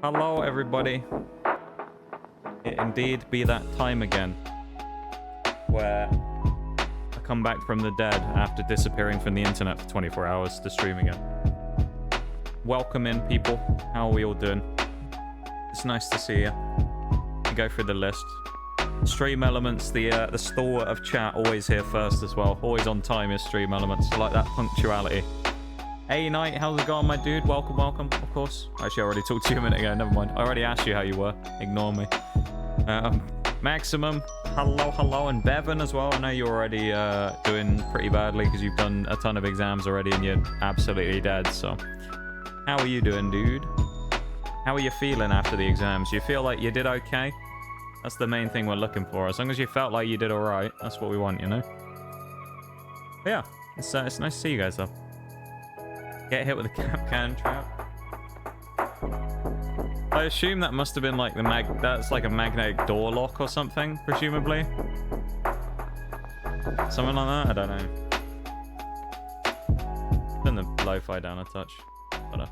Hello, everybody. It indeed be that time again where I come back from the dead after disappearing from the internet for 24 hours to stream again. Welcome in, people. How are we all doing? It's nice to see you. Go through the list. Stream Elements, the stalwart of chat, always here first as well. Always on time is Stream Elements. I like that punctuality. Hey, Knight, how's it going, my dude? Welcome, welcome, of course. Actually, I already talked to you a minute ago. Never mind. I already asked you how you were. Ignore me. Maximum, hello, hello. And Bevan as well. I know you're already doing pretty badly because you've done a ton of exams already and you're absolutely dead. So, how are you doing, dude? How are you feeling after the exams? You feel like you did okay? That's the main thing we're looking for. As long as you felt like you did all right, that's what we want, you know? But yeah, it's nice to see you guys, though. Get hit with a can trap. I assume that must have been like that's like a magnetic door lock or something, presumably. Something like that? I don't know. Turn the lo-fi down a touch. But,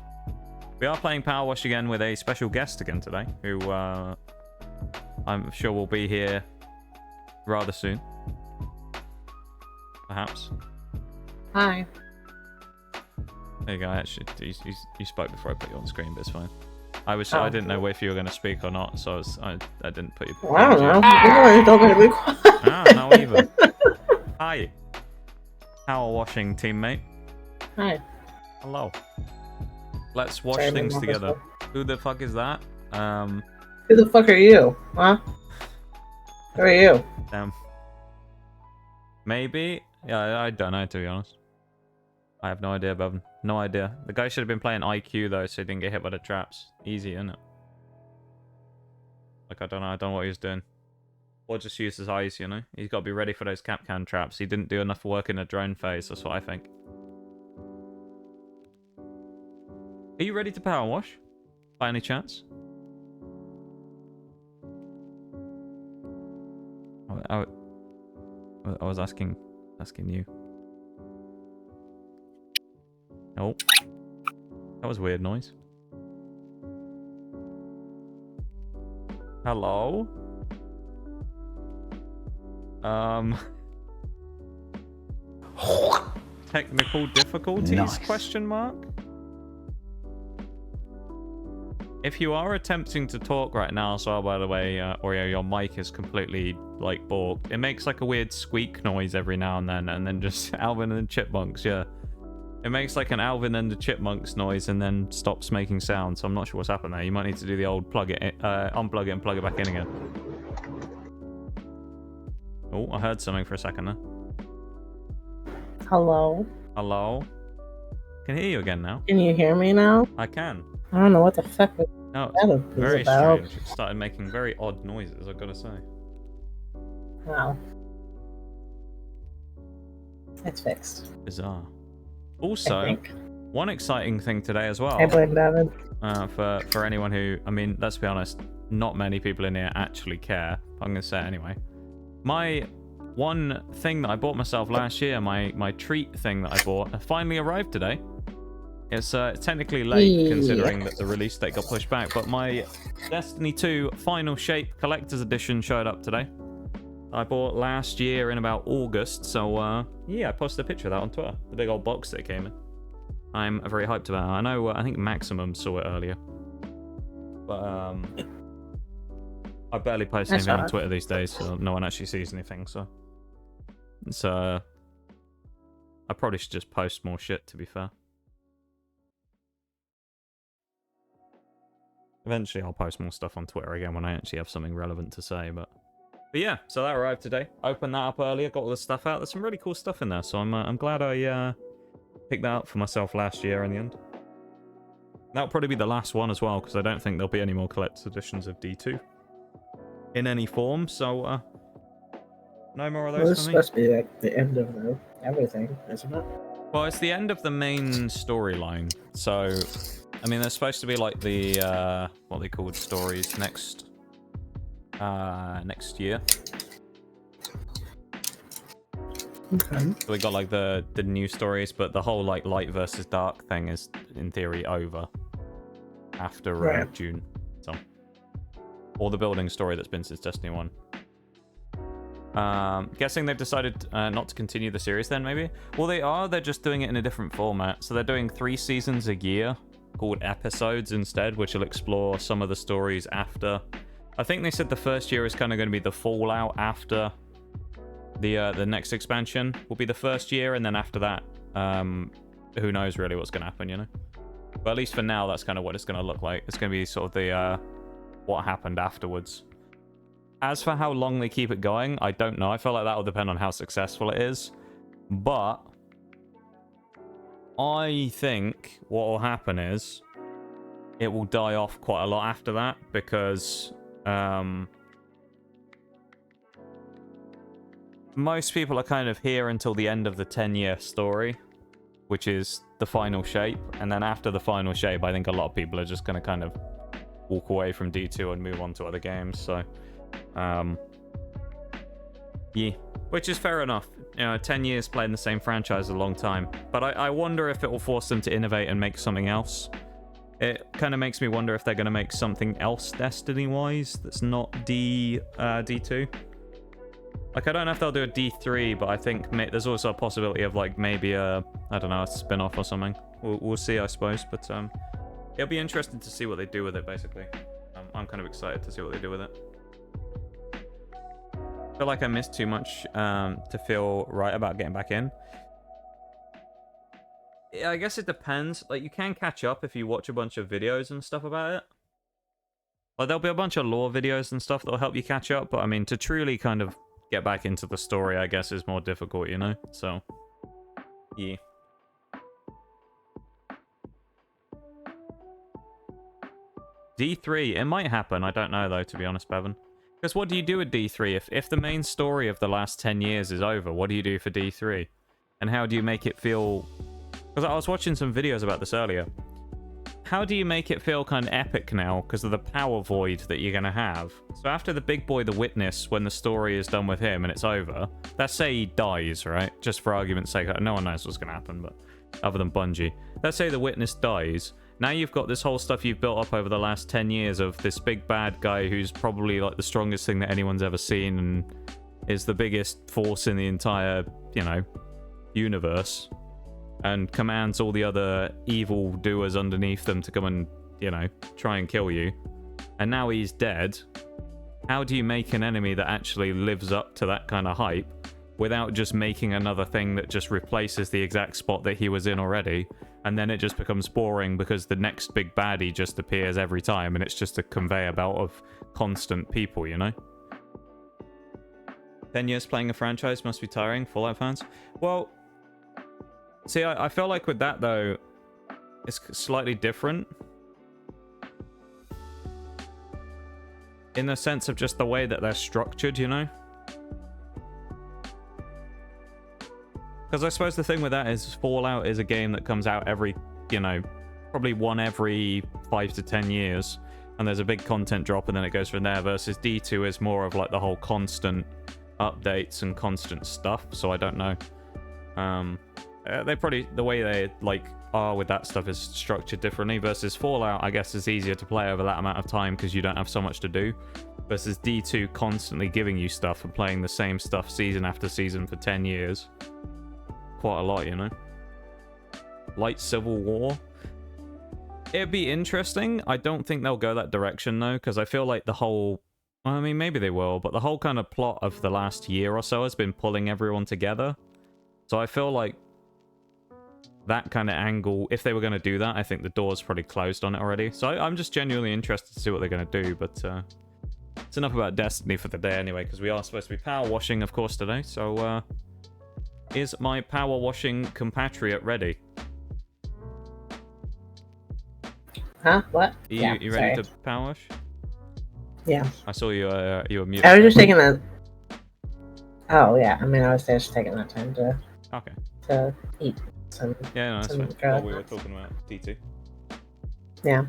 we are playing Powerwash again with a special guest again today, who I'm sure will be here rather soon. Perhaps. Hi. There you go. Actually, you spoke before I put you on screen, but it's fine. I didn't know if you were going to speak or not, so I didn't put you. Well, I don't know. You told me to be quiet. Ah, no, even. Hi. Power washing teammate. Hi. Hello. Let's wash things together. Who the fuck is that? Who the fuck are you? Huh? Who are you? Maybe. Yeah, I don't know, to be honest. I have no idea, Bevan. No idea. The guy should have been playing IQ, though, so he didn't get hit by the traps. Easy, isn't it? Like, I don't know what he was doing. Or just use his eyes, you know? He's got to be ready for those Capcan traps. He didn't do enough work in the drone phase, that's what I think. Are you ready to power wash? By any chance? I was asking you. Oh. That was a weird noise. Hello? Technical difficulties? Nice. Question mark? If you are attempting to talk right now, so by the way, Oreo, your mic is completely, like, balked. It makes, like, a weird squeak noise every now and then just Alvin and the Chipmunks, yeah. It makes, like, an Alvin and the Chipmunks noise and then stops making sound, so I'm not sure what's happened there. You might need to do the old unplug it and plug it back in again. Oh, I heard something for a second there. Hello? Hello? I can hear you again now. Can you hear me now? I can. I don't know what the fuck no, that is very about. Strange. It started making very odd noises, I've got to say. Wow. It's fixed. Bizarre. Also, think. one exciting thing today as well. I blame Devin. For anyone who, I mean, let's be honest, not many people in here actually care. I'm gonna say it anyway. My one thing that I bought myself last year, my treat thing that I bought, finally arrived today. It's technically late considering that the release date got pushed back, but my Destiny 2 Final Shape Collector's Edition showed up today. I bought last year in about August, so yeah, I posted a picture of that on Twitter. The big old box that it came in. I'm very hyped about it. I know, I think Maximum saw it earlier. But I barely post anything on Twitter these days, so no one actually sees anything, so... It's, I probably should just post more shit, to be fair. Eventually I'll post more stuff on Twitter again when I actually have something relevant to say, but yeah, so that arrived today. Opened that up earlier, got all the stuff out. There's some really cool stuff in there, so I'm glad I picked that up for myself last year in the end. That'll probably be the last one as well, because I don't think there'll be any more collector's editions of D2 in any form, so no more of those. Well, this is supposed to be like the end of everything, isn't it? Well, it's the end of the main storyline, so I mean, there's supposed to be like the what they called stories next year. Okay. So we got like the new stories, but the whole like light versus dark thing is in theory over after June. So, or the building story that's been since Destiny 1. Guessing they've decided not to continue the series then, maybe? Well, they are. They're just doing it in a different format. So they're doing 3 seasons a year called episodes instead, which will explore some of the stories after. I think they said the first year is kind of going to be the fallout after the next expansion will be the first year, and then after that, who knows really what's going to happen, you know? But at least for now, that's kind of what it's going to look like. It's going to be sort of the what happened afterwards. As for how long they keep it going, I don't know. I feel like that will depend on how successful it is. But I think what will happen is it will die off quite a lot after that, because most people are kind of here until the end of the 10-year story, which is the final shape. And then after the final shape, I think a lot of people are just going to kind of walk away from D2 and move on to other games. So yeah, which is fair enough. You know, 10 years playing the same franchise is a long time. But I wonder if it will force them to innovate and make something else. It kind of makes me wonder if they're going to make something else Destiny-wise that's not D2. Like, I don't know if they'll do a D3, but I think there's also a possibility of, like, maybe a, I don't know, a spin-off or something. We'll see, I suppose. But it'll be interesting to see what they do with it, basically. I'm kind of excited to see what they do with it. I feel like I missed too much to feel right about getting back in. Yeah, I guess it depends. Like, you can catch up if you watch a bunch of videos and stuff about it. Like, there'll be a bunch of lore videos and stuff that'll help you catch up, but I mean, to truly kind of get back into the story, I guess, is more difficult, you know? So, yeah. D3, it might happen. I don't know, though, to be honest, Bevan. Because what do you do with D3? If the main story of the last 10 years is over, what do you do for D3? And how do you make it feel... Because I was watching some videos about this earlier. How do you make it feel kind of epic now because of the power void that you're going to have? So after the big boy, the Witness, when the story is done with him and it's over, let's say he dies, right? Just for argument's sake. No one knows what's going to happen, but other than Bungie. Let's say the Witness dies. Now you've got this whole stuff you've built up over the last 10 years of this big bad guy who's probably like the strongest thing that anyone's ever seen and is the biggest force in the entire, you know, universe, and commands all the other evil doers underneath them to come and, you know, try and kill you. And now he's dead. How do you make an enemy that actually lives up to that kind of hype without just making another thing that just replaces the exact spot that he was in already? And then it just becomes boring because the next big baddie just appears every time and it's just a conveyor belt of constant people, you know? 10 years playing a franchise must be tiring, Fallout fans. Well, see, I feel like with that, though, it's slightly different. In the sense of just the way that they're structured, you know? Because I suppose the thing with that is Fallout is a game that comes out every, you know, probably one every 5 to 10 years. And there's a big content drop and then it goes from there. Versus D2 is more of like the whole constant updates and constant stuff. So I don't know. They probably, the way they like are with that stuff is structured differently. Versus Fallout, I guess, is easier to play over that amount of time because you don't have so much to do. Versus D2 constantly giving you stuff and playing the same stuff season after season for 10 years. Quite a lot, you know. Light Civil War. It'd be interesting. I don't think they'll go that direction, though, because I feel like the whole... I mean, maybe they will, but the whole kind of plot of the last year or so has been pulling everyone together. So I feel like that kind of angle, if they were going to do that, I think the door's probably closed on it already. So I'm just genuinely interested to see what they're going to do, but it's enough about Destiny for the day anyway, because we are supposed to be power washing, of course, today. So is my power washing compatriot ready? Huh? What? You ready to power wash? Yeah. I saw you were muted. I was just taking that. Oh yeah, I mean I was just taking that time to eat some. Yeah, no, that's some fine. While we were talking about D2. Yeah,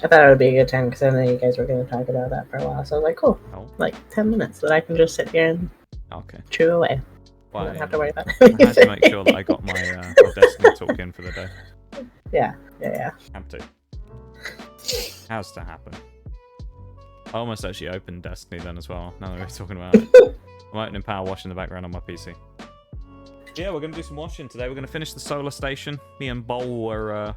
I thought it would be a good time because I know you guys were going to talk about that for a while. So I was like, cool, like 10 minutes that I can just sit here and chew away. Well, I don't have to worry about it. I had to make sure that I got my Destiny talk in for the day. Yeah. Have to. Has to happen. I almost actually opened Destiny then as well, now that we're talking about it. I'm opening Power Wash in the background on my PC. Yeah, we're going to do some washing today. We're going to finish the solar station. Me and Bowl were...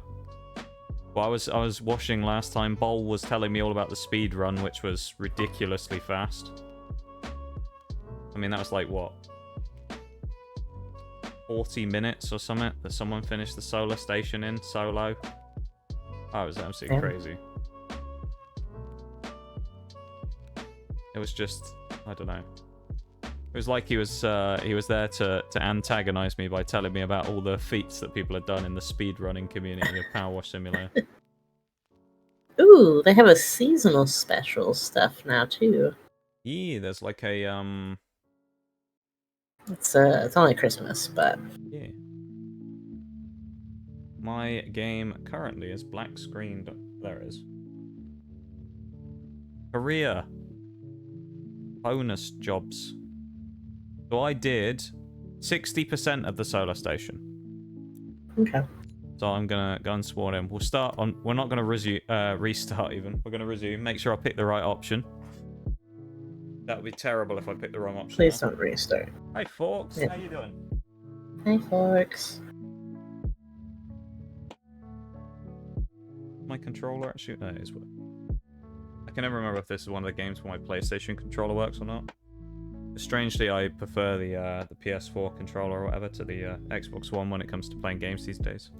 Well, I was washing last time. Bowl was telling me all about the speed run, which was ridiculously fast. I mean, that was like, what? 40 minutes or something that someone finished the solar station in solo. Oh, it was absolutely crazy. It was just, I don't know. It was like he was there to antagonize me by telling me about all the feats that people had done in the speedrunning community of Power Wash Simulator. Ooh, they have a seasonal special stuff now too. Yeah, there's like a It's only Christmas, but yeah. My game currently is black screened. There it is. Career. Bonus jobs. So I did 60% of the solar station. Okay. So I'm gonna go and spawn in. We'll start on. We're not gonna restart even. We're gonna resume. Make sure I pick the right option. That would be terrible if I picked the wrong option. Please don't restart. Hey Forks, how you doing? Hey Forks. My controller actually. No, it is. I can never remember if this is one of the games where my PlayStation controller works or not. Strangely, I prefer the PS4 controller or whatever to the Xbox One when it comes to playing games these days.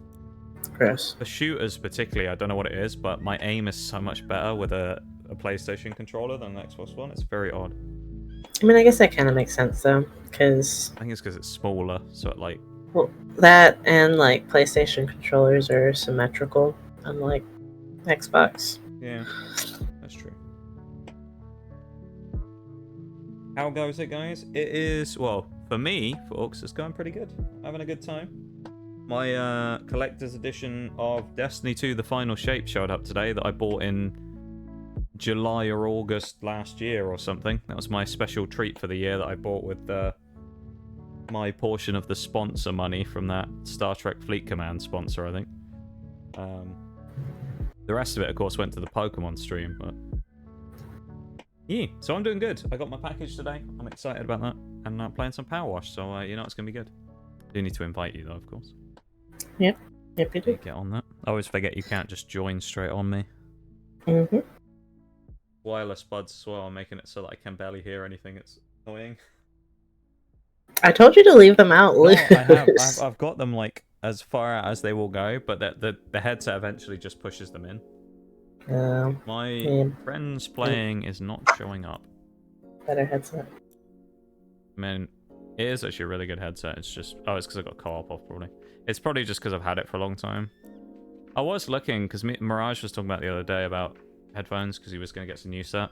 Gross. The shooters particularly, I don't know what it is, but my aim is so much better with a PlayStation controller than an Xbox One. It's very odd. I mean, I guess that kind of makes sense though, because I think it's because it's smaller, so it like... Well, that and like PlayStation controllers are symmetrical, unlike Xbox. Yeah, that's true. How goes it, guys? It is, well, for me, folks, it's going pretty good. Having a good time. My collector's edition of Destiny 2 The Final Shape showed up today that I bought in July or August last year or something. That was my special treat for the year that I bought with my portion of the sponsor money from that Star Trek Fleet Command sponsor, I think. The rest of it, of course, went to the Pokemon stream, but... Yeah, so I'm doing good. I got my package today. I'm excited about that. And playing some Power Wash, so you know it's going to be good. I do need to invite you, though, of course. Yep, you do. Get on that. I always forget you can't just join straight on me. Mm-hmm. Wireless buds as well, I'm making it so that I can barely hear anything. It's annoying. I told you to leave them out, Luke. No, I have. I've got them, like, as far out as they will go, but the headset eventually just pushes them in. My friend's playing is not showing up. Better headset. I mean, it is actually a really good headset. It's just... Oh, it's because I got co-op off, probably. It's probably just because I've had it for a long time. I was looking, because Mirage was talking about the other day about headphones, because he was going to get some new set.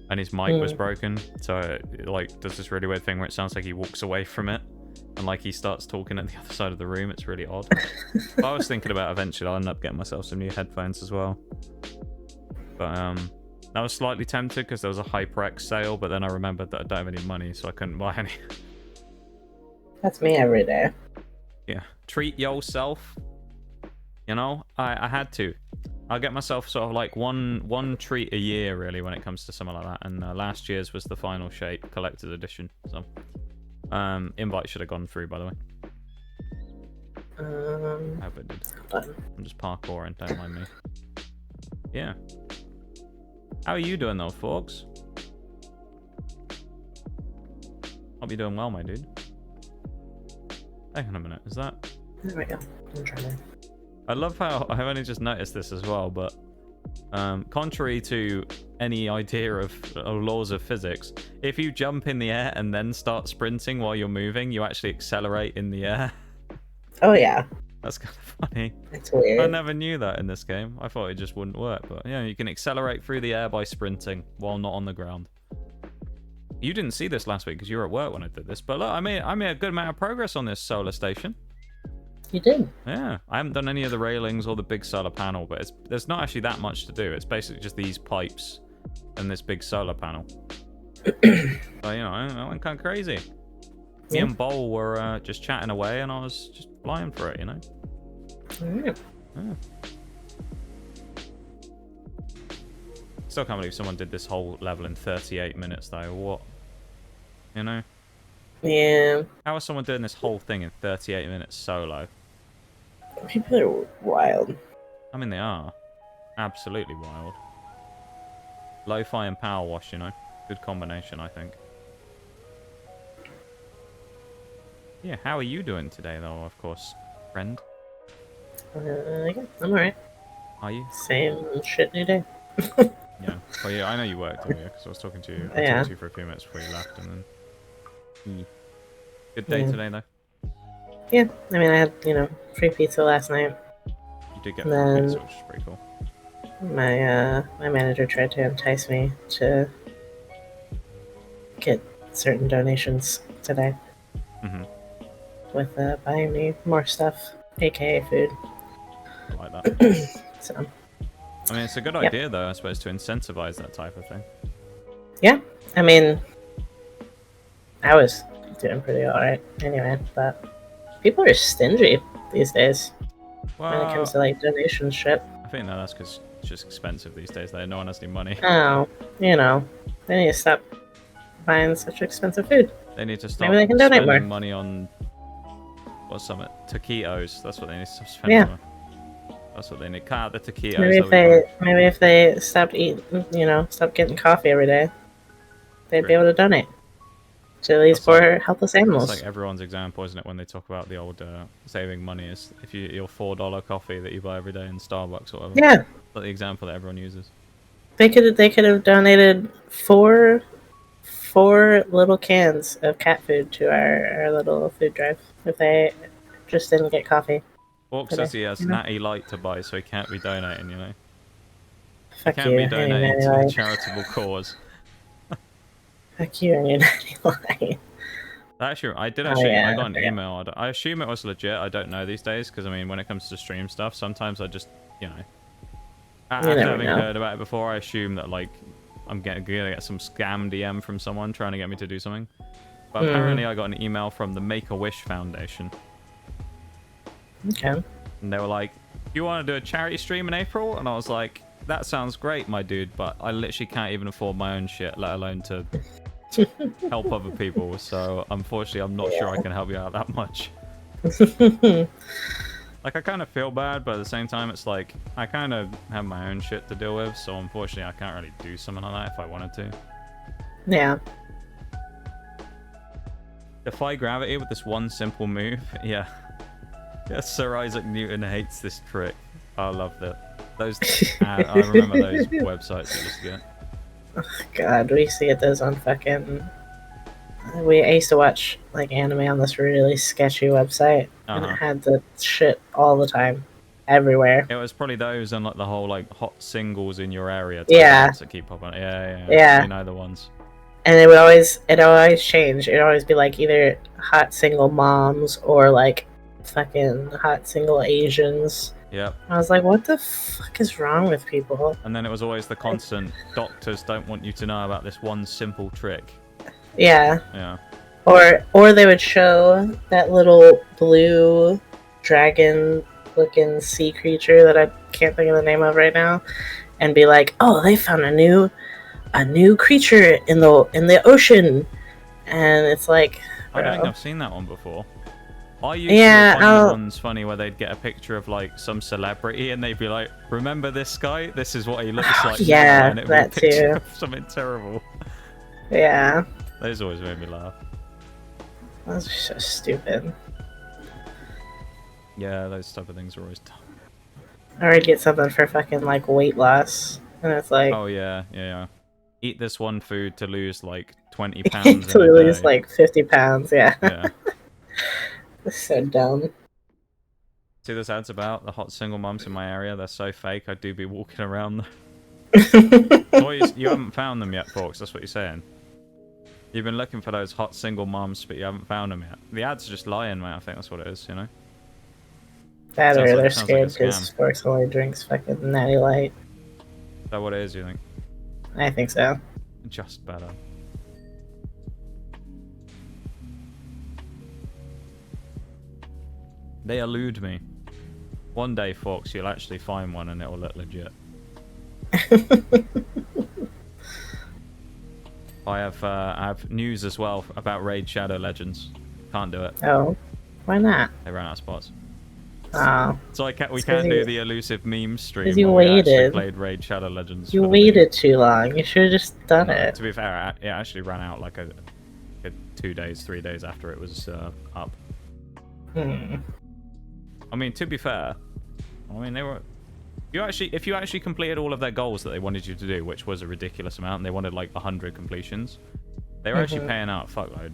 And his mic was broken, so it like does this really weird thing where it sounds like he walks away from it. and like he starts talking at the other side of the room. It's really odd. But I was thinking about eventually I'll end up getting myself some new headphones as well. But I was slightly tempted because there was a HyperX sale, but then I remembered that I don't have any money, so I couldn't buy any. That's me every day. Yeah, treat yourself. You know, I had to. I'll get myself sort of like one treat a year really when it comes to something like that. And last year's was the Final Shape collector's edition. So, invite should have gone through, by the way. I hope it did. I'm just parkouring, don't mind me. Yeah. How are you doing though, folks? Hope you're doing well, my dude. Hang on a minute, is that? There we go. I'm trying to. I love how I've only just noticed this as well, but contrary to any idea of laws of physics, if you jump in the air and then start sprinting while you're moving, you actually accelerate in the air. Oh yeah. That's kind of funny. It's weird. I never knew that in this game. I thought it just wouldn't work, but yeah, you can accelerate through the air by sprinting while not on the ground. You didn't see this last week because you were at work when I did this, but look, I made a good amount of progress on this solar station. You did. Yeah, I haven't done any of the railings or the big solar panel, but there's not actually that much to do. It's basically just these pipes and this big solar panel. So, you know, I went kind of crazy. Me and Bowl were just chatting away, and I was just flying for it, you know? Yeah. Still can't believe someone did this whole level in 38 minutes, though. What? You know? Yeah. How is someone doing this whole thing in 38 minutes solo? People are wild. I mean, they are. Absolutely wild. Lo-fi and Powerwash, you know? Good combination, I think. Yeah, how are you doing today, though, of course, friend? Yeah, I'm alright. Are you? Same shit, new day. Yeah. Well, yeah, I know you worked earlier, because I was talking to you. I talked to you for a few minutes before you left, and then... Good day today, though? Yeah, I mean, I had, free pizza last night. You did get free pizza, which is pretty cool. My manager tried to entice me to get certain donations today. Mm-hmm. With buying me more stuff, aka food. I like that. So. I mean, it's a good idea, though, I suppose, to incentivize that type of thing. Yeah, I mean, I was doing pretty alright anyway, but people are stingy these days when it comes to, like, donation shit. I think that's because it's just expensive these days, though. No one has any money. Oh, they need to stop buying such expensive food. They need to stop Maybe they can donate spending more money on, what's something? Taquitos. That's what they need to stop spending on. That's what they need. Cut out the taquitos. Maybe if they stopped eating, stop getting coffee every day, they'd be able to donate to these poor, helpless animals. It's like everyone's example, isn't it, when they talk about the old saving money is if your $4 coffee that you buy every day in Starbucks or whatever. Yeah. That's like the example that everyone uses. They could have donated four little cans of cat food to our little food drive if they just didn't get coffee. Orc says he has Natty Light to buy, so he can't be donating, you know. Fuck he can't be donating to a charitable cause. Fuck you and your Natty Light. Actually, I got an email. I assume it was legit. I don't know these days, because, I mean, when it comes to stream stuff, sometimes I just, after having heard about it before, I assume that, like, I'm gonna get some scam DM from someone trying to get me to do something. But apparently I got an email from the Make-A-Wish Foundation. Okay. And they were like, do you want to do a charity stream in April? And I was like, that sounds great, my dude, but I literally can't even afford my own shit, let alone to help other people. So unfortunately, I'm not sure I can help you out that much. Like, I kind of feel bad, but at the same time, it's like, I kind of have my own shit to deal with, so unfortunately, I can't really do something like that if I wanted to. Yeah. Defy gravity with this one simple move? Yeah. Yeah, Sir Isaac Newton hates this trick. I love that. I remember those websites you used to get. Oh, God, we used to get those on fucking... I used to watch, like, anime on this really sketchy website, and it had the shit all the time, everywhere. It was probably those and, like, the whole, like, hot singles in your area. Yeah. That keep popping. Yeah. You know the ones. and it always change. It'd always be like either hot single moms or like fucking hot single Asians. Yep. I was like, what the fuck is wrong with people? And then it was always the constant, doctors don't want you to know about this one simple trick. Yeah. Yeah. Or they would show that little blue dragon-looking sea creature that I can't think of the name of right now, and be like, "Oh, they found a new creature in the ocean," and it's like, I don't think bro. I've seen that one before. I used to find the ones funny where they'd get a picture of like some celebrity and they'd be like, "Remember this guy? This is what he looks like." Yeah, and it would that be a picture too. of something terrible. Yeah, Those always made me laugh. that's so stupid. Yeah, those type of things are always dumb. Or I'd get something for fucking like weight loss, and it's like, Oh yeah. Eat this one food to lose like 20 pounds to in a lose day. like 50 pounds. Yeah. Yeah. It's so dumb. See this ad's about the hot single mums in my area. They're so fake. I do be walking around them. You haven't found them yet, Fox. That's what you're saying. You've been looking for those hot single mums, but you haven't found them yet. The ad's just lying, mate. I think that's what it is, you know? That or they're sounds like a scared because scam. Forks only drinks fucking Natty Light. Is that what it is, you think? I think so. Just better. They elude me. One day, Fox, you'll actually find one and it'll look legit. I have news as well about Raid Shadow Legends. Can't do it. Oh, why not? They ran out of spots. Oh, So we can't do the elusive meme stream. 'cause you where we actually waited. played Raid Shadow Legends. You for the waited too long. You should have just done video. it. To be fair, it actually ran out like a 2 days, 3 days after it was up. Hmm. I mean, to be fair, I mean they were. If you actually completed all of their goals that they wanted you to do, which was a ridiculous amount, and they wanted like 100 completions, they were actually paying out a fuckload.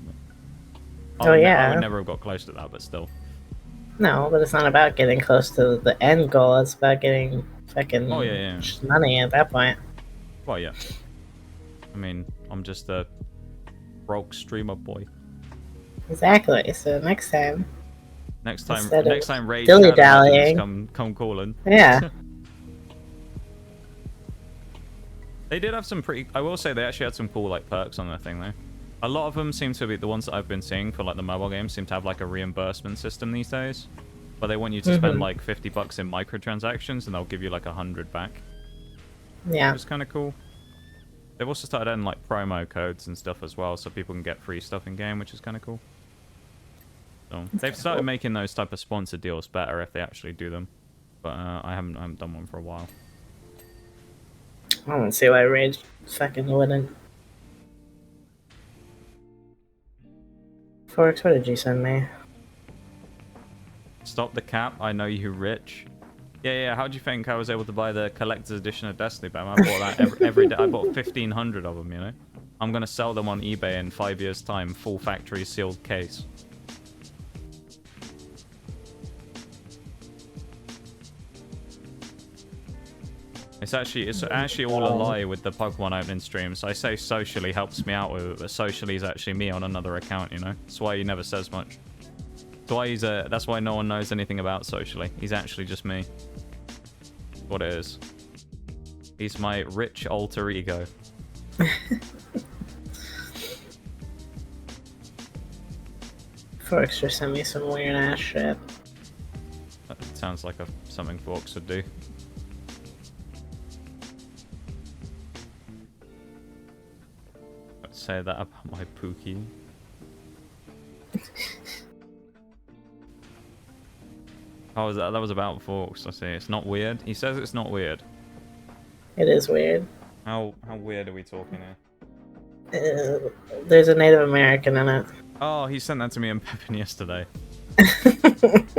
Oh yeah. I would never have got close to that, but still. No, but it's not about getting close to the end goal. It's about getting fucking money at that point. Well, yeah. I mean, I'm just a broke streamer boy. Exactly. So next time Raid dilly-dallying, come calling. Yeah. They did have some I will say they actually had some cool like perks on their thing though. A lot of them seem to be the ones that I've been seeing for like the mobile games seem to have like a reimbursement system these days, but they want you to spend like $50 in microtransactions and they'll give you like 100 back. Yeah. Which is kind of cool. They've also started adding like promo codes and stuff as well, so people can get free stuff in game, which is kind of cool. So they've started making those type of sponsored deals better if they actually do them, but I haven't done one for a while. I don't see why Raid fucking wouldn't. Forks, what did you send me? Stop the cap, I know you rich. Yeah, how'd you think I was able to buy the collector's edition of Destiny, Bam? I bought that every day. I bought 1,500 of them, you know? I'm gonna sell them on eBay in 5 years' time, full factory sealed case. It's actually all a lie with the Pokemon opening streams. I say socially helps me out with it, but socially is actually me on another account, you know? That's why he never says much. That's why no one knows anything about socially. He's actually just me. What it is. He's my rich alter ego. Forks just sent me some weird ass shit. That sounds like something Forks would do. Let's say that about my Pookie. How was that? That was about Forks. I see. It's not weird. He says it's not weird. It is weird. How weird are we talking here? There's a Native American in it. Oh, he sent that to me in Pepin yesterday.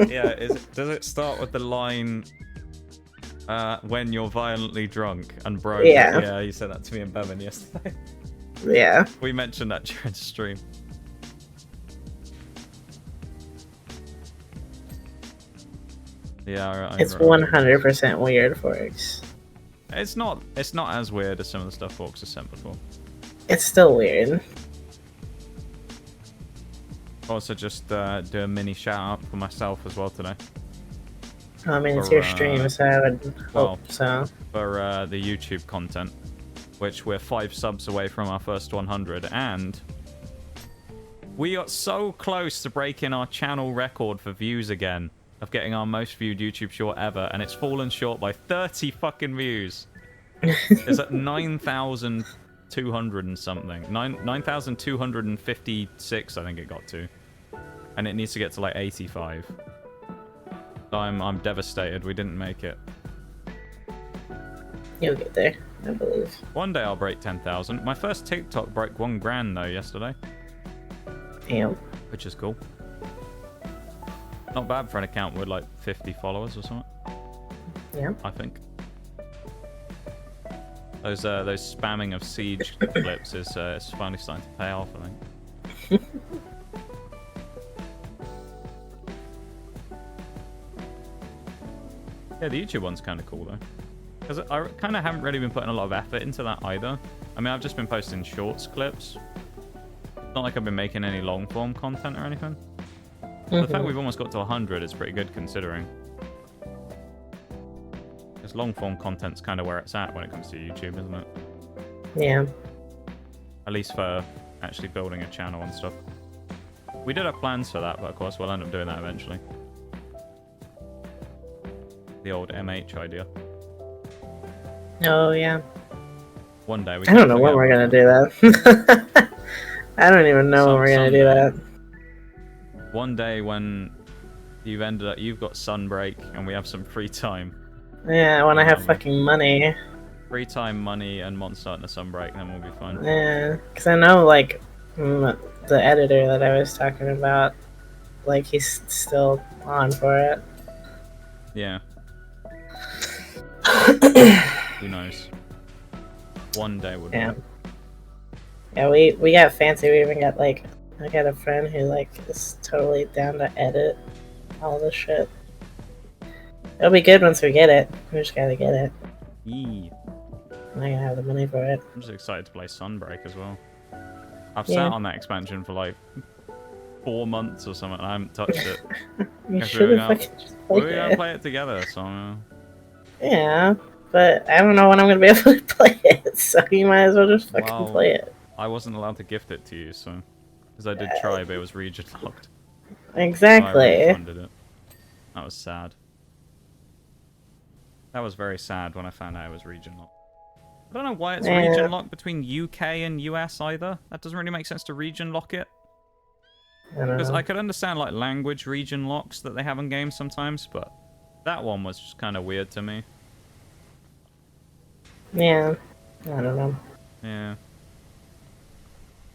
Yeah, does it start with the line, when you're violently drunk and broke? Yeah, he sent that to me in Pepin yesterday. Yeah. We mentioned that during the stream. Yeah, it's 100% weird, Forks. It's not as weird as some of the stuff Forks has sent before. It's still weird. Also, just do a mini shout out for myself as well today. I mean, it's your stream, so I would hope so. For the YouTube content, which we're 5 subs away from our first 100, and we got so close to breaking our channel record for views again, of getting our most viewed YouTube short ever, and it's fallen short by 30 fucking views. It's at 9,200 and something. 9,256, I think it got to. And it needs to get to like 85. So I'm devastated we didn't make it. You'll get there, I believe. One day I'll break 10,000. My first TikTok broke 1 grand though yesterday. Damn. Which is cool. Not bad for an account with like 50 followers or something. Yeah. I think. Those spamming of Siege clips is finally starting to pay off, I think. Yeah, the YouTube one's kind of cool though. Because I kind of haven't really been putting a lot of effort into that either. I mean, I've just been posting shorts clips. It's not like I've been making any long form content or anything. The fact we've almost got to 100 is pretty good considering. Because long form content's kind of where it's at when it comes to YouTube, isn't it? Yeah. At least for actually building a channel and stuff. We did have plans for that, but of course we'll end up doing that eventually. The old MH idea. Oh, yeah. One day we I don't know when we're gonna do that. I don't even know when we're gonna do that. One day when you've got Sunbreak and we have some free time. Yeah, when I have fucking money. Free time, money, and Monster and a Sunbreak, then we'll be fine. Yeah, because I know, like, the editor that I was talking about, like, he's still on for it. Yeah. Who knows? One day would work. Yeah, we got fancy. We even got, like, I got a friend who, like, is totally down to edit all this shit. It'll be good once we get it. We just gotta get it. Yee. I'm not gonna have the money for it. I'm just excited to play Sunbreak as well. I've sat on that expansion for like 4 months or something and I haven't touched it. You should have fucking just played it. We're gonna play it together, so... Yeah, but I don't know when I'm gonna be able to play it, so you might as well just fucking play it. I wasn't allowed to gift it to you, so... Because I did try, but it was region locked. Exactly. So I refunded it. That was sad. That was very sad when I found out it was region locked. I don't know why it's region locked between UK and US either. That doesn't really make sense to region lock it. Because I could understand like language region locks that they have in games sometimes, but that one was just kind of weird to me. Yeah, I don't know. Yeah.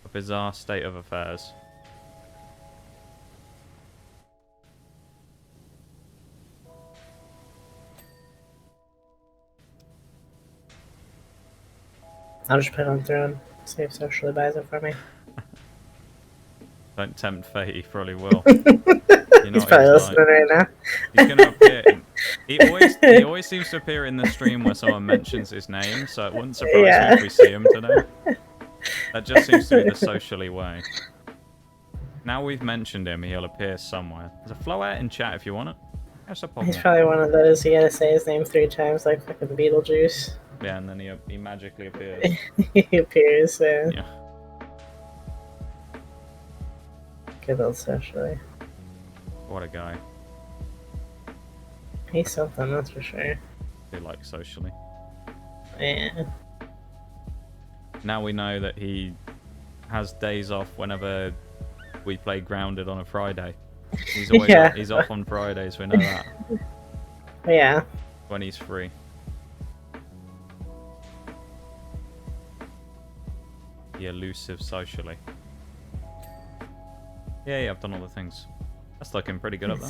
A bizarre state of affairs. I'll just put it on Throne. See if Socially buys it for me. Don't tempt fate, he probably will. He's probably listening right now. He's gonna appear. He always seems to appear in the stream where someone mentions his name, so it wouldn't surprise me if we see him today. That just seems to be the socially way. Now we've mentioned him, he'll appear somewhere. There's a flowout in chat if you want it. He's probably one of those, you gotta say his name 3 times like fucking Beetlejuice. Yeah, and then he magically appears. He appears, yeah. Good old Socially. What a guy. He's something, that's for sure. I do like Socially. Yeah. Now we know that he has days off whenever we play Grounded on a Friday. He's always he's off on Fridays, we know that. Yeah. When he's free. The elusive Socially. Yeah, I've done all the things. That's looking pretty good up there.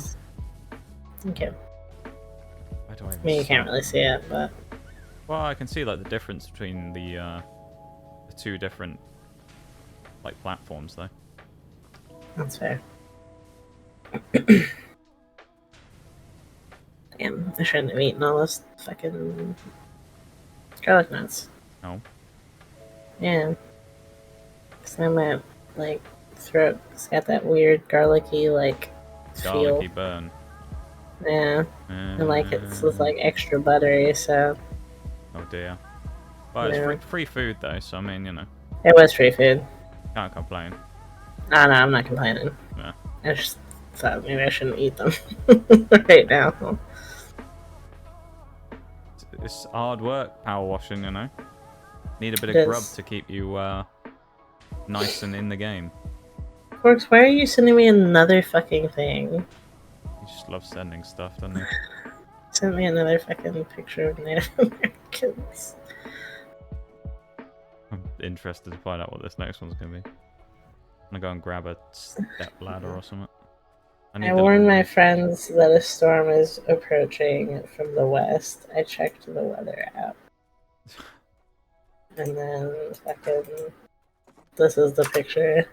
Thank you. Where do I I mean, you can't really see it, but... Well, I can see like the difference between the 2 different like platforms, though. That's fair. Damn, I shouldn't have eaten all this fucking garlic nuts. No. Yeah. 'Cause my like throat's got that weird garlicky like feel. Garlicky burn. Yeah, and like it's just like extra buttery, so. Oh dear. Well, Yeah. it's free food though, so I mean, you know. It was free food. Can't complain. No, I'm not complaining. Yeah. I just thought maybe I shouldn't eat them right now. It's hard work, power washing, you know. Need a bit It of grub is. to keep you nice and in the game. Forks, why are you sending me another fucking thing? You just love sending stuff, don't you? Send me another fucking picture of Native Americans. I'm interested to find out what this next one's gonna be. I'm gonna go and grab a step ladder or something. I warned my friends that a storm is approaching from the west. I checked the weather app. And then fucking... This is the picture.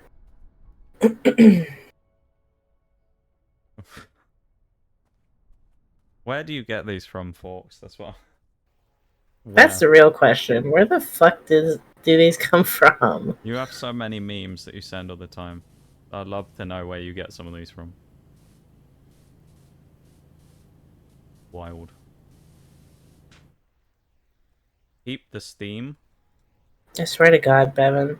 Where do you get these from, Forks? That's what. That's the real question. Where the fuck do these come from? You have so many memes that you send all the time. I'd love to know where you get some of these from. Wild. Keep the steam. I swear to God, Bevan.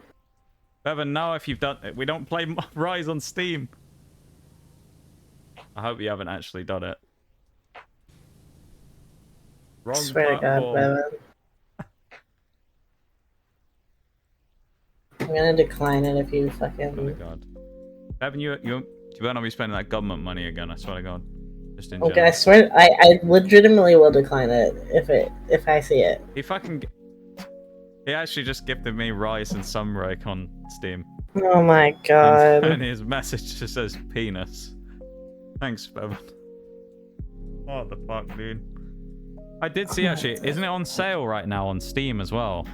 Bevan, no, if you've done it, we don't play Rise on Steam. I hope you haven't actually done it. Wrong I swear platform. to God, Bevan. I'm gonna decline it if you fucking... Oh my God. Bevan, you better not be spending that government money again, I swear to God. Just in Okay, general. I swear, I legitimately will decline it if I see it. He actually just gifted me Rise and Sunbreak on Steam. Oh my God. And his message just says penis. Thanks, Bevan. What the fuck, dude? I did see actually, isn't it on sale right now on Steam as well?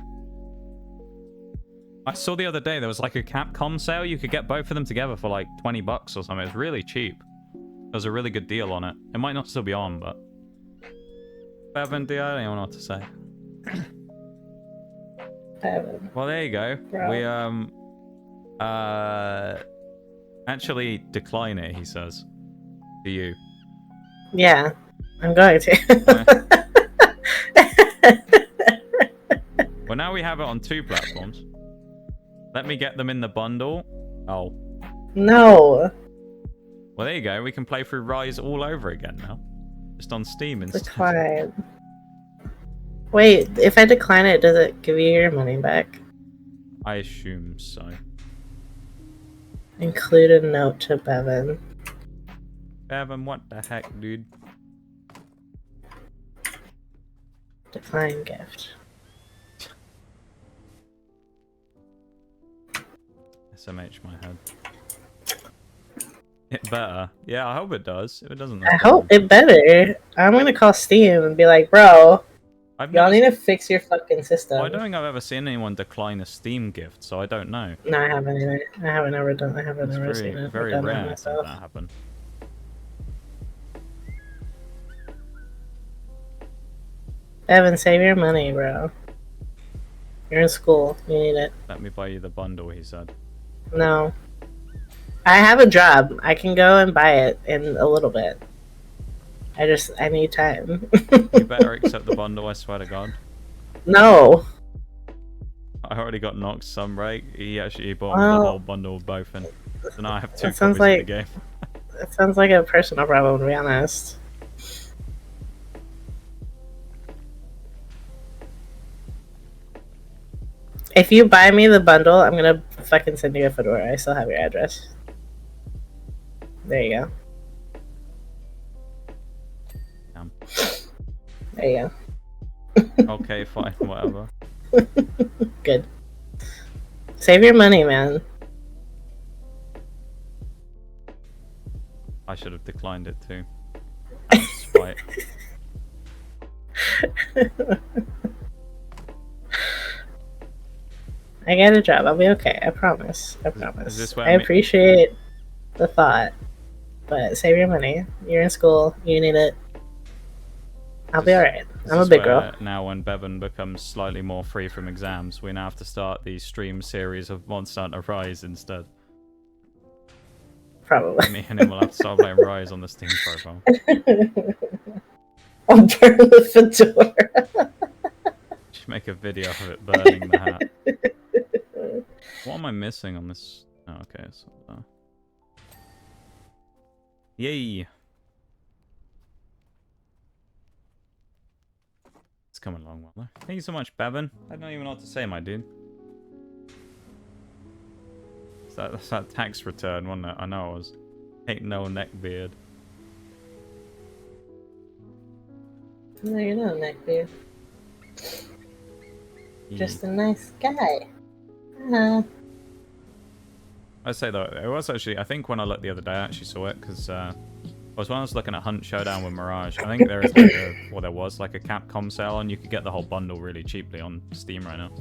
I saw the other day there was like a Capcom sale. You could get both of them together for like 20 bucks or something. It was really cheap. There was a really good deal on it. It might not still be on, but... Bevan, I don't even know what to say. Bevan. Well, there you go. Bro. We, actually decline it, he says. To you. Yeah, I'm going to. Well, now we have it on 2 platforms. Let me get them in the bundle. Oh. No. Well, there you go. We can play through Rise all over again now. Just on Steam instead. Decline. Wait, if I decline it, does it give you your money back? I assume so. Include a note to Bevan. Bevan, what the heck, dude? Decline gift. SMH my head. It better. Yeah, I hope it does. If it doesn't, I hope it better. I'm gonna call Steam and be like, bro, y'all need to fix your fucking system. Well, I don't think I've ever seen anyone decline a Steam gift, so I don't know. No, I haven't either. I haven't ever seen it. Very rare to have that happen. Evan, save your money, bro. You're in school. You need it. Let me buy you the bundle, he said. No. I have a job. I can go and buy it in a little bit. I need time. You better accept the bundle, I swear to God. No. I already got Nox Sunbreak. He bought me the whole bundle of both, and so now I have 2 copies of the game. That sounds like a personal problem, to be honest. If you buy me the bundle, I'm gonna fucking send you a fedora. I still have your address. There you go. Damn. There you go. Okay, fine, whatever. Good. Save your money, man. I should have declined it too. Spite. I get a job. I'll be okay. I promise. I promise. Is this where I appreciate the thought, but save your money. You're in school. You need it. I'll be alright. I'm a big girl. Now when Bevan becomes slightly more free from exams, we now have to start the stream series of Monster Hunter Rise instead. Probably. Me and him will have to start playing Rise on the Steam profile. I'll burn the fedora. Should make a video of it burning the hat. What am I missing on this? Oh, okay. So, yay! It's coming along well though. Thank you so much, Bevan. I don't even know what to say, my dude. That's that tax return, wasn't it? I know I was. Ain't no neck beard. No, you're not a neckbeard. Just a nice guy. I'd say though, it was actually, I think when I looked the other day, I actually saw it, because when I was looking at Hunt Showdown with Mirage, I think there is like there was like a Capcom sale, and you could get the whole bundle really cheaply on Steam right now.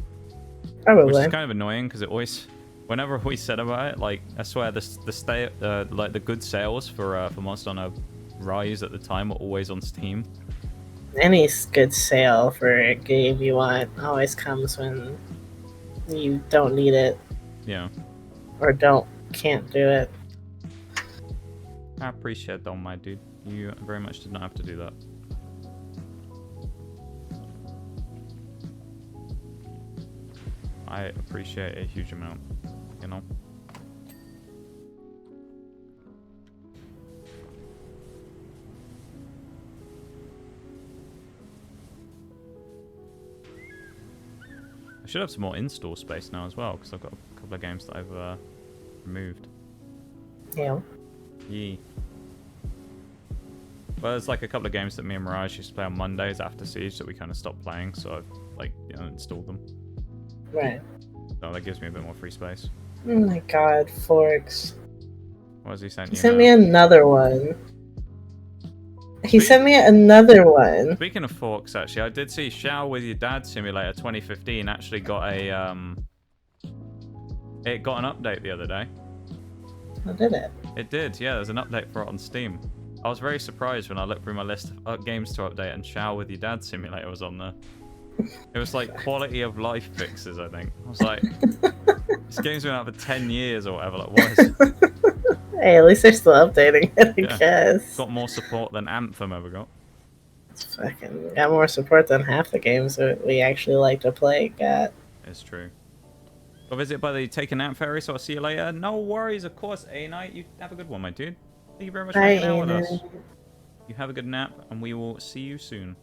Probably. Which is kind of annoying, because it always, whenever we said about it, like, I swear like the good sales for Monster Hunter Rise at the time were always on Steam. Any good sale for a game you want always comes when you don't need it. Yeah. Or can't do it. I appreciate that, my dude. You very much did not have to do that. I appreciate a huge amount, you know? I should have some more install space now as well, because I've got a couple of games that I've removed. Yeah. Yee. Well, there's like a couple of games that me and Mirage used to play on Mondays after Siege that we kind of stopped playing, so I've like, installed them. Right. So that gives me a bit more free space. Oh my god, Forks. What has he sent He you sent now? me another one. He sent me another one. Speaking of Forks, actually, I did see Shower with Your Dad Simulator 2015 actually got a it got an update the other day. Oh, did it? It did, yeah. There's an update for it on Steam. I was very surprised when I looked through my list of games to update and Shower with Your Dad Simulator was on there. It was like quality of life fixes, I think. I was like, this game's been out for 10 years or whatever. Like, what is it? Hey, at least they're still updating it, I guess. Got more support than Anthem ever got. It's fucking got more support than half the games that we actually like to play got. It's true. Got visit by the Take a Nap Ferry, so I'll see you later. No worries, of course, A-Night. You have a good one, my dude. Thank you very much for hanging out with us. You have a good nap, and we will see you soon.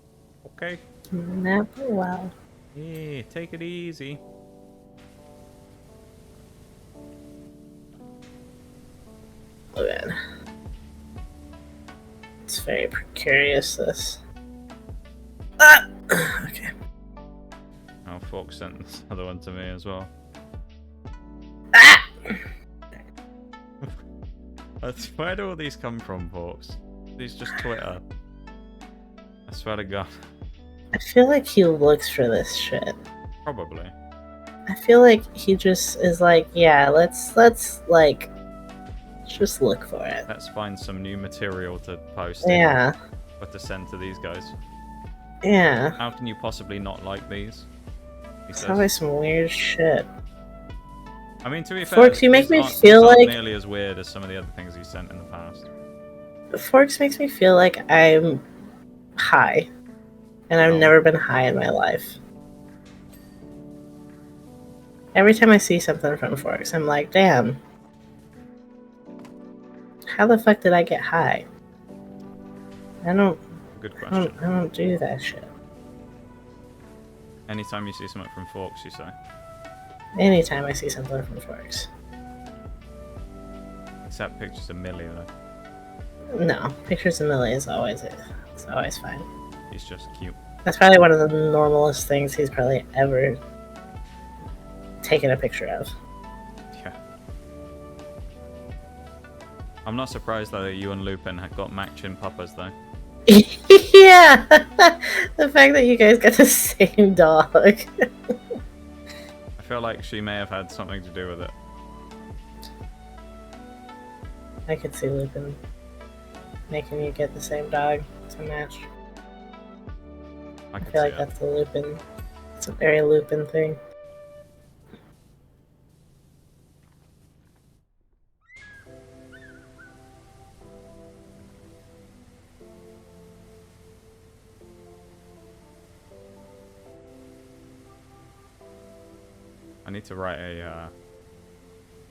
Okay? Nap a while. Yeah, take it easy. Oh, man. It's very precarious, this. Ah! Okay. Oh, Fox sent this other one to me as well. Ah! Where do all these come from, Fox? These just Twitter. I swear to God. I feel like he looks for this shit. Probably. I feel like he just is like, yeah, let's like just look for it. Let's find some new material to post. Yeah. Or to send to these guys. Yeah. How can you possibly not like these? It's always some weird shit. I mean, to be fair, Forks, you make me feel like nearly as weird as some of the other things you sent in the past. Forks makes me feel like I'm high, and I've never been high in my life. Every time I see something from Forks, I'm like, damn. How the fuck did I get high? Good question. I don't do that shit. Anytime you see something from Forks, you say? Anytime I see something from Forks. Except pictures of Millie, though. No, pictures of Millie is always it. It's always fine. He's just cute. That's probably one of the normalest things he's probably ever taken a picture of. Yeah. I'm not surprised though that you and Lupin had got matching puppas though. Yeah! The fact that you guys got the same dog. I feel like she may have had something to do with it. I could see Lupin making you get the same dog to match. I feel like that's a Lupin. It's a very Lupin thing. I need to write a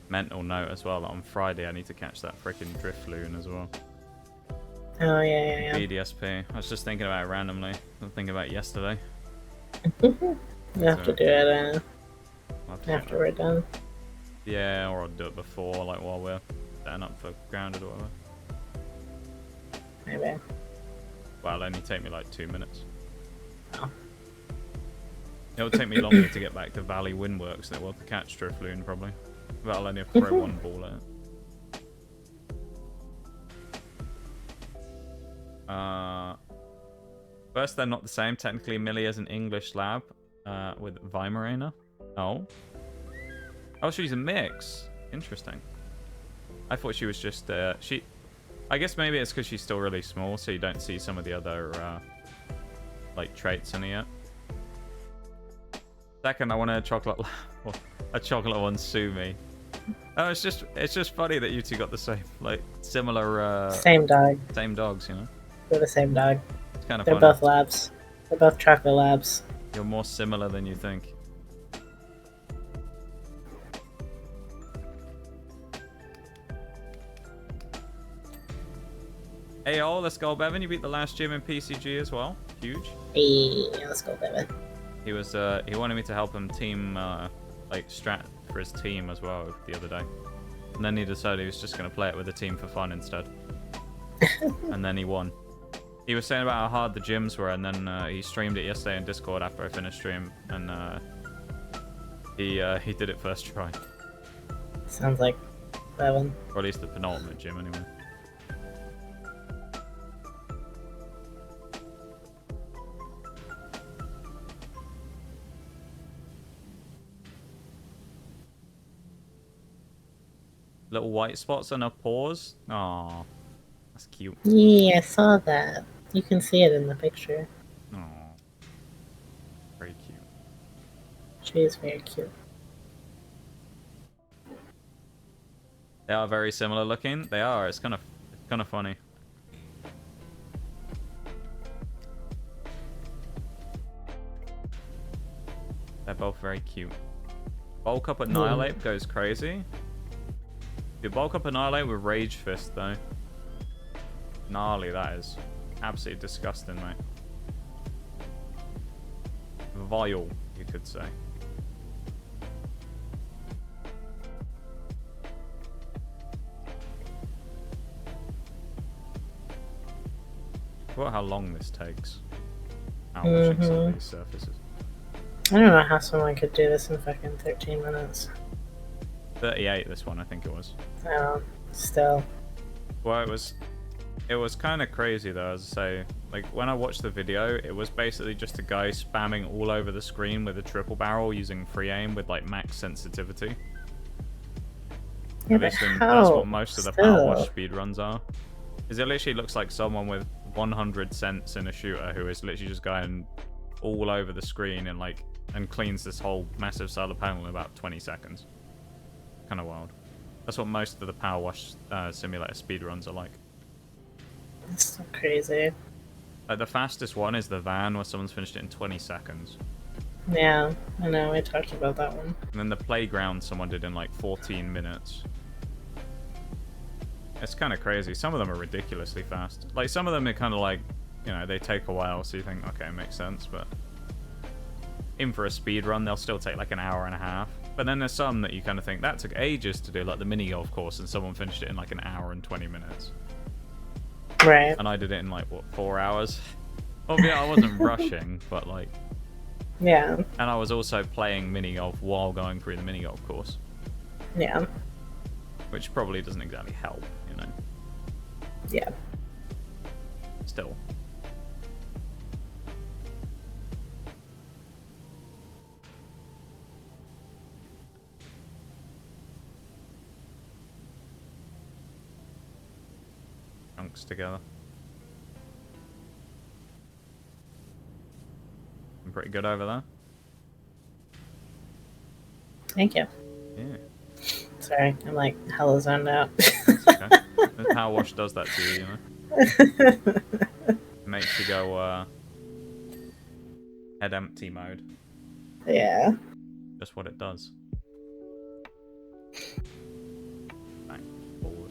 mental note as well. That on Friday I need to catch that freaking drift loon as well. Oh yeah. BDSP. I was just thinking about it randomly. I was thinking about it yesterday. You have to do it after we're done. Yeah, or I'll do it before, like while we're setting up for grounded or whatever. Maybe. Well, it'll only take me like 2 minutes. Oh. It'll take me longer to get back to Valley Windworks than it will to catch Driftloon, probably. But I'll only have to throw one ball at it. First, they're not the same. Technically, Millie is an English lab with Weimaraner. Oh. Oh, she's a mix. Interesting. I thought she was just... I guess maybe it's because she's still really small, so you don't see some of the other like traits in her yet. Second, I want a chocolate one sue me. Oh, it's just funny that you two got the same, like, similar... same dog. Same dogs, you know? They're the same dog. It's kind of They're funny. both labs. They're both chocolate labs. You're more similar than you think. Hey, oh, let's go, Bevan. You beat the last gym in PCG as well. Huge. Hey, let's go, Bevan. He wanted me to help him team, like, strat for his team as well the other day. And then he decided he was just going to play it with the team for fun instead. And then he won. He was saying about how hard the gyms were, and then he streamed it yesterday in Discord after I finished stream, and he did it first try. Sounds like Bevan. Or at least the penultimate gym, anyway. Little white spots on her paws. Aww. That's cute. Yeah, I saw that. You can see it in the picture. Aww. Very cute. She is very cute. They are very similar looking. They are. It's kind of funny. They're both very cute. Bulk Up Annihilate goes crazy. You bulk up Annihilate with Rage Fist, though. Gnarly, that is. Absolutely disgusting, mate. Vile, you could say. What how long this takes. Watching some of these surfaces. I don't know how someone could do this in fucking 13 minutes. 38, this one, I think it was. Oh, still. Well, it was kind of crazy, though, as I say. Like, when I watched the video, it was basically just a guy spamming all over the screen with a triple barrel using free aim with, like, max sensitivity. Yeah, That's what most of the Powerwash speedruns are. Because it literally looks like someone with 100 cents in a shooter who is literally just going all over the screen and cleans this whole massive solar panel in about 20 seconds. Kind of wild. That's what most of the Powerwash simulator speedruns are like. That's so crazy. Like, the fastest one is the van, where someone's finished it in 20 seconds. Yeah, I know, we talked about that one. And then the playground someone did in like 14 minutes. It's kind of crazy. Some of them are ridiculously fast. Like, some of them are kind of like, you know, they take a while, so you think, okay, it makes sense, but in for a speed run, they'll still take like an hour and a half. But then there's some that you kind of think, that took ages to do, like the mini golf course, and someone finished it in like an hour and 20 minutes. Right. And I did it in like, what, 4 hours? Well, yeah, I wasn't rushing, but like... Yeah. And I was also playing mini golf while going through the mini golf course. Yeah. Which probably doesn't exactly help, you know? Yeah. Still. Chunks together. pretty good over there. Thank you. Yeah. Sorry, I'm like hella zoned out. That's okay. The Powerwash does that to you, you know? It makes you go, head empty mode. Yeah. Just what it does. Back, forward.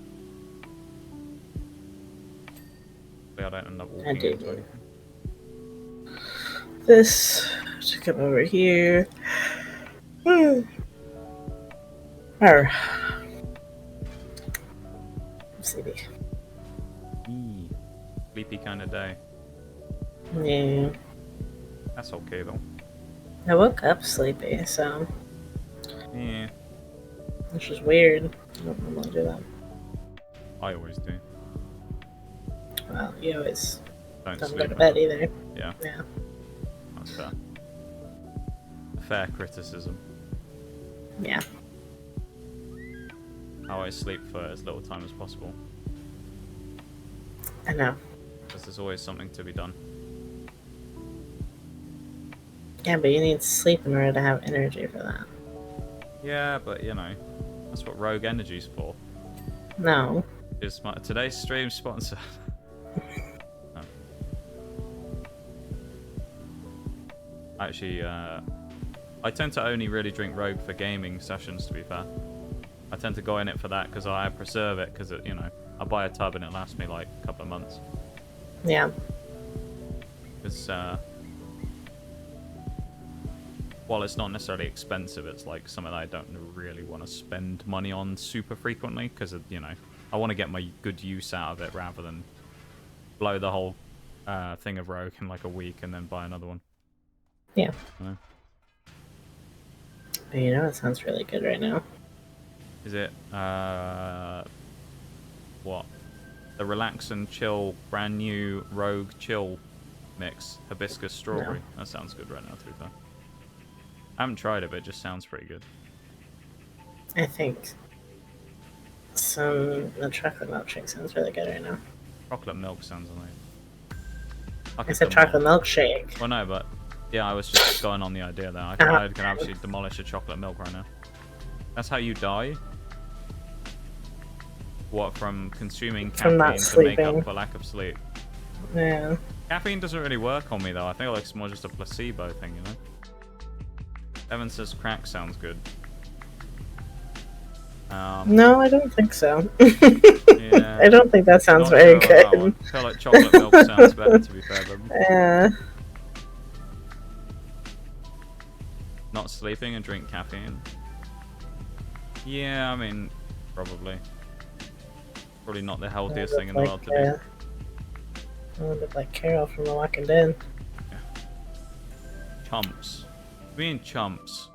I don't end up walking into anything. This to come over here. Or sleepy. Sleepy kind of day. Yeah. That's okay though. I woke up sleepy, so Yeah. which is weird. I don't normally do that. I always do. Well, you always Don't don't sleep go to bed enough. either. Yeah. Yeah. That's fair. Fair criticism. Yeah. I always sleep for as little time as possible. I know. Because there's always something to be done. Yeah, but you need sleep in order to have energy for that. Yeah, but you know, that's what Rogue Energy's for. No. Is my today's stream sponsor? No. Actually, I tend to only really drink Rogue for gaming sessions. To be fair, I tend to go in it for that because I preserve it because you know I buy a tub and it lasts me like a couple of months. Yeah. Because while it's not necessarily expensive, it's like something that I don't really want to spend money on super frequently because you know I want to get my good use out of it rather than blow the whole thing of Rogue in like a week and then buy another one. Yeah. You know? But you know, it sounds really good right now. Is it what? The relax and chill brand new Rogue chill mix hibiscus strawberry. No. That sounds good right now, to be fair. I haven't tried it, but it just sounds pretty good. I think the chocolate milkshake sounds really good right now. Chocolate milk sounds amazing. I said chocolate milkshake. Well, no, but yeah, I was just going on the idea there. I can absolutely demolish a chocolate milk right now. That's how you die. What, from consuming From not caffeine to make sleeping. up for lack of sleep? Yeah. Caffeine doesn't really work on me though. I think like it's more just a placebo thing, you know. Evan says crack sounds good. No, I don't think so. Yeah, I don't think that sounds not very sure about that good. one. I feel like chocolate milk sounds better, to be fair. But Yeah. not sleeping and drink caffeine. Yeah, I mean, probably. Probably not the healthiest thing in the world to do. A little bit like Carol from The Walking Dead. Yeah. Chumps. Being chumps.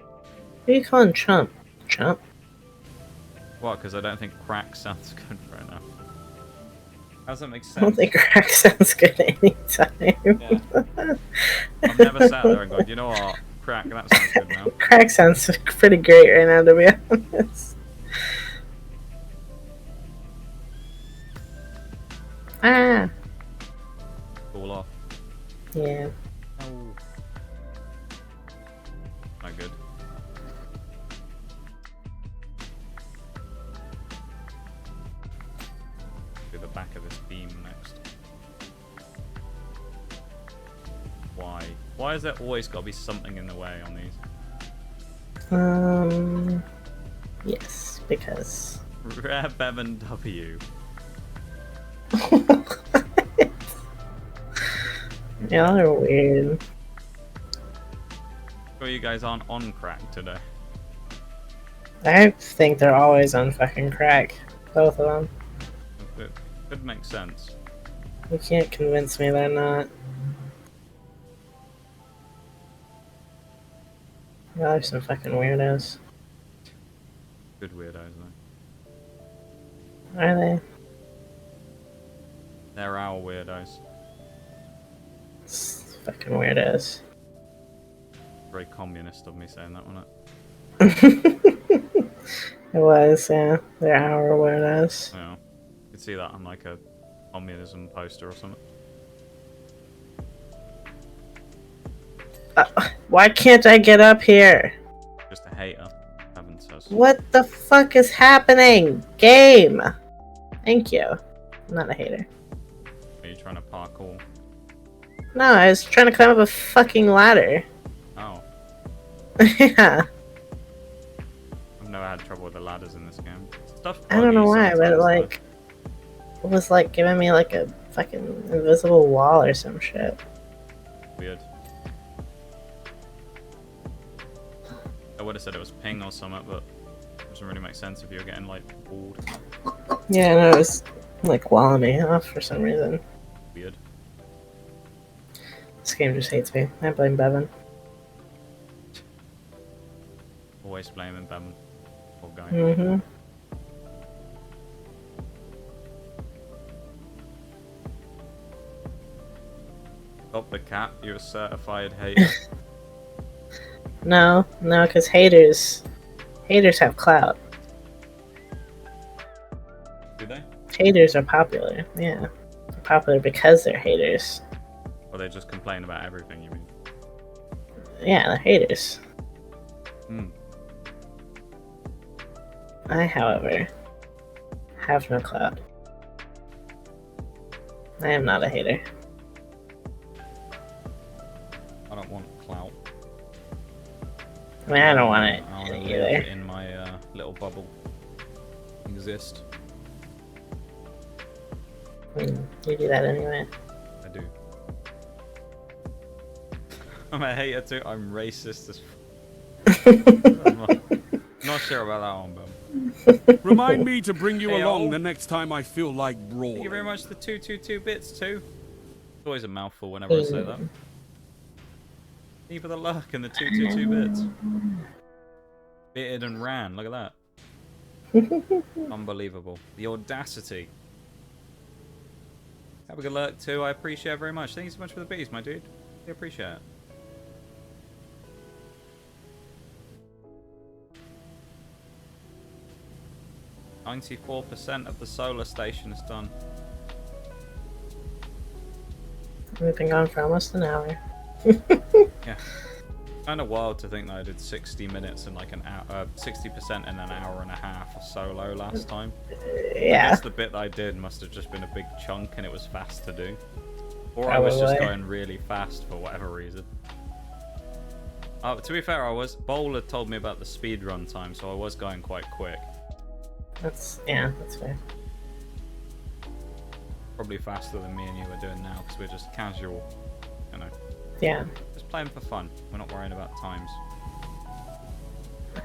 Who are you calling chump? Chump? What? Because I don't think crack sounds good right now. How does that make sense? I don't think crack sounds good anytime. Yeah. I've never sat there and gone, you know what? Crack, that sounds good now. Crack sounds pretty great right now, to be honest. Ah! Cool off. Yeah. Oh. Not good. Do the back of this beam next. Why? Why has there always got to be something in the way on these? Yes, because... Rare Bevan W. Y'all are weird. Sure you guys aren't on crack today. I think they're always on fucking crack. Both of them. It could make sense. You can't convince me they're not. Y'all are some fucking weirdos. Good weirdos though. Are they? They're our weirdos. Fucking weirdos. Very communist of me saying that, wasn't it? It was, yeah. They're our weirdos. Yeah. You could see that on like a communism poster or something. Why can't I get up here? Just a hater. Heaven says. What the fuck is happening? Game! Thank you. I'm not a hater. Are you trying to parkour? No, I was trying to climb up a fucking ladder. Oh. Yeah. I've never had trouble with the ladders in this game. Stuff I don't know why, but sometimes, like... It was like giving me like a fucking invisible wall or some shit. Weird. I would have said it was ping or something, but it doesn't really make sense if you're getting like bored. Yeah, no, it was like walling me off for some reason. Weird. This game just hates me. I blame Bevan. Always blaming them. Poor guy. Mm-hmm. Stop the cat, you're a certified hater. No, because haters have clout. Do they? Haters are popular. Yeah, they're popular because they're haters. Or they just complain about everything, you mean? Yeah, they're haters. Hmm. I, however, have no clout. I am not a hater. I don't want clout. I mean, I don't want it I want to either. live in my little bubble. Exist. You do that anyway. I do. I'm a hater too. I'm racist as I'm not sure about that one, but Remind me to bring you Hey, along oh. the next time I feel like brawling. thank you very much for the 222 bits too. It's always a mouthful whenever I say that. Thank you for the luck and the 222 bits. Bitted and ran, look at that. Unbelievable. The audacity. Have a good luck too, I appreciate it very much. Thank you so much for the bees, my dude. I appreciate it. "94% of the solar station is done." We've been gone for almost an hour. Yeah. Kind of wild to think that I did 60 minutes and like an hour, 60% in an hour and a half of solo last time. I Yeah. guess the bit that I did must have just been a big chunk and it was fast to do. Or I was just Probably. going really fast for whatever reason. To be fair, Bowl had told me about the speedrun time, so I was going quite quick. That's fair. Probably faster than me and you are doing now, because we're just casual, you know. Yeah. Just playing for fun. We're not worrying about times.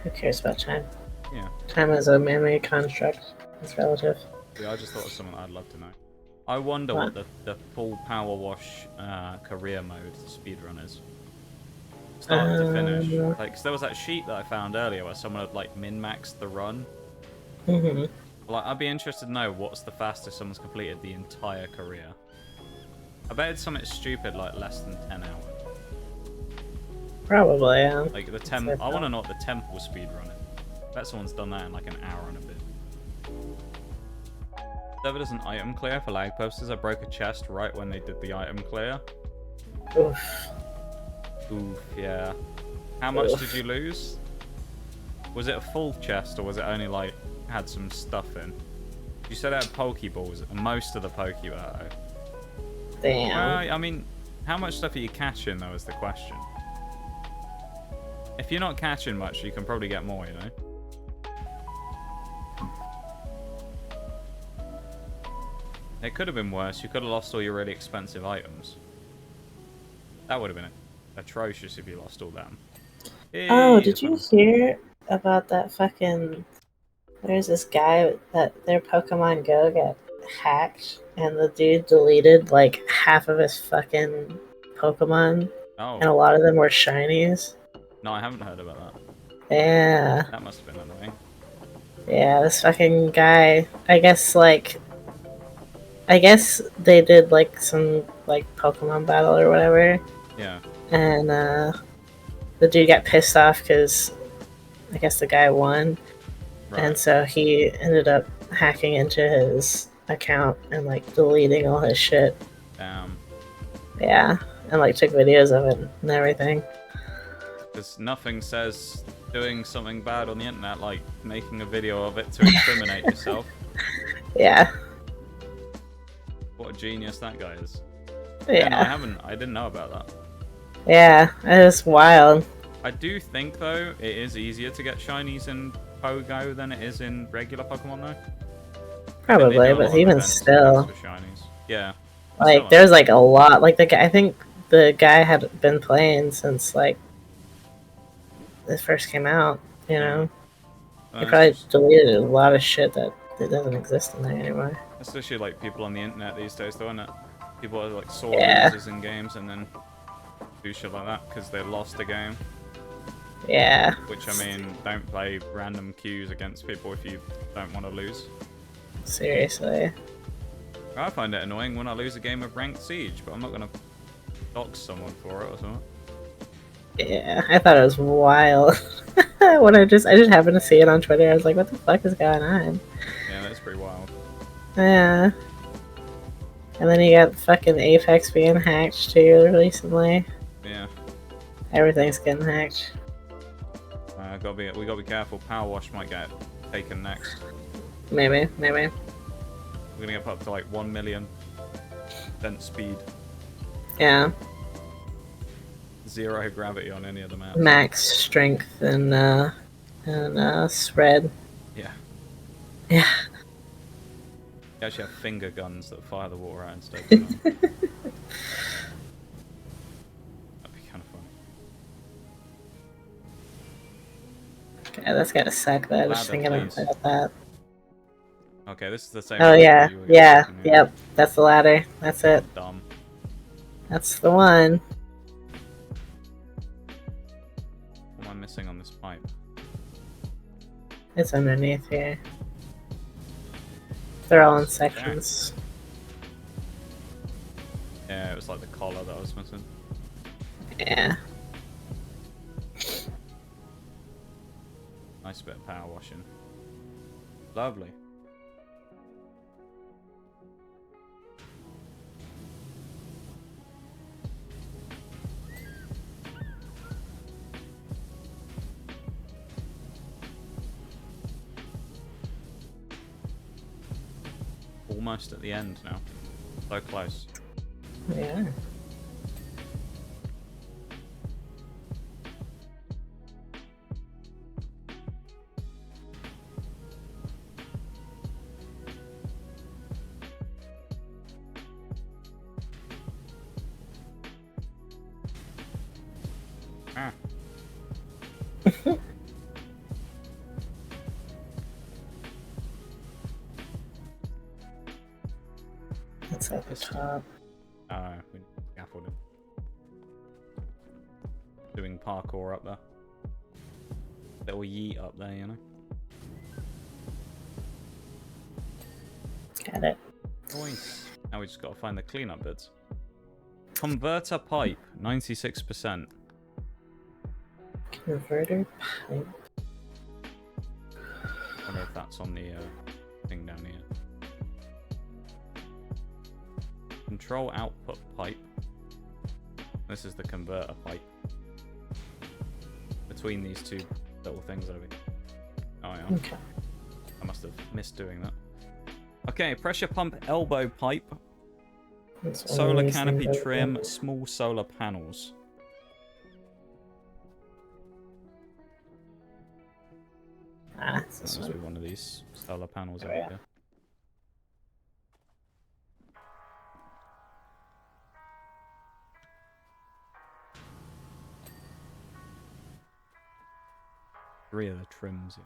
Who cares about time? Yeah. Time is a man-made construct. It's relative. Yeah, I just thought of something I'd love to know. I wonder what the full Powerwash career mode speedrun is. Start to finish. Like, 'cause there was that sheet that I found earlier where someone had like min-maxed the run. Mm-hmm. Like, I'd be interested to know what's the fastest someone's completed the entire career. I bet it's something stupid like less than 10 hours. Probably, yeah. Like the I want to know what the temple speed run is. I bet someone's done that in like an hour and a bit. Server does an item clear for lag purposes. I broke a chest right when they did the item clear. Oof. Oof, yeah. How much did you lose? Was it a full chest or was it only like had some stuff in? You said it had Pokeballs, and most of the Pokeball. Damn. I mean, how much stuff are you catching though is the question. If you're not catching much, you can probably get more, you know? It could have been worse. You could have lost all your really expensive items. That would have been atrocious if you lost all them. Oh, did you hear about that fucking... There's this guy that their Pokemon Go got hacked, and the dude deleted like half of his fucking Pokemon, and a lot of them were shinies. No, I haven't heard about that. Yeah. That must have been annoying. Yeah, this fucking guy, I guess they did like some like Pokemon battle or whatever. Yeah. And the dude got pissed off because I guess the guy won. Right. And so he ended up hacking into his account and like deleting all his shit. Damn. Yeah, and like took videos of it and everything. Because nothing says doing something bad on the internet like making a video of it to incriminate yourself. Yeah. What a genius that guy is. Yeah. No, I didn't know about that. Yeah, it was wild. I do think, though, it is easier to get shinies in Pogo than it is in regular Pokemon, though. Probably, but even still. For shinies. Yeah. Like, there's like a lot. Like, I think the guy had been playing since, like, this first came out, you know? He probably deleted a lot of shit that doesn't exist in there anymore. Especially, like, people on the internet these days, though, isn't it? People are, like, sore losers in games and then do shit like that because they lost a game. Yeah. Which, I mean, don't play random queues against people if you don't want to lose. Seriously. I find it annoying when I lose a game of Ranked Siege, but I'm not going to dox someone for it or something. Yeah, I thought it was wild. When I just happened to see it on Twitter, I was like, what the fuck is going on? Yeah, that's pretty wild. Yeah. And then you got fucking Apex being hacked too recently. Yeah. Everything's getting hacked. We gotta be careful. Powerwash might get taken next. Maybe. We're gonna get up to like 1 million speed. Yeah. 0 gravity on any of the maps. Max strength and spread. Yeah. Yeah. You actually have finger guns that fire the water out instead. That'd be kind of funny. Okay, that's gotta suck though, just thinking about that. Okay, this is the same. Oh yeah, yep, that's the ladder. That's it. Dumb. That's the one. What am I missing on this pipe? It's underneath here. They're all in sections. Yeah, it was like the collar that I was missing. Yeah. Nice bit of power washing. Lovely. Almost at the end now. So close. Yeah. Ah. It's at the top. We scaffolded him. Doing parkour up there. Little yeet up there, you know? Got it. Nice. Now we just gotta find the cleanup bits. Converter pipe, 96%. Converter pipe. I wonder if that's on the thing down here. Control output pipe. This is the converter pipe. Between these two little things over here. Oh yeah. Okay. I must have missed doing that. Okay, pressure pump elbow pipe. Solar canopy trim, small solar panels. Ah, this That must be one of these solar panels over here. Three of the trims.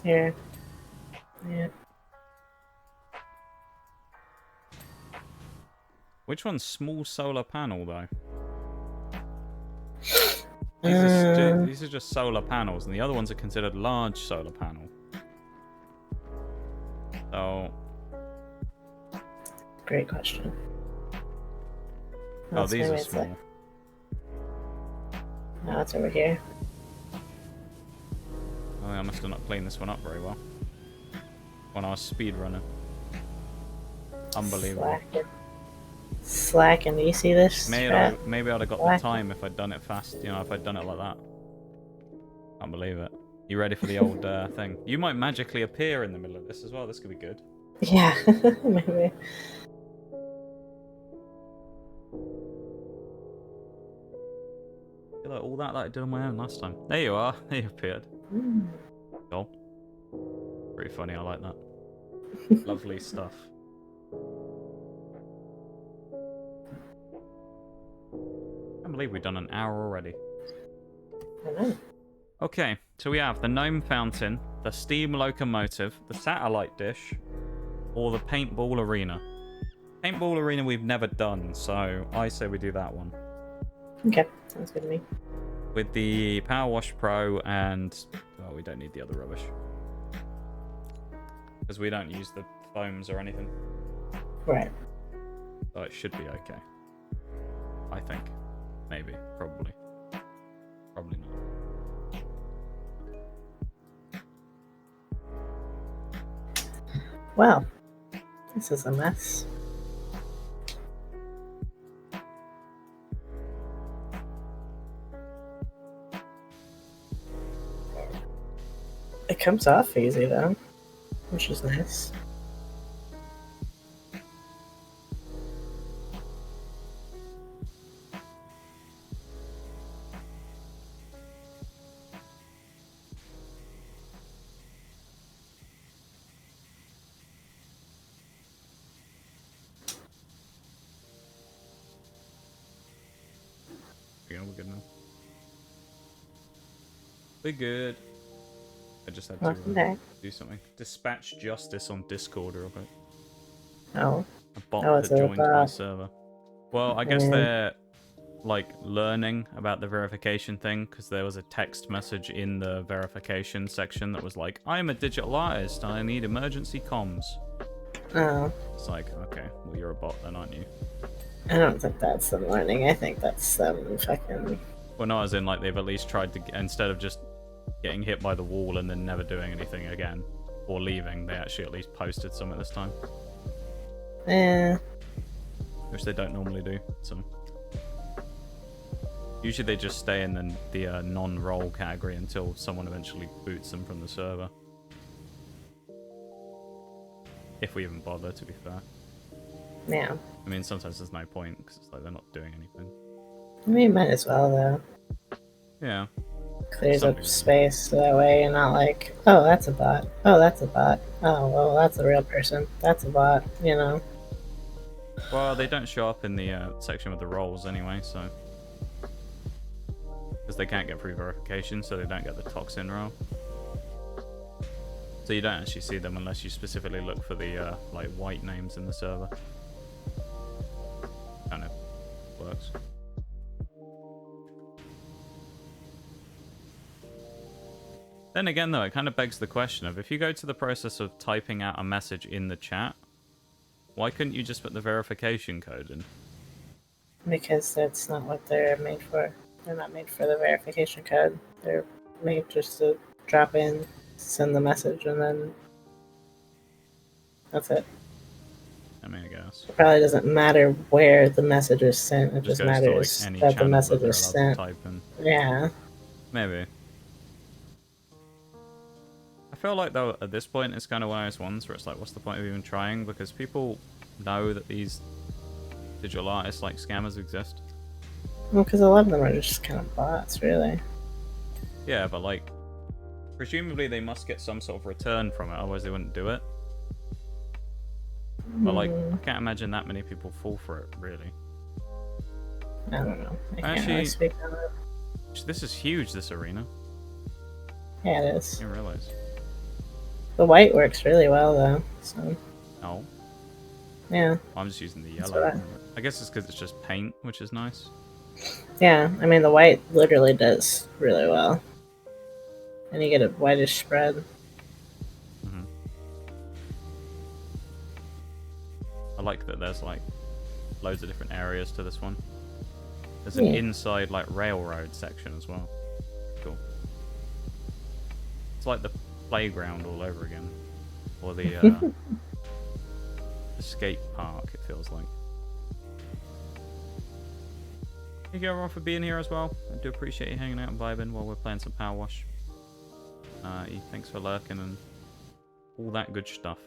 Here. Yeah. Which one's small solar panel though? These are just solar panels, and the other ones are considered large solar panel. So. Great question. Oh, these are small. No, it's over here. I must have not cleaned this one up very well when I was speed running. Unbelievable. Slacking. Do you see this? Maybe I'd have got the time if I'd done it fast. You know, if I'd done it like that. Can't believe it. You ready for the old thing? You might magically appear in the middle of this as well. This could be good. Yeah, maybe. I feel like all that I did on my own last time. There you are. There you appeared. Cool. Pretty funny. I like that. Lovely stuff. I can't believe we've done an hour already. I know. Okay, so we have the gnome fountain, the steam locomotive, the satellite dish, or the paintball arena. Paintball arena we've never done, so I say we do that one. Okay, sounds good to me. With the Powerwash Pro and... well, we don't need the other rubbish. Because we don't use the foams or anything. Right. So it should be okay. I think. Maybe. Probably. Probably not. Well, this is a mess. It comes off easy though, which is nice. Yeah, we're good now. We're good. I just had to do something. Dispatch Justice on Discord real quick. Oh. A bot that joined my server. Well, I guess they're like learning about the verification thing because there was a text message in the verification section that was like, "I'm a digital artist. I need emergency comms." Oh. It's like, okay, well you're a bot then, aren't you? I don't think that's them learning. I think that's them fucking... Well, no, as in like they've at least tried to, instead of just getting hit by the wall and then never doing anything again or leaving, they actually at least posted something this time. Yeah. Which they don't normally do. So usually they just stay in the non-role category until someone eventually boots them from the server. If we even bother, to be fair. Yeah. I mean, sometimes there's no point because it's like they're not doing anything. I mean, might as well though. Yeah. Clears up space so that way you're not like, oh, that's a bot. Oh, that's a bot. Oh, well, that's a real person. That's a bot, you know? Well, they don't show up in the section with the roles anyway, so... because they can't get through verification, so they don't get the toxin role. So you don't actually see them unless you specifically look for the like white names in the server. Kind of works. Then again though, it kind of begs the question of if you go to the process of typing out a message in the chat, why couldn't you just put the verification code in? Because that's not what they're made for. They're not made for the verification code. They're made just to drop in, send the message, and then that's it. I mean, I guess. It probably doesn't matter where the message is sent. It just matters to, like, that the message is sent. Yeah. Maybe. I feel like, though, at this point, it's kind of one of those ones where it's like, what's the point of even trying? Because people know that these digital artists, like scammers, exist. Well, because a lot of them are just kind of bots, really. Yeah, but, like, presumably they must get some sort of return from it, otherwise they wouldn't do it. But, like, I can't imagine that many people fall for it, really. I don't know. I can't Actually, really speak on it. This is huge, this arena. Yeah, it is. I didn't realize. The white works really well, though. So. Oh. Yeah. I'm just using the yellow. I guess it's because it's just paint, which is nice. Yeah, I mean, the white literally does really well. And you get a whitish spread. Mm-hmm. I like that there's, like, loads of different areas to this one. There's an inside, like, railroad section as well. Cool. It's like the playground all over again. Or the the skate park, it feels like. Thank you everyone for being here as well. I do appreciate you hanging out and vibing while we're playing some Powerwash. Thanks for lurking and all that good stuff.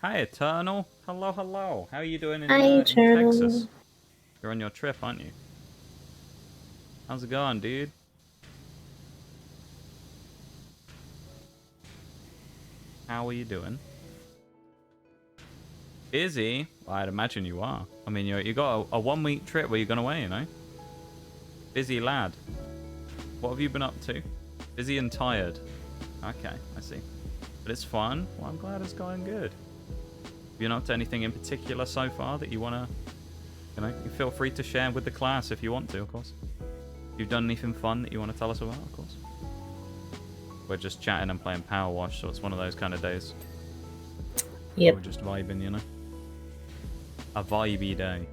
Hi, Eternal. Hello, hello. How are you doing in Texas? You're on your trip, aren't you? How's it going, dude? How are you doing? Busy? Well, I'd imagine you are. I mean, you got a 1 week trip where you're going away, you know? Busy lad. What have you been up to? Busy and tired. Okay, I see. But it's fun. Well, I'm glad it's going good. Have you been up to anything in particular so far that you want to, you know, you feel free to share with the class if you want to, of course. If you've done anything fun that you want to tell us about, of course. We're just chatting and playing Powerwash, so it's one of those kind of days. Yep. We're just vibing, you know? A vibey day.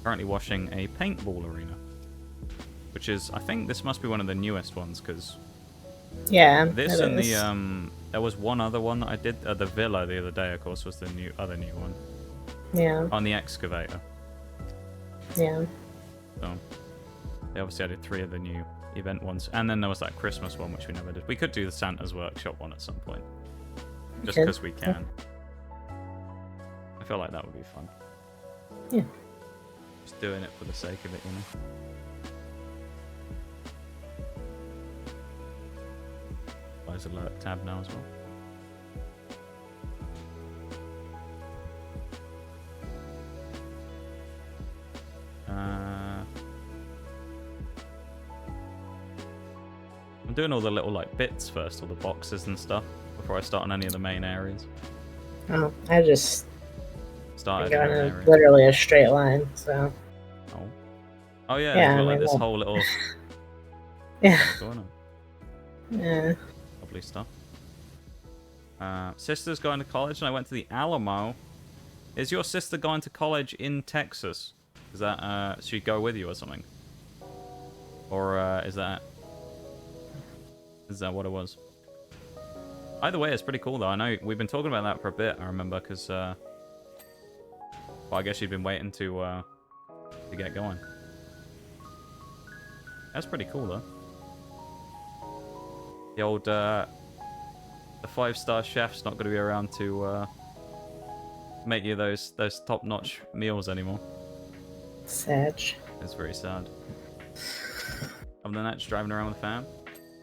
Currently watching a paintball arena. Which is, I think this must be one of the newest ones, because... Yeah, this and the, there was one other one that I did, the Villa the other day, of course, was the other new one. Yeah. On the excavator. Yeah. So, they obviously added 3 of the new event ones. And then there was that Christmas one, which we never did. We could do the Santa's Workshop one at some point. Just because we can. I feel like that would be fun. Yeah. Just doing it for the sake of it, you know? Close alert tab now as well. I'm doing all the little like bits first, all the boxes and stuff, before I start on any of the main areas. Oh, I just started going in literally a straight line, so. Oh yeah, yeah, you've got like this whole little. Yeah. Going on. Yeah. Lovely stuff. Sister's going to college, and I went to the Alamo. Is your sister going to college in Texas? Is that she go with you or something? Or is that what it was? Either way, it's pretty cool though. I know we've been talking about that for a bit. I remember because, well, I guess you've been waiting to get going. That's pretty cool though. The old the 5-star chef's not going to be around to make you those top-notch meals anymore. Sad. It's very sad. Other than that, just driving around with the fam.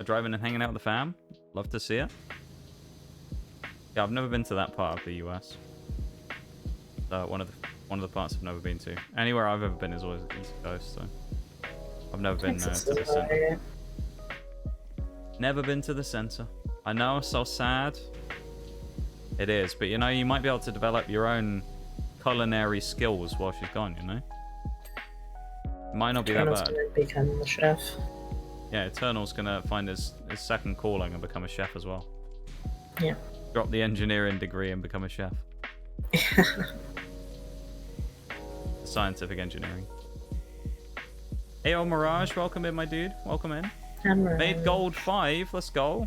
Driving and hanging out with the fam. Love to see it. Yeah, I've never been to that part of the US. One of the parts I've never been to. Anywhere I've ever been is always East Coast, so I've never been to the center. Never been to the center. I know, so sad. It is, but you know, you might be able to develop your own culinary skills while she's gone, you know? It might not be that bad. Gonna become the chef. Yeah, Eternal's gonna find his second calling and become a chef as well. Yeah. Drop the engineering degree and become a chef. Scientific engineering. Hey, Mirage, welcome in, my dude. Welcome in. Made gold 5. Let's go.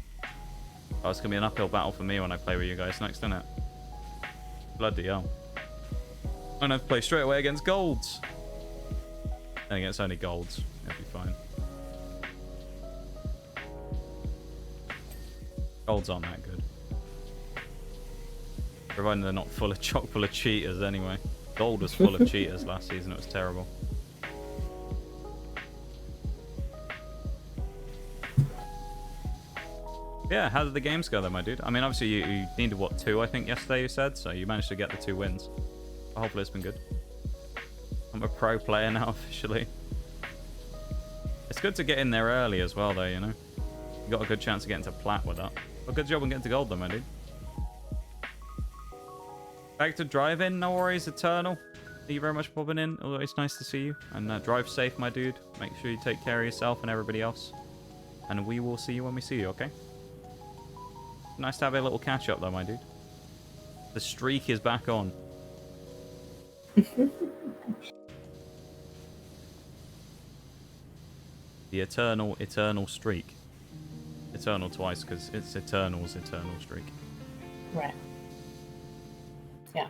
Oh, it's gonna be an uphill battle for me when I play with you guys next, isn't it? Bloody hell. I'm gonna have to play straight away against golds. Then again, it's only golds. It'll be fine. Golds aren't that good. Providing they're not chock full of cheaters anyway. Gold was full of cheaters last season. It was terrible. Yeah, how did the games go then, my dude? I mean, obviously you needed, what, 2, I think, yesterday you said? So you managed to get the 2 wins. But hopefully it's been good. I'm a pro player now, officially. It's good to get in there early as well, though, you know? You got a good chance of getting to plat with that. But good job on getting to gold, though, my dude. Back to driving, no worries, Eternal. Thank you very much for popping in. Always nice to see you. And drive safe, my dude. Make sure you take care of yourself and everybody else. And we will see you when we see you, okay? Nice to have a little catch-up, though, my dude. The streak is back on. The eternal streak. Eternal twice, because it's eternal streak. Right. Yeah.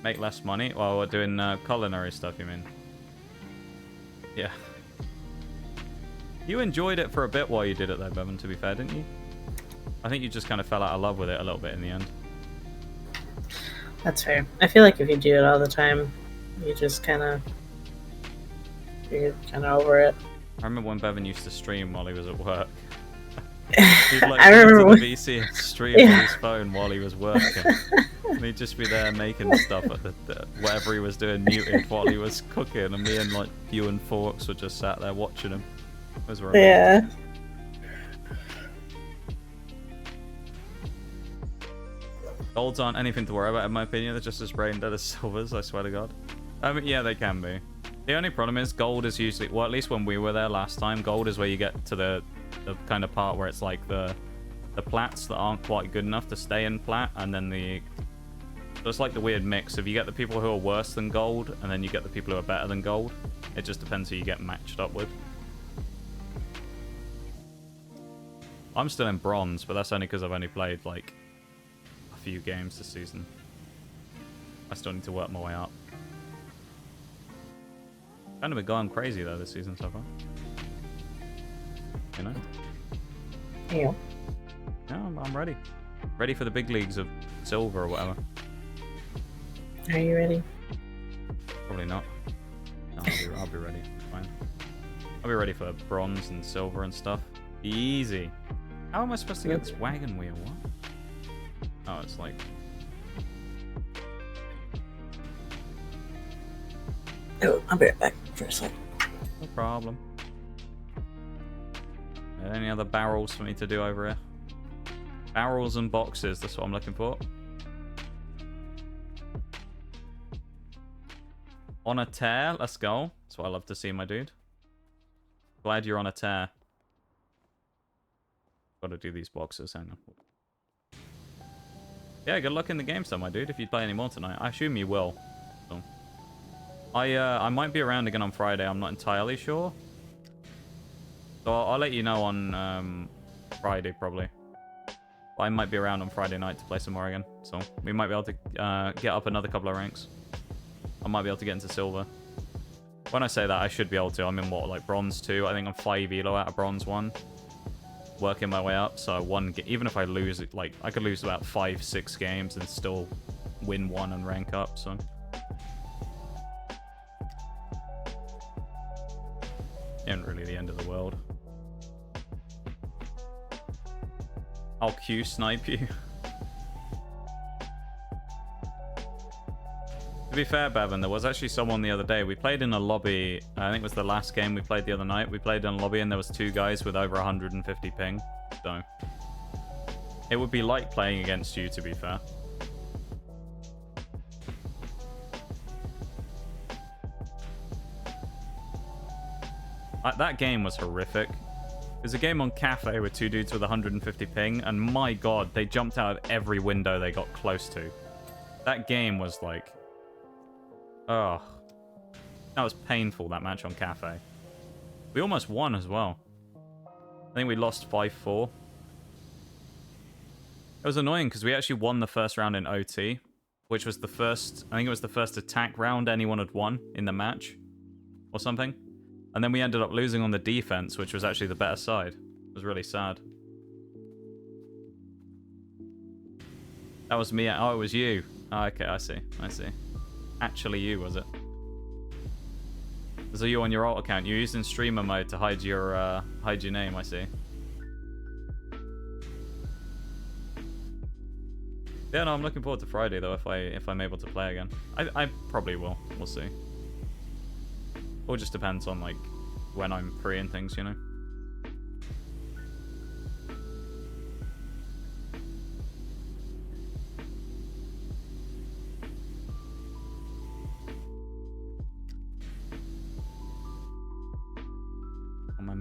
Make less money while we're doing culinary stuff, you mean? Yeah. You enjoyed it for a bit while you did it, though, Bevan, to be fair, didn't you? I think you just kind of fell out of love with it a little bit in the end. That's fair. I feel like if you do it all the time, you just you're kind of over it. I remember when Bevan used to stream while he was at work. He'd I remember to the VC and stream on his phone while he was working. And he'd just be there making stuff at the whatever he was doing muted while he was cooking, and me and like you and Forks were just sat there watching him. It was romantic. Yeah. Golds aren't anything to worry about, in my opinion. They're just as brain dead as silvers, I swear to God. I mean, yeah, they can be. The only problem is gold is usually, well, at least when we were there last time, gold is where you get to the kind of part where it's like the plats that aren't quite good enough to stay in plat, and then so it's like the weird mix of you get the people who are worse than gold, and then you get the people who are better than gold. It just depends who you get matched up with. I'm still in bronze, but that's only because I've only played like a few games this season. I still need to work my way up. Kind of been going crazy though this season so far. You know? Yeah. Yeah, I'm ready. Ready for the big leagues of silver or whatever. Are you ready? Probably not. No, I'll be ready. Fine. I'll be ready for bronze and silver and stuff. Easy. How am I supposed to get this wagon wheel? What? Oh, it's like... Oh, I'll be right back for a sec. No problem. Any other barrels for me to do over here? Barrels and boxes, that's what I'm looking for. On a tear, let's go. That's what I love to see, my dude. Glad you're on a tear. Gotta do these boxes, hang on. Yeah, good luck in the games though, my dude, if you play any more tonight. I assume you will. So. I might be around again on Friday, I'm not entirely sure. So I'll let you know on Friday, probably. I might be around on Friday night to play some more again. So we might be able to get up another couple of ranks. I might be able to get into silver. When I say that, I should be able to. I'm in what, like bronze 2? I think I'm 5 elo out of bronze 1. Working my way up, so even if I lose it, like I could lose about 5-6 games and still win 1 and rank up, so. Isn't really the end of the world. I'll Q snipe you. To be fair, Bevan, there was actually someone the other day. We played in a lobby. I think it was the last game we played the other night. We played in a lobby and there was 2 guys with over 150 ping. So it would be like playing against you, to be fair. That game was horrific. There's a game on Cafe with 2 dudes with 150 ping, and my god, they jumped out of every window they got close to. That game was like... Oh, that was painful, that match on Cafe. We almost won as well. I think we lost 5-4. It was annoying because we actually won the first round in OT, which was the first, I think it was the first attack round anyone had won in the match or something. And then we ended up losing on the defense, which was actually the better side. It was really sad. That was me. Oh, it was you. Oh, okay, I see. I see. Actually you, was it? So you on your alt account. You used in streamer mode to hide your name, I see. Yeah, no, I'm looking forward to Friday though if I'm able to play again. I probably will. We'll see. Or just depends on like when I'm free and things, you know.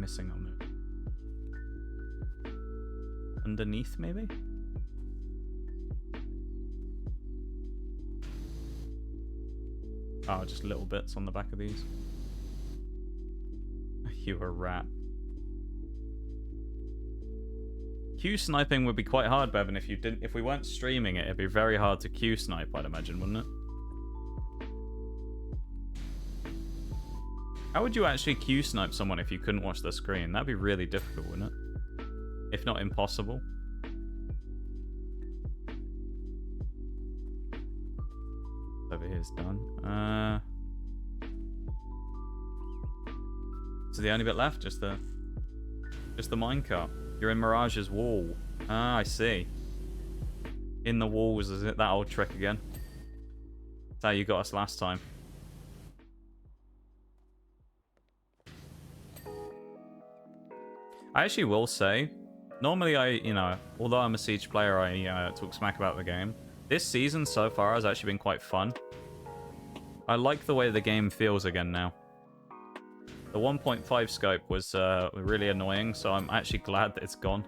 missing on it? Underneath, maybe? Oh, just little bits on the back of these. You a rat. Q sniping would be quite hard, Bevan, if we weren't streaming it. It'd be very hard to Q snipe, I'd imagine, wouldn't it? How would you actually Q snipe someone if you couldn't watch the screen? That'd be really difficult, wouldn't it? If not impossible. Over here's done. So the only bit left, just the minecart. You're in Mirage's wall. Ah, I see. In the walls, is it that old trick again? That's how you got us last time. I actually will say, normally although I'm a Siege player, I talk smack about the game. This season so far has actually been quite fun. I like the way the game feels again now. The 1.5 scope was really annoying, so I'm actually glad that it's gone.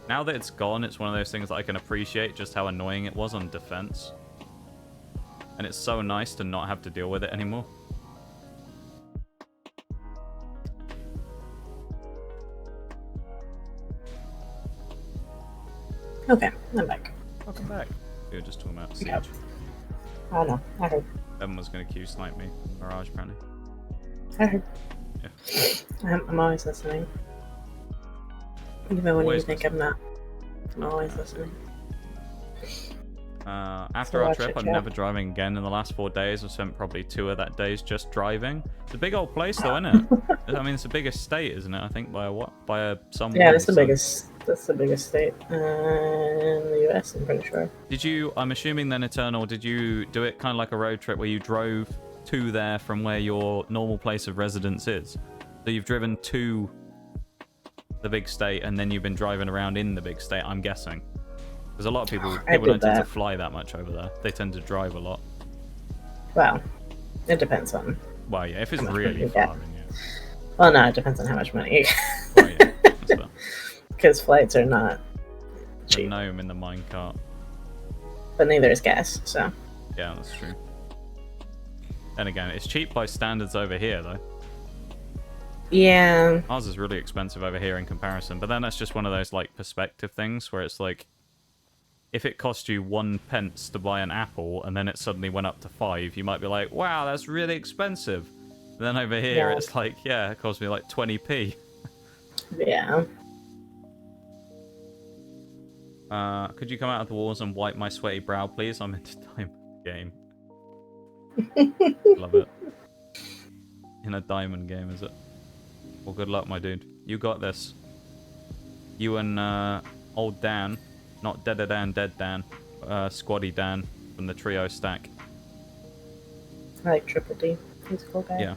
Now that it's gone, it's one of those things that I can appreciate just how annoying it was on defense. And it's so nice to not have to deal with it anymore. Okay, I'm back. Welcome back. We were just talking about Siege. Yep. Oh no, I heard. Evan was going to Q snipe me. Mirage, apparently. I heard. Yeah. I'm always listening. Even when Always you think I'm not. I'm always listening. After our trip, I'm never driving again. In the last 4 days, I've spent probably 2 of that days just driving. It's a big old place, though, isn't it? I mean, it's the biggest state, isn't it? I think by a some. Yeah, that's the biggest. That's the biggest state in the US. I'm pretty sure. Did you? I'm assuming then, Eternal. Did you do it kind of like a road trip where you drove to there from where your normal place of residence is? So you've driven to the big state, and then you've been driving around in the big state. I'm guessing. Because a lot of people don't tend to fly that much over there. They tend to drive a lot. Well, it depends on. Well, yeah, if it's really far, then yeah. Well, no, it depends on how much money you get. Well, yeah, that's fair. Because flights are not cheap. The gnome in the minecart. But neither is gas, so. Yeah, that's true. Then again, it's cheap by standards over here, though. Yeah. Ours is really expensive over here in comparison. But then that's just one of those, like, perspective things where it's like, if it cost you 1 pence to buy an apple and then it suddenly went up to 5, you might be like, wow, that's really expensive. And then over here, it's like, yeah, it cost me like 20p. Yeah. Could you come out of the walls and wipe my sweaty brow, please? I'm into diamond game. Love it. In a diamond game, is it? Well, good luck, my dude. You got this. You and old Dan, not Dead Dan, Dead Dan, Squaddy Dan from the trio stack. I like Triple D. He's a cool guy. Yeah.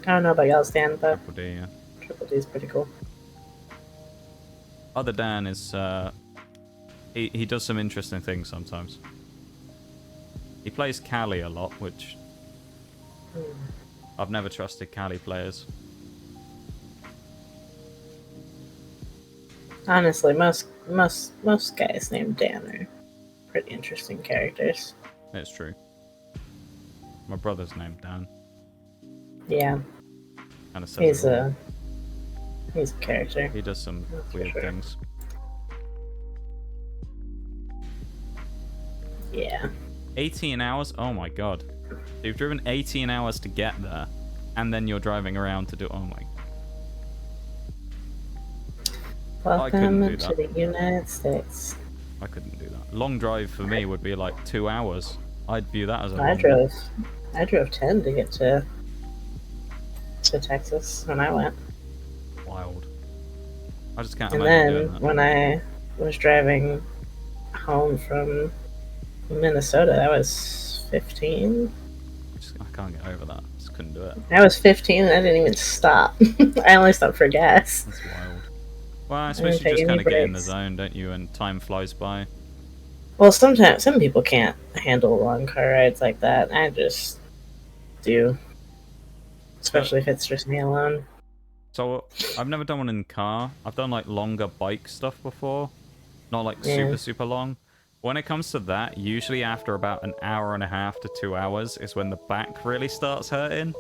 I don't know about y'all's Dan, but Triple D, yeah. Triple D is pretty cool. Other Dan is he does some interesting things sometimes. He plays Cali a lot, which I've never trusted Cali players. Honestly, most guys named Dan are pretty interesting characters. It's true. My brother's named Dan. Yeah. Kind of says he's a character. He does some weird things. Yeah. 18 hours? Oh my god. So you've driven 18 hours to get there, and then you're driving around to do. Oh my. Welcome to the United States. I couldn't do that. Long drive for me would be like 2 hours. I'd view that as a. I drove 10 to get to Texas when I went. Wild. I just can't imagine doing that. And then when I was driving home from Minnesota, that was 15. I can't get over that. Just couldn't do it. I was 15 and I didn't even stop. I only stopped for gas. That's wild. Well, I suppose you just kind of get in the zone, don't you? And time flies by. Well, sometimes some people can't handle long car rides like that. I just do. especially if it's just me alone. So I've never done one in car. I've done like longer bike stuff before, not like Yeah. super long. When it comes to that, usually after about an hour and a half to 2 hours is when the back really starts hurting.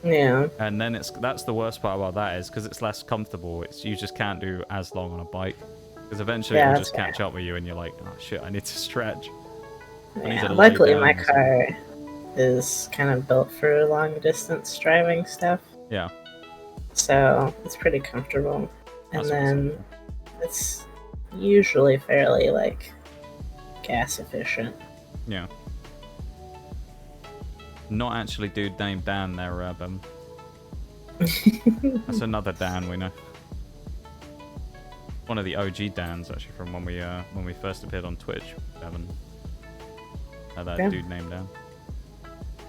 Yeah. And then that's the worst part about that is because it's less comfortable. You just can't do as long on a bike because eventually it'll just catch up with you and you're like, oh shit, I need to stretch. I need to lie Luckily, down my or something. car is kind of built for long distance driving stuff. Yeah. So it's pretty comfortable. And That's then it's usually fairly like gas efficient. Yeah. Not actually dude named Dan there, That's another Dan we know. One of the OG Dans actually from when we first appeared on Twitch, Bevan. Had that dude named Dan.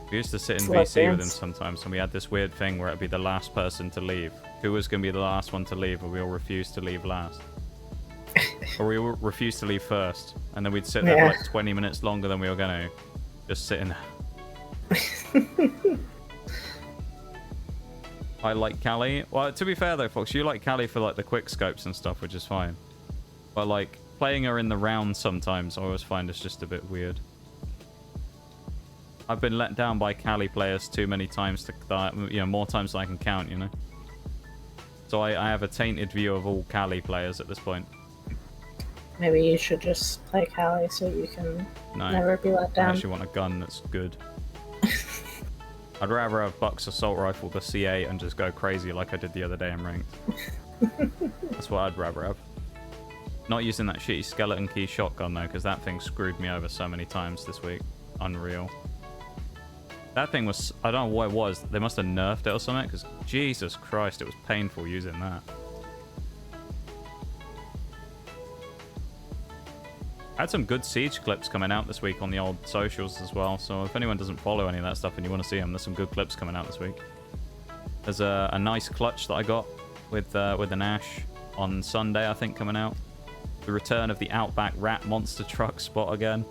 We used to sit in VC with him sometimes, and we had this weird thing where it'd be the last person to leave. Who was going to be the last one to leave, or we all refused to leave last. Or we all refused to leave first, and then we'd sit there for like 20 minutes longer than we were going to. Just sitting there. I like Cali. Well, to be fair though, Fox, you like Cali for like the quick scopes and stuff, which is fine. But like, playing her in the round sometimes, I always find it's just a bit weird. I've been let down by Cali players too many times to, more times than I can count, you know. So I have a tainted view of all Cali players at this point. Maybe you should just play Cali so you can never be let down. I actually want a gun that's good. I'd rather have Buck's assault rifle, the C8, and just go crazy like I did the other day in ranked. That's what I'd rather have. Not using that shitty skeleton key shotgun though, because that thing screwed me over so many times this week. Unreal. That thing was, I don't know what it was. They must have nerfed it or something, because Jesus Christ, it was painful using that. I had some good Siege clips coming out this week on the old socials as well, so if anyone doesn't follow any of that stuff and you want to see them, there's some good clips coming out this week. There's a nice clutch that I got with an Ash on Sunday, I think, coming out. The return of the Outback Rat Monster Truck spot again.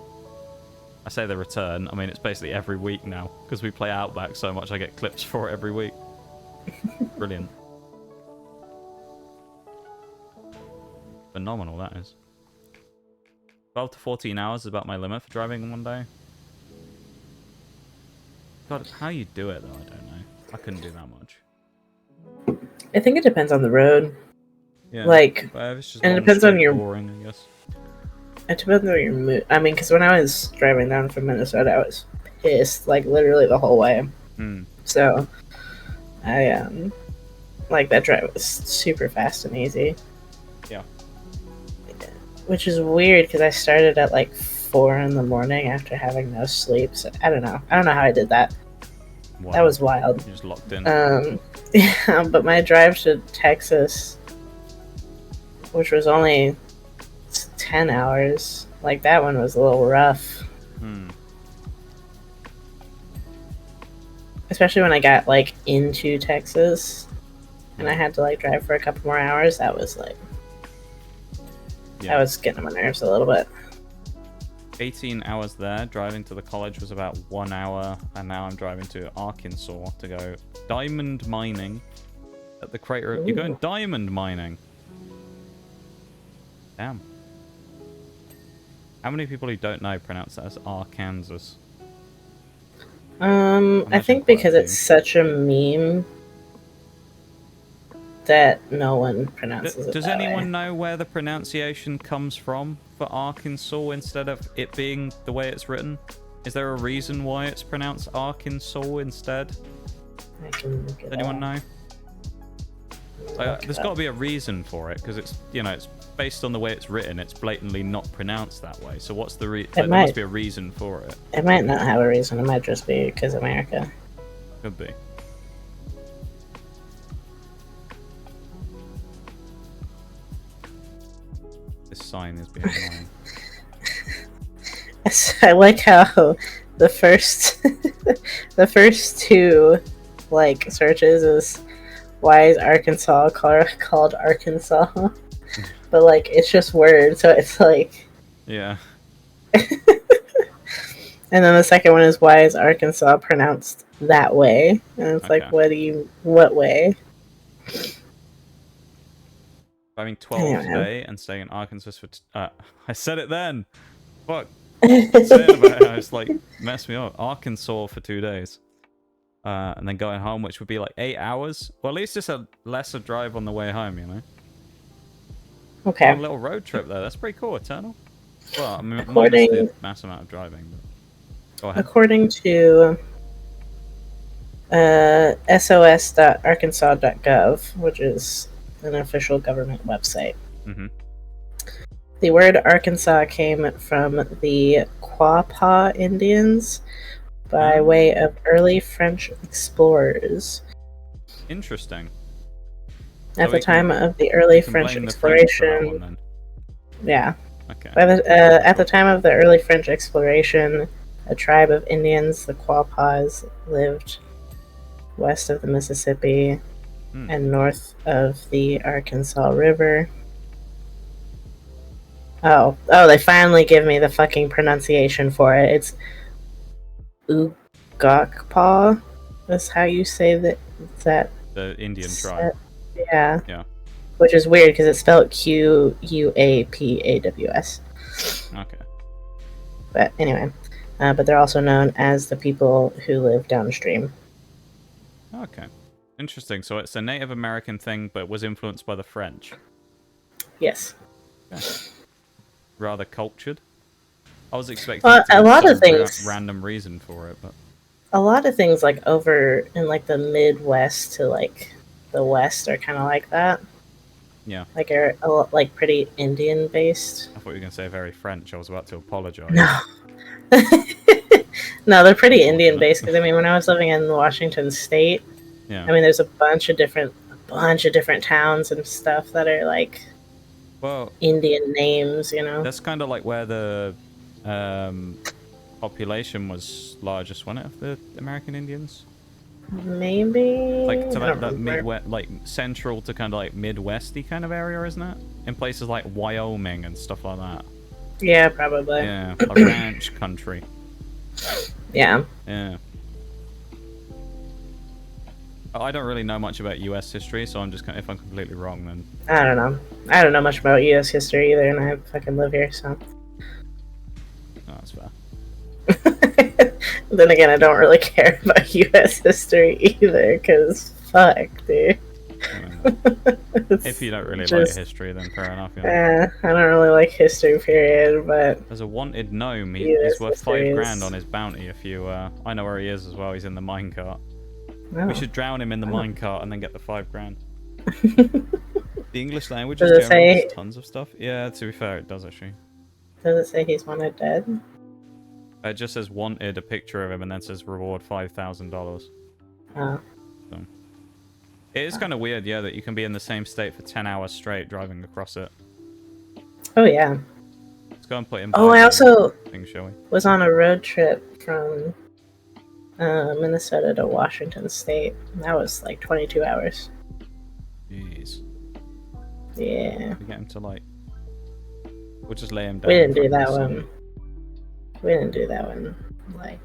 I say the return, I mean it's basically every week now, because we play Outback so much I get clips for it every week. Brilliant. Phenomenal, that is. 12 to 14 hours is about my limit for driving in one day. God, how you do it though, I don't know. I couldn't do that much. I think it depends on the road. Yeah, like, it's just and it depends on your boring, I guess. It depends on your mood. I mean, because when I was driving down from Minnesota, I was pissed, like literally the whole way. So, I like that drive was super fast and easy. Yeah. Which is weird because I started at like 4 in the morning after having no sleep. So I don't know. I don't know how I did that. Wow. That was wild. You just locked in. Yeah, but my drive to Texas, which was only 10 hours, like that one was a little rough. Especially when I got like into Texas and I had to like drive for a couple more hours. That was like, that was getting on my nerves a little bit. 18 hours there. Driving to the college was about 1 hour, and now I'm driving to Arkansas to go diamond mining at the crater. You're going diamond mining? Damn. How many people who don't know pronounce that as Arkansas? I think because it's such a meme that no one pronounces it. Does that anyone way. know where the pronunciation comes from for Arkansas instead of it being the way it's written? Is there a reason why it's pronounced Arkansas instead? I can look it Does anyone up. know? There's got to be a reason for it, because it's, it's based on the way it's written. It's blatantly not pronounced that way. So what's the reason? There must be a reason for it. It might not have a reason. It might just be because America. Could be. This sign is being annoying. I like how the first the first two like searches is why is Arkansas called Arkansas, but like it's just words, so it's like yeah. And then the second one is why is Arkansas pronounced that way. And it's like, Okay. what way? Driving 12 Anyway. today and staying in Arkansas for... I said it then! Fuck. Saying about it, it's like, messed me up. Arkansas for 2 days. And then going home, which would be like 8 hours. Well, at least it's a lesser drive on the way home, you know? Okay. A little road trip there. That's pretty cool, Eternal. Well, I mean, According, minus the mass amount of driving. But... Go ahead. According to sos.arkansas.gov, which is an official government website. Mm-hmm. The word Arkansas came from the Quapaw Indians by way of early French explorers. Interesting. At the time of the early French exploration, yeah. Okay. At the time of the early French exploration, a tribe of Indians, the Quapaws, lived west of the Mississippi and north of the Arkansas River. Oh, they finally give me the fucking pronunciation for it. It's Ugakpa. That's how you say that. The Indian tribe. Yeah. Yeah. Which is weird because it's spelled Quapaws. Okay. But anyway, but they're also known as the people who live downstream. Okay. Interesting. So it's a Native American thing, but was influenced by the French. Yes. Okay. Rather cultured. I was expecting a lot of things. Random reason for it, but a lot of things like over in like the Midwest to like the West are kind of like that. Yeah. Like are like pretty Indian based. I thought you were gonna say very French. I was about to apologize. No. No, they're pretty Indian based. Because I mean, when I was living in Washington State, yeah. I mean, there's a bunch of different towns and stuff that are like. Well, Indian names, you know. That's kind of like where the population was largest, wasn't it, of the American Indians? Maybe. Like to that Midwest, like central to kind of like Midwesty kind of area, isn't it? In places like Wyoming and stuff like that. Yeah, probably. Yeah, like ranch country. Yeah. Yeah. I don't really know much about U.S. history, so I'm just gonna, if I'm completely wrong, then... I don't know. I don't know much about U.S. history either, and I fucking live here, so... No, that's fair. Then again, I don't really care about U.S. history either, because fuck, dude. If you don't really like history, then fair enough. You know? Yeah, I don't really like history, period, but... There's a wanted gnome. He's worth $5,000 on his bounty if you... I know where he is as well. He's in the minecart. Oh. We should drown him in the minecart and then get the $5,000. The English language is general. Tons of stuff. Yeah, to be fair, it does actually. Does it say he's wanted dead? It just says wanted, a picture of him, and then says reward $5,000. Oh. So. It is kind of weird, yeah, that you can be in the same state for 10 hours straight driving across it. Oh, yeah. Let's go and put him. Oh, I also thing, shall we? Was on a road trip from Minnesota to Washington State. That was like 22 hours. Jeez. Yeah. We get him to like... We'll just lay him down. We didn't do that one. We didn't do that one. Like,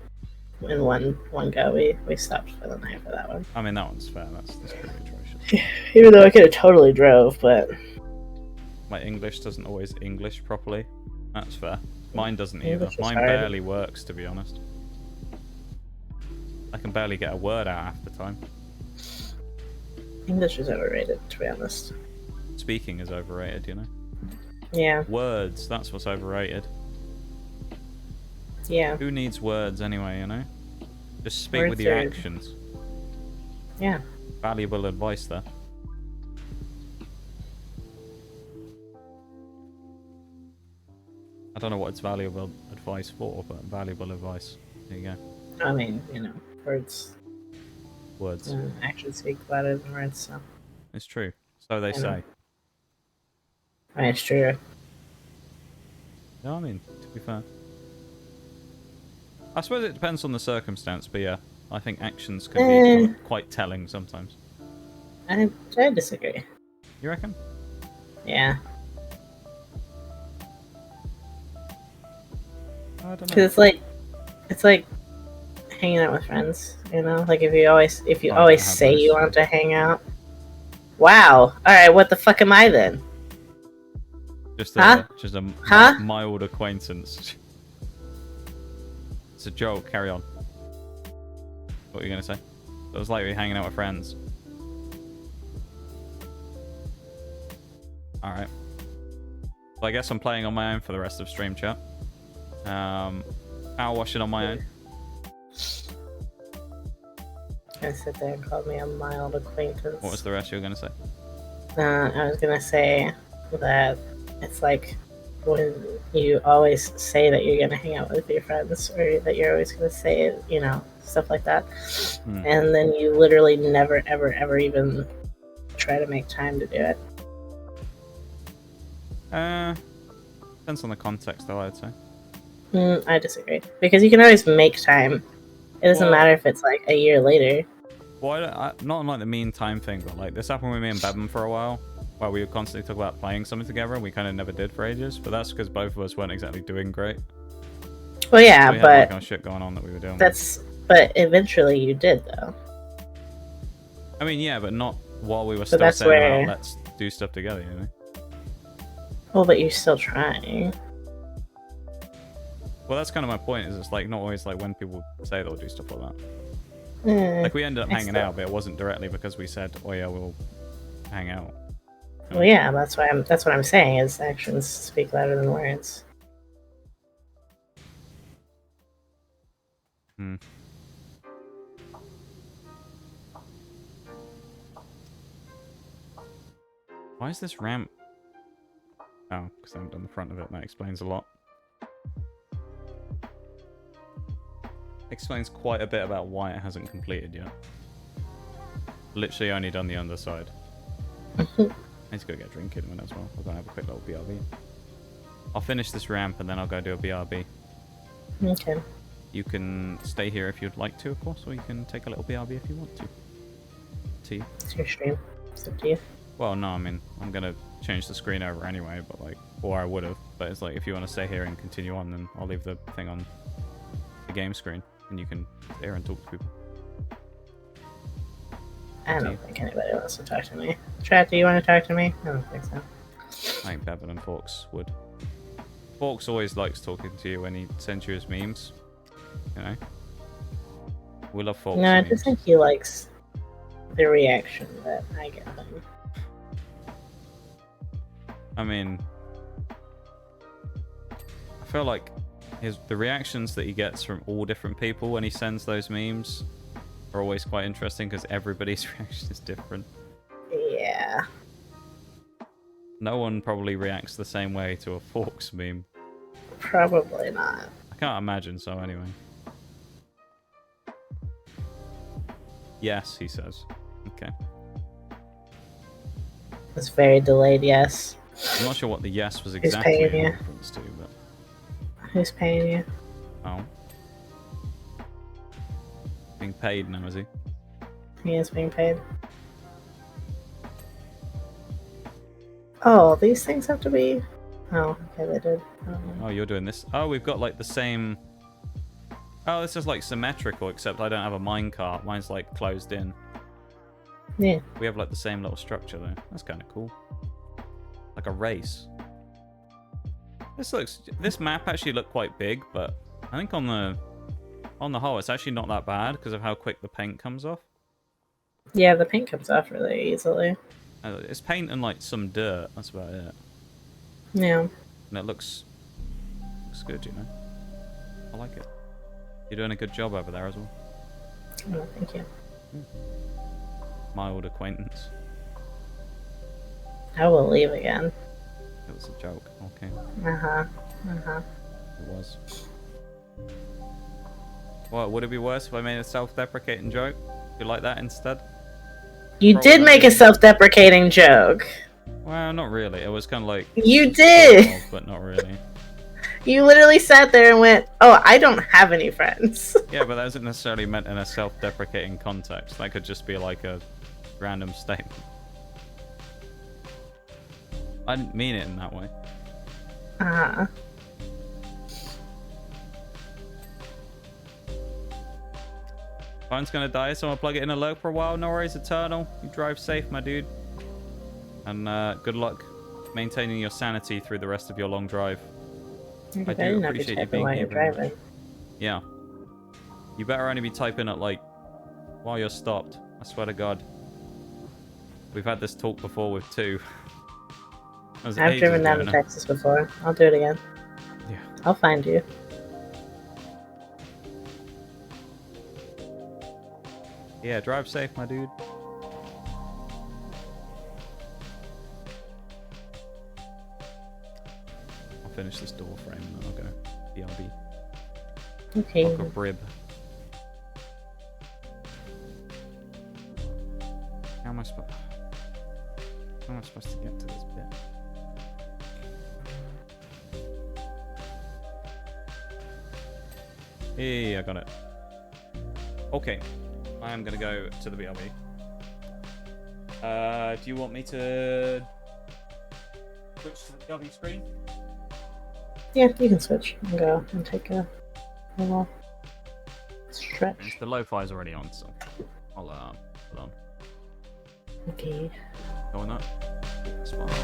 in one go. We stopped for the night for that one. I mean, that one's fair. That's pretty atrocious. Even though I could have totally drove, but... My English doesn't always English properly. That's fair. Mine doesn't either. Mine hard. barely works, to be honest. I can barely get a word out half the time. English is overrated, to be honest. Speaking is overrated, you know? Yeah. Words, that's what's overrated. Yeah. Who needs words anyway, you know? Just speak with your actions. Yeah. Valuable advice there. I don't know what it's valuable advice for, but valuable advice. There you go. I mean, you know, words. Words. Actions speak louder than words, so. It's true. So they say. I mean, it's true. Yeah, I mean, to be fair. I suppose it depends on the circumstance, but yeah, I think actions can be quite telling sometimes. I disagree. You reckon? Yeah. I don't know. Because it's like, hanging out with friends. You know, like if you always I don't always have say those. you want to hang out. Wow. All right. What the fuck am I then? Just Huh? just a Huh? mild acquaintance. It's a joke. Carry on. What were you gonna say? It was like we hanging out with friends. All right. Well, I guess I'm playing on my own for the rest of stream chat. Power washing on my own. I sit there and called me a mild acquaintance. What was the rest you were gonna say? I was gonna say that it's like when you always say that you're gonna hang out with your friends, or that you're always gonna say, you know, stuff like that, and then you literally never, ever, ever even try to make time to do it. Depends on the context, though, I'd say. I disagree, because you can always make time. It doesn't matter if it's like a year later. Well, not on like the mean time thing, but like this happened with me and Bevan for a while, where we would constantly talk about playing something together, and we kind of never did for ages. But that's because both of us weren't exactly doing great. Well, yeah, So we had, but like, kind of shit going on that we were doing. But eventually you did, though. I mean, yeah, but not while we were still that's saying where... about let's do stuff together, you know. Well, but you're still trying. Well, that's kind of my point. Is it's like not always like when people say they'll do stuff like that. Like we ended up hanging out, but it wasn't directly because we said, "Oh yeah, we'll hang out." Well, yeah, that's what I'm saying. Is actions speak louder than words. Why is this ramp? Oh, because I haven't done the front of it. That explains a lot. Explains quite a bit about why it hasn't completed yet. Literally only done the underside. I need to go get a drink in a minute as well. I'll go and have a quick little BRB. I'll finish this ramp and then I'll go do a BRB. Okay. You can stay here if you'd like to, of course, or you can take a little BRB if you want to. To you. It's your stream. It's up to you. Well, no, I mean, I'm gonna change the screen over anyway, but like, or I would have. But it's like, if you want to stay here and continue on, then I'll leave the thing on the game screen, and you can stay here and talk to people. I don't think anybody wants to talk to me. Chat, do you want to talk to me? I don't think so. I think Bevan and Forks would. Forks always likes talking to you when he sends you his memes. You know? We love Forks. No, I just think he likes the reaction that I get from him. I mean, I feel like the reactions that he gets from all different people when he sends those memes are always quite interesting because everybody's reaction is different. Yeah. No one probably reacts the same way to a Forks meme. Probably not. I can't imagine so, anyway. Yes, he says. Okay. It's very delayed, yes. I'm not sure what the yes was exactly in reference to, but... Who's paying you? Oh. Being paid now, is he? He is being paid. Oh, these things have to be... Oh, okay, they did. Oh, you're doing this. Oh, we've got like the same... Oh, this is like symmetrical, except I don't have a minecart. Mine's like closed in. Yeah. We have like the same little structure though. That's kind of cool. Like a race. This map actually looked quite big, but I think on the whole it's actually not that bad because of how quick the paint comes off. Yeah, the paint comes off really easily. It's paint and like some dirt. That's about it. Yeah. And it looks good, you know. I like it. You're doing a good job over there as well. Oh, thank you. Mild acquaintance. I will leave again. It was a joke. Okay. It was. Well, would it be worse if I made a self-deprecating joke? You like that instead? You did make a self-deprecating joke. Well, not really. It was kind of like... You did! But not really. You literally sat there and went, oh, I don't have any friends. Yeah, but that isn't necessarily meant in a self-deprecating context. That could just be like a random statement. I didn't mean it in that way. Phone's gonna die, so I'll plug it in a low for a while. No worries, Eternal. You drive safe, my dude. And good luck maintaining your sanity through the rest of your long drive. I do appreciate you being here very much. Yeah. You better only be typing it, like, while you're stopped. I swear to God. We've had this talk before with 2. I've driven down to Texas before. I'll do it again. Yeah. I'll find you. Yeah, drive safe, my dude. I'll finish this door frame and then I'll go BRB. Okay. I'll go brib. How am I supposed to get to this bit? Hey, I got it. Okay. I am going to go to the BRB. Do you want me to switch to the BRB screen? Yeah, you can switch and go and take a little stretch. The lo-fi's already on, so I'll put on. Okay. Going up. Spot on.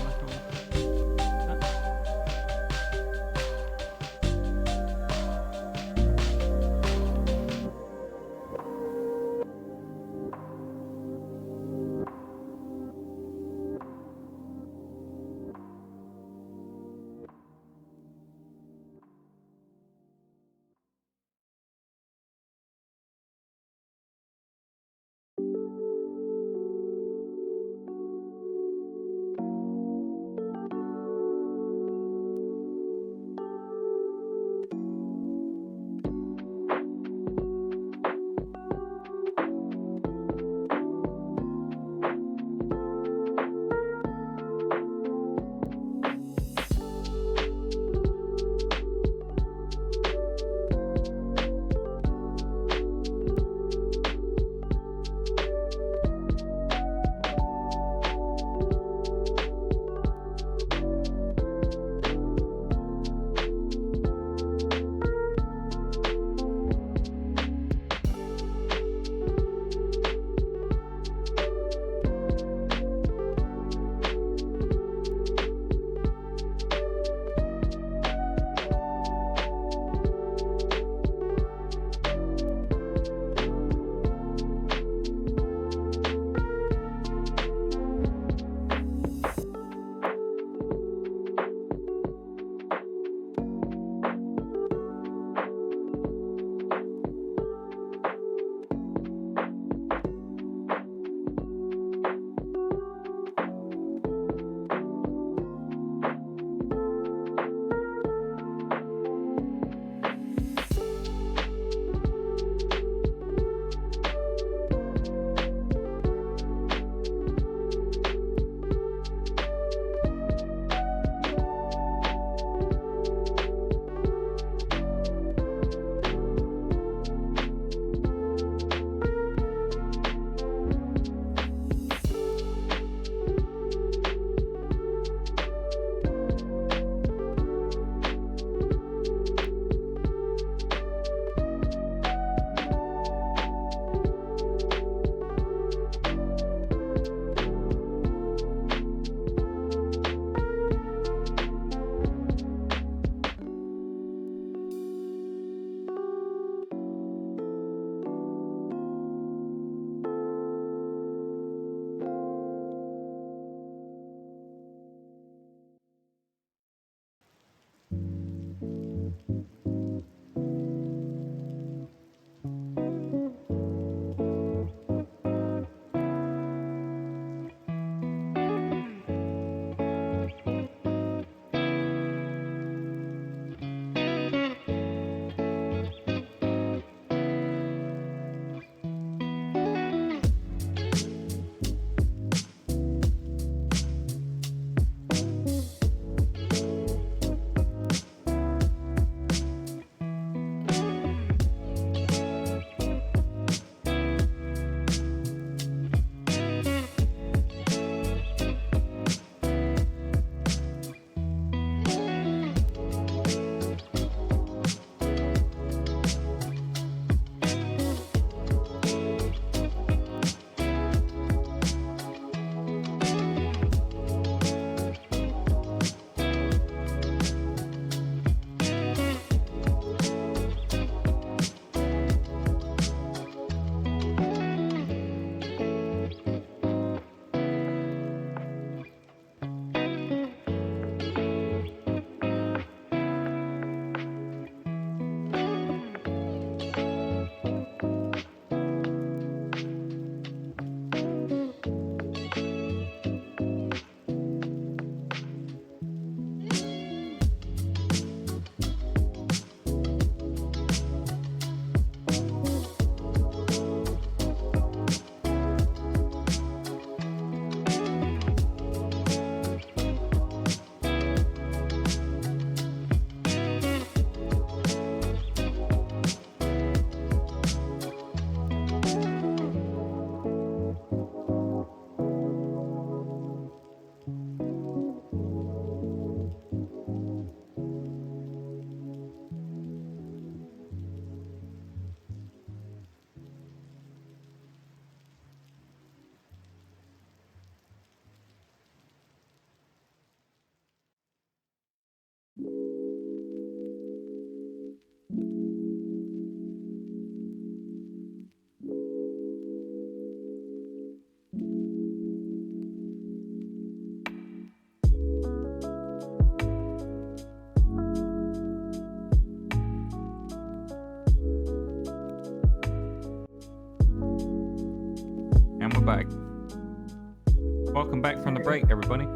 Welcome back from the break, everybody. I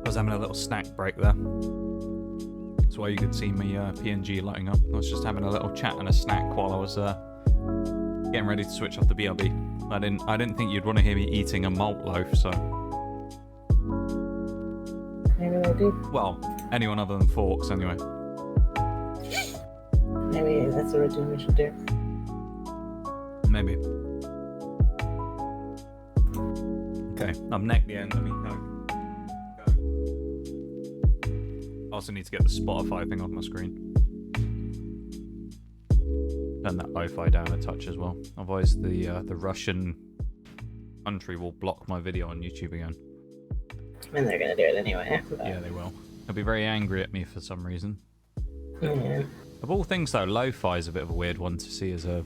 was having a little snack break there. That's why you could see me PNG lighting up. I was just having a little chat and a snack while I was getting ready to switch off the BRB. I didn't think you'd want to hear me eating a malt loaf, so. Maybe they do. Well, anyone other than Forks, anyway. Maybe that's the routine we should do. Maybe. Okay, I'm neck the end. Let me go. I also need to get the Spotify thing off my screen. Turn that lo-fi down a touch as well. Otherwise, the Russian country will block my video on YouTube again. I mean, they're gonna do it anyway. But... Yeah, they will. They'll be very angry at me for some reason. Yeah. Of all things, though, lo-fi is a bit of a weird one to see as a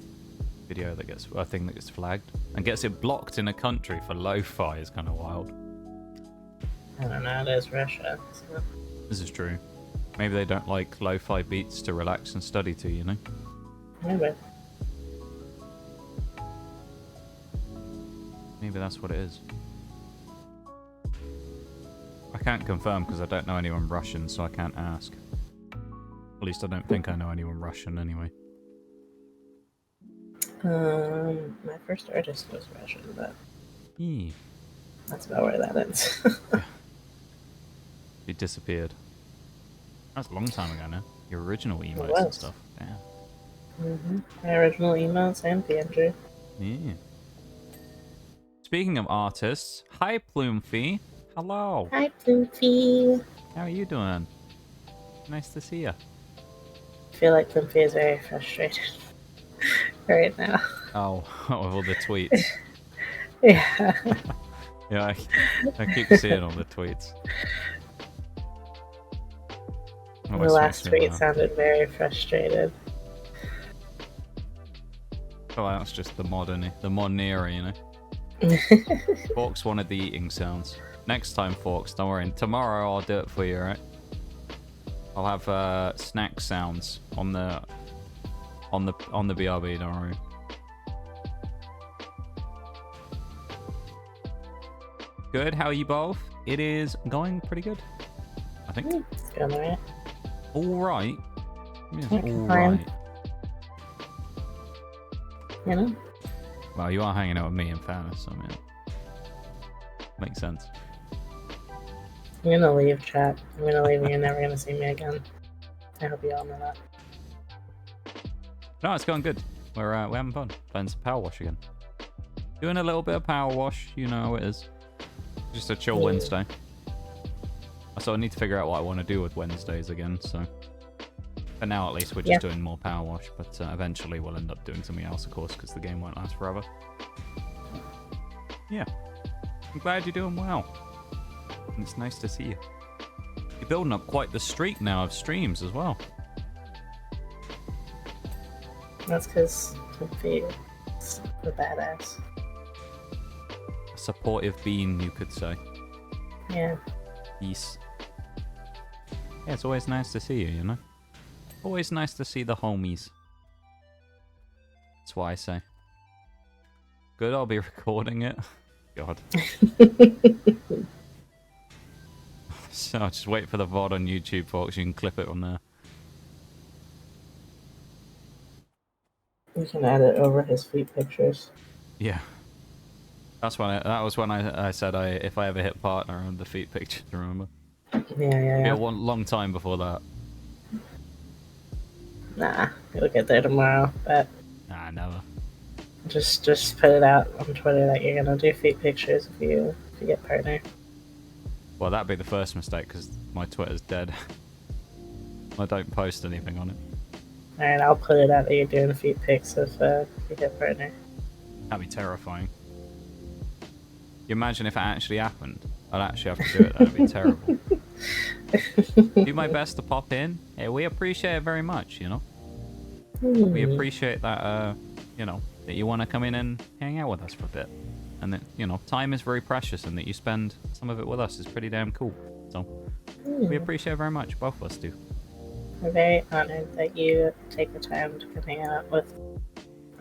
video that gets a thing that gets flagged and gets it blocked in a country for lo-fi is kind of wild. I don't know. It is Russia. So. This is true. Maybe they don't like lo-fi beats to relax and study to, you know? Maybe. Maybe that's what it is. I can't confirm because I don't know anyone Russian, so I can't ask. At least I don't think I know anyone Russian anyway. My first artist was Russian, but that's about where that ends. Yeah. He disappeared. That's a long time ago now. Your original emotes and stuff. Yeah. My original emails and PNG. Yeah. Speaking of artists, hi Plumfee. Hello. Hi, Plumpy. How are you doing? Nice to see you. I feel like Plumpy is very frustrated right now. Oh, with all the tweets. Yeah. Yeah, I keep seeing all the tweets. The last tweet sounded very frustrated. Oh, that's just the modern era, you know. Forks wanted the eating sounds. Next time, Forks, don't worry. Tomorrow I'll do it for you, alright? I'll have snack sounds on the BRB, don't worry. Good, how are you both? It is going pretty good, I think. It's going alright. Alright. Yeah, Fine. alright. You know? Well, you are hanging out with me in fairness, so I mean, makes sense. I'm gonna leave, chat. I'm gonna leave and you're never gonna see me again. I hope you all know that. No, it's going good. We're having fun. Playing some Powerwash again. Doing a little bit of Powerwash, you know how it is. Just a chill Wednesday. So I need to figure out what I want to do with Wednesdays again, so... For now, at least, we're just doing more Powerwash, but eventually we'll end up doing something else, of course, because the game won't last forever. Yeah. I'm glad you're doing well. And it's nice to see you. You're building up quite the streak now of streams as well. That's because Plumpy is a badass. A supportive being, you could say. Yeah. Peace. Yeah, it's always nice to see you, you know? Always nice to see the homies. That's what I say. Good, I'll be recording it. God. So I'll just wait for the VOD on YouTube, folks. You can clip it on there. We can add it over his feet pictures. Yeah. That was when I said if I ever hit partner on the feet picture, remember? Yeah. A long time before that. Nah, you'll get there tomorrow, but... Nah, never. Just put it out on Twitter that you're gonna do feet pictures if you get partner. Well, that'd be the first mistake, because my Twitter's dead. I don't post anything on it. Alright, I'll put it out that you're doing feet pics if you get partner. That'd be terrifying. You imagine if it actually happened? I'd actually have to do it. That'd be terrible. Do my best to pop in. Yeah, we appreciate it very much, you know. We appreciate that, you know, that you want to come in and hang out with us for a bit. And that, you know, time is very precious and that you spend some of it with us is pretty damn cool. So, we appreciate it very much. Both of us do. We're very honored that you take the time to come hang out with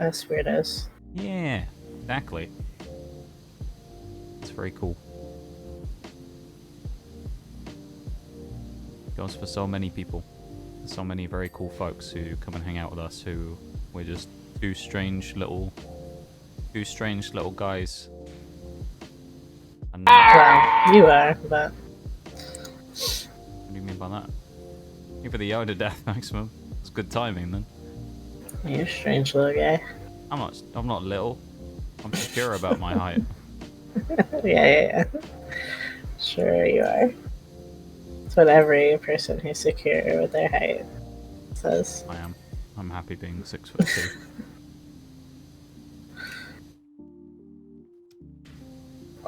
us weirdos. Yeah, exactly. It's very cool. Goes for so many people. So many very cool folks who come and hang out with us who we're just two strange little guys. And Well, you are, but what do you mean by that? Even the Yoda death maximum. It's good timing then. you're a strange little guy. I'm not little. I'm secure about my height. Yeah. Sure you are. That's what every person who's secure with their height says. I am. I'm happy being 6'2".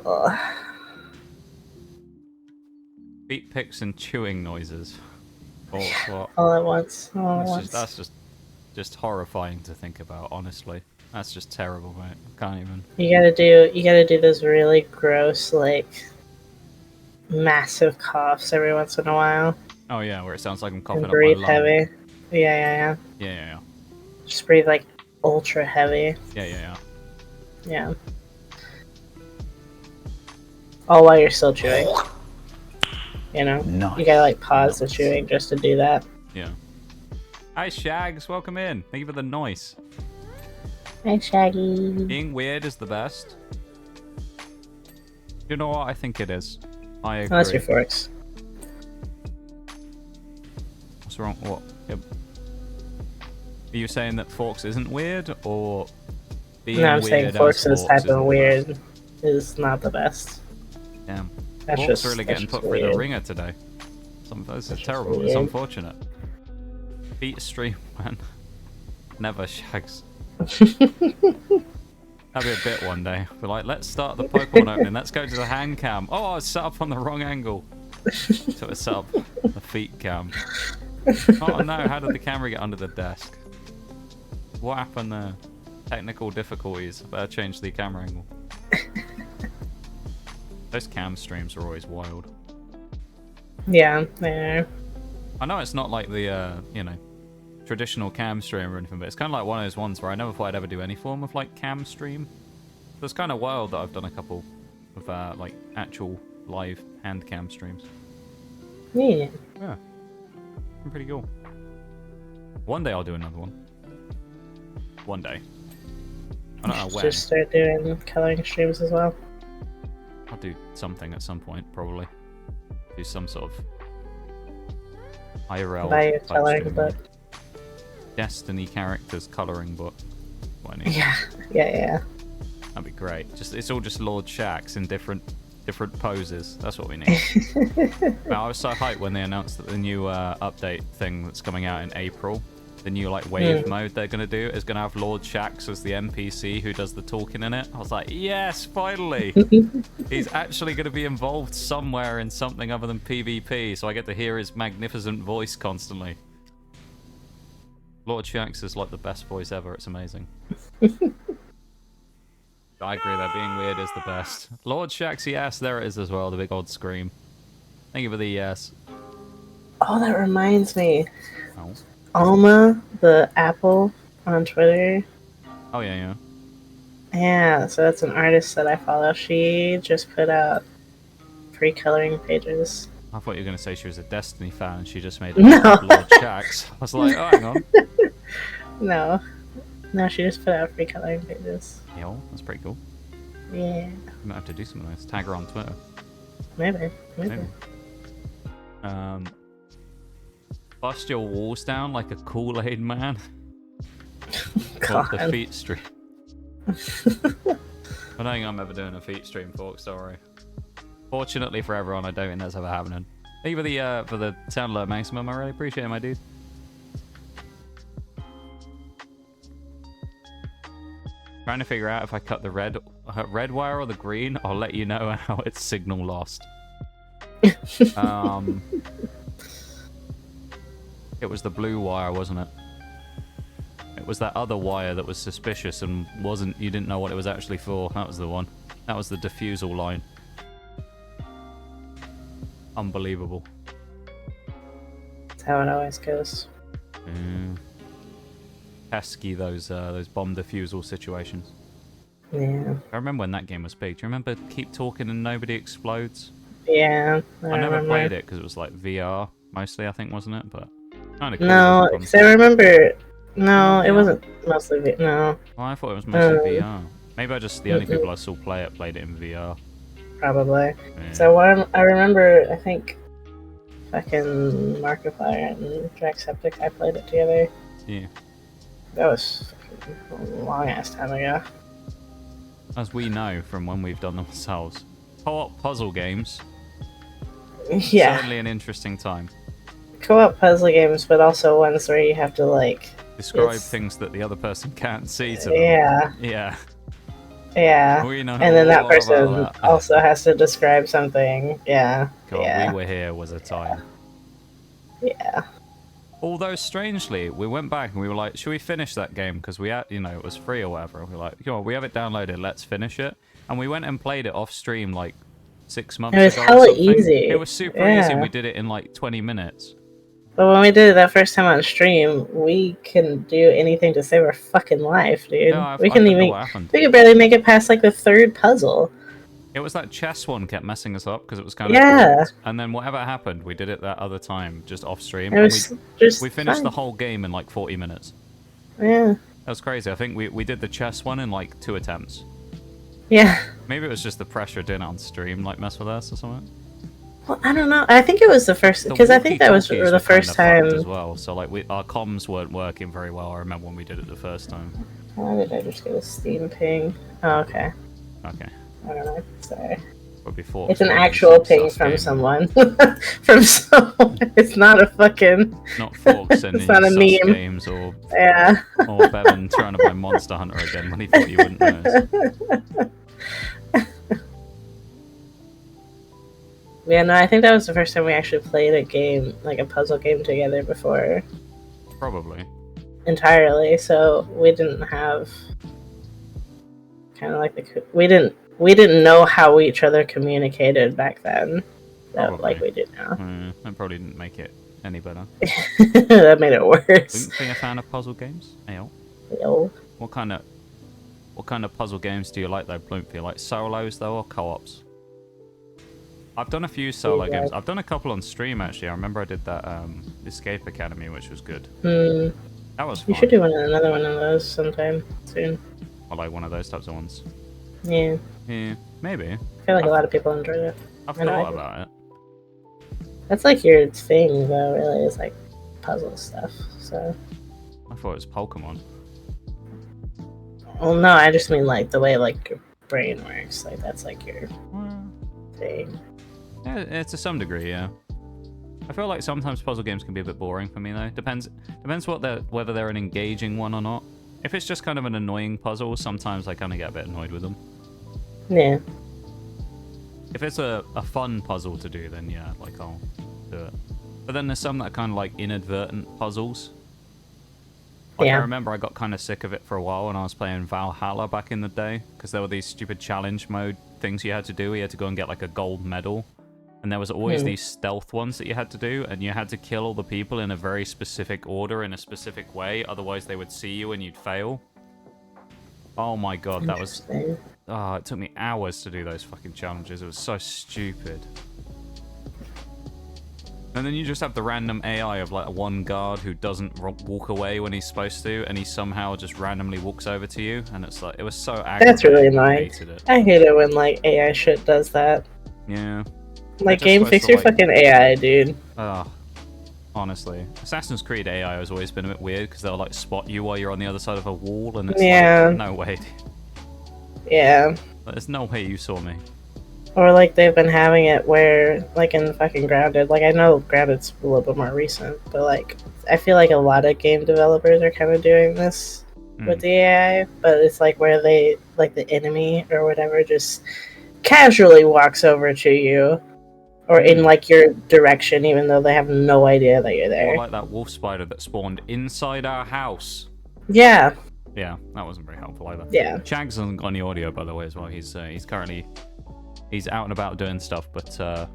Ugh. Feet picks and chewing noises. What? All at once. All at once. That's just horrifying to think about, honestly. That's just terrible, mate. I can't even. You gotta do those really gross, like, massive coughs every once in a while. Oh yeah, where it sounds like I'm coughing And up my breathe lung. heavy. Yeah. Yeah. Just breathe, like, ultra heavy. Yeah. Yeah. All while you're still chewing. You know? Nice. You gotta, like, pause the chewing just to do that. Yeah. Hi Shags, welcome in. Thank you for the noise. Hi, Shaggy. Being weird is the best. You know what? I think it is. I agree. Oh, that's your forks. What's wrong? What? Yep. Are you saying that Forks isn't weird, or being No, I'm weird saying as forks is type isn't of the weird best? is not the best. Damn. That's Forks just really getting that's put just through the weird. ringer today. This is just terrible. It's weird. unfortunate. Beat stream, man. Never, Shags. That'll be a bit one day. We're like, let's start the Pokemon opening. Let's go to the hand cam. Oh, I was set up on the wrong angle. So it's set up the feet cam. Oh no, how did the camera get under the desk? What happened there? Technical difficulties. Better change the camera angle. Those cam streams are always wild. Yeah, they are. I know it's not like the, traditional cam stream or anything, but it's kind of like one of those ones where I never thought I'd ever do any form of, like, cam stream. So it's kind of wild that I've done a couple of, like, actual live hand cam streams. Yeah. Yeah. I'm pretty cool. One day I'll do another one. One day. I don't know when. Just start doing coloring streams as well. I'll do something at some point, probably. Do some sort of IRL Buy your type coloring stream. book. Destiny characters coloring book. What I need. Yeah. That'd be great. It's all just Lord Shacks in different poses. That's what we need. Now, I was so hyped when they announced that the new update thing that's coming out in April, the new like wave mode they're gonna do is gonna have Lord Shacks as the NPC who does the talking in it. I was like, yes, finally! He's actually gonna be involved somewhere in something other than PvP, so I get to hear his magnificent voice constantly. Lord Shacks is like the best voice ever. It's amazing. I agree that being weird is the best. Lord Shacks, yes, there it is as well, the big odd scream. Thank you for the yes. Oh, that reminds me. Oh. Alma, the apple on Twitter. Oh, yeah. Yeah, so that's an artist that I follow. She just put out free coloring pages. I thought you were going to say she was a Destiny fan and she just made No. Lord Shacks. I was like, oh, hang on. No, she just put out free coloring pages. Yo, that's pretty cool. Yeah, You might have to do some of those. Tag her on Twitter. maybe. Bust your walls down like a Kool-Aid man. God. The feet stream. I don't think I'm ever doing a feet stream, folks. Sorry. Fortunately for everyone, I don't think that's ever happening. Thank you for the sound alert maximum. I really appreciate it, my dude. Trying to figure out if I cut the red wire or the green. I'll let you know how it's signal lost. It was the blue wire, wasn't it? It was that other wire that was suspicious and you didn't know what it was actually for. That was the one. That was the diffusal line. Unbelievable. That's how it always goes. pesky those bomb defusal situations. Yeah. I remember when that game was big. Do you remember Keep Talking and Nobody Explodes? Yeah. I never played it because it was like VR mostly, I think, wasn't it? But kind of cool. No, because I remember. No, it wasn't mostly no. Well, I thought it was mostly VR. Maybe the only people I saw play it played it in VR. Probably. Yeah. So I remember, I think, fucking Markiplier and Jacksepticeye, I played it together. Yeah. That was a long ass time ago. As we know from when we've done them ourselves. Co-op puzzle games. Yeah. Certainly an interesting time. Co-op puzzle games, but also ones where you have to, like... Describe things that the other person can't see to them. Yeah. Yeah. Yeah. We know And then that person that. also has to describe something. Yeah. God, yeah. We Were Here was a time. Yeah. Although, strangely, we went back and we were like, should we finish that game? Because we had, it was free or whatever. We were like, we have it downloaded, let's finish it. And we went and played it off stream like 6 months ago. It was hella easy. It was super easy and we did it in like 20 minutes. But when we did it that first time on stream, we couldn't do anything to save our fucking life, dude. No, we I don't know what happened. We could barely make it past like the third puzzle. It was that chess one kept messing us up because it was kind of correct. And then whatever happened, we did it that other time just off stream. It was we finished the whole game in like 40 minutes. Yeah. That was crazy. I think we did the chess one in like 2 attempts. Yeah. Maybe it was just the pressure it didn't on stream like mess with us or something. Well, I don't know. I think it was the first, because I think that was the first time as well. So like our comms weren't working very well. I remember when we did it the first time. Why did I just get a Steam ping? Oh, okay. Okay. I don't know. Sorry. But before it's an actual ping from someone. From someone. It's not a fucking. Not Forks sending it's not a meme. Games or yeah. Or Bevan trying to buy Monster Hunter again when he thought you wouldn't notice. Yeah, no, I think that was the first time we actually played a game, like a puzzle game together before. Probably. Entirely, so we didn't have kind of like we didn't know how each other communicated back then, like we do now. That probably didn't make it any better. That made it worse. Wouldn't be a fan of puzzle games? Ayo. Yo. What kind of puzzle games do you like though, Bloom? Do you like solos though or co-ops? I've done a few solo games. I've done a couple on stream actually. I remember I did that Escape Academy, which was good. That was fun. You should do another one of those sometime soon. I like one of those types of ones. Yeah. Yeah, maybe. I feel like a lot of people enjoy that. I've thought about it. That's like your thing though, really, is like puzzle stuff, so. I thought it was Pokemon. Well, no, I just mean like the way like your brain works. Like that's like your thing. Yeah, to some degree, yeah. I feel like sometimes puzzle games can be a bit boring for me though. Depends whether they're an engaging one or not. If it's just kind of an annoying puzzle, sometimes I kind of get a bit annoyed with them. Yeah. If it's a fun puzzle to do, then yeah, like I'll do it. But then there's some that are kind of like inadvertent puzzles. Like I remember I got kind of sick of it for a while when I was playing Valhalla back in the day, because there were these stupid challenge mode things you had to do. You had to go and get like a gold medal. And there was always these stealth ones that you had to do, and you had to kill all the people in a very specific order, in a specific way, otherwise they would see you and you'd fail. Oh my god, that was... Oh, it took me hours to do those fucking challenges. It was so stupid. And then you just have the random AI of like one guard who doesn't walk away when he's supposed to, and he somehow just randomly walks over to you, and it's like, it was so aggravating. That's really annoying. I hate it when like AI shit does that. Yeah. Like, game, fix your fucking AI, dude. Honestly. Assassin's Creed AI has always been a bit weird, because they'll, like, spot you while you're on the other side of a wall, and it's like, no way. Yeah. There's no way you saw me. Or, like, they've been having it where, like, in fucking Grounded, like, I know Grounded's a little bit more recent, but, like, I feel like a lot of game developers are kind of doing this with the AI, but it's, like, where they, like, the enemy or whatever just casually walks over to you. Or in, like, your direction, even though they have no idea that you're there. Or like that wolf spider that spawned inside our house. Yeah. Yeah, that wasn't very helpful either. Yeah. Chags hasn't got any audio, by the way, as well. He's currently... He's out and about doing stuff, but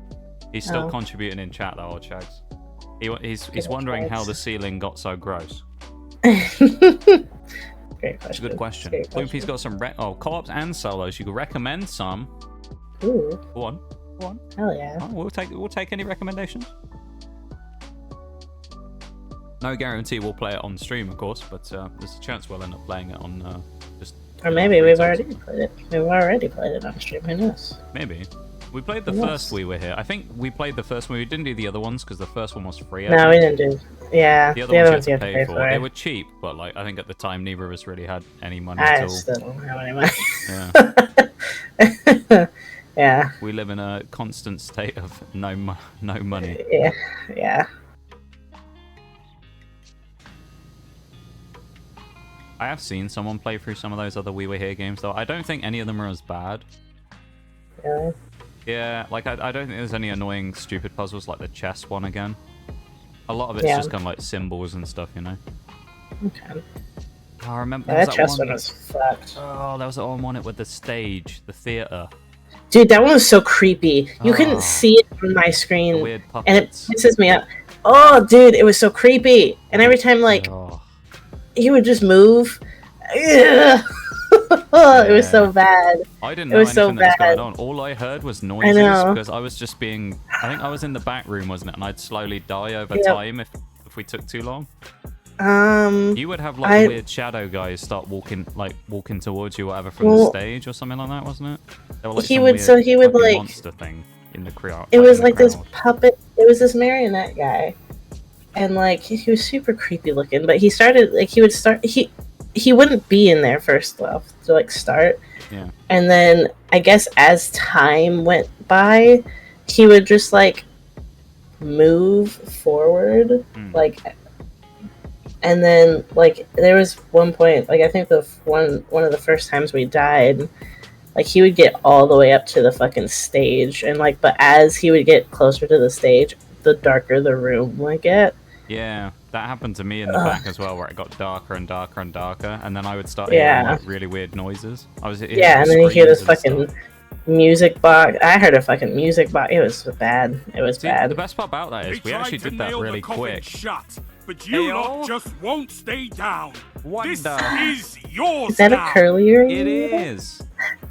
he's still contributing in chat, though, old Chags. He's wondering how the ceiling got so gross. Great question. It's a good question. Great Bloopy's got some co-ops and solos. You could recommend some. Ooh. Go on. Go on. Hell yeah. Oh, we'll take any recommendations. No guarantee we'll play it on stream, of course, but there's a chance we'll end up playing it on just. Or maybe we've already played it. We've already played it on stream. Who knows? Maybe. We played the first we were here. I think we played the first one. We didn't do the other ones because the first one was free. No, we didn't do. Yeah, the other ones you you have had to pay for. They were cheap, but like I think at the time neither of us really had any money at I all. still don't have any money. Yeah. Yeah. We live in a constant state of no money. Yeah. Yeah. I have seen someone play through some of those other We Were Here games, though. I don't think any of them are as bad. Really? Yeah, like, I don't think there's any annoying, stupid puzzles like the chess one again. A lot of it's Yeah. just kind of like symbols and stuff, you know? Okay. Oh, I remember Yeah, that chess one was fucked. Oh, there was that one on it with the stage, the theater. Dude, that one was so creepy. You Oh. couldn't see it on my The screen, weird and it puppets. pisses me up. Oh, dude, it was so creepy. And every time, like, Oh. he would just move. Ugh. It was so bad. I didn't It know was so anything that was bad. going on. All I heard was noises know. because I was just being. I think I was in the back room, wasn't it? And I'd slowly die over Yep. time if we took too long. You would have like weird shadow guys start walking towards you, whatever, from the stage or something like that, wasn't it? There were, like, He some would- weird so he would, fucking like- monster thing in the crowd. It was in the like this crowd. puppet. It was this marionette guy, and like he was super creepy looking. But he started like he would start. He wouldn't be in there first off to like start. Yeah. And then I guess as time went by, he would just like move forward, like. And then like there was one point, like I think the one of the first times we died, like he would get all the way up to the fucking stage, and like but as he would get closer to the stage, the darker the room would get. Yeah, that happened to me in the back as well, where it got darker and darker and darker, and then I would start hearing like really weird noises. I was hearing And then you hear this screams and fucking stuff. music box. I heard a fucking music box. It was bad. It was See, bad. the best part about that is we tried actually to did that nail really the coffin quick. Shut, but you Heyo. lot just won't stay down. What This the- is yours Is that now. a curly raid? It is.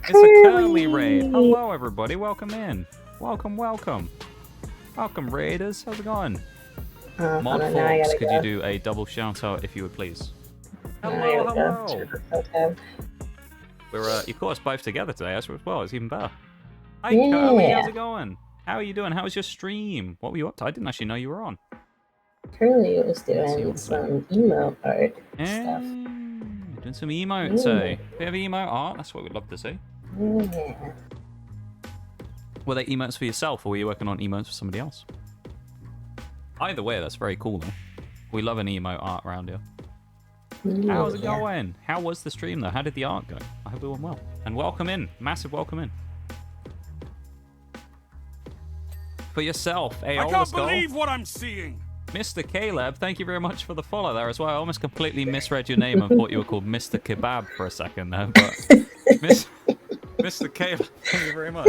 It's a curly raid. Hello, everybody. Welcome in. Welcome, welcome. Welcome, raiders. How's it going? Mod Hold on, now I Forbes, gotta could go. you do a double shout out if you would please? Now I Hello, gotta go. hello. Okay. We're you caught us both together today as well. It's even better. Hi, Curly. Yeah. How's it going? How are you doing? How was your stream? What were you up to? I didn't actually know you were on. Curly was see doing what's some emo art Eh, stuff. doing some emotes, eh? Bit of emo art. That's what we'd love to see. Yeah. Were they emotes for yourself, or were you working on emotes for somebody else? Either way, that's very cool, though. We love an emote art around here. How's it Yeah. going? How was the stream, though? How did the art go? I hope it went well. And welcome in. Massive welcome in. For yourself, I Aol can't believe what I'm seeing. Mr. Caleb, thank you very much for the follow there as well. I almost completely misread your name and thought you were called Mr. Kebab for a second there, but Mr. Caleb, thank you very much.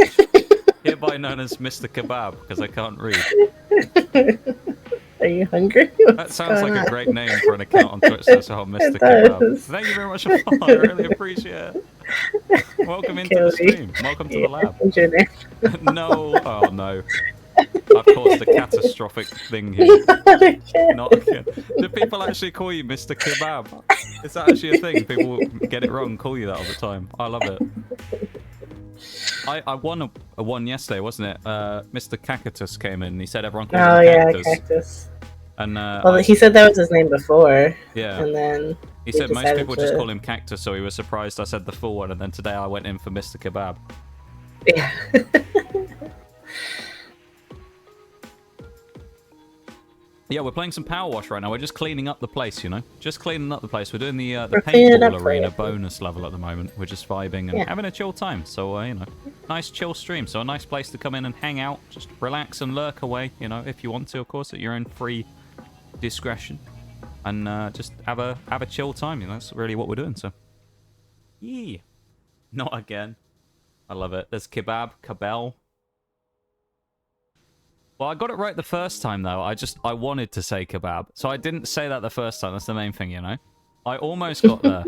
Hereby known as Mr. Kebab, because I can't read. Are you hungry? That sounds like a great name for an account on Twitch, that's all, Mr. Kebab. Thank you very much for following, I really appreciate it. Welcome into the stream. Welcome to the lab. What's your name? No, oh no. I've caused a catastrophic thing here. Not again. Do people actually call you Mr. Kebab? Is that actually a thing? People get it wrong and call you that all the time. I love it. I won a one yesterday, wasn't it? Mr. Cactus came in and he said everyone calls Oh him yeah, Cactus. Cactus. And, Well, he said that was his name before. Yeah. And then He said most decided people just to- call him Cactus, so he was surprised I said the full one, and then today I went in for Mr. Kebab. Yeah. Yeah, we're playing some Powerwash right now. We're just cleaning up the place, you know? Just cleaning up the place. We're doing the We're cleaning paintball up arena for you. bonus level at the moment. We're just vibing and Yeah. having a chill time. So, you know, nice chill stream. So a nice place to come in and hang out. Just relax and lurk away, you know, if you want to, of course, at your own free discretion. And just have a chill time. You know, that's really what we're doing, so. Yeah. Not again. I love it. There's Kebab, Kabel. Well, I got it right the first time, though. I wanted to say kebab. So I didn't say that the first time. That's the main thing, you know? I almost got there.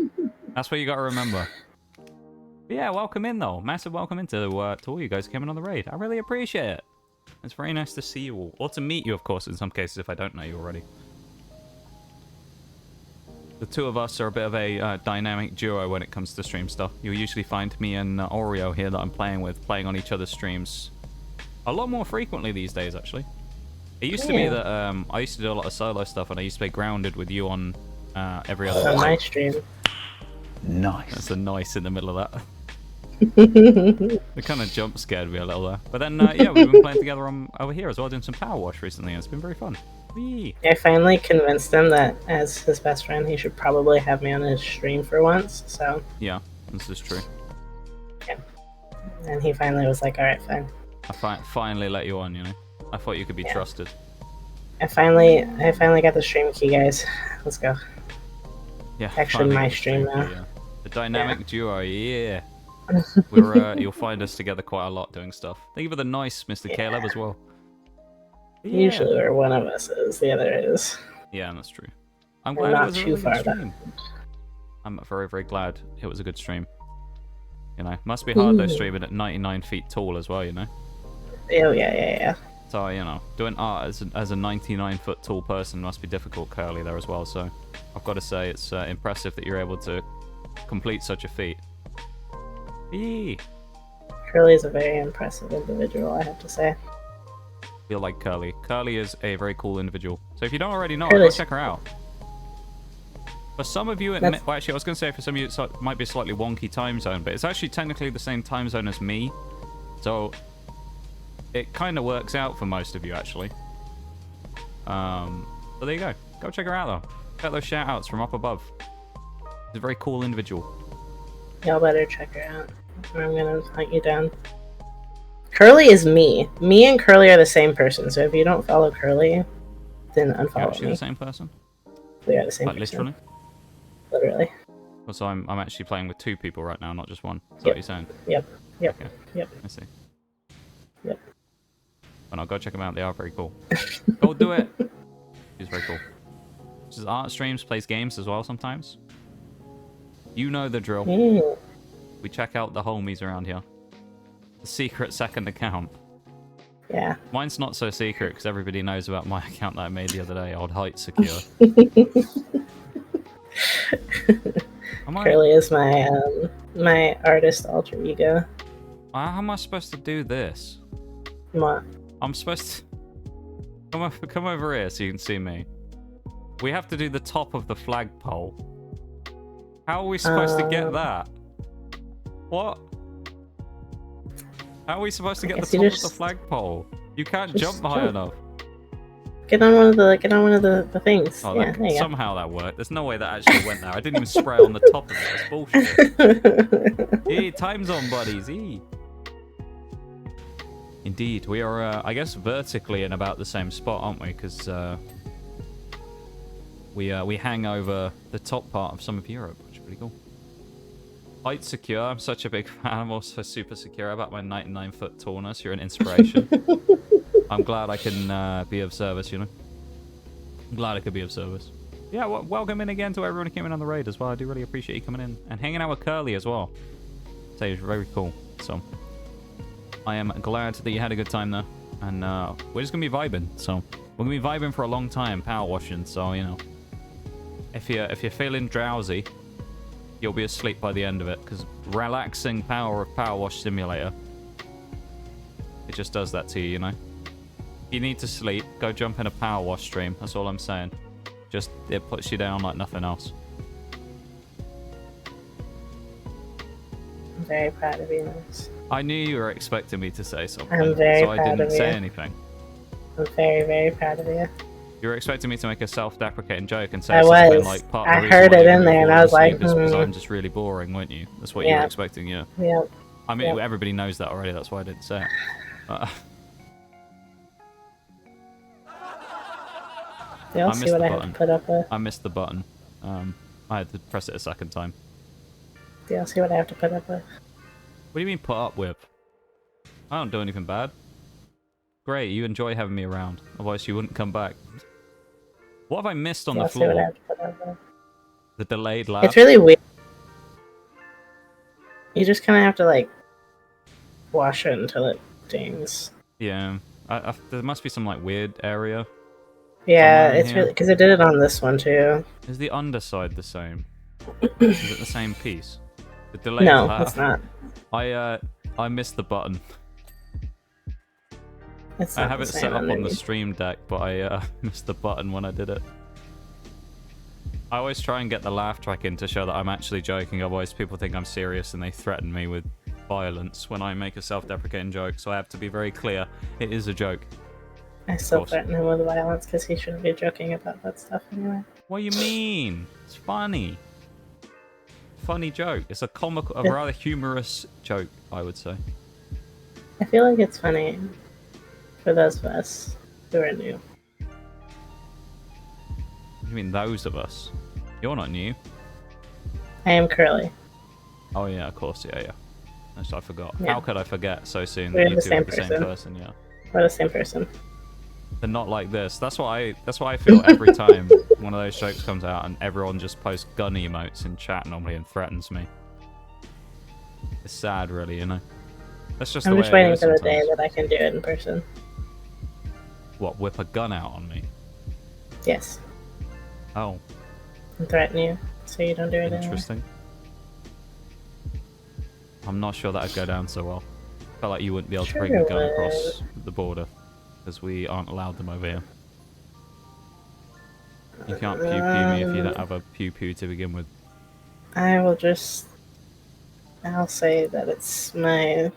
That's what you got to remember. But yeah, welcome in though. Massive welcome into to all you guys coming on the raid. I really appreciate it. It's very nice to see you all, or to meet you, of course, in some cases if I don't know you already. The two of us are a bit of a dynamic duo when it comes to stream stuff. You'll usually find me and Oreo here that I'm playing with, playing on each other's streams a lot more frequently these days, actually. It used to be that I used to do a lot of solo stuff, and I used to play Grounded with you on every other On my stream. Nice. That's a nice in the middle of that. It kind of jump scared me a little there. But then, yeah, we've been playing together over here as well, doing some Powerwash recently, and it's been very fun. Whee! I finally convinced him that as his best friend, he should probably have me on his stream for once, so... Yeah, this is true. Yeah. And he finally was like, alright, fine. I finally let you on, you know? I thought you could be trusted. I finally got the stream key, guys. Let's go. Yeah. Actually, my stream now. Yeah. The dynamic duo, yeah. We're you'll find us together quite a lot doing stuff. Thank you for the nice Mr. Caleb as well. Yeah. Usually where one of us is, the other is. Yeah, that's true. I'm We're glad it not was a too really far good stream. I'm very, very glad it was a good stream. You know, must be hard though streaming at 99 feet tall as well, you know? Oh, yeah. So, you know, doing art as a 99-foot tall person must be difficult, Curly, there as well. So, I've got to say, it's impressive that you're able to complete such a feat. Eee. Curly is a very impressive individual, I have to say. Feel like Curly. Curly is a very cool individual. So, if you don't already know her, go check her out. For some of you, well, actually, I was going to say for some of you, it might be a slightly wonky time zone, but it's actually technically the same time zone as me. So, it kind of works out for most of you, actually. So there you go. Go check her out, though. Get those shout-outs from up above. She's a very cool individual. Y'all better check her out. I'm gonna hunt you down. Curly is me. Me and Curly are the same person, so if you don't follow Curly, then unfollow You're actually me. the same person? We are the same Like, person. literally? Literally. Well, so I'm actually playing with two people right now, not just one. Is that what you're saying? Yep. Okay. Yep. I see. Yep. Well, I'll go check them out. They are very cool. Go do it! She's very cool. She does art streams, plays games as well sometimes. You know the drill. We check out the homies around here. The secret second account. Yeah. Mine's not so secret because everybody knows about my account that I made the other day, old Height Secure. Curly is my my artist alter ego. How am I supposed to do this? What? I'm supposed to... Come over here so you can see me. We have to do the top of the flagpole. How are we supposed to get that? What? How are we supposed to get the top of the flagpole? You can't jump high enough. Get on one of the things. Oh, yeah, there you somehow that worked. There's no way that actually went there. I didn't even spray on the top of it. That's bullshit. Hey, time zone, buddies. Hey. Indeed, we are, I guess, vertically in about the same spot, aren't we? Because we hang over the top part of some of Europe, which is pretty cool. Height secure. I'm such a big fan. I'm also super secure about my 99-foot tallness. You're an inspiration. I'm glad I can be of service, you know. I'm glad I could be of service. Yeah, welcome in again to everyone who came in on the raid as well. I do really appreciate you coming in and hanging out with Curly as well. So it's very cool. So I am glad that you had a good time there, and we're just gonna be vibing. So we're gonna be vibing for a long time, power washing. So you know, if you're feeling drowsy, you'll be asleep by the end of it, because relaxing power of Power Wash Simulator, it just does that to you, you know. If you need to sleep, go jump in a Power Wash stream. That's all I'm saying. Just, it puts you down like nothing else. I'm very proud of you, Max. I knew you were expecting me to say something, I'm very so I proud didn't of say you. anything. I'm very, very proud of you. You were expecting me to make a self-deprecating joke and say I something was. like, part I of the reason heard why it you in didn't there, and fall I was asleep like, is because I'm just really boring, weren't you? That's what you were expecting, yeah. Yep. I mean, Yep. everybody knows that already. That's why I didn't say it. Do y'all see what I have to put up with? I missed the button. I had to press it a second time. Do y'all see what I have to put up with? What do you mean put up with? I don't do anything bad. Great, you enjoy having me around. Otherwise you wouldn't come back. What have I missed on the See what I floor? have to put up with? The delayed laugh. It's really weird. You just kind of have to like wash it until it dings. Yeah. There must be some like weird area. Yeah, somewhere in it's here. really because I did it on this one too. Is the underside the same? Is it the same piece? The delayed No, laugh. it's not. I missed the button. It's I not have the it same set up on the underneath. stream deck, but I missed the button when I did it. I always try and get the laugh track in to show that I'm actually joking, otherwise people think I'm serious and they threaten me with violence when I make a self-deprecating joke, so I have to be very clear. It is a joke. I still course. threaten him with violence because he shouldn't be joking about that stuff anyway. What do you mean? It's funny. Funny joke. It's a comical, a Yeah. rather humorous joke, I would say. I feel like it's funny for those of us who are new. What do you mean, those of us? You're not new. I am Curly. Oh yeah, of course, yeah. I forgot. Yeah. How could I forget so soon We're that you the two same are the same person. person? Yeah. We're the same person. They're not like this. That's what I feel every time one of those jokes comes out and everyone just posts gun emotes in chat normally and threatens me. It's sad, really, you know. That's just I'm the just way it waiting goes for the day sometimes. that I can do it in person. What, whip a gun out on me? Yes. Oh, And threaten you so you don't do it anymore. interesting. I'm not sure that'd go down so well. Felt like you wouldn't be able to bring Sure a gun would. across the border because we aren't allowed them over here. You can't pew pew me if you don't have a pew pew to begin with. I'll say that it's my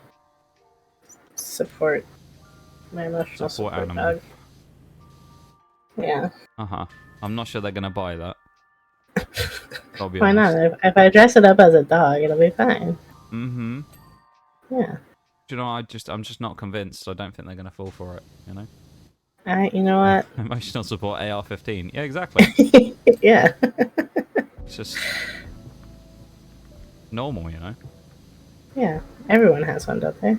support, my emotional Support support animal. dog. Yeah. I'm not sure they're gonna buy that. I'll be Why not? honest. If I dress it up as a dog, it'll be fine. Mm-hmm. Yeah. Do you know, I'm just not convinced. I don't think they're gonna fall for it. You know. You know what? Emotional support AR-15. Yeah, exactly. Yeah. It's just normal, you know. Yeah. Everyone has one, don't they? I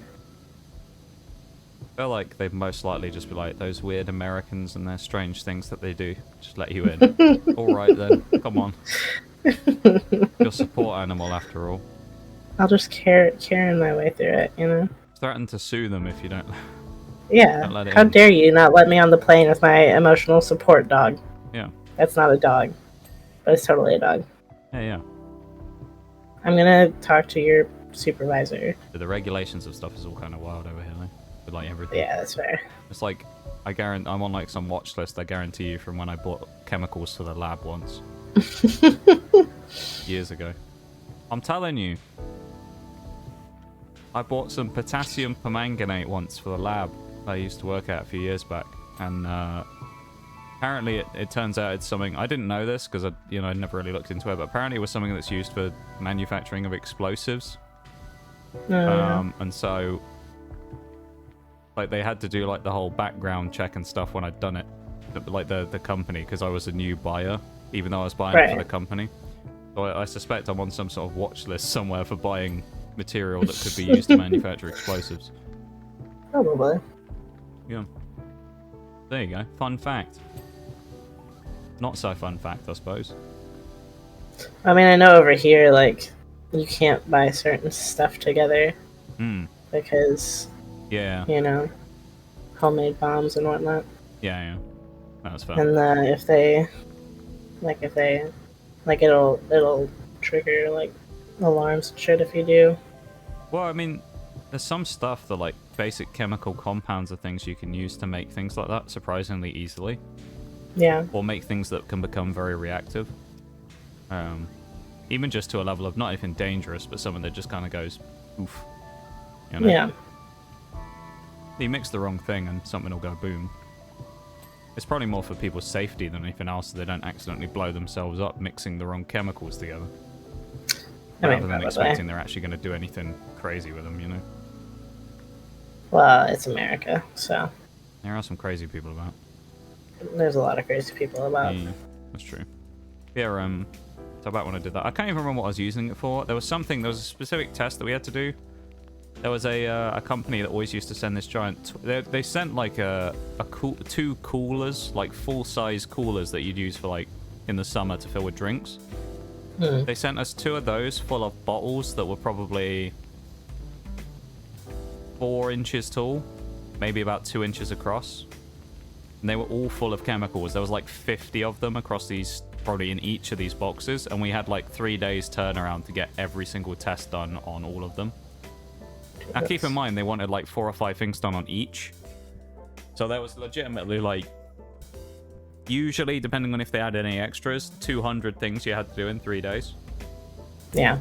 feel like they'd most likely just be like those weird Americans and their strange things that they do. Just let you in. All right then, come on. Your support animal, after all. I'll just carrying my way through it, you know? Threaten to sue them if you don't. Yeah. Don't let it How in. dare you not let me on the plane with my emotional support dog? Yeah. That's not a dog, but it's totally a dog. Yeah. I'm gonna talk to your supervisor. The regulations of stuff is all kind of wild over here, though. With like everything. Yeah, that's fair. It's like I'm on like some watch list. I guarantee you from when I bought chemicals to the lab once. Years ago. I'm telling you. I bought some potassium permanganate once for the lab I used to work at a few years back, and apparently it turns out it's something I didn't know this because I never really looked into it, but apparently it was something that's used for manufacturing of explosives. And so like they had to do like the whole background check and stuff when I'd done it, like the company, because I was a new buyer, even though I was buying it for the company. So I suspect I'm on some sort of watch list somewhere for buying material that could be used to manufacture explosives. Probably. Yeah. There you go. Fun fact. Not so fun fact, I suppose. I mean, I know over here, like, you can't buy certain stuff together because, Yeah. you know, homemade bombs and whatnot. Yeah. That's fair. And if they, it'll trigger like alarms and shit if you do. Well, I mean, there's some stuff that, like, basic chemical compounds are things you can use to make things like that surprisingly easily. Yeah. Or make things that can become very reactive. Even just to a level of not even dangerous, but something that just kind of goes, oof. You know? Yeah. You mix the wrong thing and something will go boom. It's probably more for people's safety than anything else, so they don't accidentally blow themselves up mixing the wrong chemicals together. Rather than expecting they're actually going to do anything crazy with them, you know? Well, it's America, so There are some crazy people about. there's a lot of crazy people about. Yeah, that's true. Yeah, so back when I did that, I can't even remember what I was using it for. There was a specific test that we had to do. There was a company that always used to send this giant... They sent like two coolers, like full-size coolers that you'd use for like in the summer to fill with drinks. They sent us 2 of those full of bottles that were probably 4 inches tall, maybe about 2 inches across. And they were all full of chemicals. There was like 50 of them across these, probably in each of these boxes. And we had like 3 days turnaround to get every single test done on all of them. Now keep in mind, they wanted like 4 or 5 things done on each. So there was legitimately like, usually, depending on if they had any extras, 200 things you had to do in 3 days. Yeah.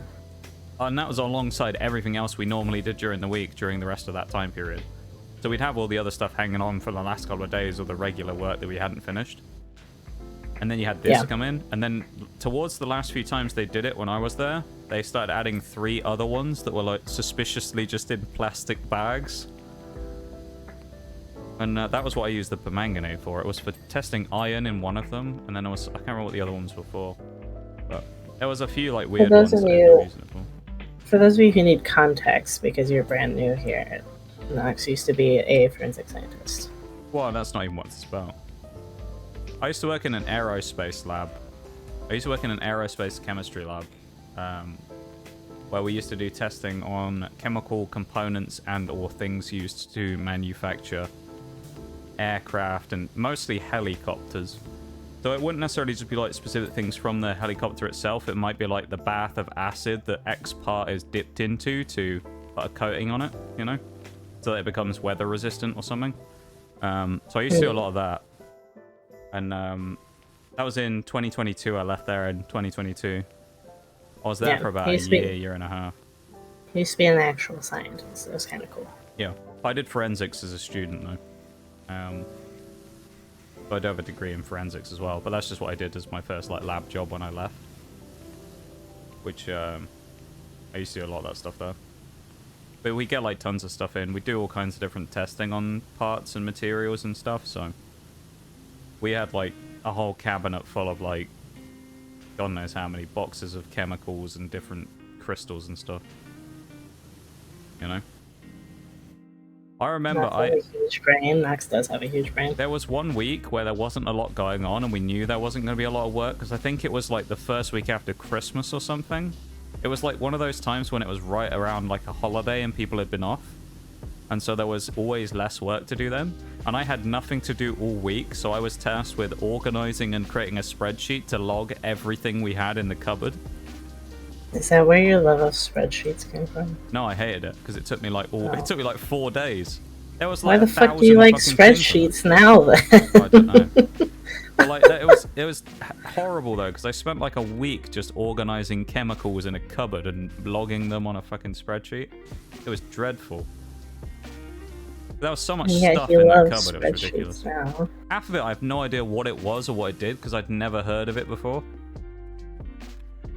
And that was alongside everything else we normally did during the week, during the rest of that time period. So we'd have all the other stuff hanging on for the last couple of days of the regular work that we hadn't finished. And then you had this come in. And then towards the last few times they did it when I was there, they started adding 3 other ones that were like suspiciously just in plastic bags. And that was what I used the permanganate for. It was for testing iron in one of them, and then I can't remember what the other ones were for. But there was a few like weird ones that I was using it for. For those of you who need context, because you're brand new here, Knox used to be a forensic scientist. Well, that's not even what it's about. I used to work in an aerospace lab. I used to work in an aerospace chemistry lab, where we used to do testing on chemical components and or things used to manufacture aircraft and mostly helicopters. So it wouldn't necessarily just be like specific things from the helicopter itself. It might be like the bath of acid that X part is dipped into to put a coating on it, you know, so that it becomes weather resistant or something. So I used to do a lot of that, and that was in 2022. I left there in 2022. I was there for about a year and a half. He used to be an actual scientist. It was kind of cool. Yeah, I did forensics as a student though. But I do have a degree in forensics as well, but that's just what I did as my first like lab job when I left. Which I used to do a lot of that stuff though. But we get like tons of stuff in. We do all kinds of different testing on parts and materials and stuff, so we had like a whole cabinet full of like God knows how many boxes of chemicals and different crystals and stuff. You know? I remember a huge brain. Max does have a huge brain. There was one week where there wasn't a lot going on and we knew there wasn't going to be a lot of work because I think it was like the first week after Christmas or something. It was like one of those times when it was right around like a holiday and people had been off. And so there was always less work to do then. And I had nothing to do all week, so I was tasked with organizing and creating a spreadsheet to log everything we had in the cupboard. Is that where your love of spreadsheets came from? No, I hated it because it took me like it took me like 4 days. There was Why like the fuck do you like spreadsheets now then? I don't know. But like it was horrible though because I spent like a week just organizing chemicals in a cupboard and logging them on a fucking spreadsheet. It was dreadful. There was so much stuff in that cupboard, it was ridiculous. Now. Half of it I have no idea what it was or what it did because I'd never heard of it before.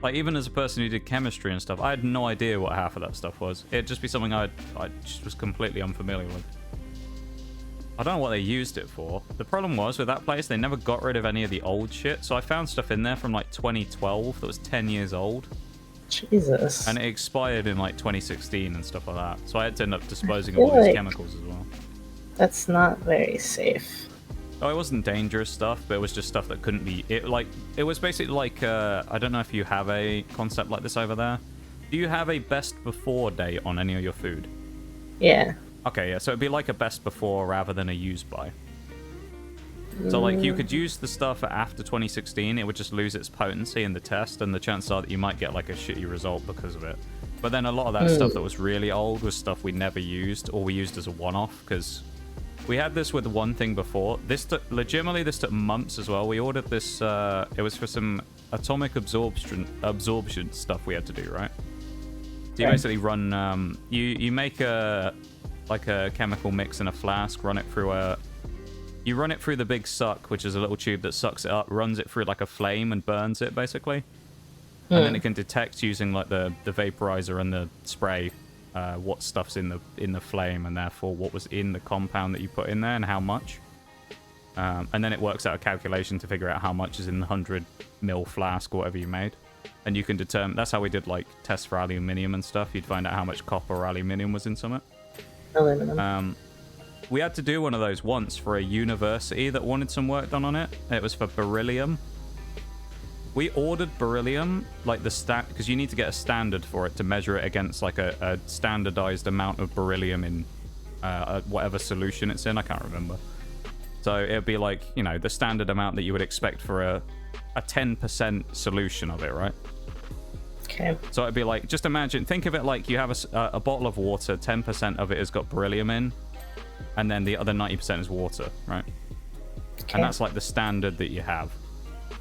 Like, even as a person who did chemistry and stuff, I had no idea what half of that stuff was. It'd just be something I just was completely unfamiliar with. I don't know what they used it for. The problem was, with that place, they never got rid of any of the old shit, so I found stuff in there from, like, 2012 that was 10 years old. Jesus. And it expired in, like, 2016 and stuff like that. So I had to end up disposing of all these chemicals as well. That's not very safe. Oh, it wasn't dangerous stuff, but it was just stuff that couldn't be... It was basically like... I don't know if you have a concept like this over there. Do you have a best before date on any of your food? Yeah. Okay, yeah, so it'd be like a best before rather than a use by. So, like, you could use the stuff after 2016, it would just lose its potency in the test, and the chances are that you might get, like, a shitty result because of it. But then a lot of that stuff that was really old was stuff we never used, or we used as a one-off, because... We had this with one thing before. This took months as well. We ordered this, it was for some atomic absorption stuff we had to do, right? So you basically run, you make a chemical mix in a flask, run it through you run it through the big suck, which is a little tube that sucks it up, runs it through like a flame and burns it, basically. And then it can detect using like the vaporizer and the spray what stuff's in the flame and therefore what was in the compound that you put in there and how much. And then it works out a calculation to figure out how much is in the 100 ml flask or whatever you made. And you can determine... That's how we did like tests for aluminium and stuff. You'd find out how much copper or aluminium was in something. Aluminum. We had to do one of those once for a university that wanted some work done on it. It was for beryllium. We ordered beryllium, like the stat, because you need to get a standard for it to measure it against like a standardized amount of beryllium in whatever solution it's in. I can't remember. So it'd be like, you know, the standard amount that you would expect for a 10% solution of it, right? Okay. So it'd be like, just imagine, think of it like you have a bottle of water, 10% of it has got beryllium in, and then the other 90% is water, right? Okay. And that's like the standard that you have.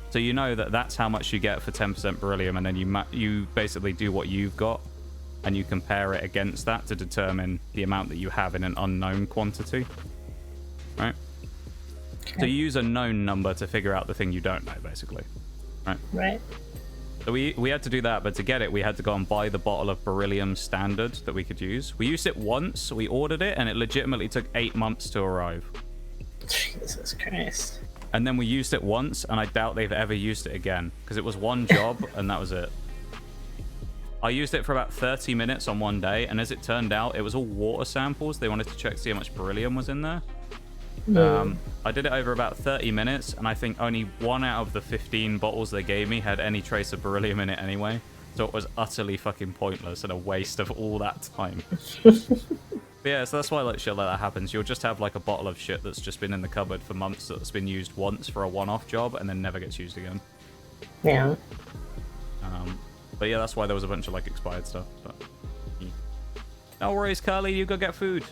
So you know that that's how much you get for 10% beryllium, and then you basically do what you've got, and you compare it against that to determine the amount that you have in an unknown quantity, right? Okay. So you use a known number to figure out the thing you don't know, basically, right? Right. So we had to do that, but to get it, we had to go and buy the bottle of beryllium standard that we could use. We used it once, we ordered it, and it legitimately took 8 months to arrive. Jesus Christ. And then we used it once, and I doubt they've ever used it again, because it was one job, and that was it. I used it for about 30 minutes on one day, and as it turned out, it was all water samples. They wanted to check to see how much beryllium was in there. I did it over about 30 minutes, and I think only 1 out of the 15 bottles they gave me had any trace of beryllium in it anyway. So it was utterly fucking pointless and a waste of all that time. But yeah, so that's why like shit like that happens. You'll just have like a bottle of shit that's just been in the cupboard for months that's been used once for a one-off job and then never gets used again. Yeah. But yeah, that's why there was a bunch of like expired stuff. But yeah. No worries, Carly, you go get food.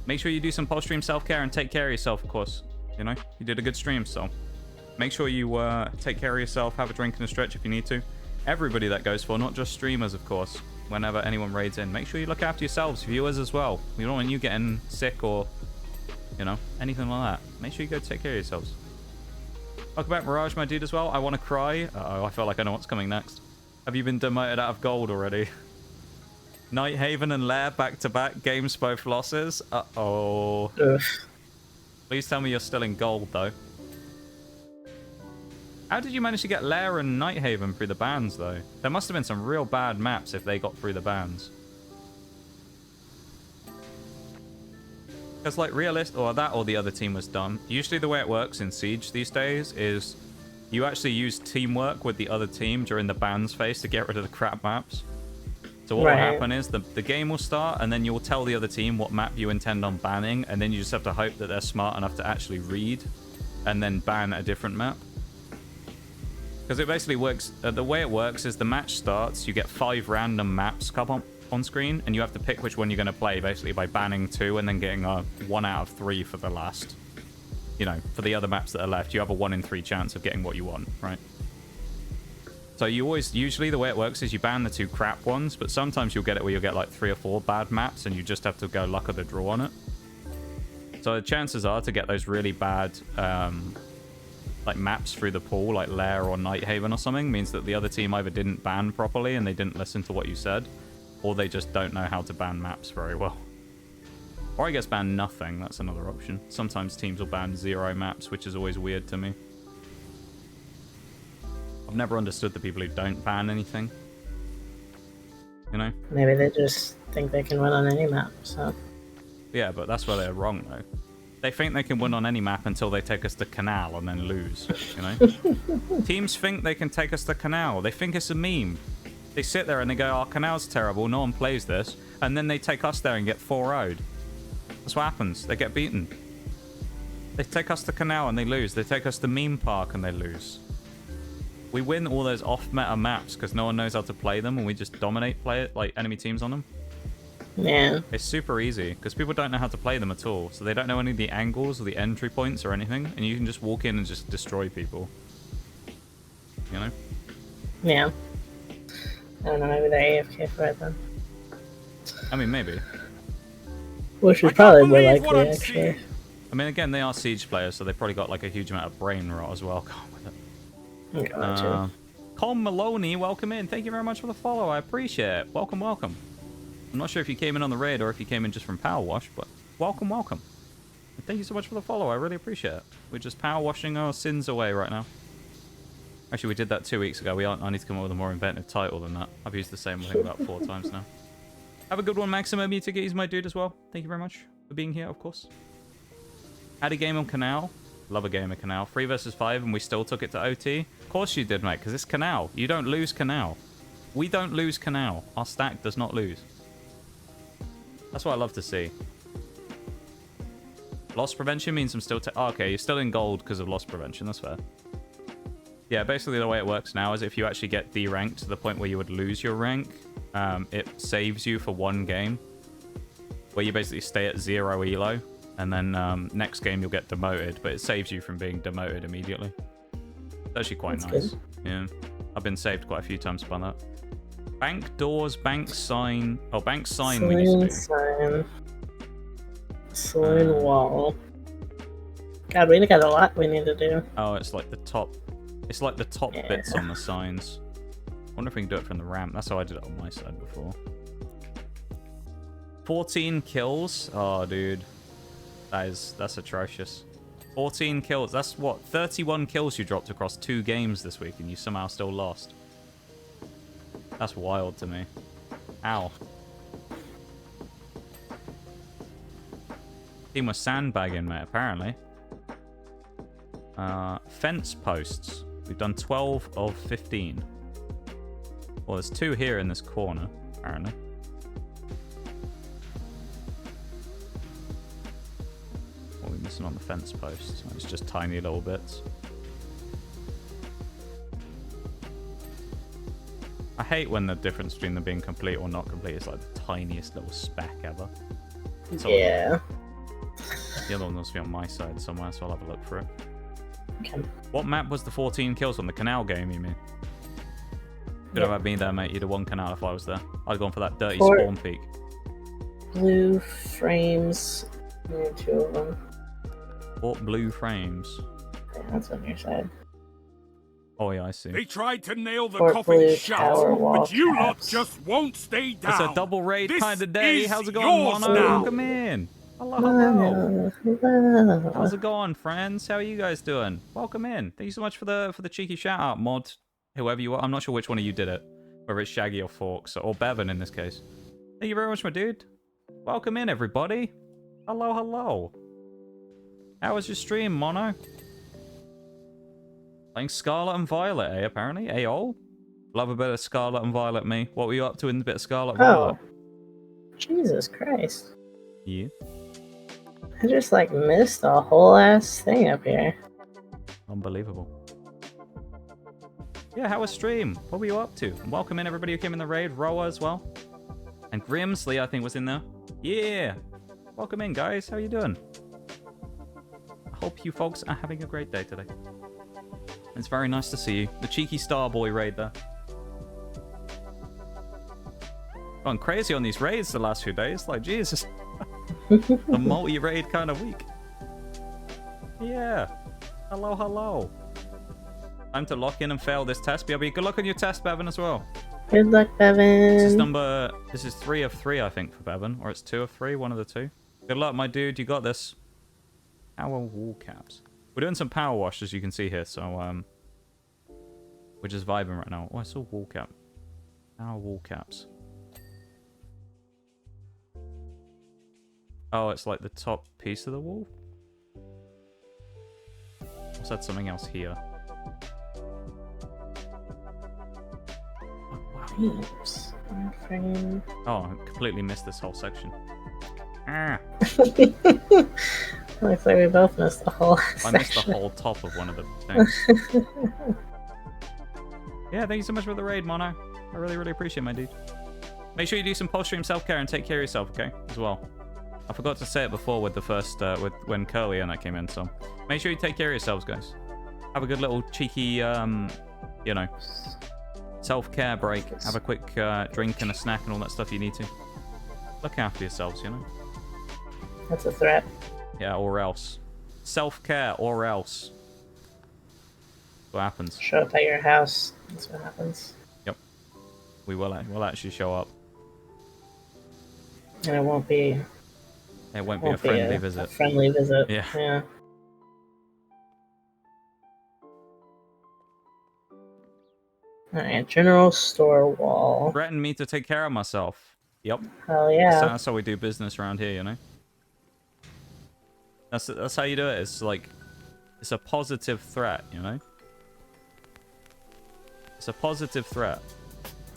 Make sure you do some post-stream self-care and take care of yourself, of course. You know, you did a good stream, so make sure you take care of yourself, have a drink and a stretch if you need to. Everybody that goes for, not just streamers, of course. Whenever anyone raids in, make sure you look after yourselves, viewers as well. We don't want you getting sick or, you know, anything like that. Make sure you go take care of yourselves. Welcome back, Mirage, my dude, as well. I want to cry. Uh-oh, I feel like I know what's coming next. Have you been demoted out of gold already? Night Haven and Lair back-to-back games, both losses. Uh-oh. Please tell me you're still in gold, though. How did you manage to get Lair and Night Haven through the bans, though? There must have been some real bad maps if they got through the bans. Because, like, or that or the other team was dumb. Usually the way it works in Siege these days is you actually use teamwork with the other team during the bans phase to get rid of the crap maps. So what will happen is the game will start, and then you'll tell the other team what map you intend on banning, and then you just have to hope that they're smart enough to actually read and then ban a different map. Because it basically works, the way it works is the match starts, you get 5 random maps come on screen, and you have to pick which one you're going to play, basically by banning 2 and then getting a 1 out of 3 for the last. You know, for the other maps that are left, you have a 1 in 3 chance of getting what you want, right? So usually the way it works is you ban the 2 crap ones, but sometimes you'll get it where you'll get like 3 or 4 bad maps, and you just have to go luck of the draw on it. So the chances are to get those really bad like maps through the pool, like Lair or Night Haven or something, means that the other team either didn't ban properly and they didn't listen to what you said, or they just don't know how to ban maps very well. Or I guess ban nothing, that's another option. Sometimes teams will ban 0 maps, which is always weird to me. I've never understood the people who don't ban anything. You know? Maybe they just think they can win on any map, so... Yeah, but that's where they're wrong, though. They think they can win on any map until they take us to Canal and then lose, you know? Teams think they can take us to Canal. They think it's a meme. They sit there and they go, oh, Canal's terrible, no one plays this. And then they take us there and get 4-0'd. That's what happens. They get beaten. They take us to Canal and they lose. They take us to Meme Park and they lose. We win all those off-meta maps because no one knows how to play them, and we just dominate like enemy teams on them. Yeah. It's super easy because people don't know how to play them at all, so they don't know any of the angles or the entry points or anything, and you can just walk in and just destroy people. You know? Yeah. I don't know, maybe they're AFK for it then. I mean, maybe. Which is probably more likely, actually. I mean, again, they are Siege players, so they probably got like a huge amount of brain rot as well. Come with it. Colm Maloney, welcome in. Thank you very much for the follow. I appreciate it. Welcome, welcome. I'm not sure if you came in on the raid or if you came in just from Powerwash, but welcome, welcome. And thank you so much for the follow. I really appreciate it. We're just power washing our sins away right now. Actually, we did that 2 weeks ago. I need to come up with a more inventive title than that. I've used the same thing about 4 times now. Have a good one, Maximum. You ticket. He's my dude as well. Thank you very much for being here, of course. Had a game on Canal. Love a game of Canal. 3 versus 5 and we still took it to OT? Of course you did, mate, because it's Canal. You don't lose Canal. We don't lose Canal. Our stack does not lose. That's what I love to see. Loss prevention means I'm still... Oh, okay, you're still in gold because of loss prevention. That's fair. Yeah, basically the way it works now is if you actually get D-ranked to the point where you would lose your rank, it saves you for 1 game, where you basically stay at 0 elo, and then next game you'll get demoted, but it saves you from being demoted immediately. It's actually quite nice. Good. Yeah, I've been saved quite a few times by that. Bank doors, bank sign. Oh, bank sign we need to do. Sign. Saloon wall. God, we got a lot we need to do. Oh, it's like the top. It's like the top bits on the signs. I wonder if we can do it from the ramp. That's how I did it on my side before. 14 kills. Oh, dude, that's atrocious. 14 kills. That's what 31 kills you dropped across 2 games this week, and you somehow still lost. That's wild to me. Ow. Team was sandbagging, mate, apparently. Fence posts. We've done 12 of 15. Well, there's 2 here in this corner, apparently. What are we missing on the fence posts? It's just tiny little bits. I hate when the difference between them being complete or not complete is like the tiniest little speck ever. Yeah. The other one must be on my side somewhere, so I'll have a look for it. Okay. What map was the 14 kills on? The canal game, you mean? Could have had me there, mate. You'd have won canal if I was there. I'd have gone for that dirty spawn peak. Blue frames. There are 2 of them. What blue frames? Yeah, that's on your side. Oh, yeah, I see. They tried to nail the Fort coffin Blue shut, Tower wall but you lot caps. just won't stay down. It's a double raid This kind of day. is How's it going, yours Mono? now. Welcome in. Hello, hello. Hello. How's it going, friends? How are you guys doing? Welcome in. Thank you so much for the cheeky shout out, Mod. Whoever you are, I'm not sure which one of you did it, whether it's Shaggy or Forks or Bevan in this case. Thank you very much, my dude. Welcome in, everybody. Hello, hello. How was your stream, Mono? Playing Scarlet and Violet, eh? Apparently, AOL. Love a bit of Scarlet and Violet, me. What were you up to in the bit of Scarlet and Violet? Jesus Christ. Yeah. I just like missed a whole ass thing up here. Unbelievable. Yeah, how was stream? What were you up to? And welcome in everybody who came in the raid. Roa as well. And Grimsley, I think, was in there. Yeah. Welcome in, guys. How are you doing? I hope you folks are having a great day today. It's very nice to see you. The cheeky Starboy raid there. Gone crazy on these raids the last few days. Like, Jesus. The multi-raid kind of week. Yeah. Hello, hello. Time to lock in and fail this test, BRB. Good luck on your test, Bevan, as well. Good luck, Bevan. This is 3 of 3, I think, for Bevan. Or it's 2 of 3, one of the 2. Good luck, my dude. You got this. Power wall caps. We're doing some power wash, as you can see here, so, we're just vibing right now. Oh, I saw wall cap. Power wall caps. Oh, it's like the top piece of the wall? I said something else here. Oops. Frame. Oh, I completely missed this whole section. Ah. Looks like we both missed the whole I missed the whole top of one of the things. Yeah, thank you so much for the raid, Mono. I really, really appreciate it, my dude. Make sure you do some post-stream self-care and take care of yourself, okay? As well. I forgot to say it before with the first, when Curly and I came in, so make sure you take care of yourselves, guys. Have a good little cheeky, you know, self-care break. Have a quick drink and a snack and all that stuff you need to. Look after yourselves, you know? That's a threat. Yeah, or else. Self-care, or else. What happens? Show up at your house. That's what happens. Yep. We'll actually show up. And it won't be... It won't be a friendly visit. A friendly visit. Yeah. Alright, general store wall. Threatened me to take care of myself. Yep. Hell yeah. That's how we do business around here, you know? That's how you do it. It's like, It's a positive threat, you know? It's a positive threat.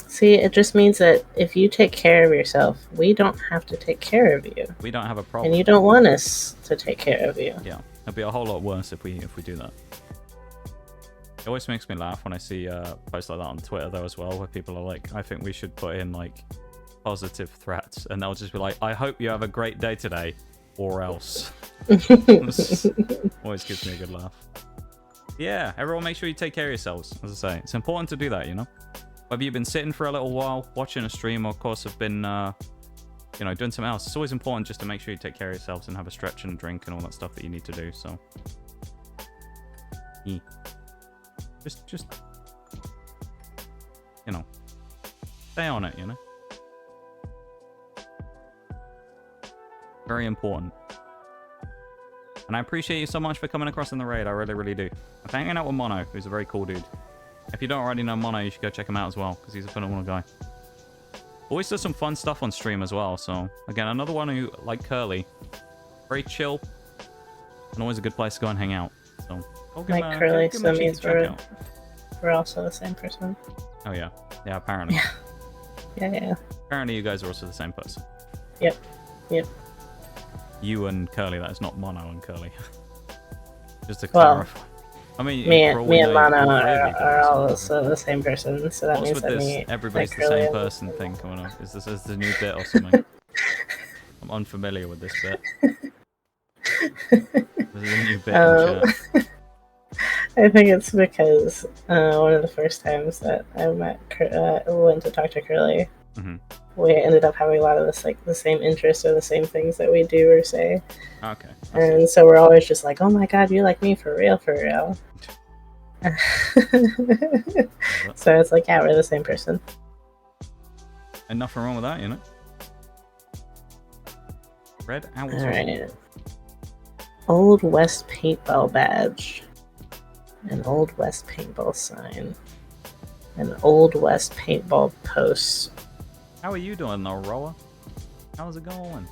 See, it just means that if you take care of yourself, we don't have to take care of you. We don't have a problem. And you don't want us to take care of you. Yeah, it'd be a whole lot worse if we do that. It always makes me laugh when I see posts like that on Twitter though as well, where people are like, I think we should put in like positive threats, and they'll just be like, I hope you have a great day today, or else. Always gives me a good laugh. Yeah, everyone make sure you take care of yourselves. As I say, it's important to do that, you know? Whether you've been sitting for a little while, watching a stream, or of course have been, you know, doing something else, it's always important just to make sure you take care of yourselves and have a stretch and a drink and all that stuff that you need to do, so. Yeah. Just, you know, stay on it, you know? Very important. And I appreciate you so much for coming across in the raid. I really, really do. I'm hanging out with Mono, who's a very cool dude. If you don't already know Mono, you should go check him out as well, because he's a phenomenal guy. Always does some fun stuff on stream as well, so... Again, another one who, like Curly, very chill, and always a good place to go and hang out. So, like Curly, so that means we're also the same person. Oh yeah. Yeah, apparently. Yeah. Apparently you guys are also the same person. Yep. You and Curly, that is not Mono and Curly. Just to clarify. I mean, me and Mono are also the same person, so that means that me, everybody's like the same person thing coming up. Is this the new bit or something? I'm unfamiliar with this bit. This is a new bit in chat. I think it's because one of the first times that I went to talk to Curly, we ended up having a lot of this, like, the same interests or the same things that we do or say. Okay. And so we're always just like, oh my god, you like me for real, for real. So it's like, yeah, we're the same person. And nothing wrong with that, you know? Red out. Alright. Old West paintball badge. An Old West paintball sign. An Old West paintball post. How are you doing, Aurora? How's it going?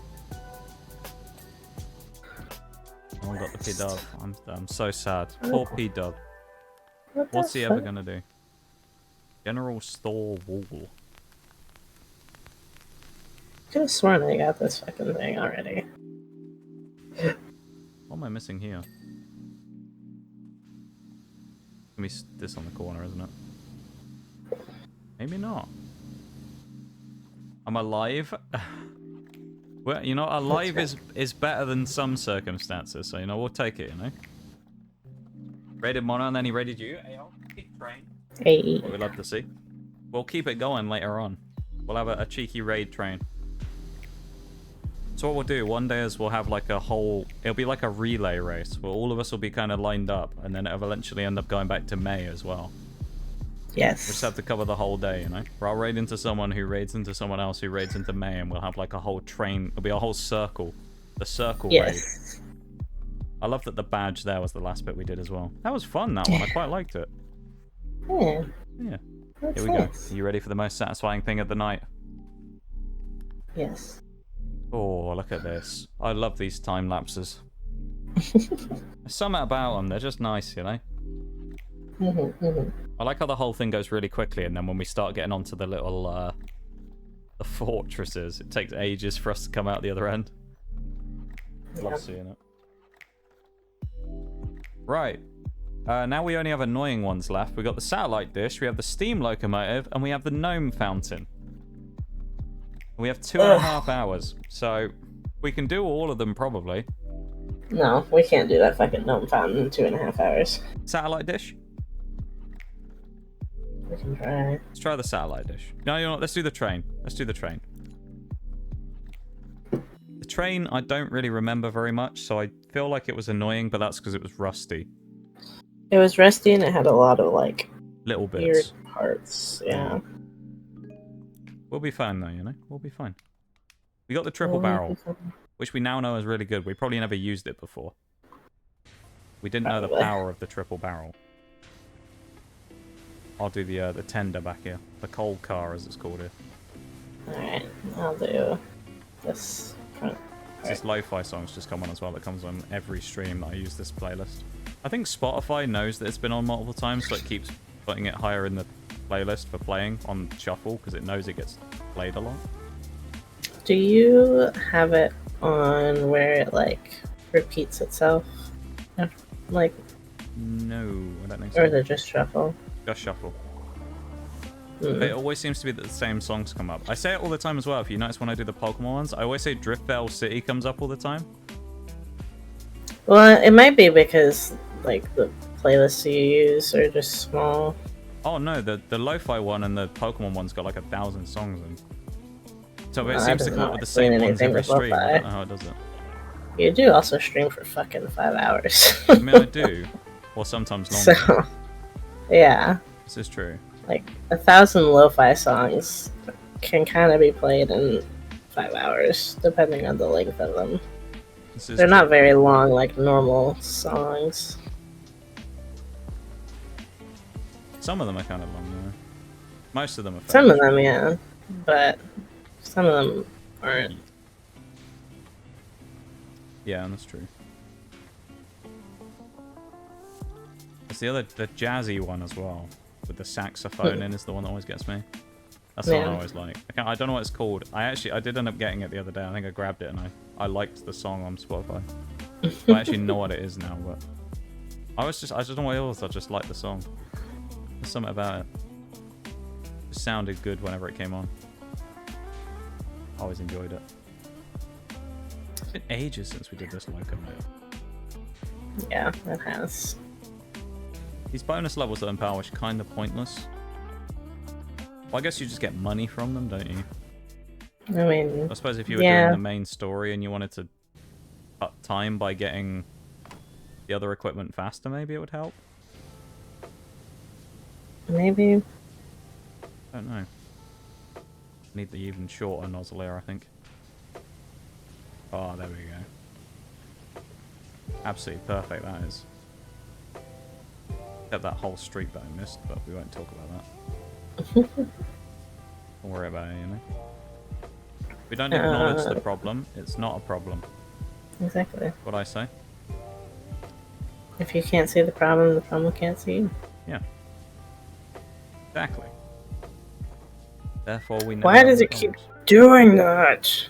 Oh, I got the P-Dub. I'm so sad. Poor P-Dub. What's he ever gonna do? General Store Wall. I could have sworn I got this fucking thing already. What am I missing here? Gonna be this on the corner, isn't it? Maybe not. I'm alive. Well, you know, alive is better than some circumstances, so, you know, we'll take it, you know? Raided Mono, and then he raided you. Hey. What we'd love to see. We'll keep it going later on. We'll have a cheeky raid train. So what we'll do one day is we'll have like a whole... It'll be like a relay race, where all of us will be kind of lined up, and then it'll eventually end up going back to May as well. Yes. We just have to cover the whole day, you know? Where I'll raid into someone who raids into someone else who raids into May, and we'll have like a whole train. It'll be a whole circle. The circle raid. I love that the badge there was the last bit we did as well. That was fun, that one. I quite liked it. Yeah. Yeah. That's Here we go. nice. Are you ready for the most satisfying thing of the night? Yes. Oh, look at this. I love these time lapses. There's something about them. They're just nice, you know? I like how the whole thing goes really quickly, and then when we start getting onto the little, the fortresses, it takes ages for us to come out the other end. Love seeing it. Right. Now we only have annoying ones left. We've got the satellite dish, we have the steam locomotive, and we have the gnome fountain. We have 2.5 hours, so we can do all of them probably. No, we can't do that fucking gnome fountain in 2.5 hours. Satellite dish? We can try. Let's try the satellite dish. No, you know what? Let's do the train. Let's do the train. The train, I don't really remember very much, so I feel like it was annoying, but that's because it was rusty. It was rusty and it had a lot of, like, little bits. weird parts, yeah. We'll be fine, though, you know? We'll be fine. We got the triple barrel, which we now know is really good. We probably never used it before. We didn't know the power of the triple barrel. I'll do the tender back here. The coal car, as it's called here. Alright, I'll do this front. This lo-fi song's just come on as well. That comes on every stream that I use this playlist. I think Spotify knows that it's been on multiple times, so it keeps putting it higher in the playlist for playing on shuffle because it knows it gets played a lot. Do you have it on where it like repeats itself? Like, no, I don't think so. or is it just shuffle? Just shuffle. Mm. It always seems to be that the same songs come up. I say it all the time as well. If you notice when I do the Pokemon ones, I always say Driftvale City comes up all the time. Well, it might be because like the playlists you use are just small. Oh no, the lo-fi one and the Pokemon one's got like 1,000 songs in. So it Well, seems to come up with the same ones every stream. I don't know how it does it. You do also stream for fucking 5 hours. I mean, I do. Or sometimes longer. So, yeah. This is true. Like, 1,000 lo-fi songs can kind of be played in 5 hours, depending on the length of them. They're not very long like normal songs. Some of them are kind of long, though. Most of them are Some of them, yeah. But some of them aren't. Yeah, that's true. It's the jazzy one as well, with the saxophone in is the one that always gets me. That's the one I always like. I don't know what it's called. I did end up getting it the other day. I think I grabbed it and I liked the song on Spotify. I actually know what it is now, but I just don't know what it was. I just liked the song. There's something about it. It sounded good whenever it came on. I always enjoyed it. It's been ages since we did this Loco Night. Yeah, it has. These bonus levels that in Powerwash are kind of pointless. Well, I guess you just get money from them, don't you? I mean, I suppose if you were doing the main story and you wanted to cut time by getting the other equipment faster, maybe it would help. Maybe. I don't know. Need the even shorter nozzle here, I think. Oh, there we go. Absolutely perfect, that is. Except that whole streak that I missed, but we won't talk about that. Don't worry about it, you know. If we don't acknowledge the problem, it's not a problem. Exactly. What I say. If you can't see the problem can't see you. Yeah. Exactly. Therefore, we know. Why does it keep doing that?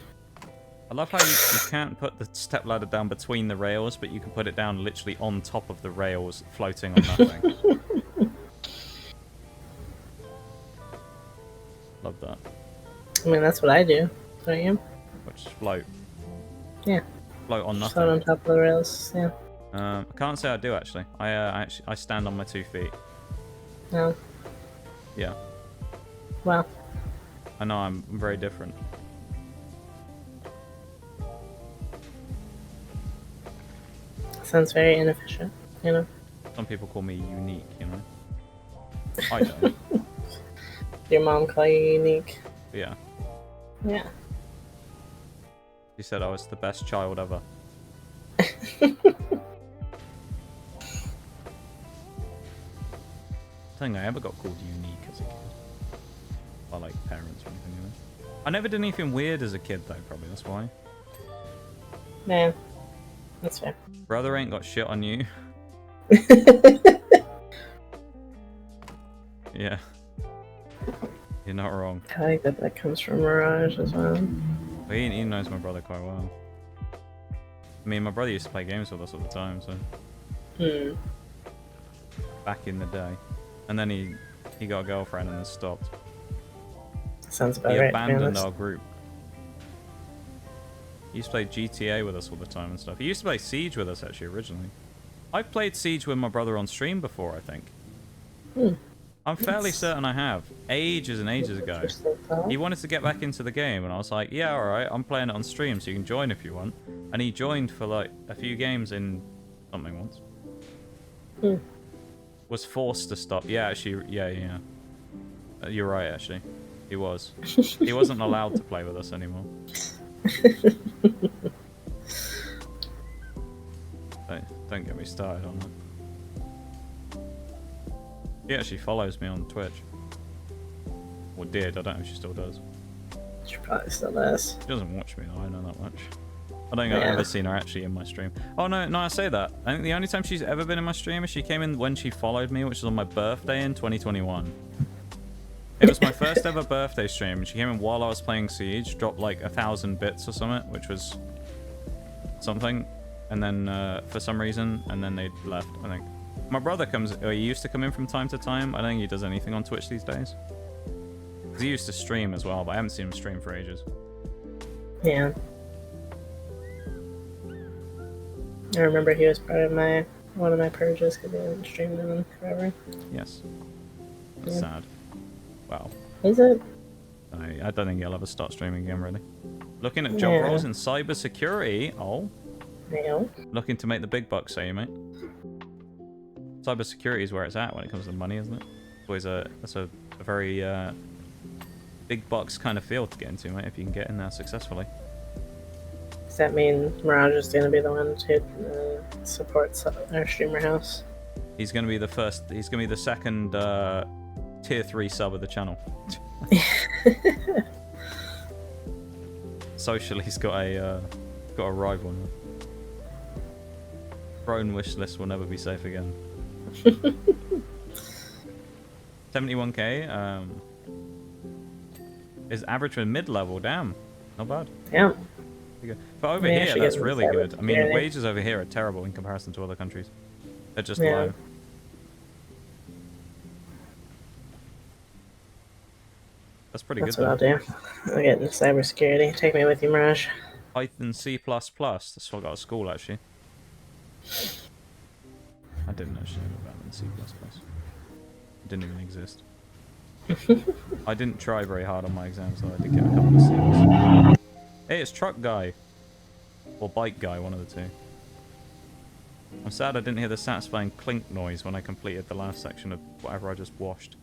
I love how you can't put the step ladder down between the rails, but you can put it down literally on top of the rails, floating on nothing. Love that. I mean, that's what I do, don't you? Which float. Yeah. Float on nothing. Float on top of the rails, yeah. I can't say I do actually. I stand on my 2 feet. No. Yeah. Well. I know I'm very different. Sounds very inefficient, you know? Some people call me unique, you know? I don't. Your mom call you unique? Yeah. Yeah. She said I was the best child ever. I think I ever got called unique as a kid. By like parents or anything, you know? I never did anything weird as a kid though, probably, that's why. Man. That's fair. Brother ain't got shit on you. Yeah. You're not wrong. I like that comes from Mirage as well. But he knows my brother quite well. I mean, my brother used to play games with us all the time, so... Back in the day. And then he got a girlfriend and then stopped. Sounds about right. He abandoned our group. He used to play GTA with us all the time and stuff. He used to play Siege with us, actually, originally. I've played Siege with my brother on stream before, I think. I'm fairly certain I have. Ages and ages ago. He wanted to get back into the game, and I was like, yeah, alright, I'm playing it on stream, so you can join if you want. And he joined for, like, a few games in something once. Was forced to stop. Yeah, actually, yeah. You're right, actually. He was. He wasn't allowed to play with us anymore. Don't get me started on that. She actually follows me on Twitch. Or did, I don't know if she still does. She probably still does. She doesn't watch me though, I know that much. I don't think I've ever seen her actually in my stream. Oh, no, I say that. I think the only time she's ever been in my stream is she came in when she followed me, which was on my birthday in 2021. It was my first ever birthday stream, and she came in while I was playing Siege, dropped like 1,000 bits or something, which was something, and then for some reason, and then they left, I think. My brother he used to come in from time to time. I don't think he does anything on Twitch these days. Because he used to stream as well, but I haven't seen him stream for ages. Yeah. I remember he was part of one of my purges because he hasn't streamed in forever. Yes. That's sad. Wow. Is it? I don't think he'll ever start streaming again, really. Looking at job roles in cybersecurity. Oh. Yeah. Looking to make the big bucks, say you, mate. Cybersecurity is where it's at when it comes to money, isn't it? That's a very big bucks kind of field to get into, mate, if you can get in there successfully. Does that mean Mirage is going to be the one to support our streamer house? He's going to be the first. He's going to be the second tier 3 sub of the channel. Socially, he's got a rival. Drone wish list will never be safe again. 71k is average for mid-level. Damn, not bad. Damn. But over here, that's really good. I mean, wages over here are terrible in comparison to other countries. They're just low. That's pretty good. That's what I'll do. I'll get into cybersecurity. Take me with you, Mirage. Python C++. That's what I got at school, actually. I didn't actually know about it in C++. It didn't even exist. I didn't try very hard on my exams, though. I did get a couple of C's. Hey, it's Truck Guy. Or Bike Guy, one of the two. I'm sad I didn't hear the satisfying clink noise when I completed the last section of whatever I just washed.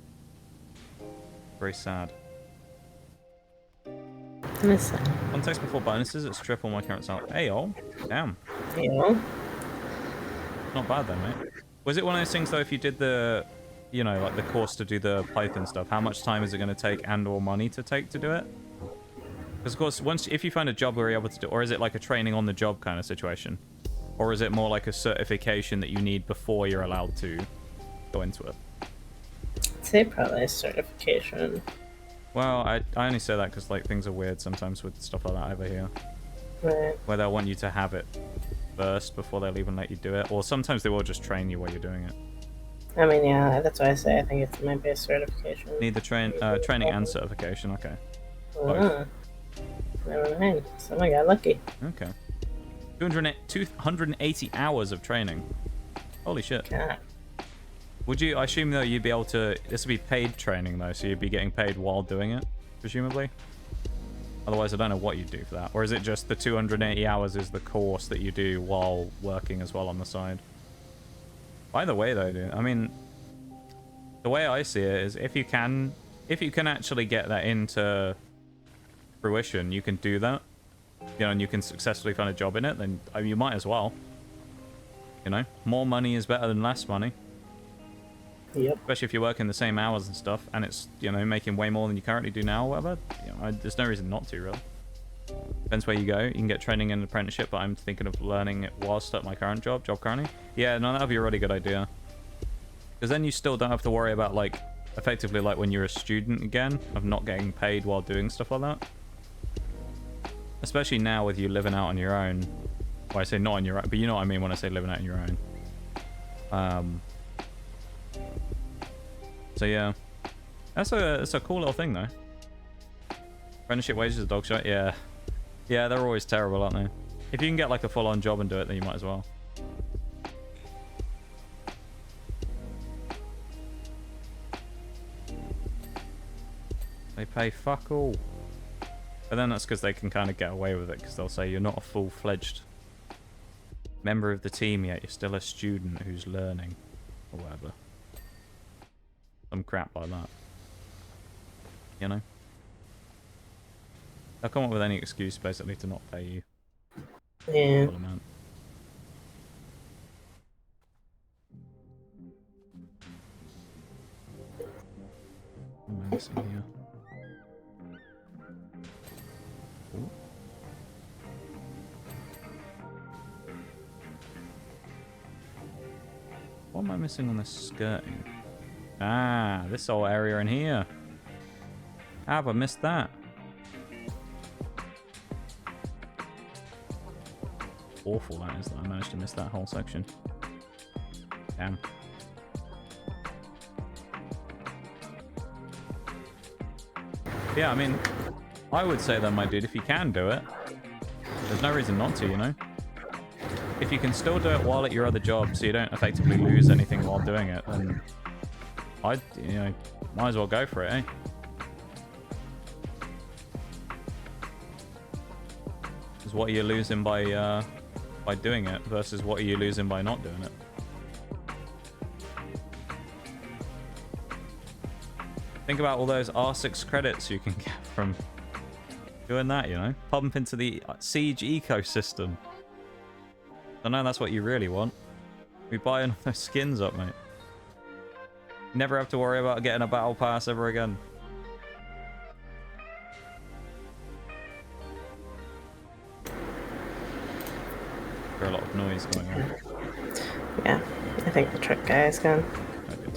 Very sad. Context before bonuses, it's triple my current salary. Hey, oh. Damn. Yeah. Not bad then, mate. Was it one of those things, though, if you did the, you know, like the course to do the Python stuff, how much time is it going to take and or money to take to do it? Because, of course, if you find a job where you're able to do it, or is it like a training on the job kind of situation? Or is it more like a certification that you need before you're allowed to go into it? I'd say probably a certification. Well, I only say that because like things are weird sometimes with stuff like that over here. Right. Where they'll want you to have it first before they'll even let you do it. Or sometimes they will just train you while you're doing it. I mean, yeah, that's why I say I think it might be a certification. Need the training and certification, okay. Never mind. So I got lucky. Okay. 280 hours of training. Holy shit. God. Would you, I assume though you'd be able to, this would be paid training though, so you'd be getting paid while doing it, presumably? Otherwise I don't know what you'd do for that. Or is it just the 280 hours is the course that you do while working as well on the side? Either way though, dude, I mean, the way I see it is if you can actually get that into fruition, you can do that. You know, and you can successfully find a job in it, then I mean, you might as well. You know, more money is better than less money. Yep. Especially if you're working the same hours and stuff, and it's, you know, making way more than you currently do now or whatever. You know, there's no reason not to, really. Depends where you go. You can get training in an apprenticeship, but I'm thinking of learning it whilst at my current job currently. Yeah, no, that would be a really good idea. Because then you still don't have to worry about, like, effectively, like, when you're a student again, of not getting paid while doing stuff like that. Especially now with you living out on your own. Well, I say not on your own, but you know what I mean when I say living out on your own. So yeah, that's a cool little thing though. Apprenticeship wages, a dog shot. Yeah, they're always terrible, aren't they? If you can get like a full-on job and do it, then you might as well. They pay fuck all. But then that's because they can kind of get away with it, because they'll say you're not a full-fledged member of the team yet. You're still a student who's learning, or whatever. Some crap like that. You know? They'll come up with any excuse, basically, to not pay you. Yeah. Full amount. What am I missing here? Ooh. I missing on this skirting? Ah, this whole area in here. How have I missed that? Awful that is that I managed to miss that whole section. Damn. Yeah, I mean, I would say that, my dude, if you can do it, there's no reason not to, you know? If you can still do it while at your other job, so you don't effectively lose anything while doing it, then I'd, you know, might as well go for it, eh? Because what are you losing by doing it versus what are you losing by not doing it? Think about all those R6 credits you can get from doing that, you know? Pump into the Siege ecosystem. I know that's what you really want. We buying those skins up, mate. Never have to worry about getting a battle pass ever again. There's a lot of noise going on. Yeah, I think the truck guy is gone. Okay.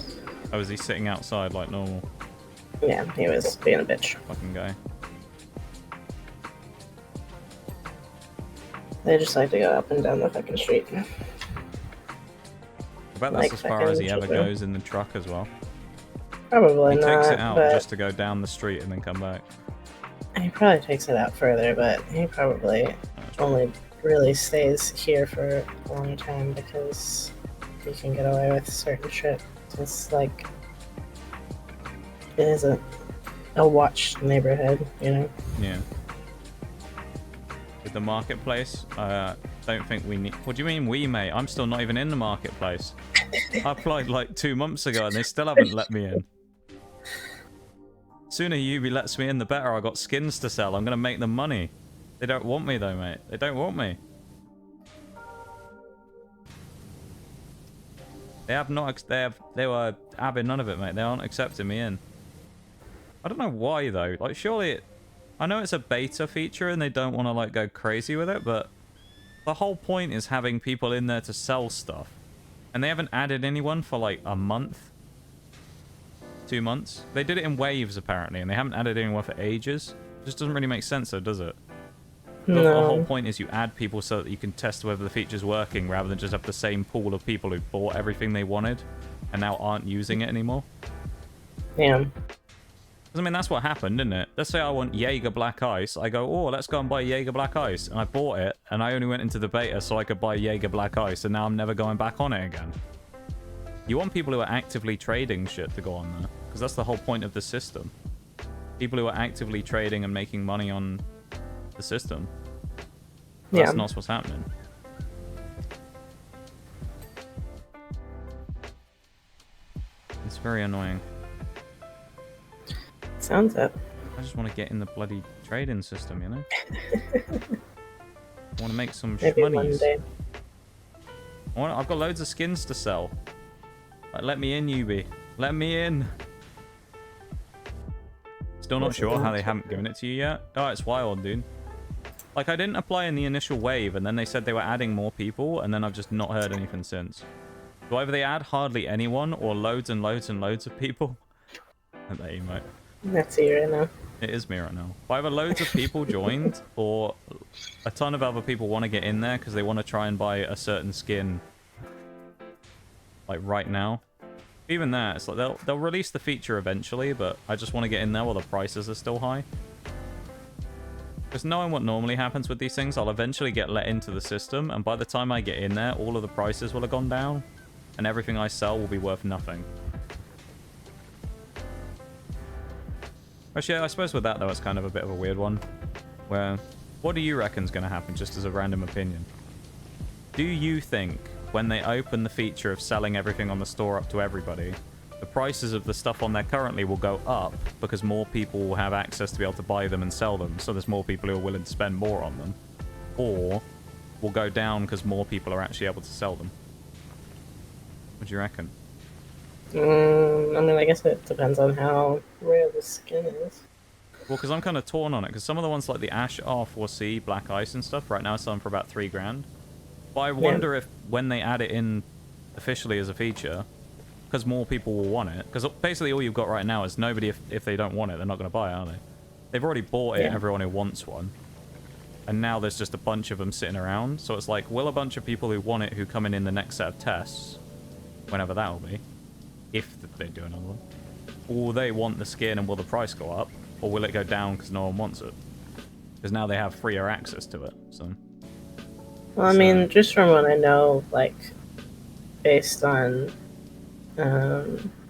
Oh, is he sitting outside like normal? Yeah, he was being a bitch. Fucking guy. They just like to go up and down the fucking street. I bet that's Like as far as he fucking ever children. goes in the truck as well. Probably He not, takes it out but just to go down the street and then come back. he probably takes it out further, but he probably only really stays here for a long time because he can get away with certain shit. It's like, it isn't a watched neighborhood, you know? Yeah. With the marketplace, don't think we need... What do you mean we, mate? I'm still not even in the marketplace. I applied like 2 months ago and they still haven't let me in. Sooner Ubi lets me in, the better. I got skins to sell. I'm gonna make them money. They don't want me though, mate. They don't want me. They have not... They were having none of it, mate. They aren't accepting me in. I don't know why though. Like, surely I know it's a beta feature and they don't want to like go crazy with it, but the whole point is having people in there to sell stuff. And they haven't added anyone for like a month. 2 months. They did it in waves apparently, and they haven't added anyone for ages. It just doesn't really make sense though, does it? No. The whole point is you add people so that you can test whether the feature's working rather than just have the same pool of people who bought everything they wanted and now aren't using it anymore. Yeah. I mean, that's what happened, didn't it? Let's say I want Jaeger Black Ice. I go, oh, let's go and buy Jaeger Black Ice. And I bought it, and I only went into the beta so I could buy Jaeger Black Ice, and now I'm never going back on it again. You want people who are actively trading shit to go on there, because that's the whole point of the system. People who are actively trading and making money on the system. Yeah. That's not what's happening. It's very annoying. Sounds it. I just want to get in the bloody trading system, you know? I want to make some Maybe one shmoneys. day. I've got loads of skins to sell. Like, let me in, Ubi. Let me in. Still not sure how they haven't given it to you yet. Oh, it's wild, dude. Like, I didn't apply in the initial wave, and then they said they were adding more people, and then I've just not heard anything since. So either they add hardly anyone, or loads and loads and loads of people. And there you go. That's you right now. It is me right now. Either loads of people joined, or a ton of other people want to get in there because they want to try and buy a certain skin, like right now. Even that, it's like they'll release the feature eventually, but I just want to get in there while the prices are still high. Because knowing what normally happens with these things, I'll eventually get let into the system, and by the time I get in there, all of the prices will have gone down, and everything I sell will be worth nothing. Actually, I suppose with that, though, it's kind of a bit of a weird one. Where, what do you reckon's going to happen, just as a random opinion? Do you think, when they open the feature of selling everything on the store up to everybody, the prices of the stuff on there currently will go up because more people will have access to be able to buy them and sell them, so there's more people who are willing to spend more on them? Or will go down because more people are actually able to sell them? What do you reckon? I mean, I guess it depends on how rare the skin is. Well, because I'm kind of torn on it, because some of the ones like the Ash R4C, Black Ice and stuff, right now are selling for about $3 grand. But I wonder if, when they add it in officially as a feature, because more people will want it. Because basically all you've got right now is nobody, if they don't want it, they're not going to buy it, are they? They've already bought it, everyone who wants one. And now there's just a bunch of them sitting around. So it's like, will a bunch of people who want it, who come in the next set of tests, whenever that will be, if they do another one, will they want the skin and will the price go up? Or will it go down because no one wants it? Because now they have freer access to it, so... Well, I mean, just from what I know, like, based on,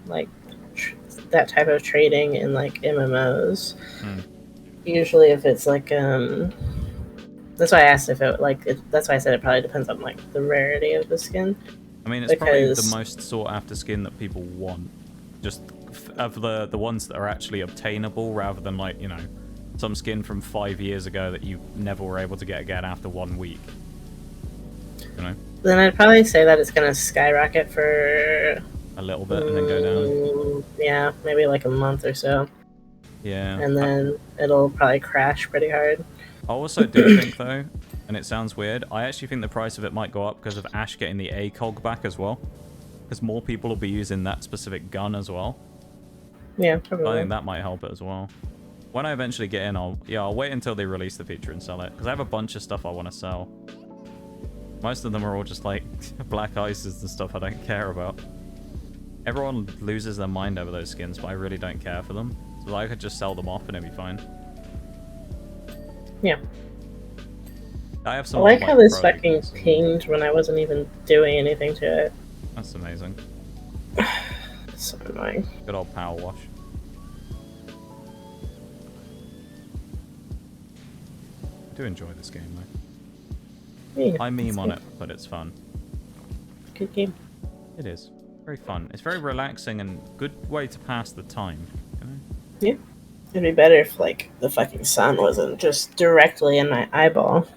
like, that type of trading in, like, MMOs, usually if it's, like, that's why I asked if it, like, that's why I said it probably depends on, like, the rarity of the skin. I mean, it's probably the most sought-after skin that people want. Just of the ones that are actually obtainable, rather than, like, you know, some skin from 5 years ago that you never were able to get again after 1 week. You know? Then I'd probably say that it's going to skyrocket for... a little bit and then go down. Yeah, maybe like a month or so. Yeah. And then it'll probably crash pretty hard. I also do think, though, and it sounds weird, I actually think the price of it might go up because of Ash getting the ACOG back as well. Because more people will be using that specific gun as well. Yeah, probably. I think that might help it as well. When I eventually get in, I'll wait until they release the feature and sell it. Because I have a bunch of stuff I want to sell. Most of them are all just like black ices and stuff I don't care about. Everyone loses their mind over those skins, but I really don't care for them. So I could just sell them off and it'd be fine. Yeah. I have some. I like how this fucking pinged when I wasn't even doing anything to it. That's amazing. So annoying. Good old Powerwash. I do enjoy this game though. Yeah, I meme on it, but it's fun. Good game. It is. Very fun. It's very relaxing and good way to pass the time. You know? Yeah. It'd be better if, like, the fucking sun wasn't just directly in my eyeball.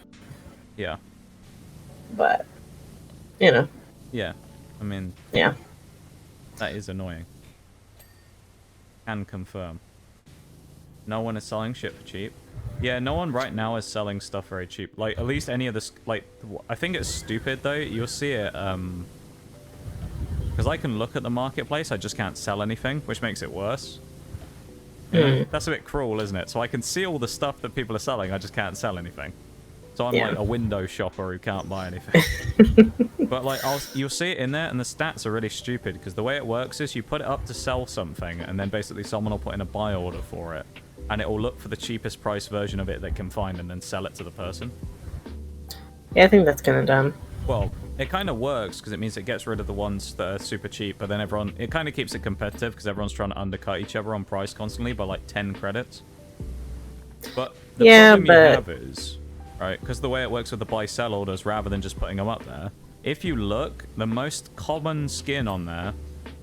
Yeah. But, you know. Yeah. I mean... Yeah. That is annoying. Can confirm. No one is selling shit for cheap. Yeah, no one right now is selling stuff very cheap. Like, at least any of this... Like, I think it's stupid, though. You'll see it, because I can look at the marketplace, I just can't sell anything, which makes it worse. Yeah, that's a bit cruel, isn't it? So I can see all the stuff that people are selling, I just can't sell anything. So I'm like a window shopper who can't buy anything. But like, you'll see it in there, and the stats are really stupid, because the way it works is you put it up to sell something, and then basically someone will put in a buy order for it, and it will look for the cheapest price version of it they can find, and then sell it to the person. Yeah, I think that's kind of dumb. Well, it kind of works because it means it gets rid of the ones that are super cheap, but then it kind of keeps it competitive because everyone's trying to undercut each other on price constantly by like 10 credits. But the problem you have is, right, because the way it works with the buy-sell orders rather than just putting them up there, if you look, the most common skin on there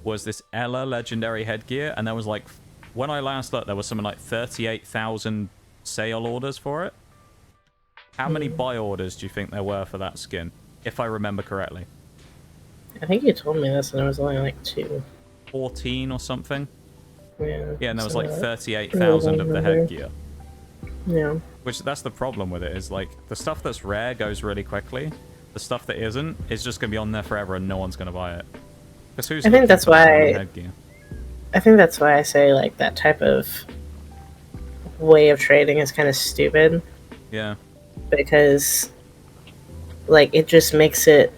was this Ella legendary headgear, and there was like, when I last looked, there was something like 38,000 sale orders for it. How many buy orders do you think there were for that skin? If I remember correctly. I think you told me this and there was only like 2. 14 or something? Yeah. Yeah, and there was like 38,000 of the headgear. Yeah. Which, that's the problem with it, is like, the stuff that's rare goes really quickly. The stuff that isn't is just going to be on there forever and no one's going to buy it. Because who's I think that's why... headgear? I think that's why I say, like, that type of way of trading is kind of stupid. Yeah. Because... like, it just makes it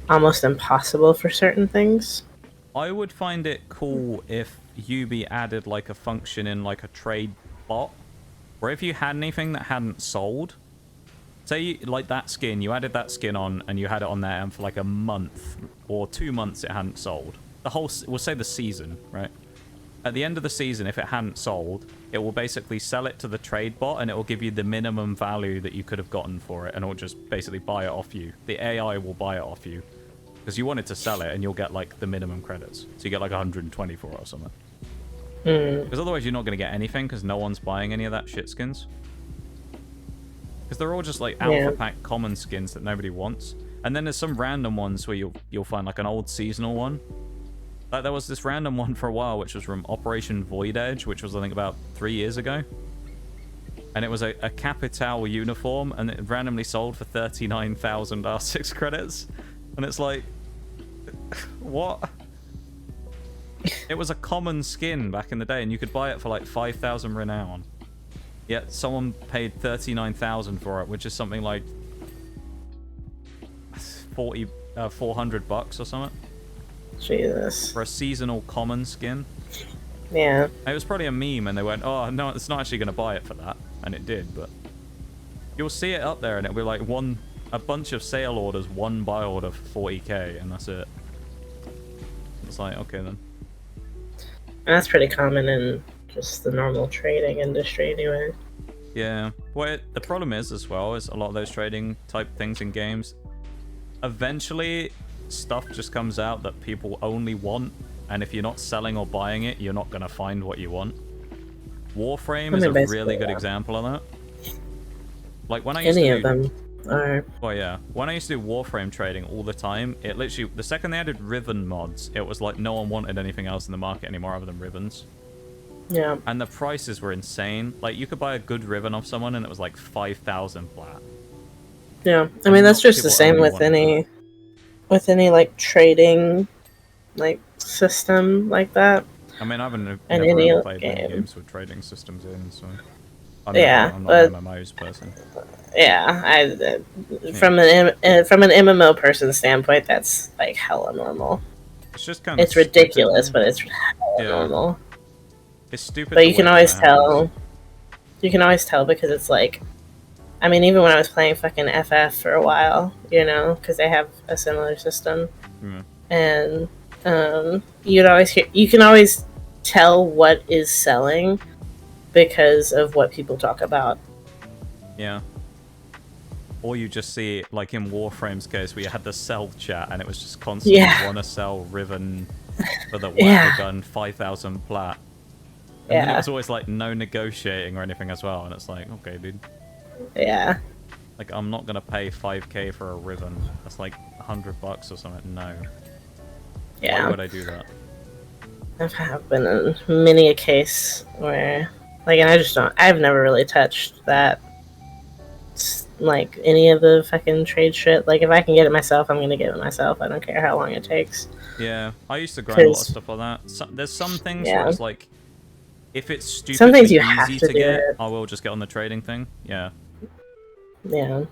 almost impossible for certain things. I would find it cool if Ubi added, like, a function in, like, a trade bot, where if you had anything that hadn't sold, say, like, that skin, you added that skin on, and you had it on there, and for, like, a month or 2 months it hadn't sold. The whole, we'll say the season, right? At the end of the season, if it hadn't sold, it will basically sell it to the trade bot, and it will give you the minimum value that you could have gotten for it, and it will just basically buy it off you. The AI will buy it off you. Because you wanted to sell it, and you'll get, like, the minimum credits. So you get, like, 120 for it or something. Because otherwise you're not going to get anything, because no one's buying any of that shit skins. Because they're all just, like, alpha pack common skins that nobody wants. And then there's some random ones where you'll find, like, an old seasonal one. Like, there was this random one for a while, which was from Operation Void Edge, which was, I think, about 3 years ago. And it was a Capital uniform, and it randomly sold for 39,000 R6 credits. And it's like, What? It was a common skin back in the day, and you could buy it for like 5,000 renown. Yet someone paid 39,000 for it, which is something like 400 bucks or something. Jesus. For a seasonal common skin. Yeah. It was probably a meme, and they went, "Oh no, it's not actually going to buy it for that," and it did. But you'll see it up there, and it'll be like a bunch of sale orders, one buy order for 40k, and that's it. It's like, okay then. And that's pretty common in just the normal trading industry, anyway. Yeah. Well, the problem is as well is a lot of those trading type things in games. Eventually, stuff just comes out that people only want, and if you're not selling or buying it, you're not gonna find what you want. Warframe is a really good example of that. Like when I used Any to of them are. Well, yeah. When I used to do Warframe trading all the time, it literally, the second they added Riven mods, it was like no one wanted anything else in the market anymore other than Rivens. Yeah. And the prices were insane. Like, you could buy a good Riven off someone and it was like 5,000 flat. Yeah. I mean, that's just the same with any like trading like system like that. I mean, I haven't never any really played many game. games with trading systems in, so I'm Yeah, not an MMOs person. Yeah, from an MMO person standpoint, that's like hella normal. It's just kind of It's ridiculous, but it's hella normal. It's stupid. But you can always tell. You can always tell because it's like, I mean, even when I was playing fucking FF for a while, you know, because they have a similar system, and you can always tell what is selling because of what people talk about. Yeah. Or you just see, like in Warframe's case, where you had the sell chat, and it was just constantly wanna sell Riven for the wagon gun 5,000 plat. And then it was always like no negotiating or anything as well, and it's like, okay, dude. Yeah. Like, I'm not gonna pay 5k for a Riven. That's like $100 or something. No. Yeah. Why would I do that? I've been in many a case where, like, and I've never really touched that, like, any of the fucking trade shit. Like, if I can get it myself, I'm gonna get it myself. I don't care how long it takes. Yeah, I used to grind a lot of stuff like that. There's some things where it's like, if it's stupidly easy to get, I will just get on the trading thing. Yeah. Yeah.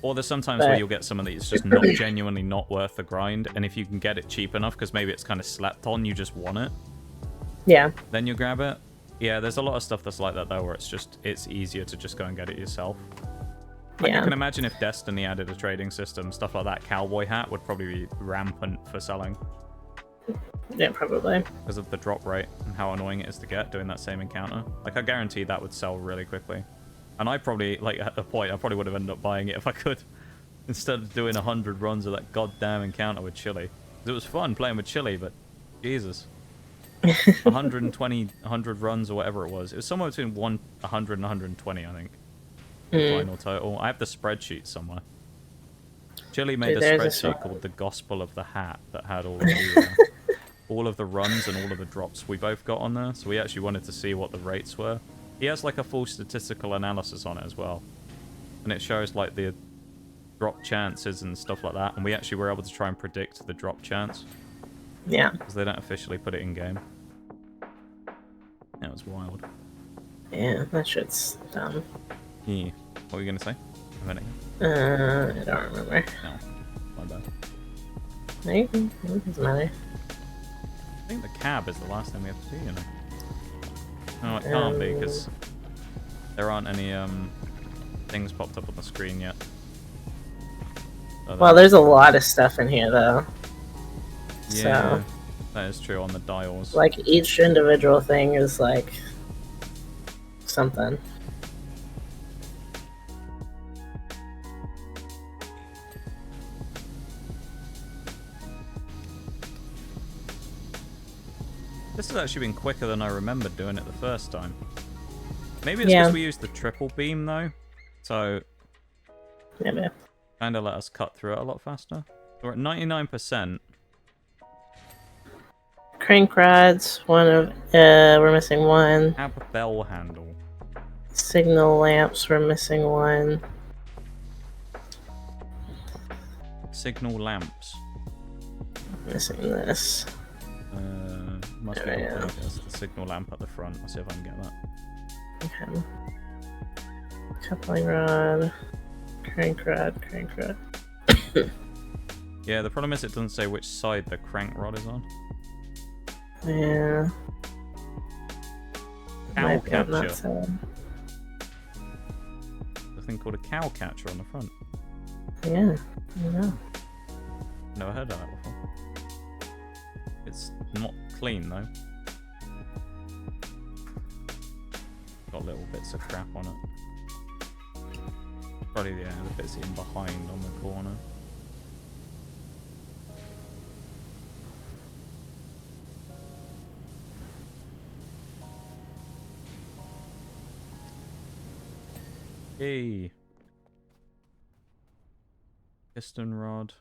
Or there's sometimes where you'll get someone that's just not genuinely not worth the grind, and if you can get it cheap enough, because maybe it's kind of slept on, you just want it. Yeah. Then you grab it. Yeah, there's a lot of stuff that's like that though, where it's easier to just go and get it yourself. Like, you can imagine if Destiny added a trading system, stuff like that cowboy hat would probably be rampant for selling. Yeah, probably. Because of the drop rate and how annoying it is to get doing that same encounter. Like, I guarantee that would sell really quickly. And I probably, like, at a point, I probably would have ended up buying it if I could. Instead of doing 100 runs of that goddamn encounter with Chili. It was fun playing with Chili, but Jesus. 120, 100 runs or whatever it was. It was somewhere between 100 and 120, I think. The final total. I have the spreadsheet somewhere. Chili made a spreadsheet called The Gospel of the Hat that had all of the runs and all of the drops we both got on there. So we actually wanted to see what the rates were. He has like a full statistical analysis on it as well. And it shows like the drop chances and stuff like that. And we actually were able to try and predict the drop chance. Yeah. Because they don't officially put it in game. Yeah, it was wild. Yeah, that shit's dumb. Yeah. What were you going to say? A minute. I don't remember. No. My bad. Maybe. It doesn't matter. I think the cab is the last thing we have to do, you know. No, it can't be, because there aren't any things popped up on the screen yet. So well, there's a lot of stuff in here, though. Yeah, so, that is true on the dials. Like, each individual thing is, like, something. This has actually been quicker than I remembered doing it the first time. Maybe it's because we used the triple beam, though. So, maybe. Kind of let us cut through it a lot faster. We're at 99%. Crank rods, we're missing one. Have a bell handle. Signal lamps, we're missing one. Signal lamps. Missing this. Must be there's the signal lamp at the front. I'll see if I can get that. Okay. Coupling rod. Crank rod. Yeah, the problem is it doesn't say which side the crank rod is on. Yeah. Cow Might be on that catcher. side. There's a thing called a cow catcher on the front. Yeah, I know. Never heard of that before. It's not clean though. Got little bits of crap on it. Probably the bits in behind on the corner. Hey. Piston rod.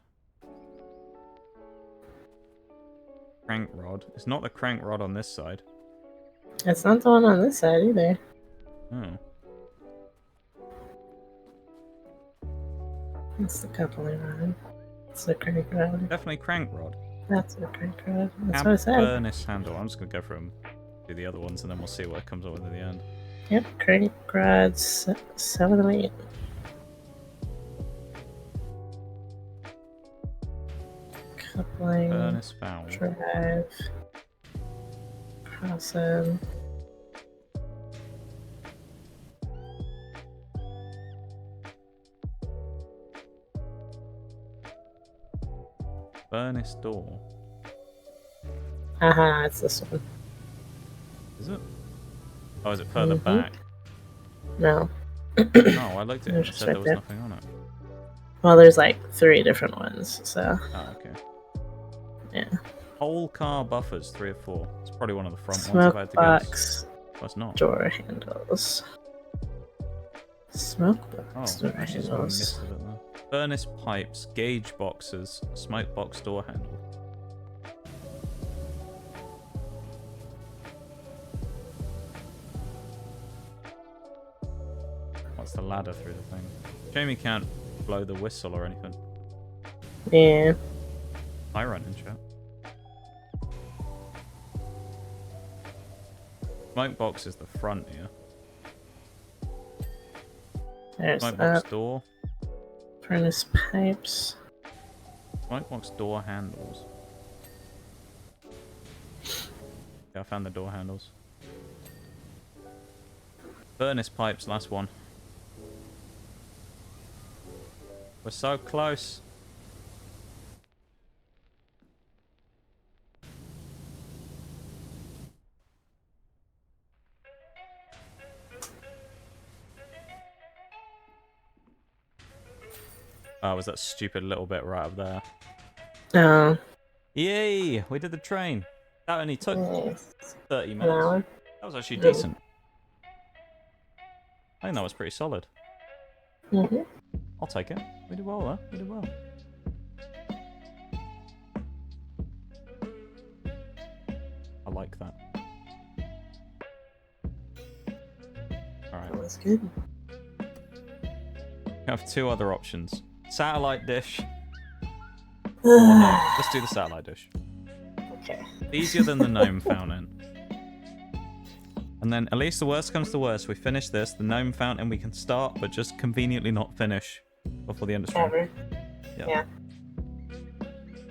Crank rod. It's not the crank rod on this side. It's not the one on this side either. Oh. It's the coupling rod. It's the crank rod. Definitely crank rod. That's the crank rod. That's Cab what I said. furnace handle. I'm just gonna go from do the other ones and then we'll see what it comes up with at the end. Yep, crank rods 7 of 8. Coupling. Furnace valve. Drive. Crossing. Furnace door. Haha, it's this one. Is it? Oh, is it further back? No. No, I looked at it and it Just said right there was there. nothing on it. Well, there's like 3 different ones, so Oh, okay. yeah. Whole car buffers, 3 or 4. It's probably one of the front ones if I had Smoke to guess. box, Oh, it's not. door handles. Smoke Oh, box, door that's just one handles. missed of it there. Furnace pipes, gauge boxes, smoke box door handle. What's the ladder through the thing? Shame you can't blow the whistle or anything. Yeah. I run in chat. Smoke box is the front here. There's Smoke that. box door. Furnace pipes. Smoke box door handles. Yeah, I found the door handles. Furnace pipes, last one. We're so close. Oh, was that stupid little bit right up there? Oh. Yay! We did the train. That only took Nice. 30 An minutes. hour. That was actually Good. decent. I think that was pretty solid. Mhm. I'll take it. We did well there. We did well. I like that. Alright. That was good. We have 2 other options. Satellite dish. Or not. Let's do the satellite dish. Okay. Easier than the gnome fountain. And then, at least the worst comes to worst, we finish this, the gnome fountain we can start, but just conveniently not finish before the end of stream. Ever. Yeah.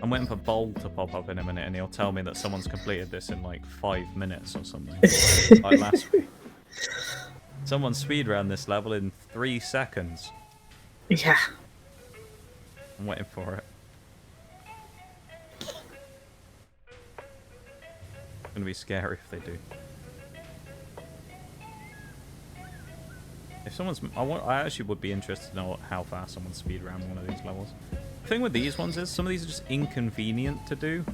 I'm waiting for Bold to pop up in a minute and he'll tell me that someone's completed this in like 5 minutes or something. Like last week. Someone speedran this level in 3 seconds. Yeah. I'm waiting for it. It's gonna be scary if they do. If someone's, I actually would be interested to know how fast someone speedran one of these levels. The thing with these ones is some of these are just inconvenient to do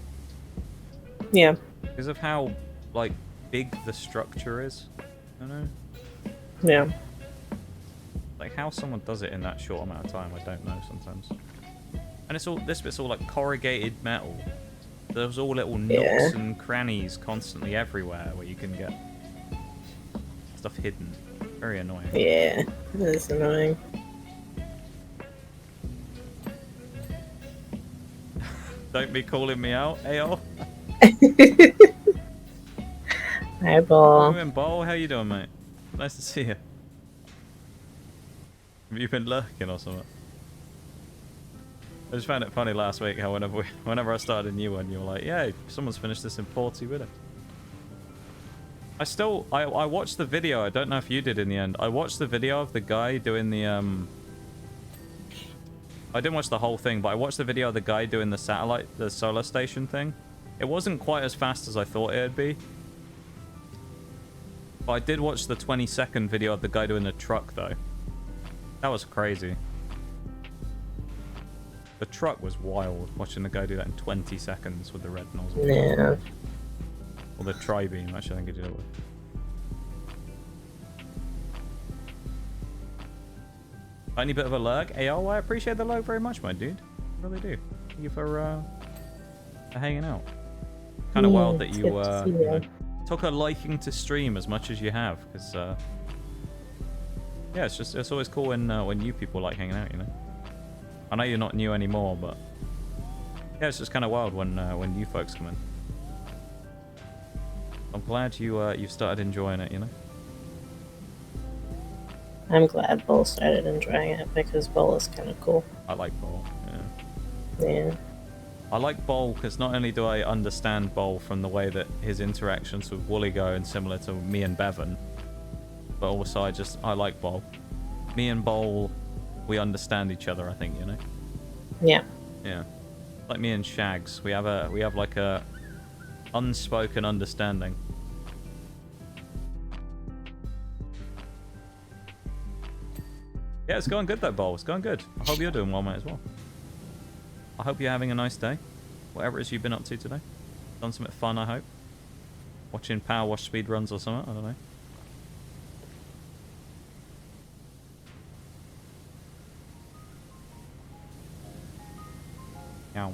Yeah. because of how like big the structure is. I don't know. Yeah. Like how someone does it in that short amount of time, I don't know sometimes. And it's all this bit's all like corrugated metal. There's all little nooks Yeah. and crannies constantly everywhere where you can get stuff hidden. Very annoying. Yeah. That is annoying. Don't be calling me out, AO. Hi, Ball. Welcome in, Ball. How you doing, mate? Nice to see you. Have you been lurking or something? I just found it funny last week how whenever I started a new one, you were like, yeah, someone's finished this in 40 minutes. I watched the video. I don't know if you did in the end. I watched the video of the guy doing the, I didn't watch the whole thing, but I watched the video of the guy doing the solar station thing. It wasn't quite as fast as I thought it'd be. But I did watch the 20-second video of the guy doing the truck, though. That was crazy. The truck was wild, watching the guy do that in 20 seconds with the red nozzle. Yeah. Or the tri-beam, actually, I think he did it with. Tiny bit of a lurk. AO, I appreciate the lurk very much, my dude. I really do. Thank you for hanging out. Kind of wild that you, took a liking to stream as much as you have, because, yeah, it's always cool when new people like hanging out, you know? I know you're not new anymore, but yeah, it's just kind of wild when new folks come in. I'm glad you started enjoying it, you know? I'm glad Bull started enjoying it because Bull is kind of cool. I like Bowl, yeah. Yeah. I like Bowl because not only do I understand Bowl from the way that his interactions with Wooly go and similar to me and Bevan, but also I like Bowl. Me and Bowl, we understand each other, I think, you know? Yeah. Yeah. Like me and Shags, we have like a unspoken understanding. Yeah, it's going good though, Bowl. It's going good. I hope you're doing well, mate, as well. I hope you're having a nice day. Whatever it is you've been up to today. Done something fun, I hope. Watching Powerwash speedruns or something, I don't know. Ow.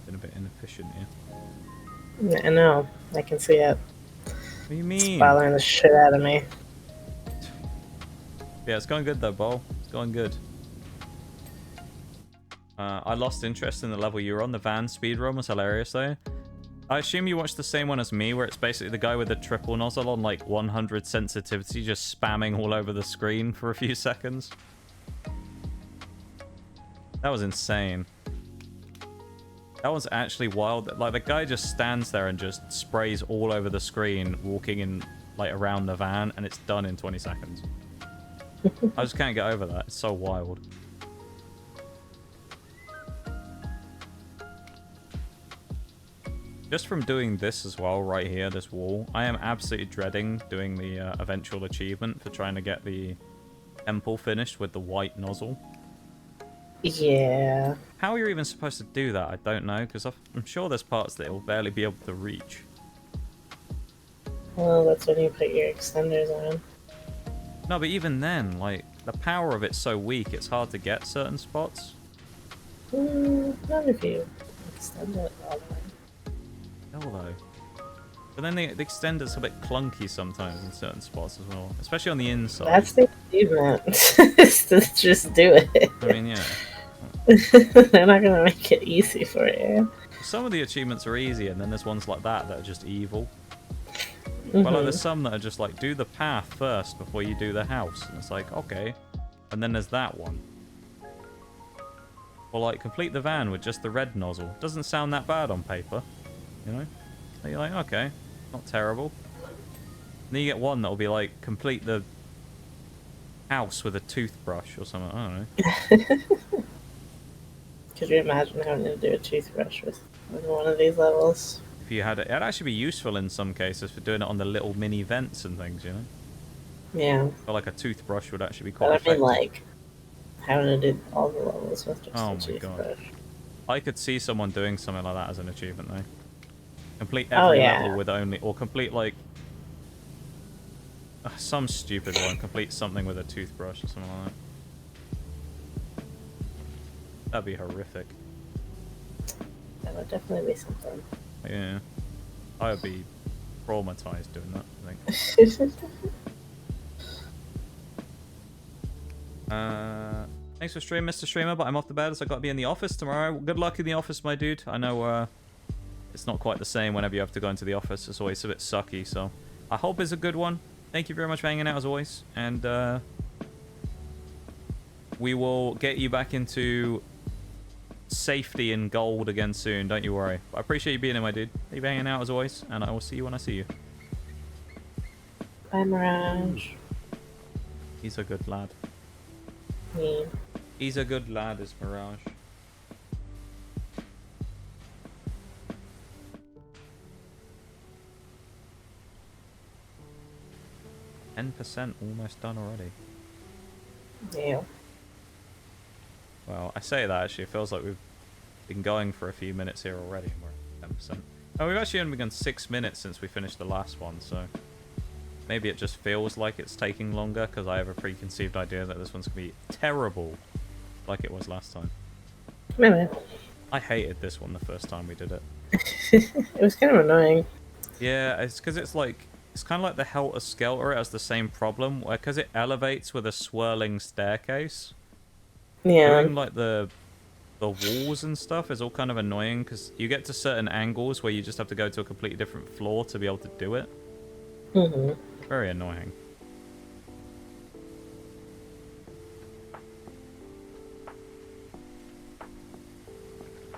Been a bit inefficient here. I know. I can see it. What do you mean? It's bothering the shit out of me. Yeah, it's going good though, Bowl. It's going good. I lost interest in the level you were on. The van speedrun was hilarious though. I assume you watched the same one as me, where it's basically the guy with the triple nozzle on like 100 sensitivity just spamming all over the screen for a few seconds. That was insane. That was actually wild. Like, the guy just stands there and just sprays all over the screen, walking in, like, around the van, and it's done in 20 seconds. I just can't get over that. It's so wild. Just from doing this as well, right here, this wall, I am absolutely dreading doing the eventual achievement for trying to get the temple finished with the white nozzle. Yeah. How you're even supposed to do that, I don't know, because I'm sure there's parts that it'll barely be able to reach. Well, that's when you put your extenders on. No, but even then, like, the power of it's so weak, it's hard to get certain spots. Not if you extend it all the way. No, though. But then the extender's a bit clunky sometimes in certain spots as well, especially on the inside. That's the achievement. Is to just do it. I mean, yeah. They're not gonna make it easy for you. Some of the achievements are easy, and then there's ones like that that are just evil. But like, there's some that are just like, do the path first before you do the house. And it's like, okay. And then there's that one. Or like, complete the van with just the red nozzle. Doesn't sound that bad on paper. You know? So you're like, okay. Not terrible. And then you get one that'll be like, complete the house with a toothbrush or something. I don't know. Could you imagine having to do a toothbrush with one of these levels? If you had it, it'd actually be useful in some cases for doing it on the little mini vents and things, you know? Yeah. Or like a toothbrush would actually be quite But I effective. mean, like, having to do all the levels with just Oh a my toothbrush. God. I could see someone doing something like that as an achievement, though. Complete Oh, every yeah. level with only, or complete like some stupid one. Complete something with a toothbrush or something like that. That'd be horrific. That would definitely be something. Yeah, I would be traumatized doing that, I think. Thanks for streaming, Mr. Streamer, but I'm off to bed, so I got to be in the office tomorrow. Good luck in the office, my dude. I know it's not quite the same whenever you have to go into the office. It's always a bit sucky, so I hope it's a good one. Thank you very much for hanging out, as always. And we will get you back into safety and gold again soon, don't you worry. But I appreciate you being here, my dude. Thank you for hanging out, as always, and I will see you when I see you. Bye, Mirage. He's a good lad. Me. He's a good lad, is Mirage. %, almost done already. Yeah. Well, I say that actually, it feels like we've been going for a few minutes here already, and we're at 10%. Oh, we've actually only begun 6 minutes since we finished the last one, so maybe it just feels like it's taking longer because I have a preconceived idea that this one's gonna be terrible, like it was last time. Maybe. I hated this one the first time we did it. It was kind of annoying. Yeah, it's because it's like it's kind of like the Helter Skelter. It has the same problem, where because it elevates with a swirling staircase. Yeah. Doing like the walls and stuff is all kind of annoying because you get to certain angles where you just have to go to a completely different floor to be able to do it. Mhm. Very annoying.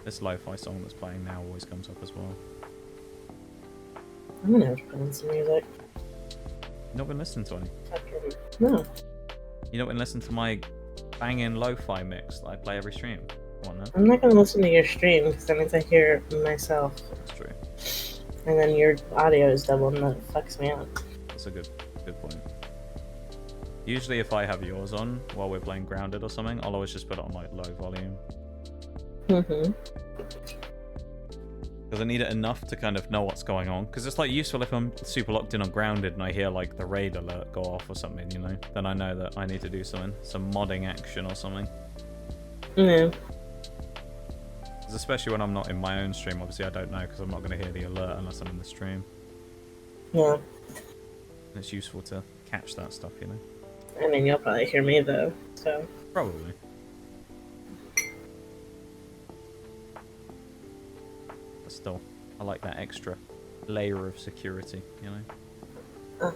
This lo-fi song that's playing now always comes up as well. I'm gonna have to put on some music. You not been listening to any? No. You not been listening to my banging lo-fi mix that I play every stream? Come on, now. I'm not gonna listen to your stream because that means I hear myself. That's true. And then your audio is double and that fucks me up. That's a good point. Usually if I have yours on while we're playing Grounded or something, I'll always just put it on like low volume. Mhm. Because I need it enough to kind of know what's going on. Because it's like useful if I'm super locked in on Grounded and I hear like the raid alert go off or something, you know? Then I know that I need to do something. Some modding action or something. Yeah. 'Cause especially when I'm not in my own stream, obviously I don't know because I'm not going to hear the alert unless I'm in the stream. Yeah. And it's useful to catch that stuff, you know? I mean, you'll probably hear me though, so. Probably. But still, I like that extra layer of security, you know?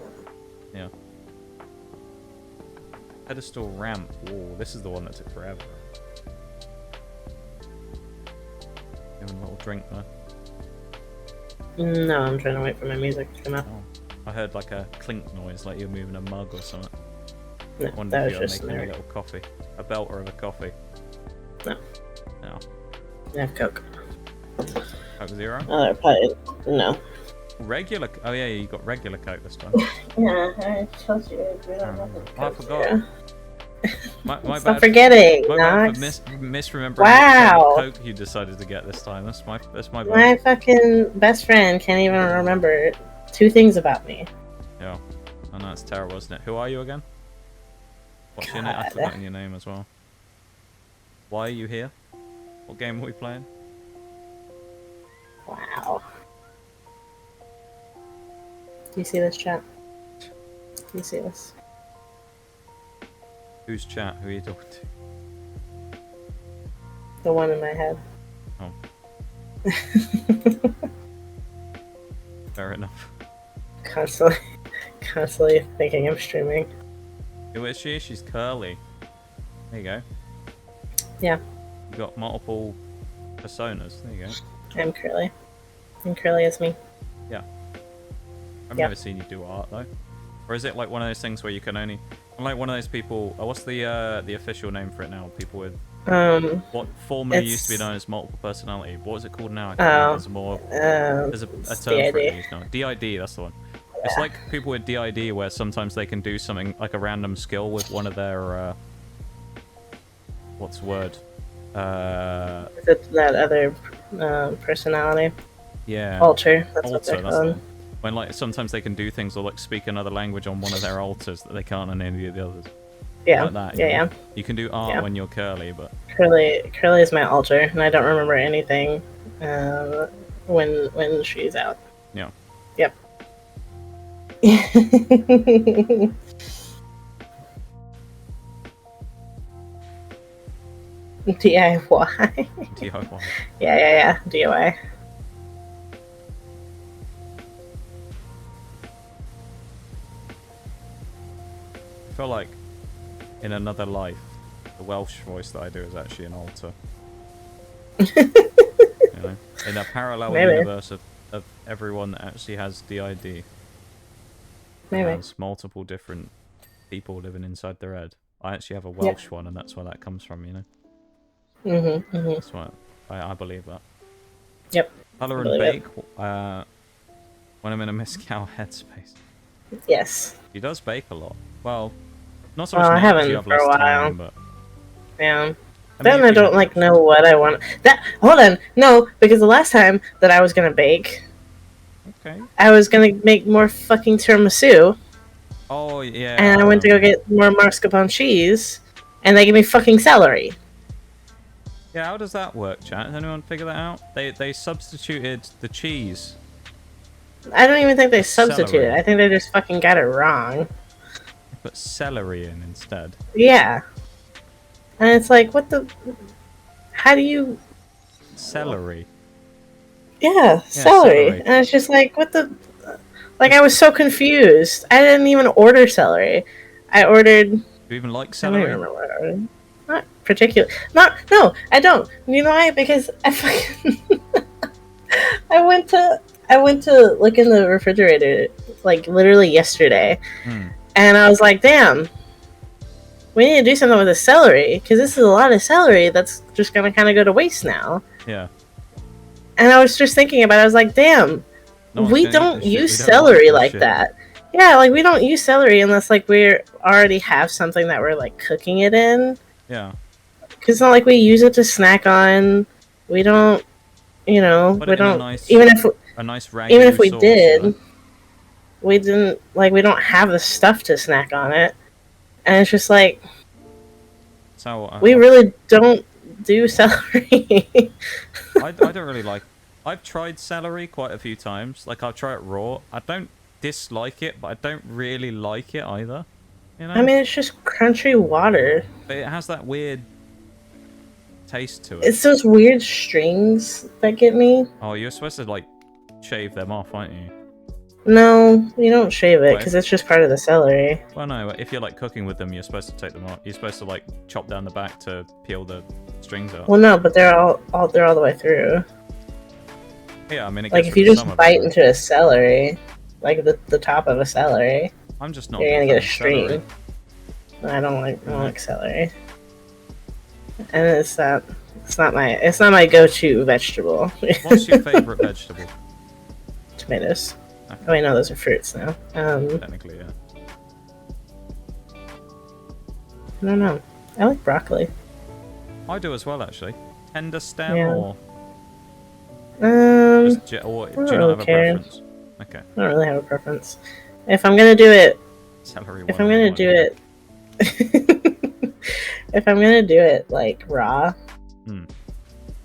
Yeah. Pedestal ramp. Whoa, this is the one that took forever. Having a little drink there. No, I'm trying to wait for my music to come out. Oh, I heard like a clink noise, like you're moving a mug or something. No, I wonder that if was you're just making a nerd. little coffee. A belter of a coffee. No. No. I have Coke. Coke Zero? Oh, probably no. Regular. Oh yeah, you got regular Coke this time. Yeah, I told you we don't have a Oh, I Coke forgot. Zero. My Stop bad. forgetting, My bad for Knox. misremembering Wow. what Coke you decided to get this time. That's my bad. My fucking best friend can't even remember 2 things about me. Yeah. I know it's terrible, isn't it? Who are you again? What's your name? I've God. forgotten your name as well. Why are you here? What game are we playing? Wow. Do you see this, chat? Do you see this? Who's chat? Who are you talking to? The one in my head. Oh. Fair enough. Constantly thinking I'm streaming. Who is she? She's Curly. There you go. Yeah, You got multiple personas. There you go. I'm Curly. And Curly is me. Yeah. I've Yeah. never seen you do art though. Or is it like one of those things where you can only... I'm like one of those people... what's the official name for it now? People with... What formerly used to be it's- known as multiple personality. What is it called now? I can't remember. There's more... There's a it's term for it DID. used now. DID, that's the one. It's like people with DID where sometimes they can do something like a random skill with one of their... what's the word? Is it that other personality? Yeah. Alter. That's what Alter, they're that's the called. one. When like sometimes they can do things or like speak another language on one of their alters that they can't on any of the others. Yeah. Like that, you Yeah, know? yeah. You can do art Yeah. when you're Curly, but Curly is my alter, and I don't remember anything when she's out. yeah. Yep. DIY. DIY. Yeah. DIY. I feel like in another life, the Welsh voice that I do is actually an alter. You know, in a parallel Maybe. universe of everyone that actually has DID. Maybe. Has multiple different people living inside their head. I actually have a Welsh one, and that's where that comes from, you know? That's why I believe that. Yep. Colour and bake, when I'm in a Miss Cow headspace. Yes. He does bake a lot. Well, not so much I now 'cause haven't you have for a less while. time, but... Yeah. I Then mean, I if you don't have- know what I want. Hold on, no, because the last time that I was gonna bake, Okay. I was gonna make more fucking tiramisu, Oh, yeah. and I went to go get more mascarpone cheese, and they gave me fucking celery. Yeah, how does that work, chat? Has anyone figured that out? They substituted the cheese. I don't even think they Celery. substituted. I think they just fucking got it wrong. They put celery in instead. Yeah. And it's like, what the? How do you? Celery. Yeah, celery. celery. And it's just like, what the? Like, I was so confused. I didn't even order celery. I ordered. Do you even like I don't celery? even remember what I ordered. Not particular. No, I don't. You know why? Because I fucking. I went to look in the refrigerator like literally yesterday, and I was like, damn. We need to do something with the celery, because this is a lot of celery that's just going to kind of go to waste now. Yeah. And I was just thinking about it, I was like, damn, No one's we gonna eat don't this shit. use We don't celery this like shit. that. Yeah, like, we don't use celery unless, like, we already have something that we're, like, cooking it in. Yeah. Because it's not like we use it to snack on. We don't, you know, Put we it in a don't, nice- even if A nice ragu even if we sauce, did, you know? we didn't, like, we don't have the stuff to snack on it. And it's just like, So, we really don't do celery. I don't really like... I've tried celery quite a few times. Like, I'll try it raw. I don't dislike it, but I don't really like it either. You know? I mean, it's just crunchy water. But it has that weird taste to it. It's those weird strings that get me. Oh, you're supposed to, like, shave them off, aren't you? No, you don't shave it What? because it's just part of the celery. Well, no, if you're, like, cooking with them, you're supposed to take them off. You're supposed to, like, chop down the back to peel the strings out. Well, no, but they're all the way through. Yeah, I mean, it Like, gets if you rid of just some of bite it. into a celery, like the top of a celery, I'm just not you're big gonna get a fan of celery. string. I don't like celery, and it's not my go-to vegetable. What's your favorite vegetable? Tomatoes. Okay. Oh wait, no, those are fruits now. Technically, yeah. I don't know. I like broccoli. I do as well, actually. Tender stem Yeah. or Um, just or do you really not have a care. preference? Okay. I don't really have a preference. If I'm gonna do it, Celery. if I'm gonna do it, if I'm gonna do it like raw,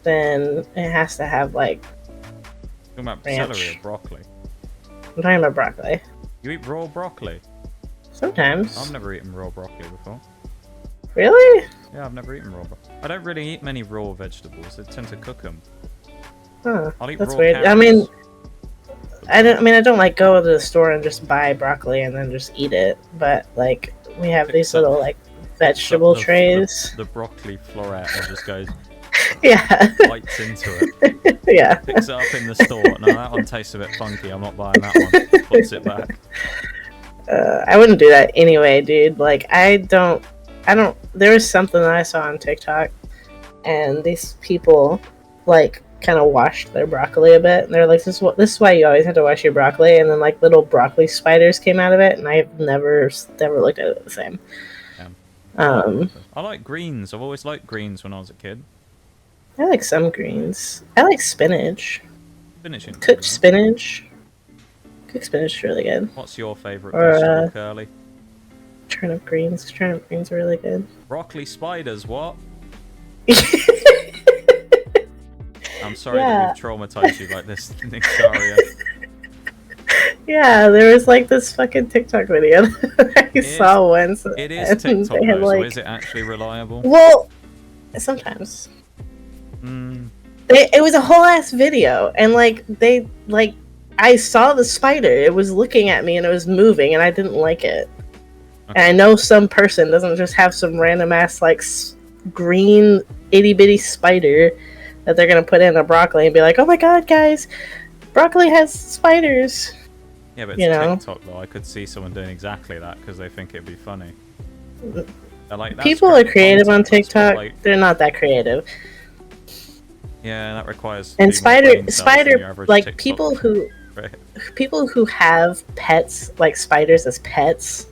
then it has to have like. Talking about ranch. celery or broccoli. I'm talking about broccoli. You eat raw broccoli? Sometimes. I've never eaten raw broccoli before. Really? Yeah, I've never eaten raw broccoli. I don't really eat many raw vegetables. I tend to cook them. Huh. I'll eat That's raw weird. carrots. I mean, I don't like go to the store and just buy broccoli and then just eat it. But like we have these Picks up- little like vegetable trays. The broccoli floret and just goes Yeah. bites into it. Yeah. Picks it up in the store. No, that one tastes a bit funky. I'm not buying that one. Puts it back. I wouldn't do that anyway, dude. Like I don't. There was something that I saw on TikTok, and these people like kind of washed their broccoli a bit, and they're like, "This is why you always have to wash your broccoli." And then like little broccoli spiders came out of it, and I've never looked at it the same. I like greens. I've always liked greens when I was a kid. I like some greens. I like spinach. Spinach and Cooked spinach. Cooked spinach is really good. What's your favourite Or, vegetable, Curly? Turnip greens. Turnip greens are really good. Broccoli spiders, what? I'm sorry Yeah. that we've traumatized you like this, Nicaria. Yeah, there was like this fucking TikTok video that I saw once. It is and TikTok, they had, though, like, so is it actually reliable? Well, Sometimes. Mm. It was a whole ass video, and I saw the spider. It was looking at me and it was moving, and I didn't like it. Okay. And I know some person doesn't just have some random ass green itty bitty spider that they're gonna put in a broccoli and be like, "Oh my god, guys, broccoli has spiders." Yeah, but it's TikTok though. I could see someone doing exactly that because they think it'd be funny. Like, people are creative on TikTok. Like, they're not that creative. Yeah, that requires. And spider, like TikTok. people who have pets, like spiders as pets,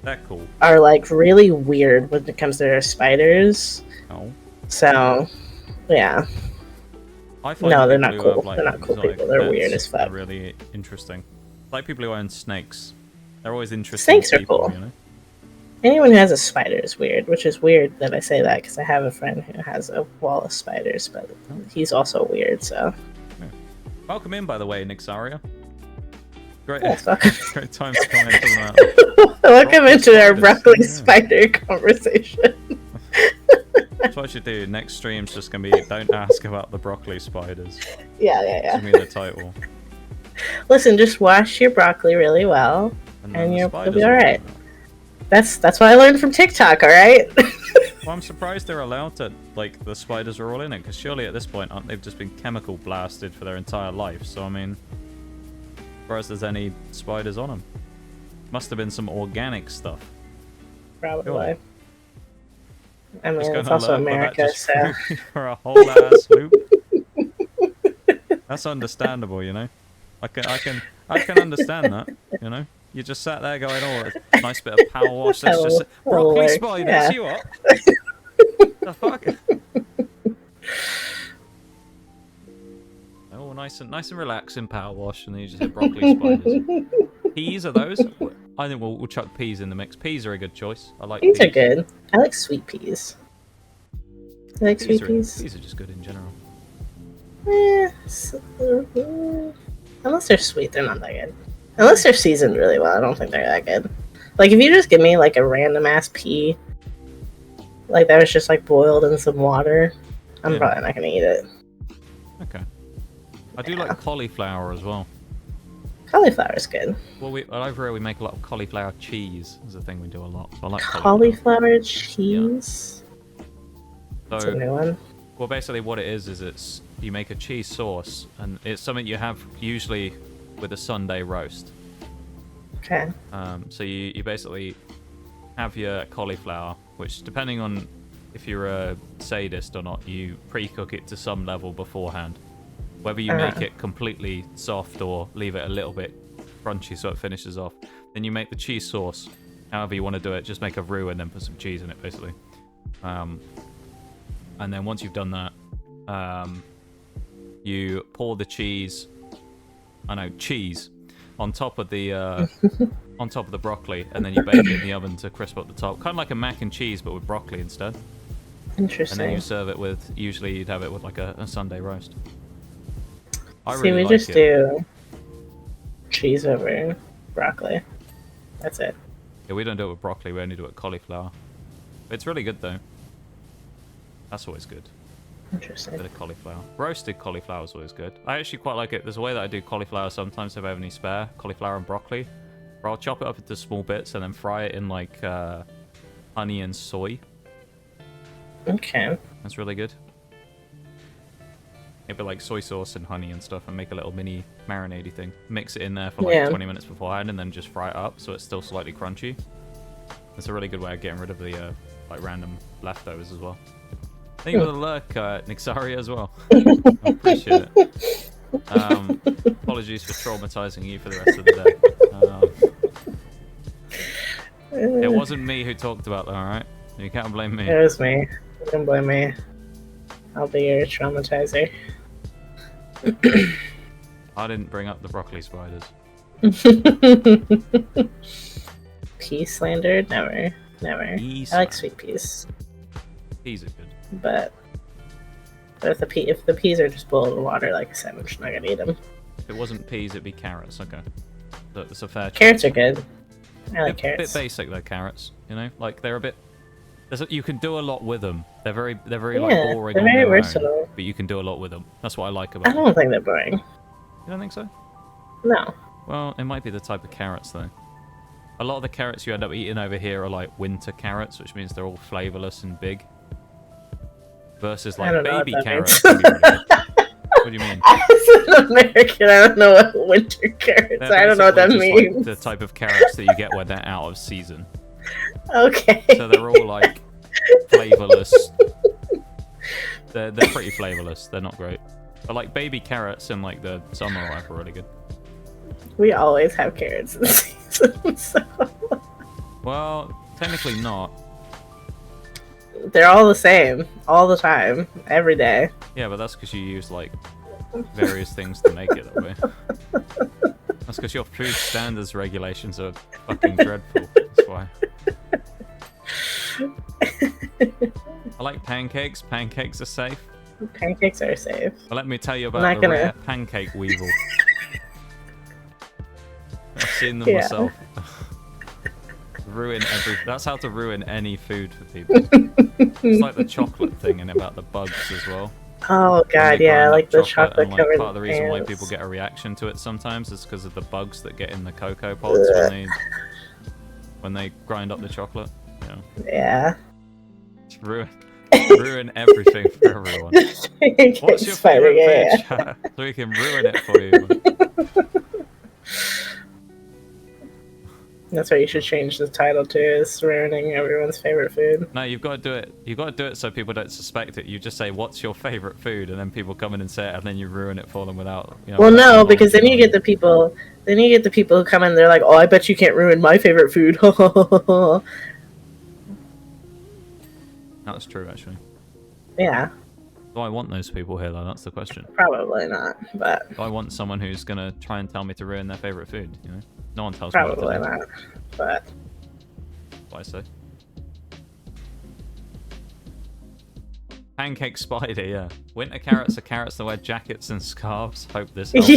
they're cool. Are like really weird when it comes to their spiders. Oh. So, yeah. I find they're not cool. Like, they're not cool people. They're weird as fuck. Really interesting. Like people who own snakes. They're always interesting. Snakes are people, cool. You know? Anyone who has a spider is weird, which is weird that I say that because I have a friend who has a wall of spiders, but he's also weird, so. Yeah. Welcome in, by the way, Nixaria. Great, great time to come in talking about welcome into our broccoli spider conversation. That's what I should do. Next stream's just gonna be don't ask about the broccoli spiders. Yeah. Give me the title. Listen, just wash your broccoli really well, and you'll be alright. That's what I learned from TikTok, alright? Well, I'm surprised they're allowed to, like, the spiders are all in it, because surely at this point, aren't they've just been chemical blasted for their entire life, so I mean, whereas there's any spiders on them. Must have been some organic stuff. Probably. Surely. I mean, it's also America, so... for a whole ass loop. That's understandable, you know? I can understand that, you know? You just sat there going, "Oh, a nice bit of power wash." Let's just broccoli spiders. Yeah. You up? The fuck? Oh, nice and relaxing power wash, and then you just hit broccoli spiders. Peas are those? I think we'll chuck peas in the mix. Peas are a good choice. I like peas. Peas are good. I like sweet peas. I like sweet peas. Peas are just good in general. Unless they're sweet, they're not that good. Unless they're seasoned really well, I don't think they're that good. Like, if you just give me, like, a random-ass pea, like, that was just, like, boiled in some water, I'm probably not gonna eat it. Okay. I do like cauliflower as well. Cauliflower's good. Well, over here we make a lot of cauliflower cheese. Is a thing we do a lot. So I like cauliflower cheese? Yeah. That's a new one. Well, basically what it is you make a cheese sauce, and it's something you have usually with a Sunday roast. Okay. So you basically have your cauliflower, which, depending on if you're a sadist or not, you pre-cook it to some level beforehand. Whether you make it completely soft or leave it a little bit crunchy so it finishes off. Then you make the cheese sauce. However you want to do it, just make a roux and then put some cheese in it, basically. And then once you've done that, you pour the cheese... cheese on top of the broccoli, and then you bake it in the oven to crisp up the top. Kind of like a mac and cheese, but with broccoli instead. Interesting. And then you serve it with, usually you'd have it with like a Sunday roast. We just do cheese over broccoli. That's it. Yeah, we don't do it with broccoli, we only do it with cauliflower. It's really good though. That's always good. Interesting. A bit of cauliflower. Roasted cauliflower is always good. I actually quite like it. There's a way that I do cauliflower sometimes if I have any spare. Cauliflower and broccoli. Where I'll chop it up into small bits and then fry it in like honey and soy. Okay. That's really good. Maybe like soy sauce and honey and stuff, and make a little mini marinade thing. Mix it in there for like 20 minutes beforehand, and then just fry it up so it's still slightly crunchy. It's a really good way of getting rid of the like random leftovers as well. Thank you for the lurk, Nixaria, as well. I appreciate it. Apologies for traumatizing you for the rest of the day. It wasn't me who talked about that, alright? You can't blame me. It was me. You can blame me. I'll be your traumatizer. I didn't bring up the broccoli spiders. Pea slandered? Never. I like sweet peas. Peas are good. But if the peas are just boiled in water, like I said, I'm just not gonna eat them. If it wasn't peas, it'd be carrots. Okay, that's a fair. Carrots are good. I like carrots. A bit basic though, carrots. You know, like they're a bit You can do a lot with them. They're very like Yeah, boring they're on very their own, versatile. but you can do a lot with them. That's what I like about I them. don't think they're boring. You don't think so? No. Well, it might be the type of carrots though. A lot of the carrots you end up eating over here are like winter carrots, which means they're all flavorless and big. Versus like baby carrots. Can be really good. What do you mean? As an American, I don't know what winter carrots are. I don't know what that means. Like the type of carrots that you get when they're out of season. Okay. So they're all like flavorless. They're pretty flavorless. They're not great. But like baby carrots in like the summer are really good. We always have carrots in the season, so... Well, technically not. They're all the same, all the time, every day. Yeah, but that's because you use like various things to make it that way. That's because your food standards regulations are fucking dreadful. That's why. I like pancakes. Pancakes are safe. Pancakes are safe. But let me tell you about the rare pancake weevil. I've seen them myself. Ruin every. That's how to ruin any food for people. It's like the chocolate thing and about the bugs as well. Oh god, yeah, like the chocolate and, covered. Part of the reason why people get a reaction to it sometimes is because of the bugs that get in the cocoa pods when they grind up the chocolate. You know. Yeah. It's ruin everything for everyone. What's your favorite food, chat? So we can ruin it for you. That's what you should change the title to, is ruining everyone's favorite food. No, you've got to do it. You've got to do it so people don't suspect it. You just say, "What's your favorite food?" and then people come in and say it, and then you ruin it for them without. You know, well, no, because then you get the people. Then you get the people who come in. They're like, "Oh, I bet you can't ruin my favorite food." That's true, actually. Yeah. Do I want those people here, though? That's the question. Probably not, but. Do I want someone who's gonna try and tell me to ruin their favorite food? You know, no one tells me. Probably not, but. What I say. Pancake spider, yeah. Winter carrots are carrots that wear jackets and scarves. Hope this helps.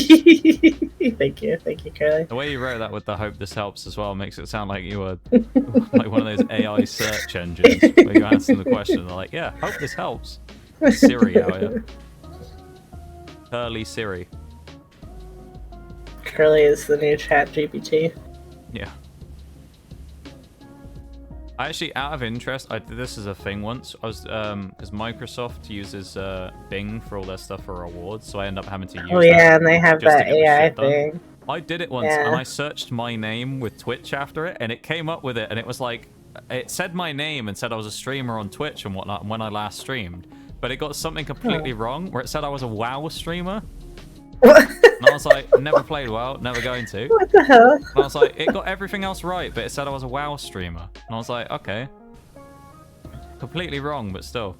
Thank you, Curly. The way you wrote that with the "hope this helps" as well makes it sound like you were like one of those AI search engines where you answer the question. They're like, "Yeah, hope this helps." Siri out here. Curly Siri. Curly is the new Chat GPT. Yeah. I actually, out of interest, I did this as a thing once. I was because Microsoft uses Bing for all their stuff for awards, so I end up having to use. Oh yeah, and they have that AI thing. I did it once, and I searched my name with Twitch after it, and it came up with it, and it was like, it said my name and said I was a streamer on Twitch and whatnot, and when I last streamed, but it got something completely wrong, where it said I was a WoW streamer. And I was like, never played WoW, never going to. What the hell? And I was like, it got everything else right, but it said I was a WoW streamer. And I was like, okay. Completely wrong, but still.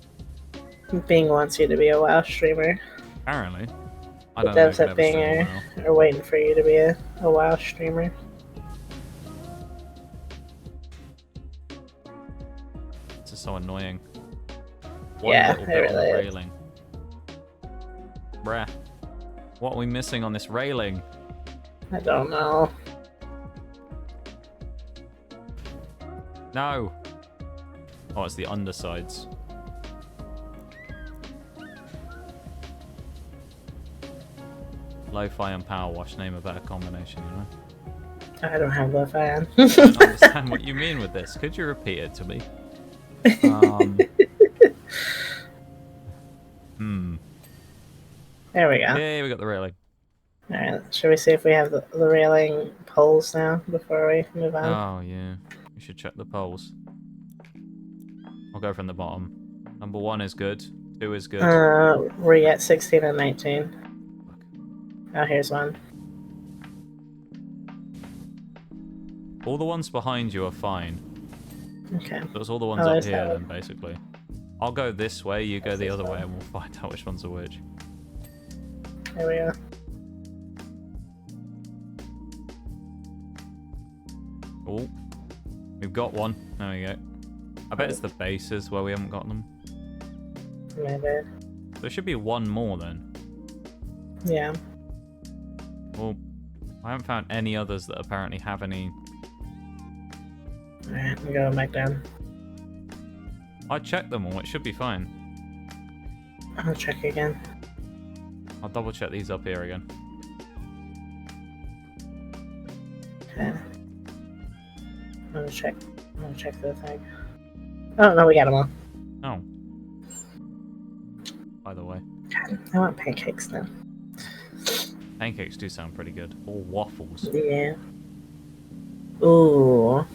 Bing wants you to be a WoW streamer. Apparently. I don't know. The devs at Bing are waiting for you to be a WoW streamer. This is so annoying. Yeah, it really is. Railing. Bruh. What are we missing on this railing? I don't know. No. Oh, it's the undersides. Lo-fi and Powerwash, name a better combination, you know? I don't have lo-fi on. I don't understand what you mean with this. Could you repeat it to me? There we go. Yeah, we got the railing. Alright, should we see if we have the railing poles now before we move on? Oh, yeah. We should check the poles. I'll go from the bottom. Number 1 is good. 2 is good. We're at 16 and 19. Oh, here's one. All the ones behind you are fine. Okay. There's all the ones up here then, basically. I'll go this way, you go the other way, and we'll find out which ones are which. There we go. Oh, we've got one. There we go. I bet it's the bases where we haven't got them. Maybe. There should be one more then. Yeah. Well, I haven't found any others that apparently have any. Alright, I'm going back down. I checked them all. It should be fine. I'll check again. I'll double check these up here again. Okay. I'm gonna check the thing. Oh no, we got them all. Oh. By the way. God, I want pancakes now. Pancakes do sound pretty good. Or waffles. Yeah. Ooh.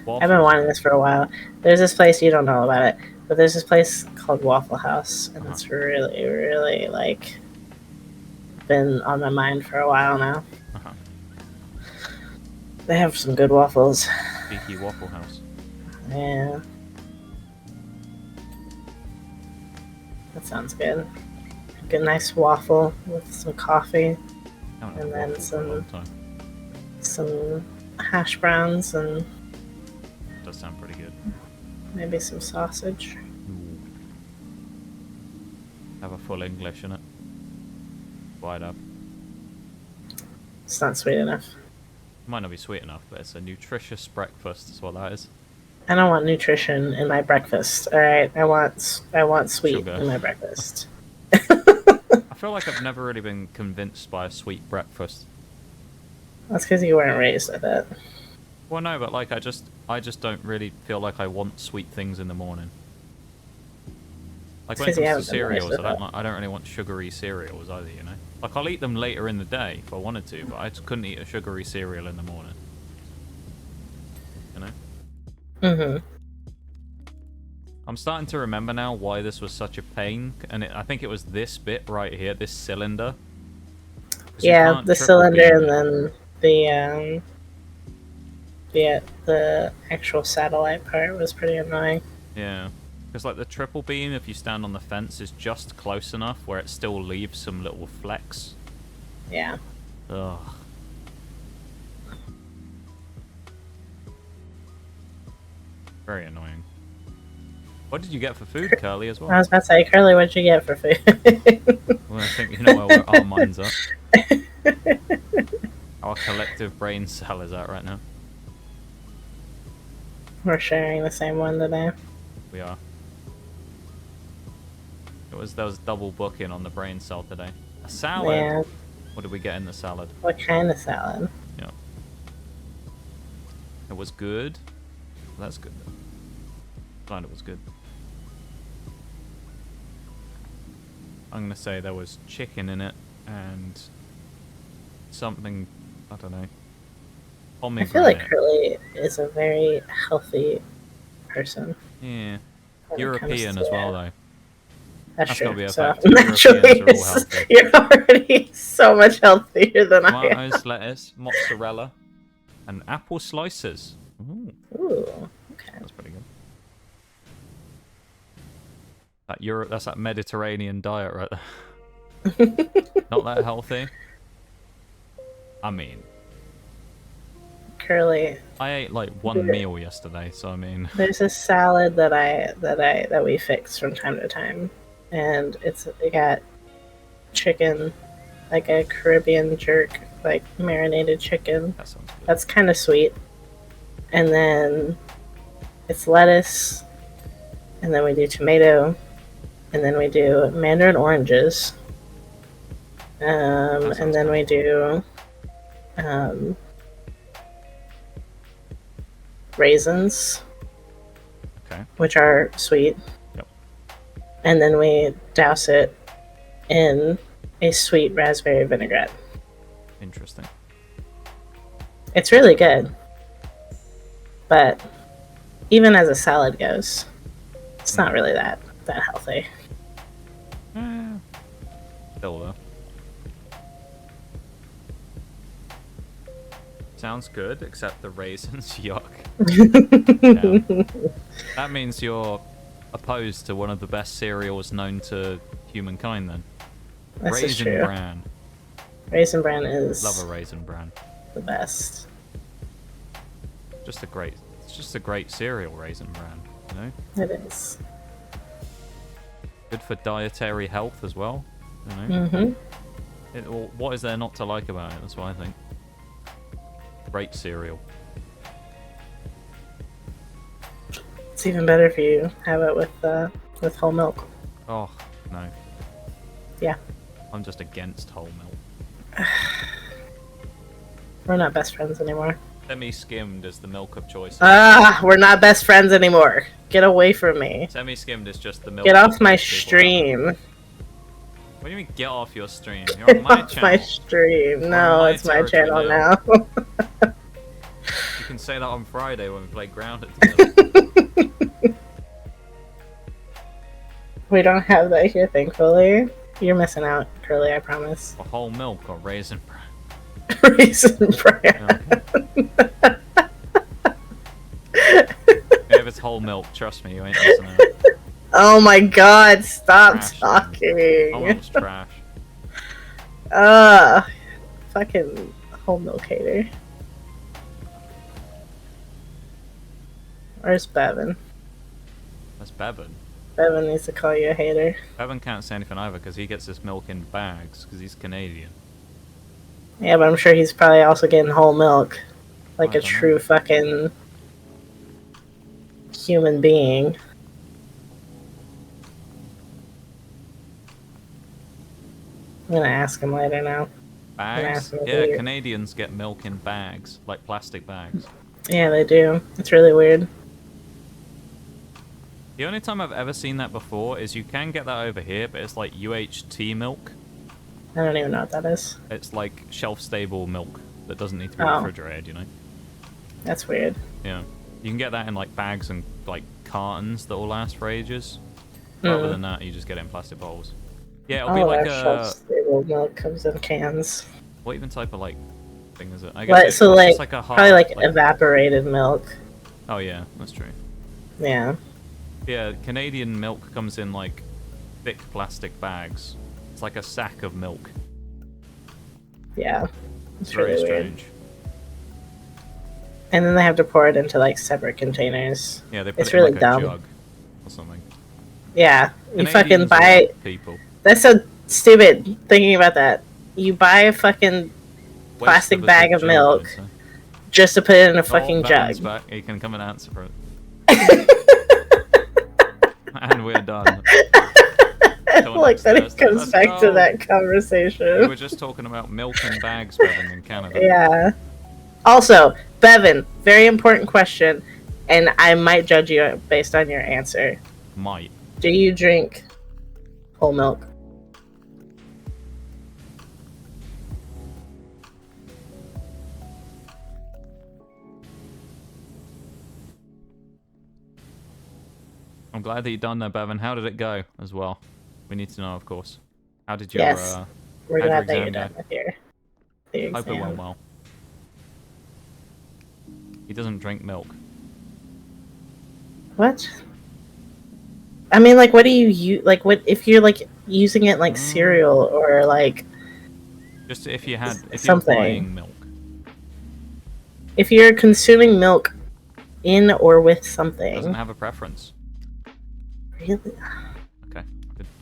Waffles. I've been wanting this for a while. There's this place, you don't know about it, but there's this place called Waffle House, and it's really, really, like, been on my mind for a while now. They have some good waffles. Cheeky Waffle House. Yeah. That sounds good. Get a nice waffle with some coffee, and then some hash browns, and does sound pretty good. maybe some sausage. Ooh. Have a full English in it. Wide up. It's not sweet enough. Might not be sweet enough, but it's a nutritious breakfast. Is what that is. I don't want nutrition in my breakfast. All right, I want sweet Sugar. in my breakfast. I feel like I've never really been convinced by a sweet breakfast. That's because you weren't raised with it. Well, no, but like I just don't really feel like I want sweet things in the morning. Like when it comes to cereals, I don't really want sugary cereals either. You know, like I'll eat them later in the day if I wanted to, but I just couldn't eat a sugary cereal in the morning. You know. Mhm. I'm starting to remember now why this was such a pain, and I think it was this bit right here, this cylinder. Yeah, the cylinder, and then the actual satellite part was pretty annoying. Yeah, because like the triple beam, if you stand on the fence, is just close enough where it still leaves some little flecks. Yeah. Ugh. Very annoying. What did you get for food, Curly, as well? I was about to say, Curly, what'd you get for food? Well, I think you know where our minds are. Our collective brain cell is at right now. We're sharing the same one today. We are. There was double booking on the brain cell today. A salad. Yeah. What did we get in the salad? What kind of salad? Yeah. It was good. That's good. Glad it was good. I'm gonna say there was chicken in it and something, I don't know. I feel like Curly is a very healthy person. Yeah. European as well, though. That's true. Gotta be a So fact. Europeans are all healthy. You're already so much healthier than I am. Tomatoes, lettuce, mozzarella, and apple slices. Ooh. Ooh, okay. That's pretty good. That's that Mediterranean diet right there. Not that healthy. I mean, Curly. I ate like one meal yesterday, so I mean. There's a salad that we fix from time to time, and it got chicken, like a Caribbean jerk, like marinated chicken. That sounds good. That's kind of sweet. And then it's lettuce, and then we do tomato, and then we do mandarin oranges, and then we do raisins, okay, which are sweet. Yep. And then we douse it in a sweet raspberry vinaigrette. Interesting. It's really good. But even as a salad goes, it's not really that healthy. Still though. Sounds good, except the raisins, yuck. Yeah. That means you're opposed to one of the best cereals known to humankind then. This is Raisin true. Bran. Raisin Bran is Love a Raisin Bran. the best. It's just a great cereal, Raisin Bran, you know? It is. Good for dietary health as well, you know? Mm-hmm. What is there not to like about it? That's what I think. Great cereal. It's even better if you have it with whole milk. Oh, no. Yeah. I'm just against whole milk. We're not best friends anymore. Semi-skimmed is the milk of choice. We're not best friends anymore. Get away from me. Semi-skimmed is just the milk. Get off my most people stream. have. What do you mean, get off your stream? You're on my Off channel. my stream. We're No, on my it's my channel territory now. You can say that on Friday when we play Grounded together. We don't have that here, thankfully. You're missing out, Curly, I promise. For whole milk or raisin bran? Raisin bran. Okay. If it's whole milk, trust me, you ain't missing out. Oh my god, stop Trash, talking. Whole milk's trash. Fucking whole milk hater. Where's Bevan? That's Bevan. Bevan needs to call you a hater. Bevan can't say anything either because he gets his milk in bags because he's Canadian. Yeah, but I'm sure he's probably also getting whole milk. Like I a don't true know. fucking human being. I'm gonna ask him later now. Bags? Yeah, Yeah, weird. Canadians get milk in bags, like plastic bags. Yeah, they do. It's really weird. The only time I've ever seen that before is you can get that over here, but it's like UHT milk. I don't even know what that is. It's like shelf-stable milk that doesn't need to be Oh. refrigerated, you know? That's weird. Yeah. You can get that in like bags and like cartons that will last for ages. But other than that, you just get it in plastic bottles. Yeah, it'll be All like our a... shelf-stable milk comes in cans. What even type of like thing is it? I But, it's, so it's like, just like a hard, probably like evaporated milk. Oh yeah, that's true. Yeah. Yeah, Canadian milk comes in like thick plastic bags. It's like a sack of milk. Yeah. It's It's very really weird. strange. And then they have to pour it into like separate containers. Yeah, they put It's it in really like dumb. a jug or something. Yeah. You fucking Canadians are buy... people. That's so stupid thinking about that. You buy a fucking Waste plastic of a bag good of jug, milk I'd say. just to put it in a Oh, fucking Batman's jug. back. He can come and answer for it. And we're done. Like that it Thursday. comes Let's back to go. that We conversation. were just talking about milk and bags, Bevan, in Canada. Yeah. Also, Bevan, very important question, and I might judge you based on your answer. Might. Do you drink whole milk? I'm glad that you done that, Bevan. How did it go as well? We need to know, of course. How did your Yes. We're how'd your glad that you're exam done go? with your Hope it exam. went well. He doesn't drink milk. What? I mean, like, what do you use? Like, what if you're like using it like cereal or like Just if you had, if Something. you're buying milk. if you're consuming milk in or with something? Doesn't have a preference. Really? Okay.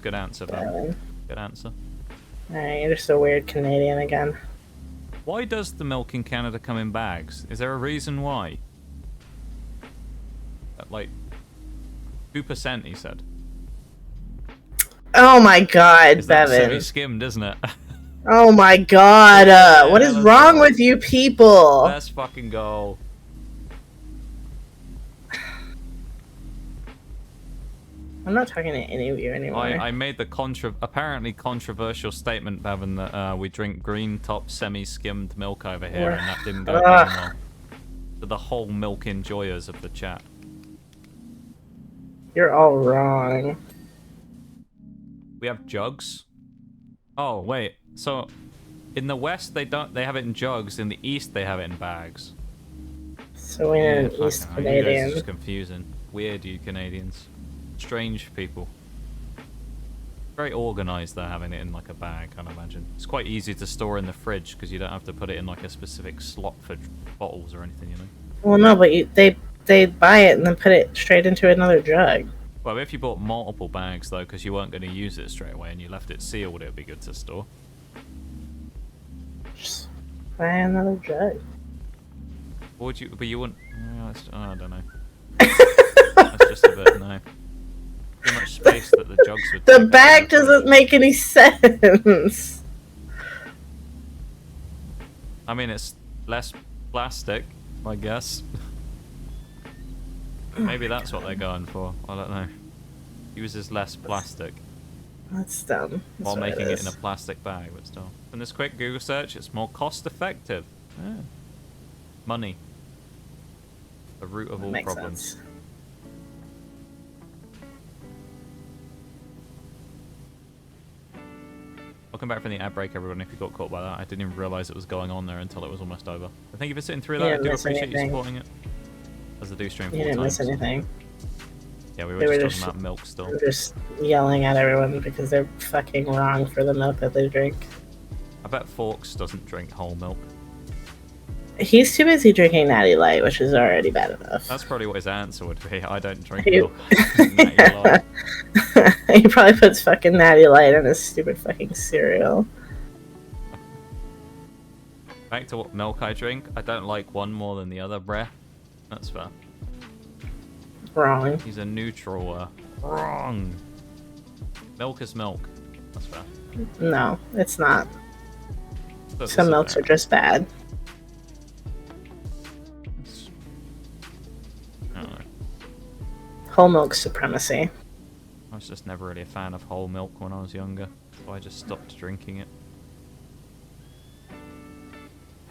Good answer, Bevan. Bevan. Good answer. Alright, you're just a weird Canadian again. Why does the milk in Canada come in bags? Is there a reason why? Like 2%, he said. Oh my god, Is that Bevan. semi-skimmed, isn't it? Oh my god, what is let's wrong go. with you people? Let's fucking go. I'm not talking to any of you anymore. I made the apparently controversial statement, Bevan, that we drink green top semi-skimmed milk over here, and that didn't go down well. To the whole milk enjoyers of the chat. You're all wrong. We have jugs. Oh wait, so in the West they have it in jugs. In the East they have it in bags. So we're an fucking East hell, you guys are Canadian. just confusing. Weird, you Canadians. Strange people. Very organised, though, having it in like a bag, I'd imagine. It's quite easy to store in the fridge because you don't have to put it in like a specific slot for bottles or anything, you know. Well, no, but they buy it and then put it straight into another jug. Well, if you bought multiple bags though, because you weren't going to use it straight away and you left it sealed, it would be good to store. Just buy another jug. Or would you? But you wouldn't. I don't know. Let's most of it, no. Too much space that the jugs would The take bag up in the doesn't make any sense. I mean, it's less plastic, I guess. Maybe that's what they're going for. I don't know. Uses less plastic That's dumb. while making it in a plastic bag, but still. From this quick Google search, it's more cost-effective. Yeah. Money. The root of all Makes problems. sense. Welcome back from the ad break, everyone, if you got caught by that. I didn't even realise it was going on there until it was almost over. But thank you for sitting through that. You I didn't do miss appreciate you anything. supporting it. As I do stream You 4 didn't times. miss anything. Yeah, we They were were just just- talking about milk still. I'm just yelling at everyone because they're fucking wrong for the milk that they drink. I bet Forks doesn't drink whole milk. He's too busy drinking Natty Light, which is already bad enough. That's probably what his answer would be. I don't drink He- milk. Natty Light. He probably puts fucking Natty Light in his stupid fucking cereal. Back to what milk I drink. I don't like one more than the other, bruh. That's fair. Wrong. He's a neutral. Wrong. Milk is milk. That's fair. No, it's not. But Some this milks is are just bad. It's- I don't know. Whole milk supremacy. I was just never really a fan of whole milk when I was younger, so I just stopped drinking it.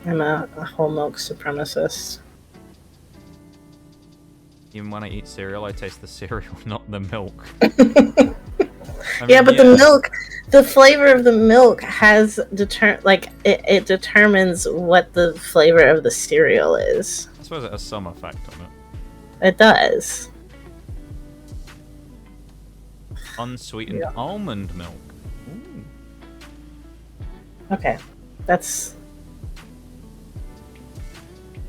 I'm a whole milk supremacist. Even when I eat cereal, I taste the cereal, not the milk. Yeah, but the milk, the flavor of the milk has it determines what the flavor of the cereal is. I suppose it has some effect on it. It does. Unsweetened Yeah. almond milk. Ooh. Okay, that's.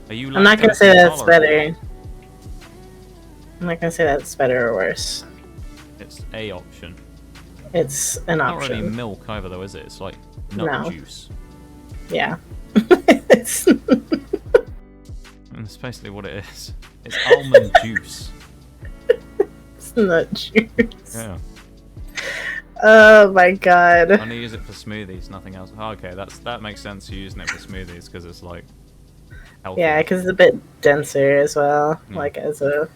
Are you I'm not gonna lactose say that's intolerant? better. I'm not gonna say that's better or worse. It's a option. It's an Not really option. milk either, though, is it? It's like nut No. juice. Yeah. It's And that's basically what it is. It's almond juice. nut juice. Yeah. Oh my god. I only use it for smoothies, nothing else. Oh, okay, that makes sense. You're using it for smoothies because it's like healthy. Yeah, because it's a bit denser as well, Mm. like as a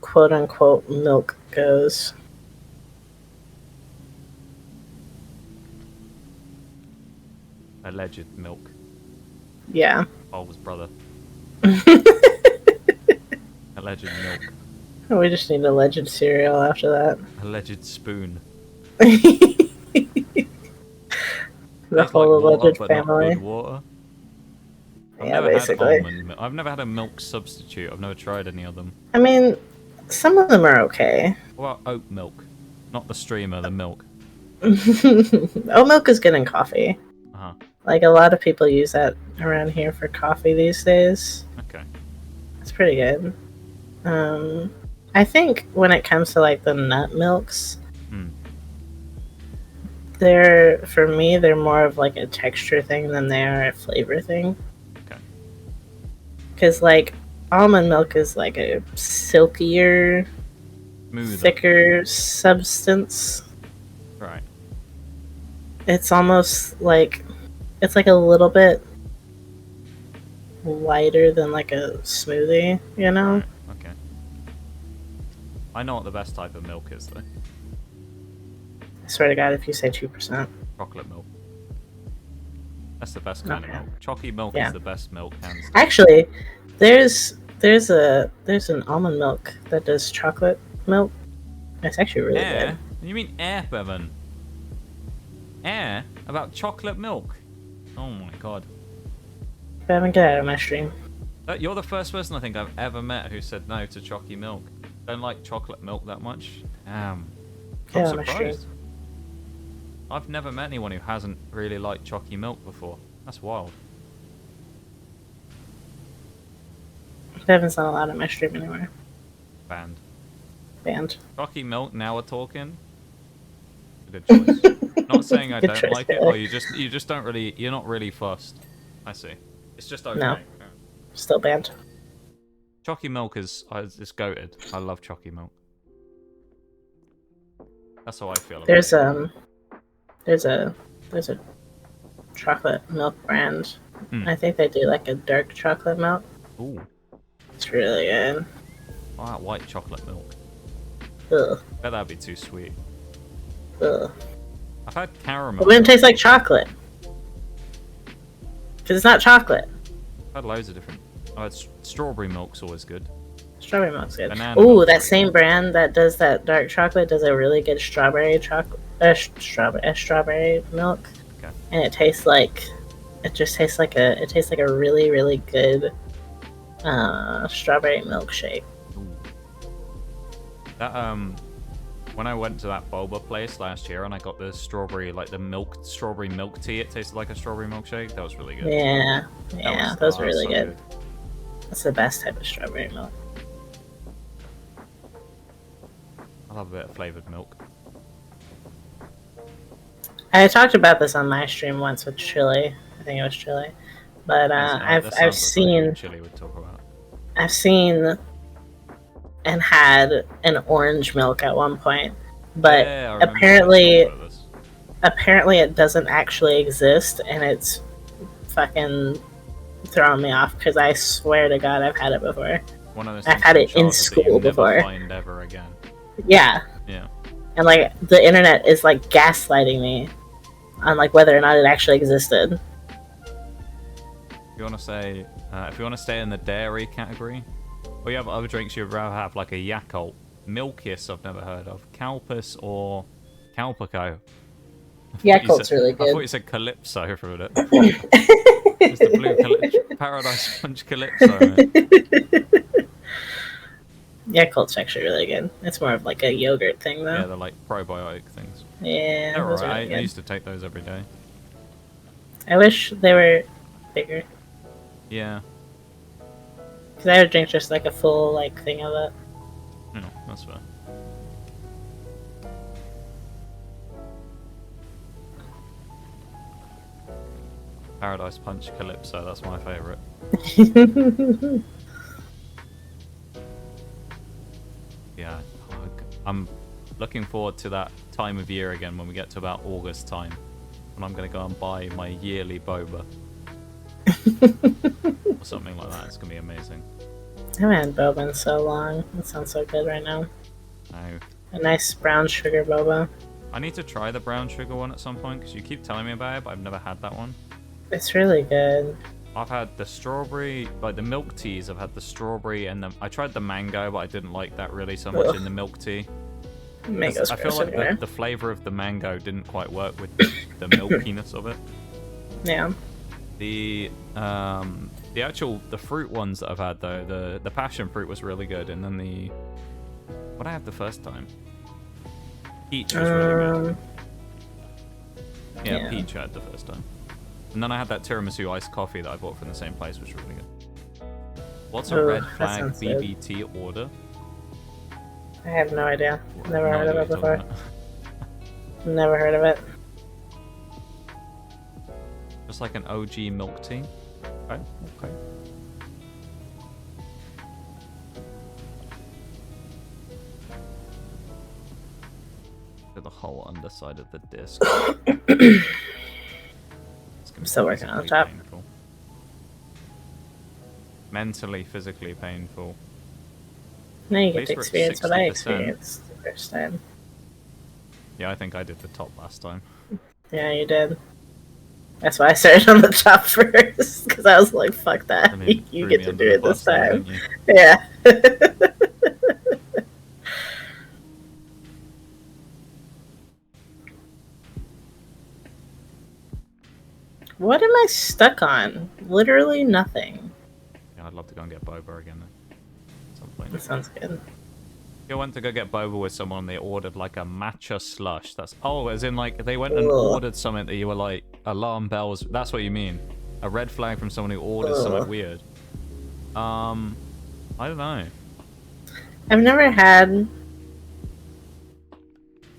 quote unquote milk goes. Alleged milk. Yeah. Bulb's brother. Alleged milk. We just need alleged cereal after that. Alleged spoon. The Tastes whole like water, alleged but not family. good water. I've Yeah, never basically. had almond milk. I've never had a milk substitute. I've never tried any of them. I mean, some of them are okay. What about oat milk? Not the streamer, the milk. Oat milk is good in coffee. Uh-huh. Like, a lot of people use that around here for coffee these days. Okay. It's pretty good. I think when it comes to, like, the nut milks, Hmm. for me, they're more of, like, a texture thing than they are a flavor thing. Okay. Because, like, almond milk is, like, a silkier, Smoother. thicker substance. Right. It's almost like it's like a little bit lighter than like a smoothie, you know? Right. Okay. I know what the best type of milk is, though. I swear to God, if you say 2%. Chocolate milk. That's the best kind Okay. of milk. Chalky milk Yeah. is the best milk, hands down. Actually, there's an almond milk that does chocolate milk. It's actually really Air? You mean air, Bevan? Air? About chocolate milk? Oh my god. good. Bevan, get out of my stream. You're the first person I think I've ever met who said no to chalky milk. Don't like chocolate milk that much. Damn. Get I'm out of my stream. surprised. I've never met anyone who hasn't really liked chalky milk before. That's wild. Bevan's not allowed in my stream anymore. Banned. Banned. Chalky milk, now we're talking. Good choice. Not saying I Good don't choice, like it, Taylor. or you just don't really, you're not really fussed. I see. It's just okay. No. Still banned. Chalky milk is goated. I love chalky milk. That's how I feel about There's it. there's a chocolate milk brand. I think they do like a dark chocolate milk. Ooh. It's really good. Oh, that white chocolate milk. Ugh. Bet that'd be too sweet. Ugh. I've had caramel. It wouldn't taste like chocolate. Because it's not chocolate. I've had loads of different. I had strawberry milk's always good. Strawberry milk's good. Banana Ooh, milk's that pretty same good. brand that does that dark chocolate does a really good strawberry chocolate. Strawberry milk. Okay. And it tastes like. It tastes like a really, really good strawberry milkshake. Ooh. That when I went to that boba place last year and I got the strawberry milk tea, it tasted like a strawberry milkshake. That was really good. Yeah, those are really so good. That's the best type of strawberry milk. I love a bit of flavored milk. I talked about this on my stream once with Chili. I think it was Chili, but That sounds I've like something seen Chili would talk about. and had an orange milk at one point, but Yeah, I remember apparently you talking about this. it doesn't actually exist, and it's fucking throwing me off because I swear to God I've had it before. One of those I've things had from it in childhood that school you'll never before. Find ever again. Yeah, Yeah. and like the internet is like gaslighting me on like whether or not it actually existed. If you want to stay in the dairy category, or you have other drinks you'd rather have, like a Yakult, Milkiss I've never heard of, Calpis or Calpico. Yakult's really I thought good. you said Calypso for a minute. It's the blue Paradise Punch Calypso. Yakult's actually really good. It's more of like a yogurt thing though. Yeah, they're like probiotic things. Yeah, They're those are alright. really I good. used to take those every day. I wish they were bigger. Yeah. Because I would drink just like a full like thing of it. No, that's fair. Paradise Punch Calypso, that's my favourite. Yeah, I'm looking forward to that time of year again when we get to about August time. When I'm going to go and buy my yearly boba. Or something like that. It's going to be amazing. I haven't had boba in so long. That sounds so good right now. No. A nice brown sugar boba. I need to try the brown sugar one at some point because you keep telling me about it, but I've never had that one. It's really good. I've had the strawberry, like the milk teas. I've had the strawberry and I tried the mango, but I didn't like that really so much in the milk tea. Mango's I feel gross like anyway. the flavor of the mango didn't quite work with the milkiness of it. Yeah. The fruit ones that I've had though, the passion fruit was really good, and then what I had the first time, peach was really good. Yeah, peach I had the first time, and then I had that tiramisu iced coffee that I bought from the same place, which was really good. What's a red flag sounds good. BBT order? I have no idea. Never No heard of idea it what you're before. talking about. Never heard of it. Just like an OG milk tea. Okay. To the whole underside of the disc. I'm still working on the physically top. painful. Mentally, physically painful. Now you At get least to we're at experience what I 60%. experienced the first time. Yeah, I think I did the top last time. Yeah, you did. That's why I started on the top first, because I was like, fuck that. I mean, You threw get me to under do the it this bus then, time. didn't you? Yeah. What am I stuck on? Literally nothing. Yeah, I'd love to go and get boba again at some point. That sounds good. I went to go get boba with someone. They ordered like a matcha slush. As in like they went and Ugh. ordered something that you were like alarm bells. That's what you mean. A red flag from someone who orders something weird. I don't know. I've never had.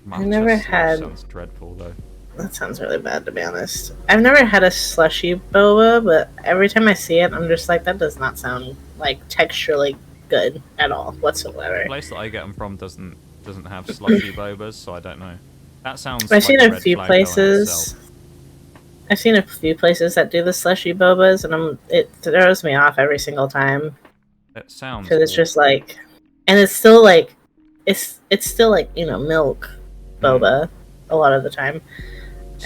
Matcha never slush had- Sounds dreadful though. That sounds really bad, to be honest. I've never had a slushy boba, but every time I see it, I'm just like, that does not sound like texturally good at all The whatsoever. place that I get them from doesn't have slushy bobas, so I don't know. That sounds I've like seen a a red few flag though in places. itself. I've seen a few places that do the slushy bobas, and it throws me off every single time It sounds because it's good. just like, and it's still like, it's still like, you know, milk boba a lot of the time.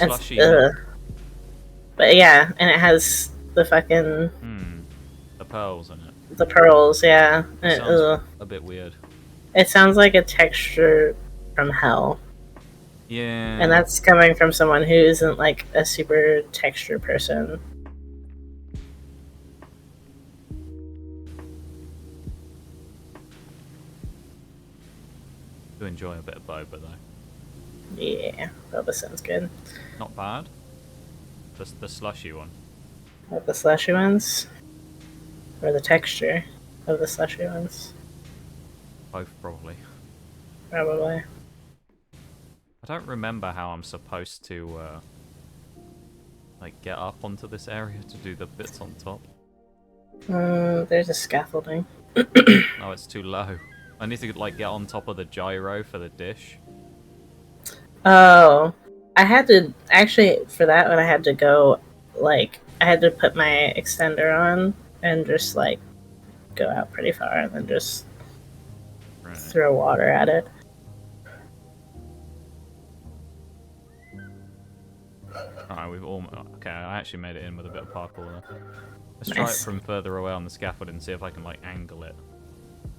And Slushy milk. But yeah, and it has the fucking The pearls in it. the pearls, yeah. It sounds a bit weird. It sounds like a texture from hell. Yeah. And that's coming from someone who isn't like a super texture person. Do enjoy a bit of boba though. Yeah, boba sounds good. Not bad. The slushy one. Like the slushy ones? Or the texture of the slushy ones? Both probably. Probably. I don't remember how I'm supposed to like get up onto this area to do the bits on top. There's a scaffolding. No, it's too low. I need to like get on top of the gyro for the dish. Oh, I had to actually for that one. I had to go like I had to put my extender on and just like go out pretty far and then just throw water at it. Alright, we've almost... Okay, I actually made it in with a bit of parkour there. Let's try it from further away on the scaffolding and see if I can like angle it.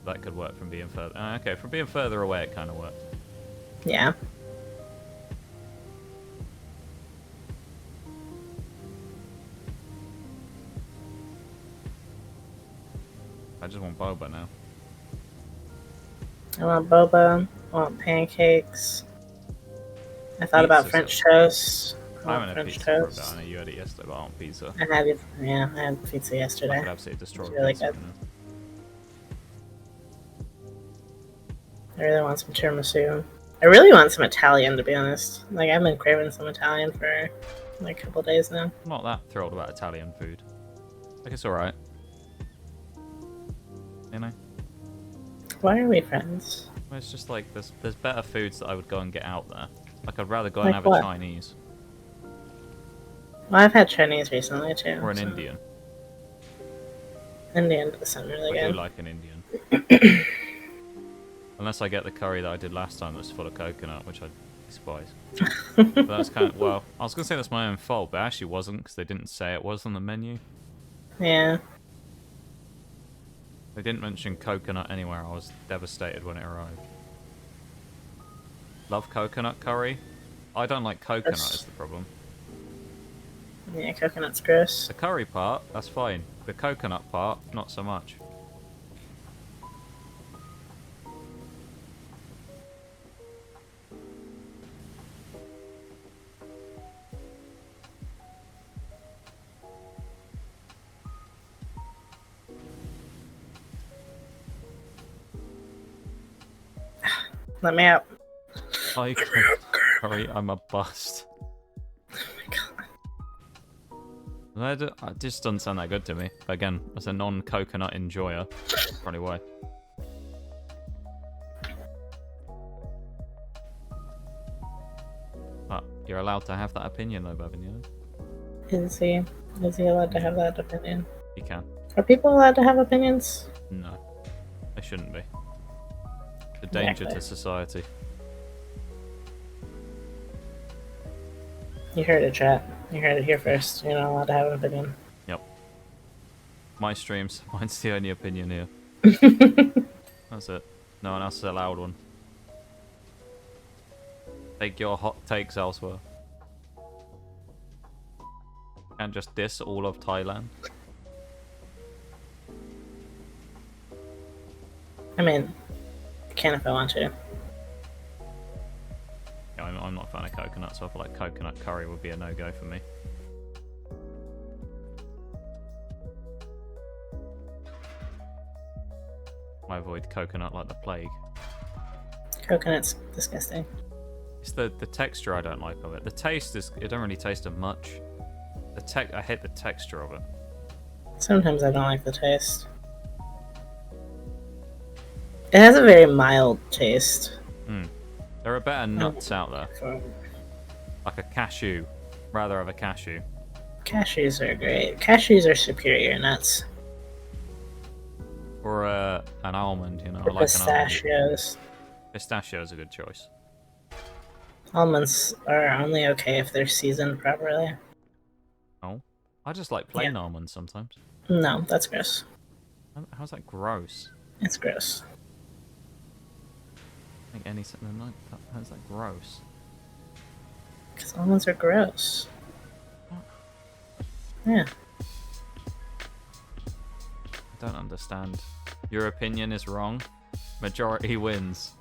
That could work from being further... okay, from being further away it kind of works. Yeah. I just want boba now. I want boba. I want pancakes. I thought about French toast. I haven't had pizza for a bit. I know you had it yesterday, but I want pizza. I had pizza yesterday. I could absolutely destroy It's really pizza. good. I really want some tiramisu. I really want some Italian, to be honest. Like, I've been craving some Italian for like a couple days now. I'm not that thrilled about Italian food. Like, it's alright. You know? Why are we friends? Well, it's just like, there's better foods that I would go and get out there. Like, I'd rather go Like and have what? a Chinese. Well, I've had Chinese recently, too. Or an so- Indian. Indian does sound really I good. do like an Indian. Unless I get the curry that I did last time that's full of coconut, which I despise. But that's kind of... Well, I was going to say that's my own fault, but it actually wasn't, because they didn't say it was on the menu. Yeah. They didn't mention coconut anywhere. I was devastated when it arrived. Love coconut curry. I don't like coconut is the problem. Yeah, coconut's gross. The curry part, that's fine. The coconut part, not so much. Let me out. I curry, I'm a bust. It just doesn't sound that good to me. But again, as a non-coconut enjoyer, probably why. But you're allowed to have that opinion though, Bevan, you know? Is he allowed to have that opinion? You can. Are people allowed to have opinions? No. They shouldn't be. It's a danger to society. You heard it, chat. You heard it here first. You're not allowed to have an opinion. Yep. My streams, mine's the only opinion here. That's it. No one else is allowed one. Take your hot takes elsewhere. Can't just diss all of Thailand. I mean, I can if I want to. Yeah, I'm not a fan of coconut, so I feel like coconut curry would be a no-go for me. I avoid coconut like the plague. Coconut's disgusting. It's the texture I don't like of it. The taste is... It don't really taste of much. I hate the texture of it. Sometimes I don't like the taste. It has a very mild taste. There are better nuts out there. Like a cashew. Rather have a cashew. Cashews are great. Cashews are superior nuts. Or an almond, you know. I like Pistachios. an almond. Pistachio is a good choice. Almonds are only okay if they're seasoned properly. Oh. I just like plain almonds sometimes. No, that's gross. How's that gross? It's gross. I think any something like that. How's that gross? Because almonds are gross. Yeah. I don't understand. Your opinion is wrong. Majority wins.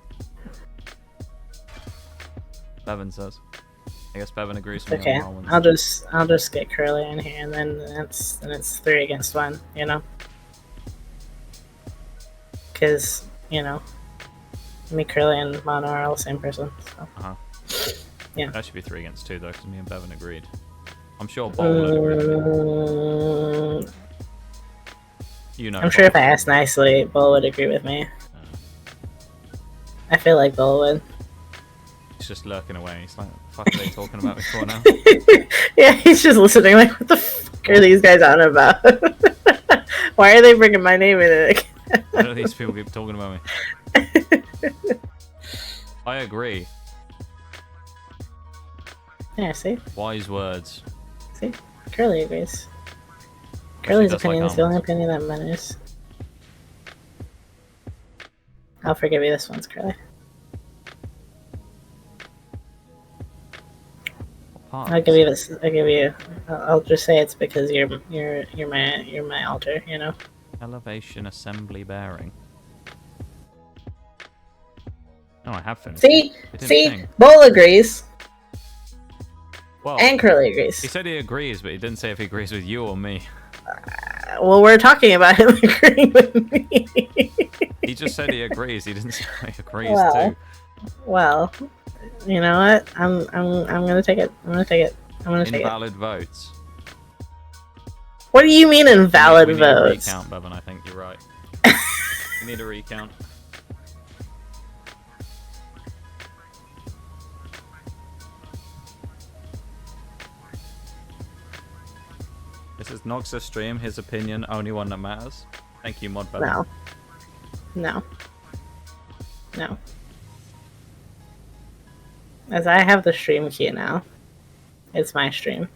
Bevan says. I guess Bevan agrees with me Okay, on almonds. I'll just get Curly in here, and then it's 3 against 1. You know. Because me, Curly, and Mono are all the same person. So. Yeah. That should be 3 against 2 though, because me and Bevan agreed. I'm sure Bowl would agree with me. You know. I'm sure if I asked nicely, Bull would agree with me. I feel like Bull would. He's just lurking away. He's like, what the fuck are they talking about before now? Yeah, he's just listening like, what the fuck are these guys on about? Why are they bringing my name in it again? Why do these people keep talking about me? I agree. Yeah, see? Wise words. See? Curly agrees. Curly's opinion is the only opinion that matters. I'll forgive you this once, Curly. I'll give you this. I'll just say it's because you're my altar. You know. Elevation assembly bearing. No, I have finished. See, Bull agrees. Well, and Curly agrees. He said he agrees, but he didn't say if he agrees with you or me. Well, we're talking about him agreeing with me. He just said he agrees. He didn't say he agrees too. Well, you know what? I'm gonna take it. I'm gonna take it. Invalid votes. What do you mean invalid we need votes? A recount, Bevan. I think you're right. We need a recount. This is Nox's stream. His opinion, only one that matters. Thank you, Mod Bevan. No. As I have the stream key now, it's my stream.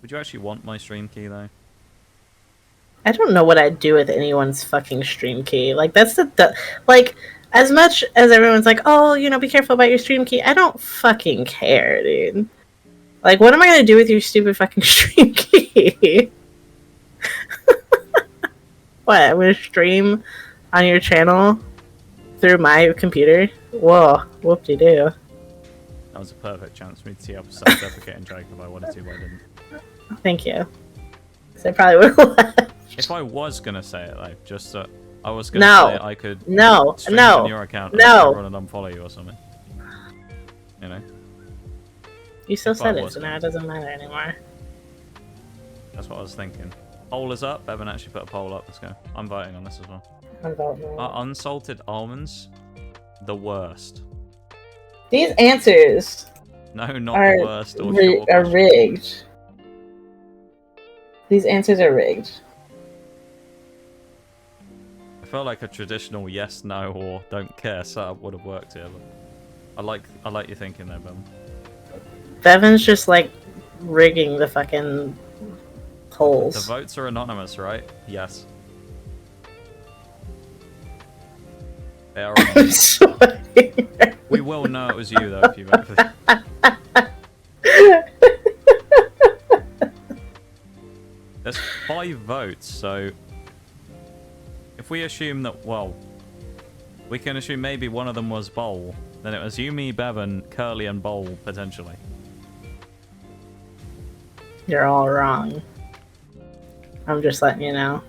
Would you actually want my stream key though? I don't know what I'd do with anyone's fucking stream key. Like that's like as much as everyone's like, oh, be careful about your stream key. I don't fucking care, dude. Like, what am I gonna do with your stupid fucking stream key? What? I'm gonna stream on your channel through my computer? Whoa, whoop-de-doo. That was a perfect chance for me to see how self-deprecating joke if I wanted to, but I didn't. Thank you. So I probably would have left. If I was gonna say it, like, just I was gonna say I could stream on your account and everyone would unfollow you or something. You know? You still said it, so now it doesn't matter anymore. That's what I was thinking. Poll is up. Bevan actually put a poll up. Let's go. I'm voting on this as well. I'm voting. Are unsalted almonds the worst? These answers No, not the worst. Are rigged. These answers are rigged. I felt like a traditional yes, no, or don't care setup would have worked here. But I like your thinking there, Bevan. Bevan's just like rigging the fucking polls. The votes are anonymous, right? Yes. They are anonymous. We will know it was you though if you vote for them. There's 5 votes, so if we assume that, well, we can assume maybe one of them was Bowl, then it was you, me, Bevan, Curly, and Bowl potentially. You're all wrong. I'm just letting you know.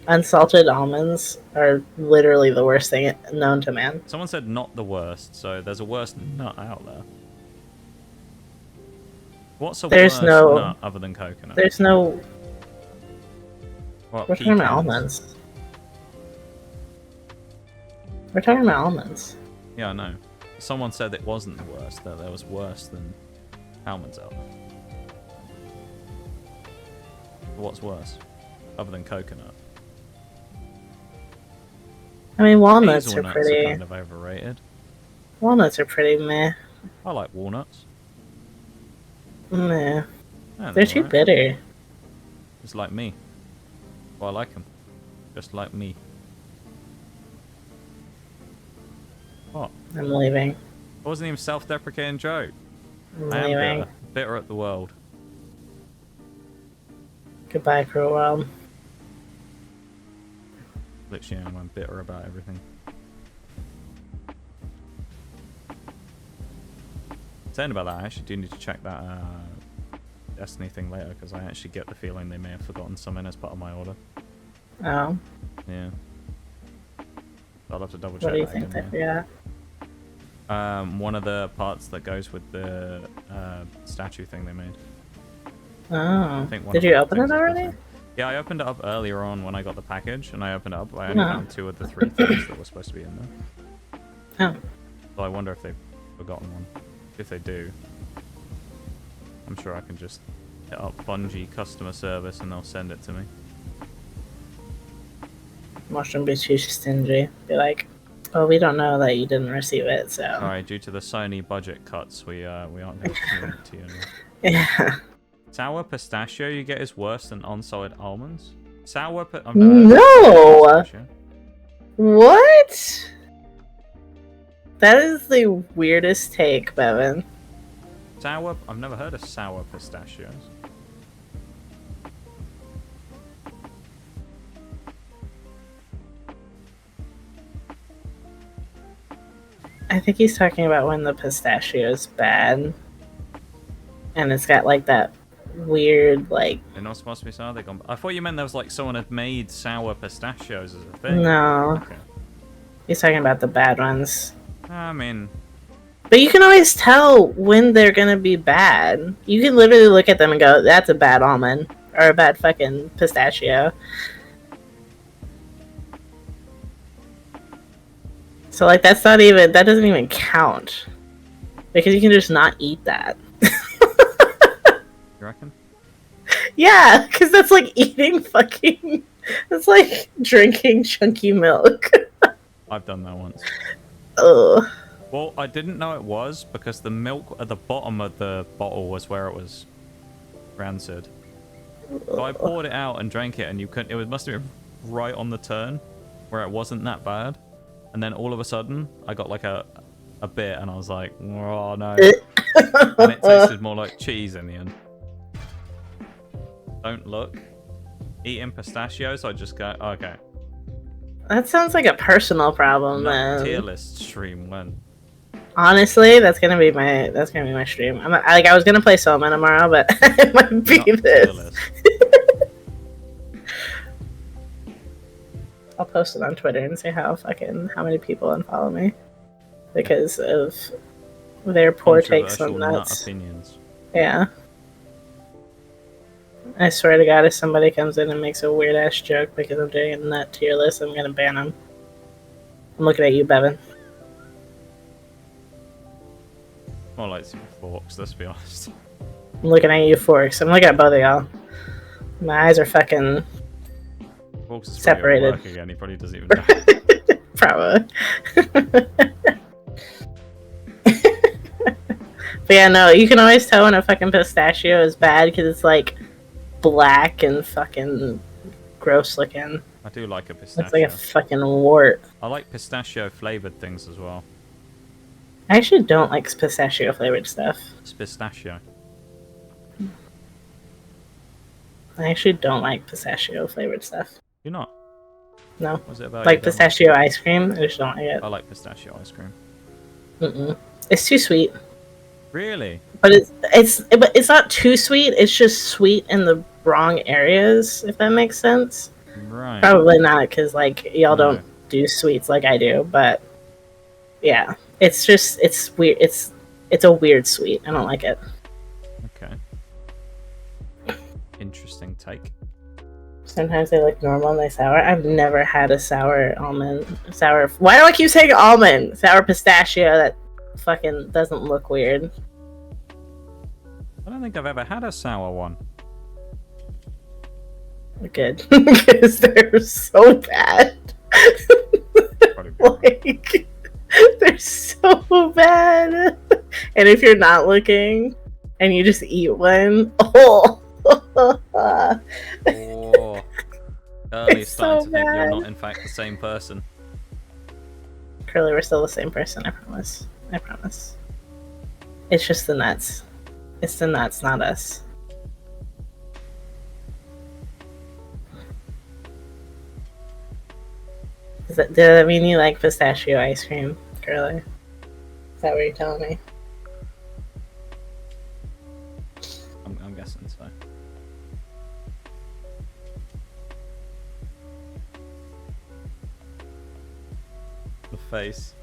Unsalted almonds are literally the worst thing known to man. Someone said not the worst, so there's a worse nut out there. What's a worse nut other than coconut? There's no... What, we're talking about almonds. We're talking about almonds. Yeah, I know. Someone said it wasn't the worst, that there was worse than almonds out there. What's worse? Other than coconut? I mean, walnuts are Hazelnuts pretty. kind of overrated. Walnuts are pretty meh. I like walnuts. Meh. Yeah, They're too alright. bitter. Just like me. Well, I like them. Just like me. What? I'm leaving. It wasn't even a self-deprecating joke. I'm I am leaving. bitter. Bitter at the world. Goodbye, cruel world. Literally, I'm bitter about everything. Saying about that, I actually do need to check that Destiny thing later, because I actually get the feeling they may have forgotten something as part of my order. Oh. Yeah. I'll have to double check What do you that think they again. forgot? One of the parts that goes with the statue thing they made. Oh. I think one Did of you the open things it is already? missing. Yeah, I opened it up earlier on when I got the package, and I opened it up. I only Oh. found 2 of the 3 things that were supposed to be in there. Oh. So I wonder if they've forgotten one. If they do, I'm sure I can just hit up Bungie customer service and they'll send it to me. Mustn't be too stingy. Be like, oh, we don't know that you didn't receive it, so. Sorry, due to the Sony budget cuts, we aren't going to send it to you anymore. Yeah. Sour pistachio you get is worse than unsalted almonds? Sour No! What? That is the weirdest take, Bevan. Sour? I've never heard of sour pistachios. I think he's talking about when the pistachio is bad. And it's got like that weird, like. They're not supposed to be sour? I thought you meant there was like someone had made sour pistachios as a thing. No. Okay. He's talking about the bad ones. I mean, But you can always tell when they're gonna be bad. You can literally look at them and go, that's a bad almond. Or a bad fucking pistachio. So, like, that's not even, that doesn't even count. Because you can just not eat that. you reckon? Yeah, because that's like eating fucking, that's like drinking chunky milk. I've done that once. Ugh. Well, I didn't know it was because the milk at the bottom of the bottle was where it was rancid. So I poured it out and drank it, and you couldn't. It must have been right on the turn where it wasn't that bad, and then all of a sudden I got like a bit, and I was like, oh no, and it tasted more like cheese in the end. Don't look. Eating pistachios, I just go, okay. That sounds like a personal problem, Not man. tier list stream when. Honestly, that's gonna be my stream. I was gonna play Soma tomorrow, but it might be Not tier this. list. I'll post it on Twitter and see how many people unfollow me because of their poor takes on Controversial nut nuts. opinions. Yeah. I swear to God, if somebody comes in and makes a weird ass joke because I'm doing a nut tier list, I'm gonna ban them. I'm looking at you, Bevan. More like some forks, let's be honest. I'm looking at you, Forks. I'm looking at both of y'all. My eyes are fucking Forks is separated. At work again. He probably doesn't even know. Probably. But yeah, no, you can always tell when a fucking pistachio is bad because it's like black and fucking gross looking. I do like a pistachio. It's like a fucking wart. I like pistachio flavored things as well. I actually don't like pistachio flavored stuff. It's pistachio. I actually don't like pistachio flavored stuff. You're not? No. What's it about? Like you don't pistachio ice cream, I just don't like it. I like pistachio ice cream. Mm-mm. It's too sweet. Really? But it's not too sweet. It's just sweet in the wrong areas, if that makes sense. Right. Probably not, because like y'all No. don't do sweets like I do. But yeah, it's weird. It's a weird sweet. I don't like it. Okay. Interesting take. Sometimes they look normal and they sour. I've never had a sour almond. Sour. Why do I keep saying almond? Sour pistachio that fucking doesn't look weird. I don't think I've ever had a sour one. Good. Because they're so bad. Like, they're so bad. And if you're not looking and you just eat one, oh. Oh. Early It's starting so to think you're bad. not, in fact, the same person. Curly, we're still the same person, I promise. I promise. It's just the nuts. It's the nuts, not us. Does that mean you like pistachio ice cream, Curly? Is that what you're telling me? I'm guessing so. The face.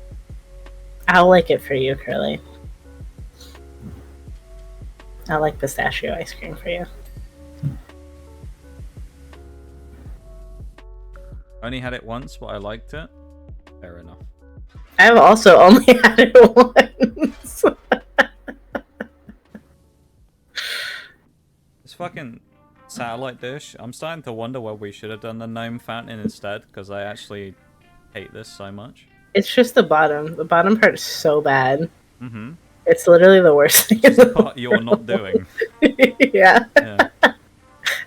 I'll like it for you, Curly. I'll like pistachio ice cream for you. Only had it once, but I liked it. Fair enough. I've also only had it once. This fucking satellite dish. I'm starting to wonder whether we should have done the gnome fountain instead, because I actually hate this so much. It's just the bottom. The bottom part is so bad. Mm-hmm. It's literally the worst thing in It's the the part you're not doing. Yeah. Yeah.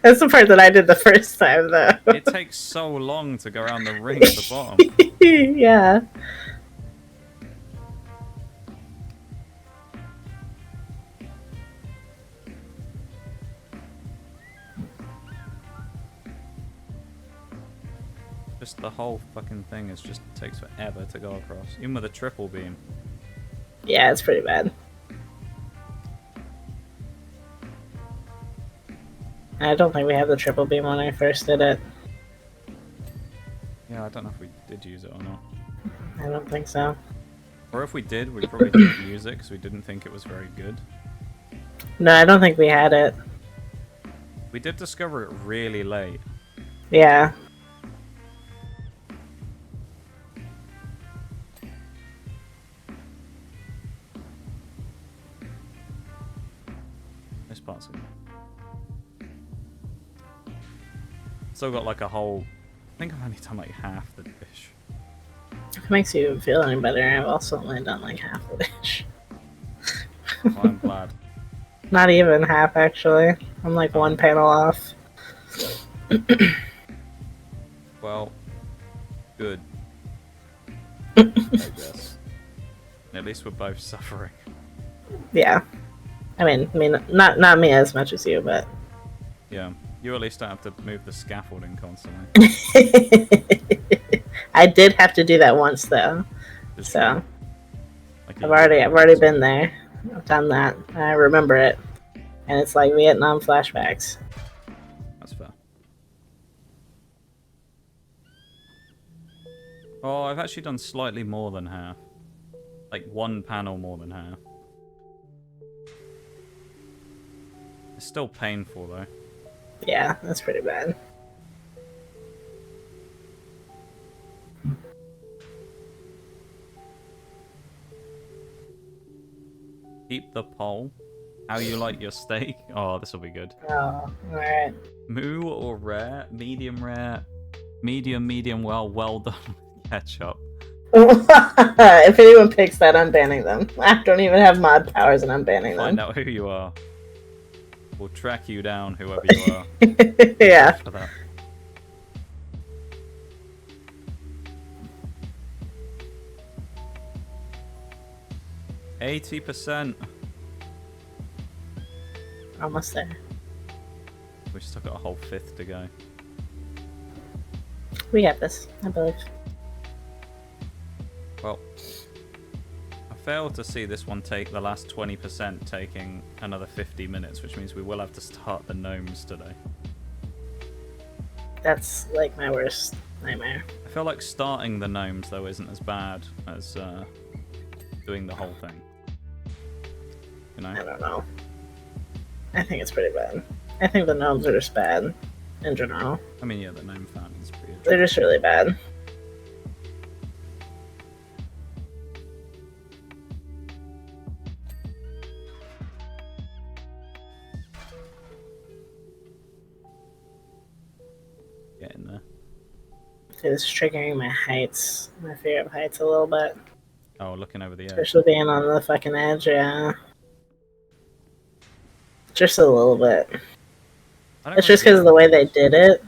That's the part that I did the first time, though. It takes so long to go around the ring at the bottom. Yeah. Just the whole fucking thing is just takes forever to go across. Even with a triple beam. Yeah, it's pretty bad. I don't think we had the triple beam when I first did it. Yeah, I don't know if we did use it or not. I don't think so. Or if we did, we probably didn't use it because we didn't think it was very good. No, I don't think we had it. We did discover it really late. Yeah. This part's good. Still got like a whole... I think I've only done like half the dish. If it makes you feel any better, I've also only done like half the dish. Well, I'm glad. Not even half, actually. I'm like one panel off. Well, good. I guess. At least we're both suffering. Yeah. I mean, not me as much as you, but... Yeah. You at least don't have to move the scaffolding constantly. I did have to do that once, though. Just So... like I've already been there. I've done that. I remember it. And it's like Vietnam flashbacks. That's fair. Oh, I've actually done slightly more than half. Like one panel more than half. It's still painful though. Yeah, that's pretty bad. Keep the poll. How you like your steak? Oh, this will be good. Oh, alright. Moo or rare? Medium rare? Medium well done with ketchup. If anyone picks that, I'm banning them. I don't even have mod powers and I'm banning them. Find out who you are. We'll track you down, whoever you are. Yeah. For that. %. Almost there. We've still got a whole fifth to go. We got this, I believe. Well, I failed to see this one take the last 20% taking another 50 minutes, which means we will have to start the gnomes today. That's like my worst nightmare. I feel like starting the gnomes, though, isn't as bad as doing the whole thing. You know? I don't know. I think it's pretty bad. I think the gnomes are just bad. in general. I mean, yeah, the gnome fountain's pretty They're just really bad. getting there. Dude, it's triggering my heights, my fear of heights a little bit. Oh, looking over the edge. Especially being on the fucking edge, yeah. Just a little bit. It's just because of the way they did it.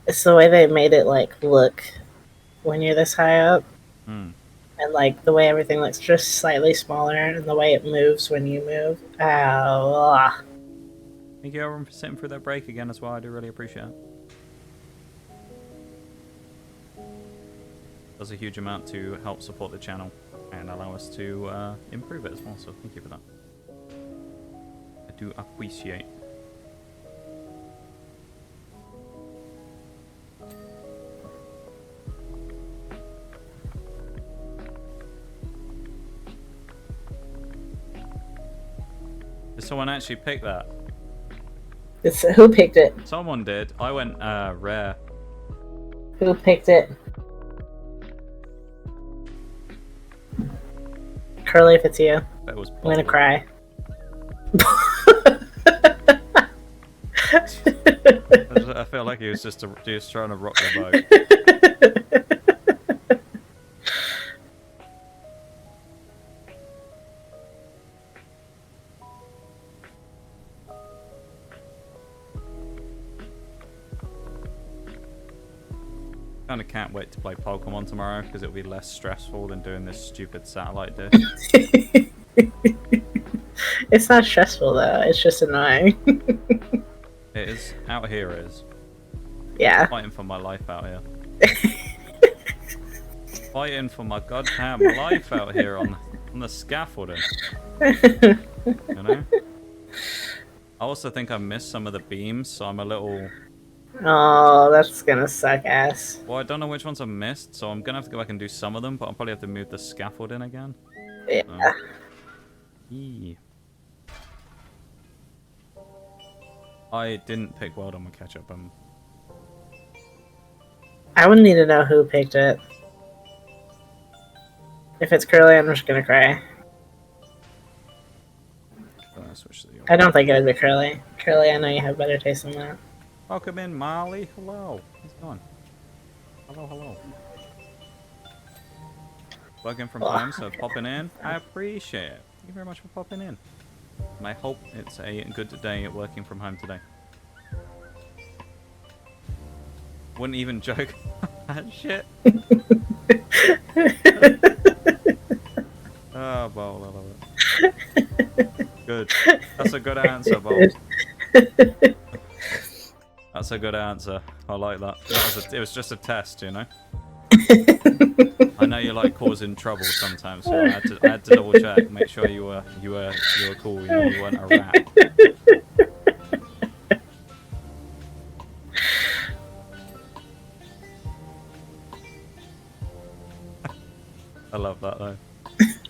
It's the way they made it, like, look when you're this high up. Hmm. And, like, the way everything looks just slightly smaller, and the way it moves when you move. Ow. Thank you everyone for sitting through that break again as well. I do really appreciate it. Does a huge amount to help support the channel and allow us to improve it as well, so thank you for that. I do appreciate. Did someone actually pick that? Who picked it? Someone did. I went rare. Who picked it? Curly, if it's you. That was I'm gonna cry. I feel like he was just trying to rock the boat. Kind of can't wait to play Pokemon tomorrow because it'll be less stressful than doing this stupid satellite dish. It's not stressful though, it's just annoying. It is. Out here it is. Yeah. I'm fighting for my life out here. Fighting for my goddamn life out here on the scaffolding. You know? I also think I missed some of the beams, so I'm a little... Oh, that's gonna suck ass. Well, I don't know which ones I missed, so I'm gonna have to go back and do some of them, but I'll probably have to move the scaffolding again. Yeah. Yee. I didn't pick well done with ketchup. I would need to know who picked it. If it's Curly, I'm just gonna cry. I don't think it would be Curly. Curly, I know you have better taste than that. Welcome in, Molly. Hello. How's it going? Hello, hello. Working from home, so popping in. I appreciate it. Thank you very much for popping in. And I hope it's a good day at working from home today. Wouldn't even joke that shit. Oh, Bowl, I love it. Good. That's a good answer, Bowl. That's a good answer. I like that. It was just a test, you know? I know you like causing trouble sometimes, so I had to double check, make sure you were cool, you know, you weren't a rat. I love that though.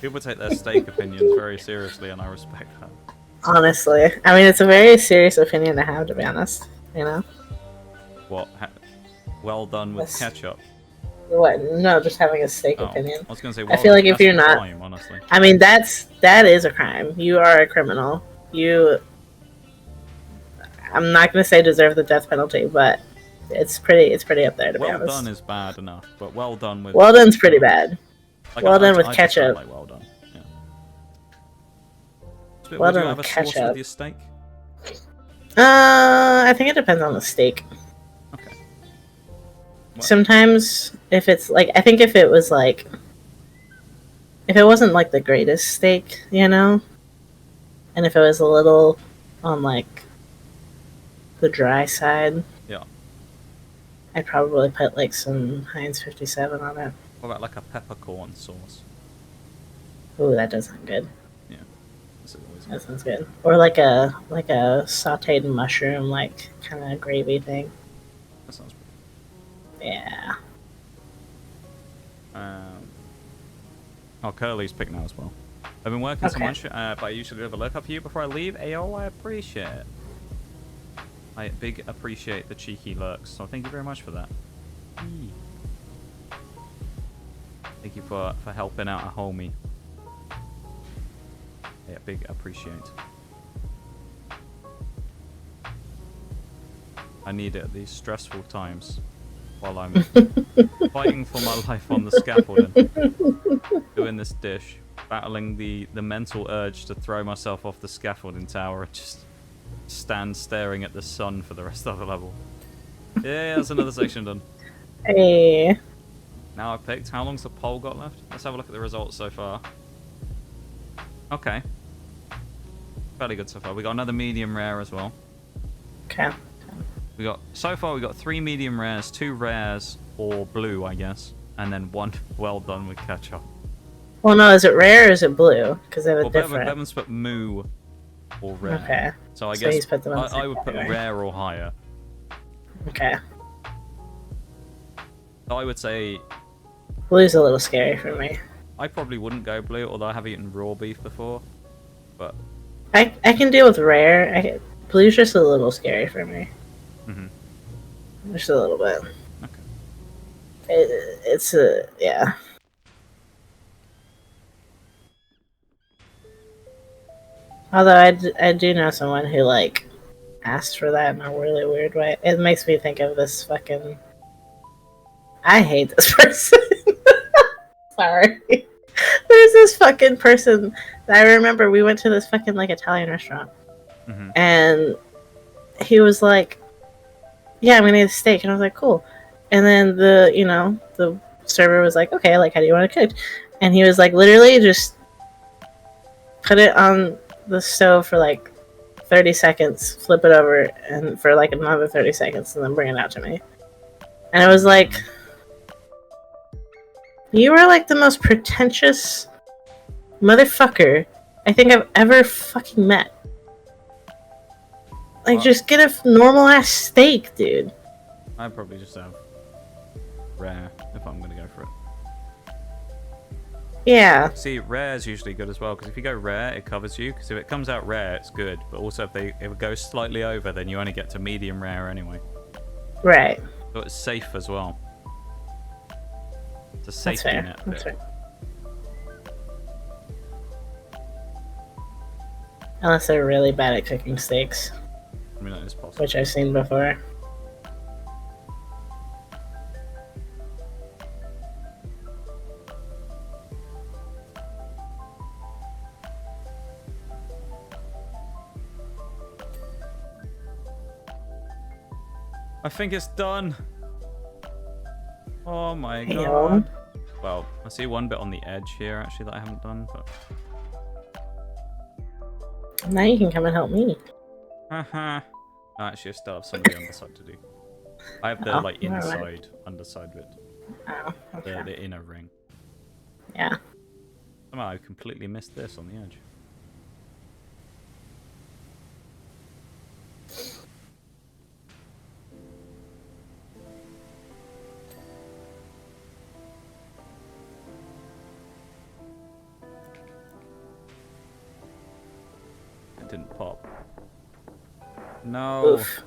People take their steak opinions very seriously, and I respect that. Honestly, I mean, it's a very serious opinion to have, to be honest. You know. What? Well done with ketchup. What? No, just having a steak opinion. I was gonna say. Well, I feel like if you're not, crime, honestly. I mean, that is a crime. You are a criminal. You. I'm not gonna say deserve the death penalty, but it's pretty up there, to be honest. Well done is bad enough, but well done with. Well done's pretty bad. Like, well done with ketchup. Like well done. Yeah. Well done with ketchup. With your steak? I think it depends on the steak. Okay. What? Sometimes, if it's like, I think if it was like, if it wasn't like the greatest steak, you know, and if it was a little on like the dry side, yeah, I'd probably put like some Heinz 57 on it. What about like a peppercorn sauce? Ooh, that does sound good. Yeah, that sounds good. Or like a sautéed mushroom, like kind of gravy thing. That sounds pretty good. Yeah. Oh, Curly's picked now as well. I've been working so much, but I usually leave a look up for you before I leave. Ayo, I appreciate it. I big appreciate the cheeky lurks, so thank you very much for that. Thank you for helping out a homie. Yeah, big appreciate. I need it at these stressful times while I'm fighting for my life on the scaffolding, doing this dish, battling the mental urge to throw myself off the scaffolding tower and just stand staring at the sun for the rest of the level. Yeah, that's another section done. Hey. Now I've picked. How long's the poll got left? Let's have a look at the results so far. Okay. Fairly good so far. We got another medium rare as well. Okay. So far we got 3 medium rares, 2 rares, or blue, I guess, and then 1 well done with ketchup. Well, no, is it rare or is it blue? Because they have a different. Bevan's put moo or rare. Okay. So I guess he's put them on I would put rare or higher. Okay. I would say blue's a little scary for me. I probably wouldn't go blue, although I have eaten raw beef before. But I can deal with rare. Blue's just a little scary for me. Just a little bit. Okay. It's a yeah. Although I do know someone who like asked for that in a really weird way. It makes me think of this fucking. I hate this person. Sorry. There's this fucking person that I remember we went to this fucking like Italian restaurant. And he was like, yeah, I'm gonna eat a steak. And I was like, cool. And then the server was like, okay, like, how do you want it cooked? And he was like, literally just put it on the stove for like 30 seconds, flip it over, and for like another 30 seconds, and then bring it out to me. And I was like, you are like the most pretentious motherfucker I think I've ever fucking met. Like, just get a normal ass steak, dude. I'd probably just have rare if I'm gonna go for it. Yeah. See, rare is usually good as well, because if you go rare, it covers you. Because if it comes out rare, it's good. But also, if it goes slightly over, then you only get to medium rare anyway. Right. So it's safe as well. It's a safety net. That's fair. Unless they're really bad at cooking steaks. I mean, that is possible. Which I've seen before. I think it's done. Oh my Hey, god. Well, I see one bit on the edge here actually that I haven't done, but now you can come and help me. haha. No, actually I still have some of the underside to do. I have the like inside underside bit. Oh, okay. The inner ring. Yeah. Somehow I completely missed this on the edge. It didn't pop. No. Oof.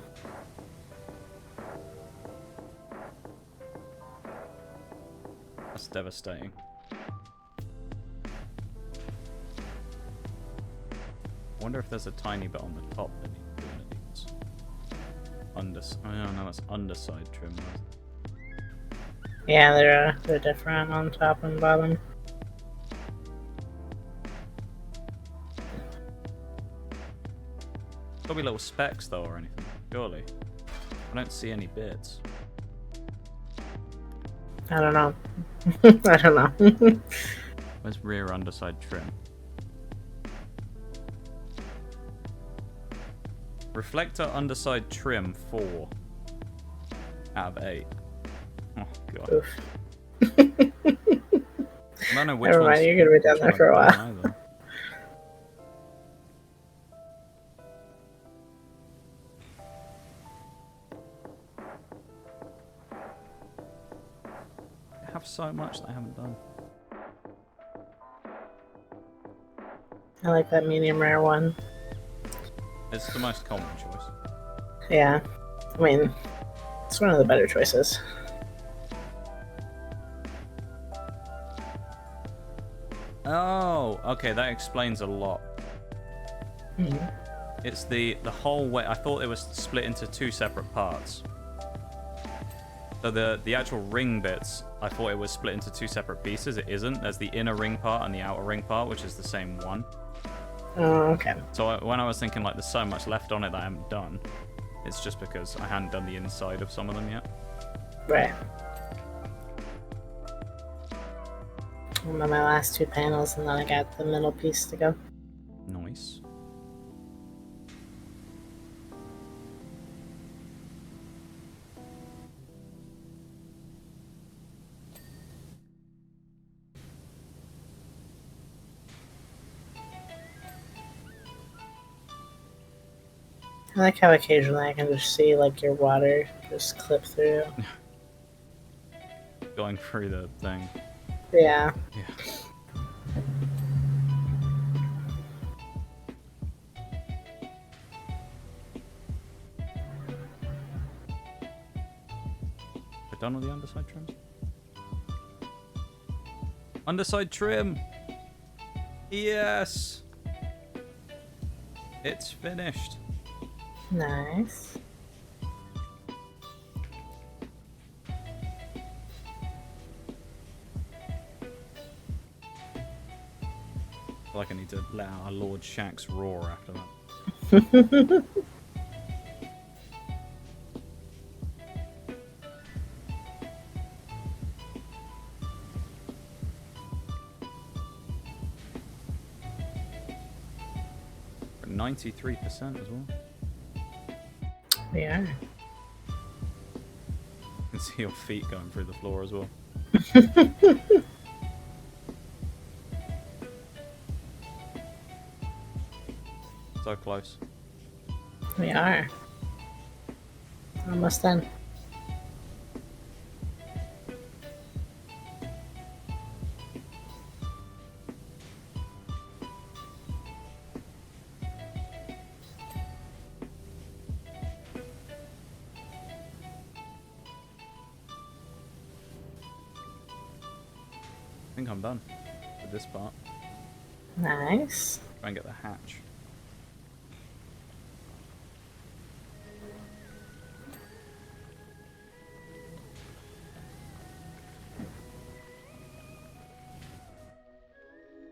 That's devastating. I wonder if there's a tiny bit on the top that needs oh no, that's underside trim. Yeah, they're different on top and bottom. Probably little specks though or anything. Surely. I don't see any bits. I don't know. I don't know. Where's rear underside trim? Reflector underside trim 4 out of 8. Oh god. Oof. I don't know which Never mind, you're gonna be down there for a while. I have so much that I haven't done. I like that medium rare one. It's the most common choice. Yeah. I mean, it's one of the better choices. Oh, okay, that explains a lot. Mm-hmm. It's the whole way. I thought it was split into two separate parts. So the actual ring bits, I thought it was split into two separate pieces. It isn't. There's the inner ring part and the outer ring part, which is the same one. Oh, okay. So when I was thinking like there's so much left on it that I haven't done, it's just because I hadn't done the inside of some of them yet. Right. I'm on my last two panels, and then I got the middle piece to go. Nice. I like how occasionally I can just see like your water just clip through. Going through the thing. Yeah. Yeah. Have I done all the underside trims? Underside trim! Yes! It's finished. Nice. I feel like I need to let out a Lord Shax's roar after that. For 93% as well. We are. You can see your feet going through the floor as well. So close. We are. Almost done. I think I'm done with this part. Nice. Try and get the hatch.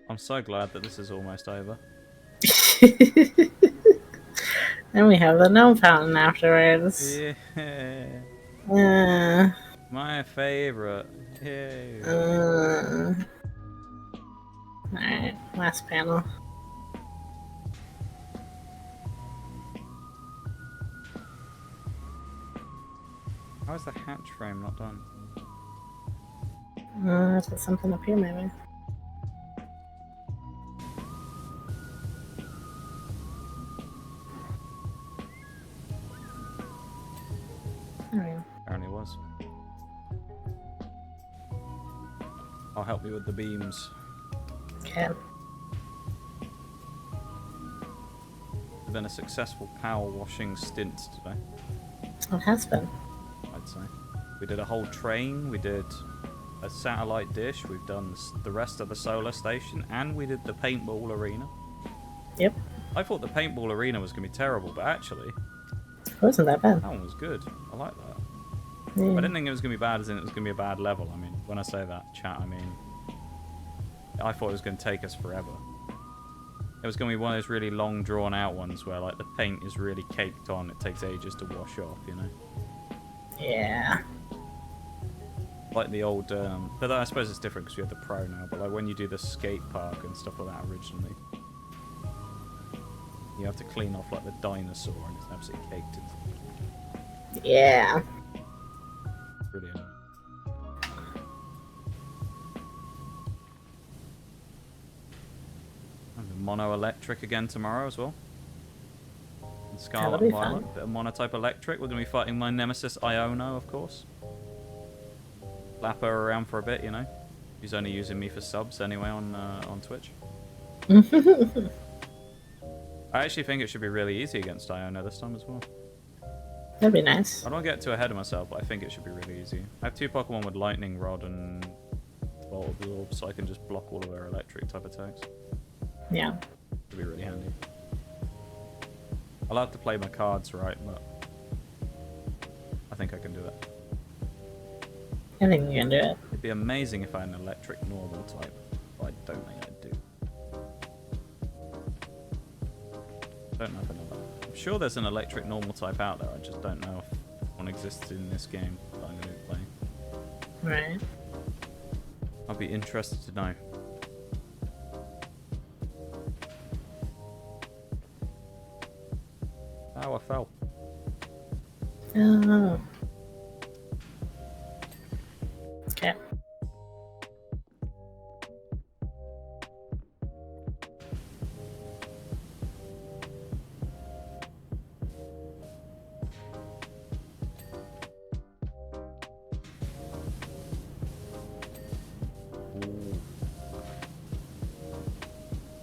I'm so glad that this is almost over. Then we have the gnome fountain afterwards. Yeah. Uh, My favorite. Yay. Alright, last panel. How is the hatch frame not done? Is there something up here maybe? There we go. Apparently it was. I'll help you with the beams. Okay. It's been a successful power washing stint today, It has been. I'd say. We did a whole train, we did a satellite dish, we've done the rest of the solar station, and we did the paintball arena. Yep. I thought the paintball arena was going to be terrible, but actually, It wasn't that bad. that one was good. I like that. Yeah. I didn't think it was going to be bad as in it was going to be a bad level. I mean, when I say that, chat, I mean, I thought it was going to take us forever. It was going to be one of those really long, drawn-out ones where, like, the paint is really caked on. It takes ages to wash off, you know? Yeah. Like the old, but I suppose it's different because we have the Pro now, but like when you do the skate park and stuff like that originally, you have to clean off like the dinosaur and it's absolutely caked in. Yeah. Brilliant. And mono electric again tomorrow as well. And Scarlet That'll and be Violet, fun. bit of monotype electric. We're going to be fighting my nemesis Iono, of course. Lap her around for a bit, you know. He's only using me for subs anyway on Twitch. I actually think it should be really easy against Iono this time as well. That'd be nice. I don't get too ahead of myself, but I think it should be really easy. I have 2 Pokemon with Lightning Rod and Bolt Absorb, so I can just block all of their electric type attacks. Yeah. It'd be really handy. I'll have to play my cards right, but I think I can do it. I think you can do it. It'd be amazing if I had an electric normal type, but I don't think I do. Don't know if I know that. I'm sure there's an electric normal type out there, I just don't know if one exists in this game that I'm going to be playing. Right. I'd be interested to know. Oh, I fell. Oh. Okay. Ooh.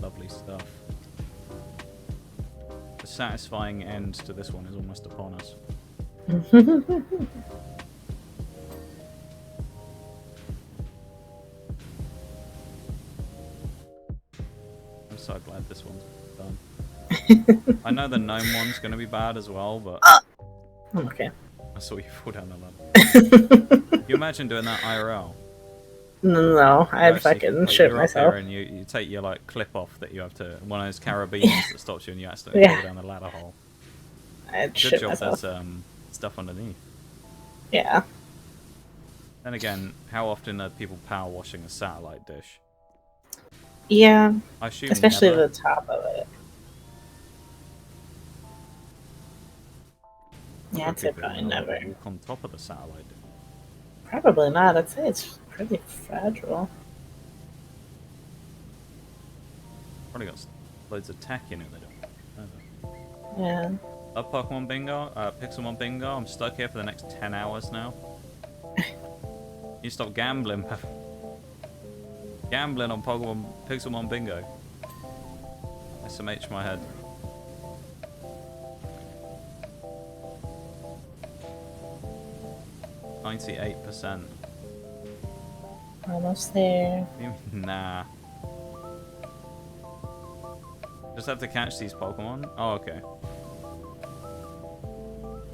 Lovely stuff. The satisfying end to this one is almost upon us. I'm so glad this one's done. I know the gnome one's going to be bad as well, but... Okay. I saw you fall down the ladder. You imagine doing that IRL? No, I'd fucking like, shit you're myself. Up there and you take your like clip off that you have to... One of those carabiners that stops you and you accidentally fall down the ladder hole. I'd Good shit job myself. there's stuff underneath. Yeah. Then again, how often are people power washing a satellite dish? Yeah. I assume Especially never. the top of it. Yeah, I'd say People probably will never. walk on top of the satellite dish. Probably not. I'd say it's pretty fragile. Probably got loads of tack in it. They don't. Yeah. Up Pokemon Bingo, Pixelmon Bingo. I'm stuck here for the next 10 hours now. You stop gambling. Gambling on Pixelmon Bingo. SMH my head. %. Almost there. Nah. Just have to catch these Pokemon? Oh, okay.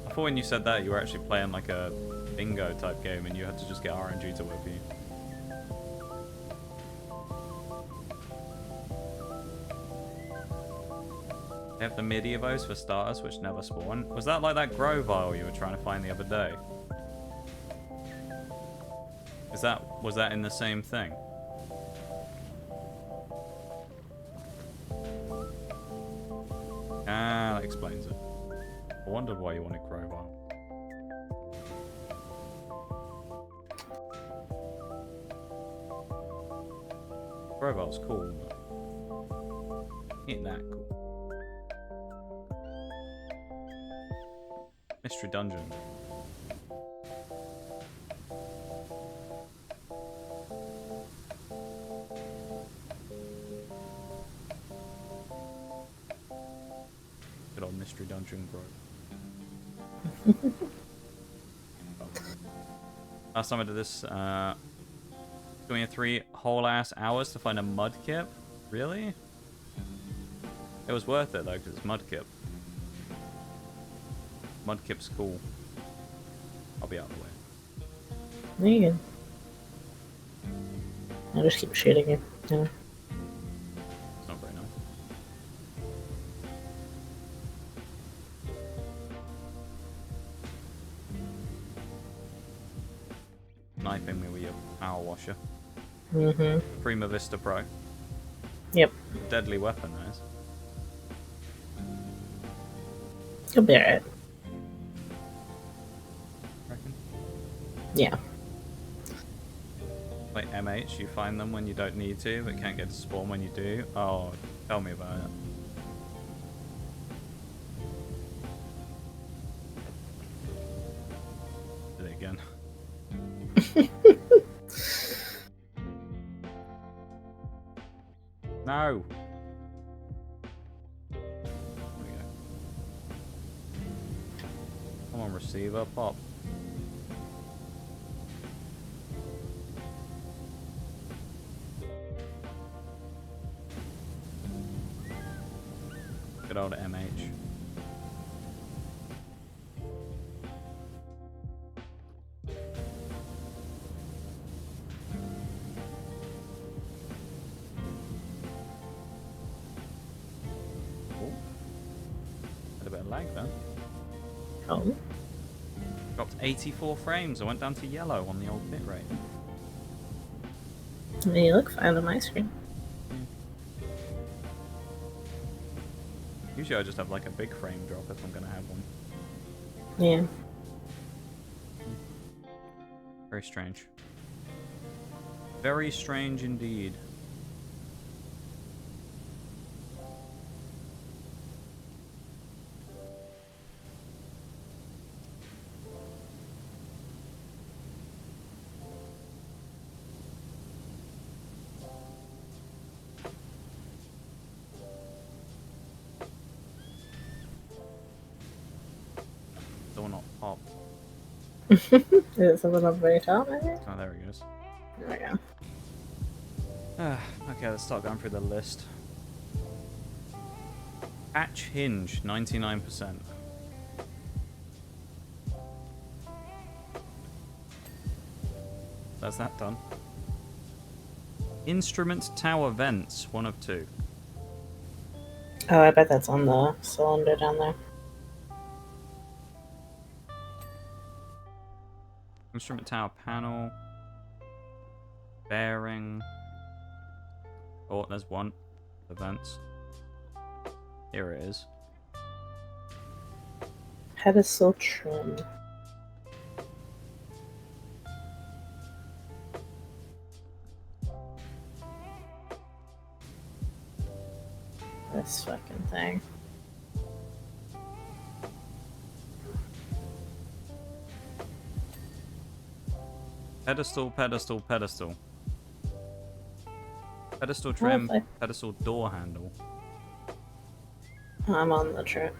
I thought when you said that you were actually playing like a bingo type game and you had to just get RNG to whip you. They have the Medievos for starters, which never spawn. Was that like that Grovyle you were trying to find the other day? Was that in the same thing? Ah, that explains it. I wondered why you wanted Grovyle. Grovyle's cool, but ain't that cool. Mystery Dungeon. Good old Mystery Dungeon Grove. Last time I did this, it's going 3 whole ass hours to find a Mudkip? Really? It was worth it though, because it's Mudkip. Mudkip's cool. I'll be out of the way. There you go. I'll just keep shooting you. Yeah. It's not very nice. Sniping me with your power washer. Mm-hmm. Prima Vista Pro. Yep. Deadly weapon, that is. You'll be alright. Reckon? Yeah. Like MH, you find them when you don't need to, but can't get to spawn when you do. Oh, tell me about it. Did it again. No! There we go. Come on, Receiver pop. Good old MH. Oh. Had a bit of lag then. Oh. Dropped 84 frames. I went down to yellow on the old bitrate. You look fine on my screen. Usually I just have like a big frame drop if I'm gonna have one. Yeah. Very strange. Very strange indeed. Still not pop. Is it something up very top, maybe? Oh, there he goes. There we go. Okay, let's start going through the list. Hatch hinge, 99%. That's that done. Instrument tower vents, 1 of 2. Oh, I bet that's on the cylinder down there. Instrument tower panel. Bearing. Oh, there's one. The vents. Here it is. Pedestal trim. This fucking thing. Pedestal, pedestal, pedestal. Pedestal trim, Lovely. pedestal door handle. I'm on the trip.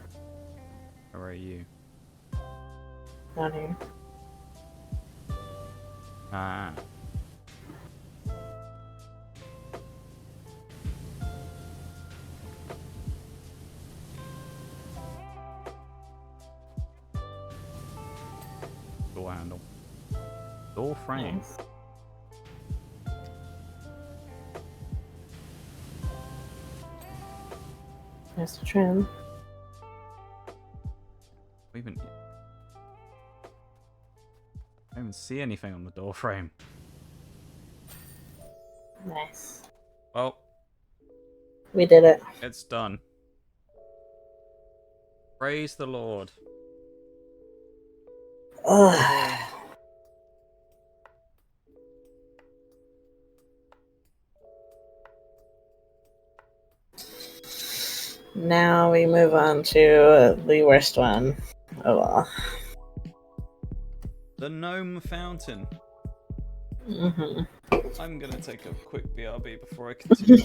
Where are you? Down here. Ah. Door handle. Door frame. Nice. There's the trim. We even... I don't even see anything on the door frame. Nice. Well, We did it. it's done. Praise the Lord. Ugh. Now we move on to the worst one of all. The Gnome Fountain. Mm-hmm. I'm gonna take a quick BRB before I continue.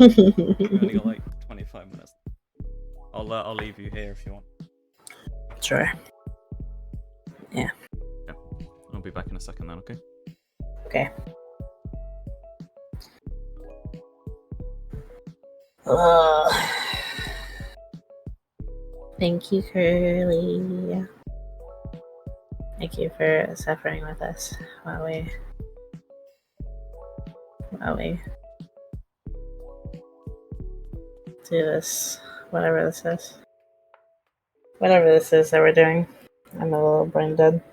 We've only got like 25 minutes. I'll leave you here if you want. Sure. Yeah. Yeah. I'll be back in a second then, okay? Okay. Ugh. Thank you, Curly. Thank you for suffering with us while we do this, whatever this is. Whatever this is that we're doing. I'm a little brain dead.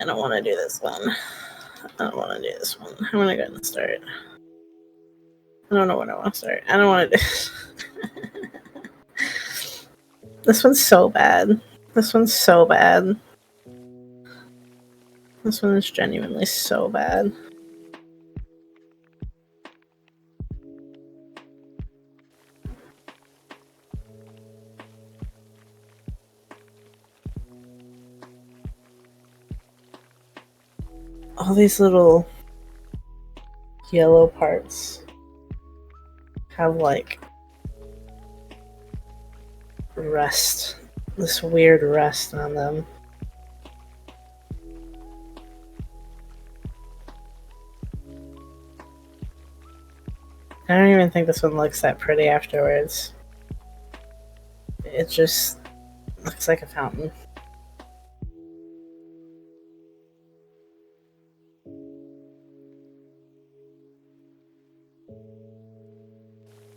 I don't want to do this one. I don't want to do this one. I'm gonna go ahead and start. I don't know what I want to start. I don't want to do this one's so bad. This one's so bad. This one is genuinely so bad. All these little yellow parts have like rust, this weird rust on them. I don't even think this one looks that pretty afterwards. It just looks like a fountain.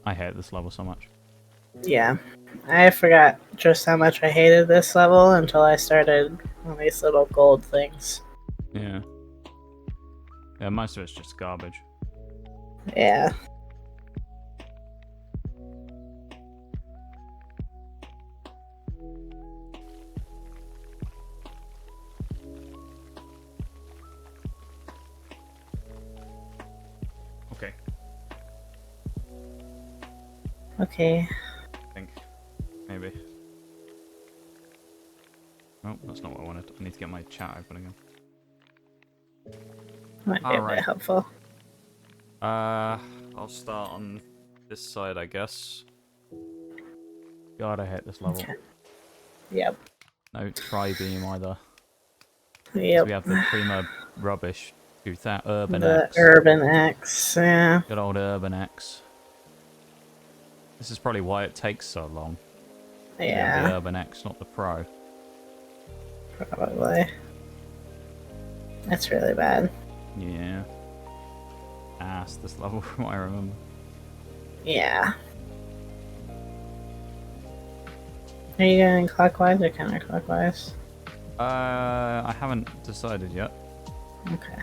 I hate this level so much. Yeah, I forgot just how much I hated this level until I started on these little gold things. Yeah. Yeah, most of it's just garbage. Yeah. Okay. Okay. I think. Maybe. Oh, that's not what I wanted. I need to get my chat open again. Might be a bit helpful. I'll start on this side, I guess. God, I hate this level. Okay. Yep. No tri-beam either. Yep. So we have the prima rubbish. Urban the X. Urban X, yeah. Good old Urban X. This is probably why it takes so long. Yeah. The Urban X, not the Pro. Probably. That's really bad. Yeah. Ass this level from what I remember. Yeah. Are you going clockwise or counterclockwise? I haven't decided yet. Okay.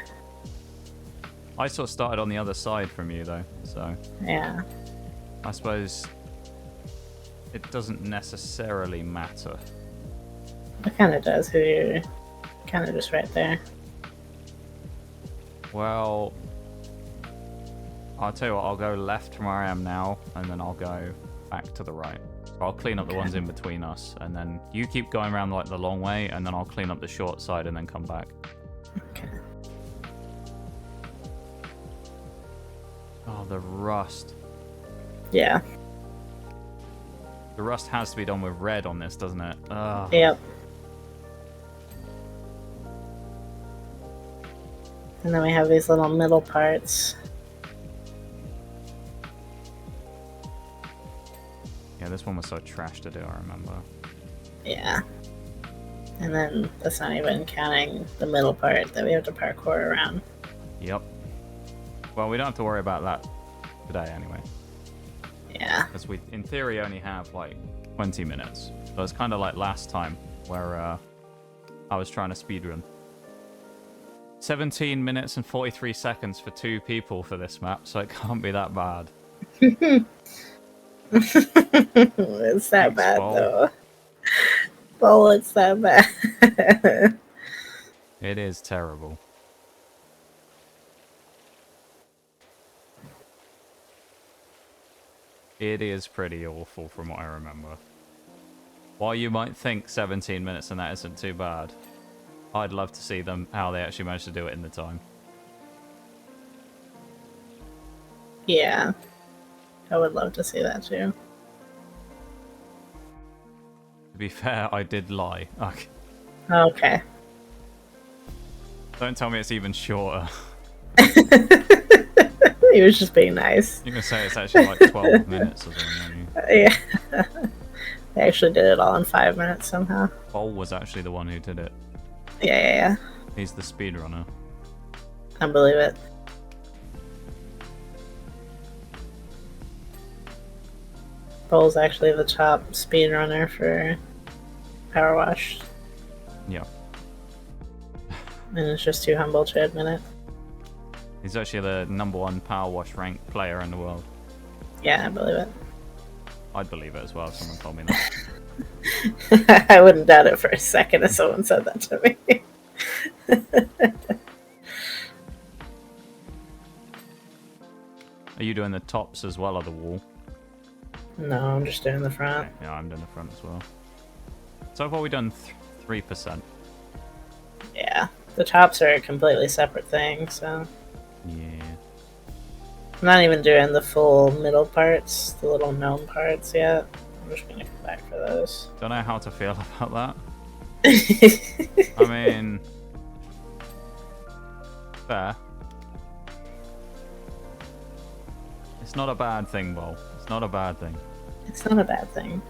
I sort of started on the other side from you though, so Yeah. I suppose it doesn't necessarily matter. It kind of does, because you're kind of just right there. Well, I'll tell you what, I'll go left from where I am now, and then I'll go back to the right. So I'll clean up the ones in between us, and then you keep going around like the long way, and then I'll clean up the short side and then come back. Okay. Oh, the rust. Yeah. The rust has to be done with red on this, doesn't it? Ugh. Yep. And then we have these little middle parts. Yeah, this one was so trash to do, I remember. Yeah. And then that's not even counting the middle part that we have to parkour around. Yep. Well, we don't have to worry about that today anyway. Yeah. Because we, in theory, only have like 20 minutes. So it's kind of like last time where I was trying to speedrun. 17 minutes and 43 seconds for 2 people for this map, so it can't be that bad. It's that Thanks, bad, Paul. though. Well, it's that bad. It is terrible. It is pretty awful from what I remember. While you might think 17 minutes and that isn't too bad, I'd love to see them how they actually managed to do it in the time. Yeah. I would love to see that, too. To be fair, I did lie. Okay. Don't tell me it's even shorter. He was just being nice. You're gonna say it's actually like 12 minutes or something, aren't you? Yeah. They actually did it all in 5 minutes somehow. Paul was actually the one who did it. Yeah. He's the speedrunner. I believe it. Bull's actually the top speedrunner for Powerwash. Yeah. and it's just too humble to admit it. He's actually the #1 Powerwash ranked player in the world. Yeah, I believe it. I'd believe it as well if someone told me that. I wouldn't doubt it for a second if someone said that to me. Are you doing the tops as well, or the wall? No, I'm just doing the front. Yeah, I'm doing the front as well. So far we've done 3%. Yeah, the tops are a completely separate thing, so... Yeah. I'm not even doing the full middle parts, the little gnome parts yet. I'm just gonna come back for those. Don't know how to feel about that. I mean... Fair. It's not a bad thing, Vol. It's not a bad thing. It's not a bad thing.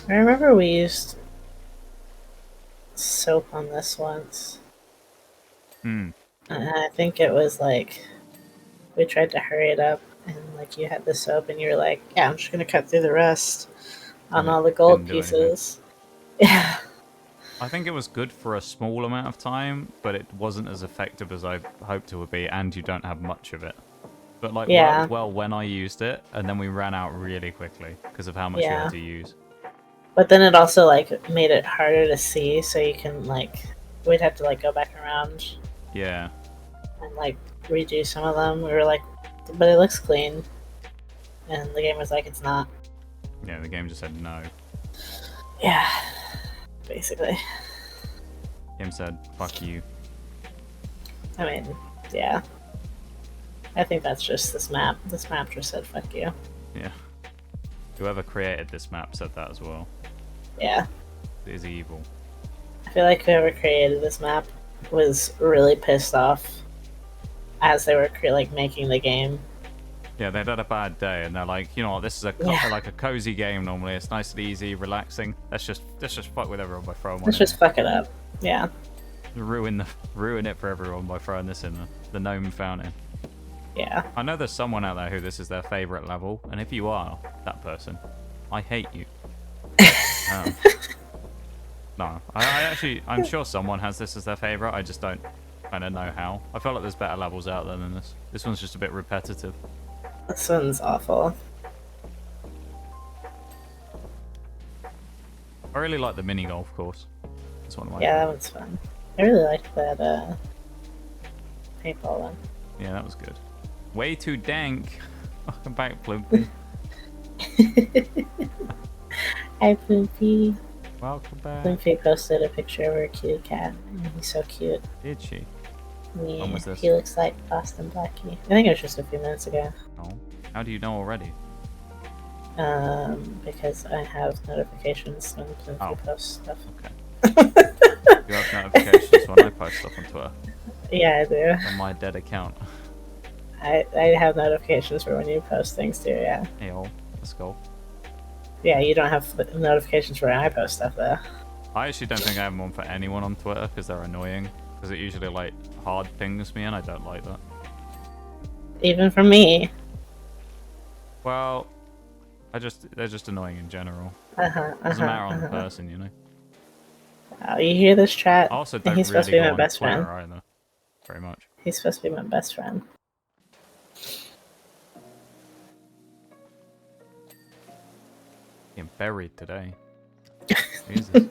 I remember we used soap on this once. And I think it was like we tried to hurry it up, and like you had the soap, and you were like, "Yeah, I'm just gonna cut through the rest on all the gold pieces." Yeah. I think it was good for a small amount of time, but it wasn't as effective as I hoped it would be, and you don't have much of it. But like worked well when I used it, and then we ran out really quickly because of how much you had to use. But then it also like made it harder to see, so you can like we'd have to like go back around. Yeah. And like redo some of them. We were like, but it looks clean, and the game was like, it's not. Yeah, the game just said no. Yeah, basically. Game said, fuck you. I mean, yeah. I think that's just this map. This map just said fuck you. Yeah. Whoever created this map said that as well. Yeah. It is evil. I feel like whoever created this map was really pissed off as they were like making the game. Yeah, they'd had a bad day, and they're like, you know what, this is like a cozy game normally. It's nice and easy, relaxing. Let's just fuck with everyone by throwing one. Let's just fuck it up. Yeah. Ruin it for everyone by throwing this in the gnome fountain. Yeah. I know there's someone out there who this is their favorite level, and if you are that person, I hate you. No, I'm sure someone has this as their favorite. I just don't kind of know how. I feel like there's better levels out there than this. This one's just a bit repetitive. This one's awful. I really like the mini golf course. That's one of my that one's fun. I really liked that paintball one. Yeah, that was good. Way too dank. Welcome back, Plumpy. Hi, Plumpy. Welcome back. Plumpy posted a picture of her kitty cat, and he's so cute. Did she? Yeah, When was this? he looks like Boston Blackie. I think it was just a few minutes ago. Oh. How do you know already? Because I have notifications when Plumpy posts stuff. Okay. You have notifications when I post stuff on Twitter? Yeah, I do. On my dead account. I have notifications for when you post things too, yeah. Hey, let's go. Yeah, you don't have notifications for when I post stuff though. I actually don't think I have one for anyone on Twitter because they're annoying. Because it usually like hard pings me and I don't like that. Even for me. Well, they're just annoying in general. Doesn't matter on the person, you know. Oh, you hear this chat? I also don't he's supposed to be my best friend. Either, very much. He's supposed to be my best friend. Getting buried today. Jesus.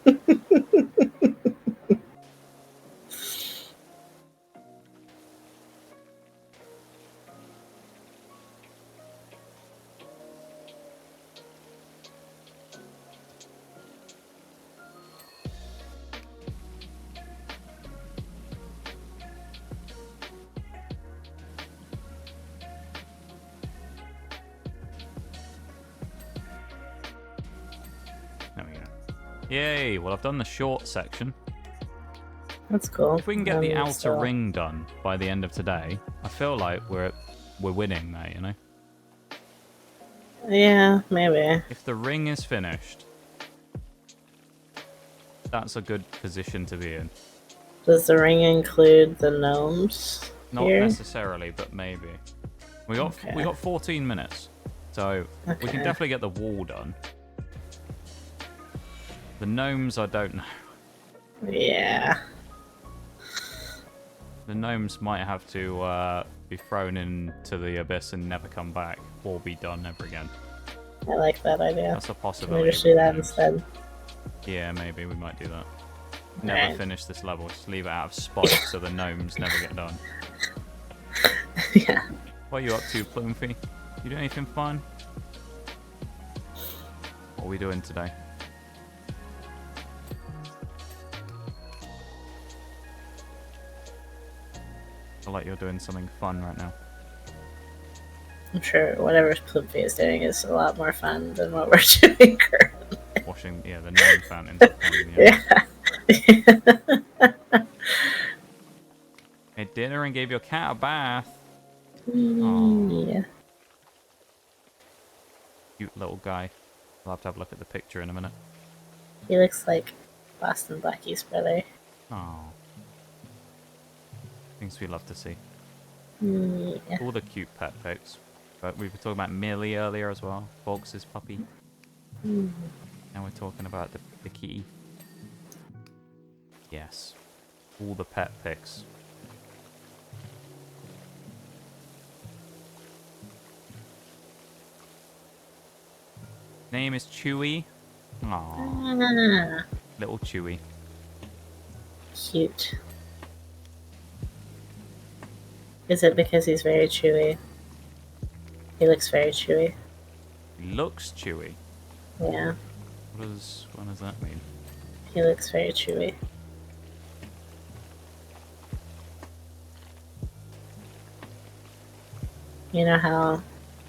Yay! Well, I've done the short section. That's cool. If we can get the outer ring done by the end of today, I feel like we're winning there, you know. Yeah, maybe. If the ring is finished, that's a good position to be in. Does the ring include the gnomes Not here? necessarily, but maybe. We got 14 minutes, so we can definitely get the wall done. The gnomes, I don't know. Yeah. The gnomes might have to be thrown into the abyss and never come back, or be done never again. I like that idea. That's a Can possibility. we just do that instead? Yeah, maybe we might do that. Never Alright. finish this level, just leave it out of spite so the gnomes never get done. Yeah. What are you up to, Plumpy? You doing anything fun? What are we doing today? I feel like you're doing something fun right now. I'm sure whatever Plumpy is doing is a lot more fun than what we're doing currently. Washing, yeah, the gnome fountains. Are fun, yeah. Ate dinner and gave your cat a bath. Yeah. Cute little guy. I'll have to have a look at the picture in a minute. He looks like Boston Blackie's brother. Oh. Things we love to see. Yeah. All the cute pet pics. But we were talking about Millie earlier as well. Fox's puppy. Now we're talking about the kitty. Yes. All the pet pics. Name is Chewy. Aww. Little Chewy. Cute. Is it because he's very chewy? He looks very chewy. Looks chewy. Yeah. What does that mean? He looks very chewy. You know how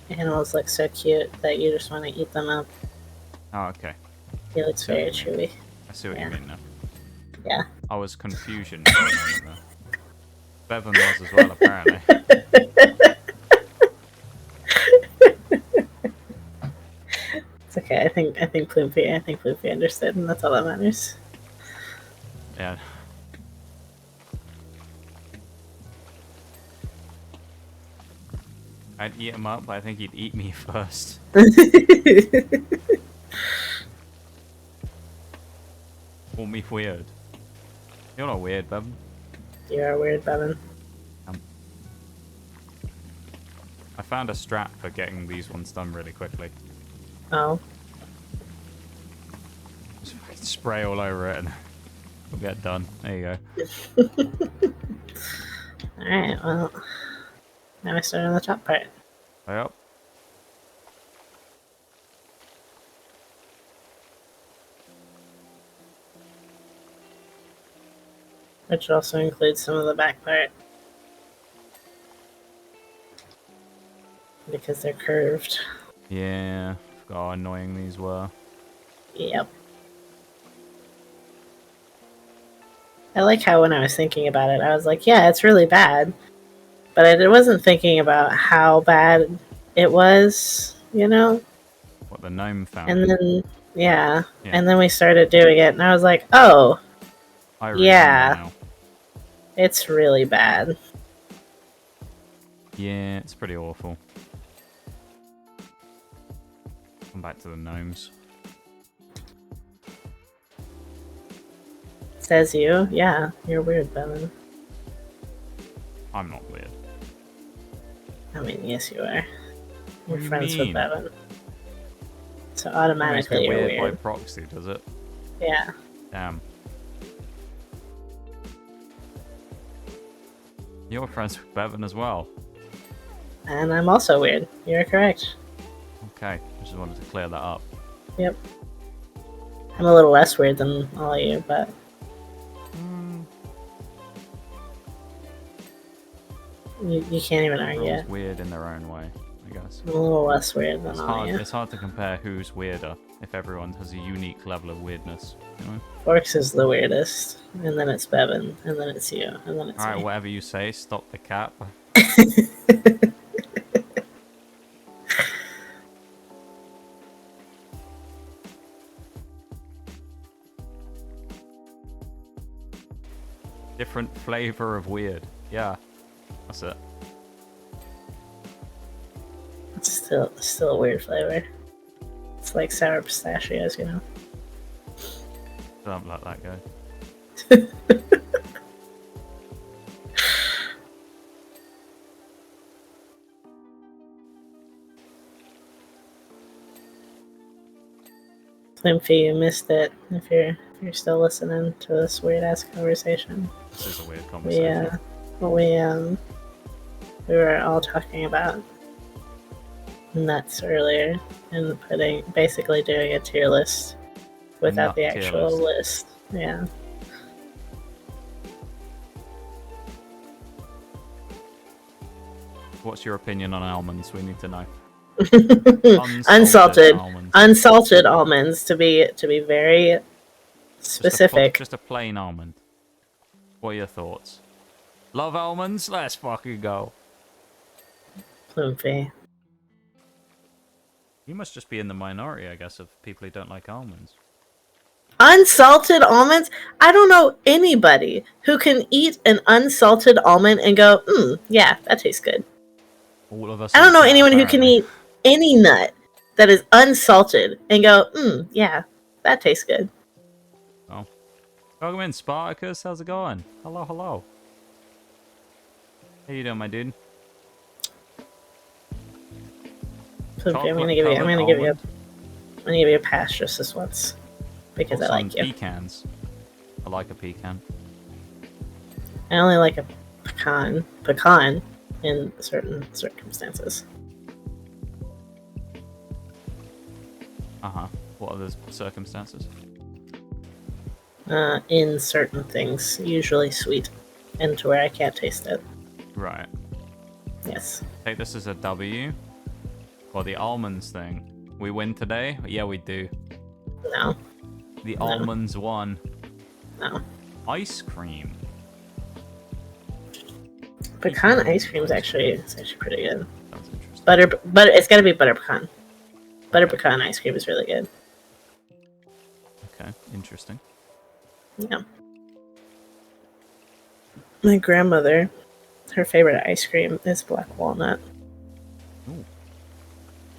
animals look so cute that you just want to eat them up? Oh, okay. He looks very chewy. I see what you mean now. Yeah. I was confusion for a moment there. Bevan was as well, apparently. It's okay. I think Plumpy understood, and that's all that matters. Yeah. I'd eat him up, but I think he'd eat me first. Call me weird. You're not weird, Bevan. You are weird, Bevan. I found a strat for getting these ones done really quickly. Oh. Just fucking spray all over it and we'll get done. There you go. Alright, well. Now we start on the top part. Yep. Which also includes some of the back part. Because they're curved. Yeah. Forgot how annoying these were. Yep. I like how when I was thinking about it, I was like, yeah, it's really bad. But I wasn't thinking about how bad it was, you know? What, the gnome found? And then, yeah. And then we started doing it, and I was like, oh, I remember now. It's really bad. Yeah, it's pretty awful. Come back to the gnomes. Says you. Yeah, you're weird, Bevan. I'm not weird. I mean, yes, you are. You're What do you friends mean? with Bevan. So That makes me automatically you're weird by weird. proxy, does it? Yeah. Damn. You're friends with Bevan as well. And I'm also weird. You're correct. Okay, I just wanted to clear that up. Yep. I'm a little less weird than all of you, but... You can't even argue. Everyone's weird in their own way, I guess. I'm a little less weird than all of you. It's hard to compare who's weirder if everyone has a unique level of weirdness, you know? Forks is the weirdest, and then it's Bevan, and then it's you, and then it's Alright, me. whatever you say, stop the cap. Different flavor of weird. Yeah, that's it. It's still a weird flavor. It's like sour pistachios, you know. Don't let that go. Plimpy, you missed it. If you're still listening to this weird ass conversation. This is a weird conversation. We were all talking about nuts earlier and basically doing a tier list without Nut the tier actual list. Yeah. What's your opinion on almonds? We need to know. Unsalted almonds to be very specific. Just a plain almond. What are your thoughts? Love almonds? Let's fucking go. Plumpy. You must just be in the minority, I guess, of people who don't like almonds. Unsalted almonds? I don't know anybody who can eat an unsalted almond and go, yeah, that tastes good. All of us. I don't know anyone who can eat any nut that is unsalted and go, yeah, that tastes good. Oh. Welcome in, Spartacus. How's it going? Hello, hello. How you doing, my dude? Plumpy, I'm gonna give you a pass just this once. Because I like you. Pecans. I like a pecan. I only like a pecan in certain circumstances. What are those circumstances? In certain things, usually sweet, and to where I can't taste it. Right. Yes. Take this as a W. Or the almonds thing. We win today? Yeah, we do. No. The almonds won. No. Ice cream. Pecan ice cream is actually pretty good. Sounds interesting. But it's gotta be butter pecan. Butter pecan ice cream is really good. Okay, interesting. Yeah. My grandmother, her favorite ice cream is black walnut. Ooh.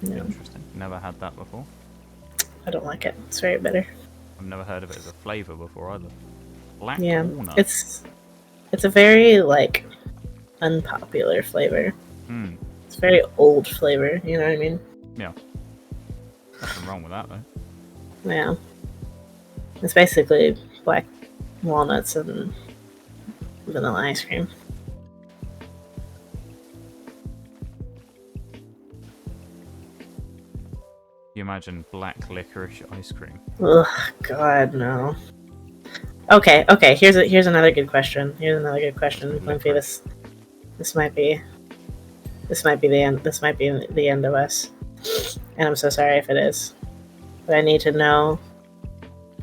Yeah. Interesting. Never had that before. I don't like it. It's very bitter. I've never heard of it as a flavor before either. Black Yeah, walnut. it's a very unpopular flavor. It's a very old flavor. You know what I mean? Yeah. Nothing wrong with that though. Yeah. It's basically black walnuts and vanilla ice cream. You imagine black licorice ice cream. Ugh, God, no. Okay. Here's another good question. Lindsay, this might be the end. This might be the end of us. And I'm so sorry if it is. But I need to know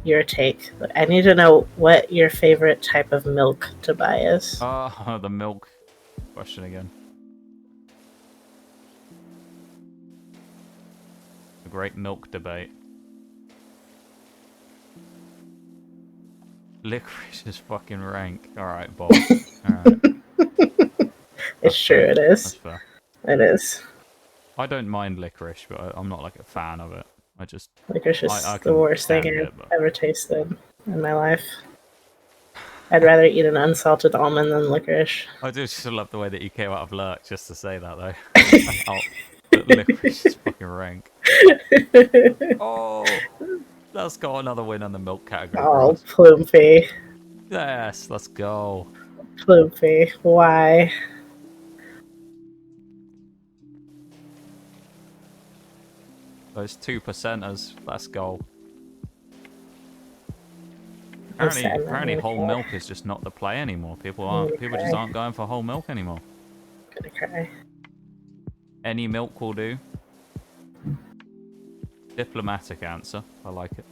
your take. I need to know what your favorite type of milk to buy is. Oh, the milk question again. The great milk debate. Licorice is fucking rank. Alright, Bob. Alright. It's true, it is. That's fair. It is. I don't mind licorice, but I'm not a fan of it. Licorice is the worst thing I've ever tasted in my life. I'd rather eat an unsalted almond than licorice. I do just love the way that you came out of lurk just to say that, though. Licorice is fucking rank. Oh, let's go, another win on the milk category. Oh, Plumpy. Yes, let's go. Plumpy, why? Those 2%ers, let's go. Apparently whole milk is just not the play anymore. People just aren't going for whole milk anymore. I'm gonna cry. Any milk will do. Diplomatic answer. I like it.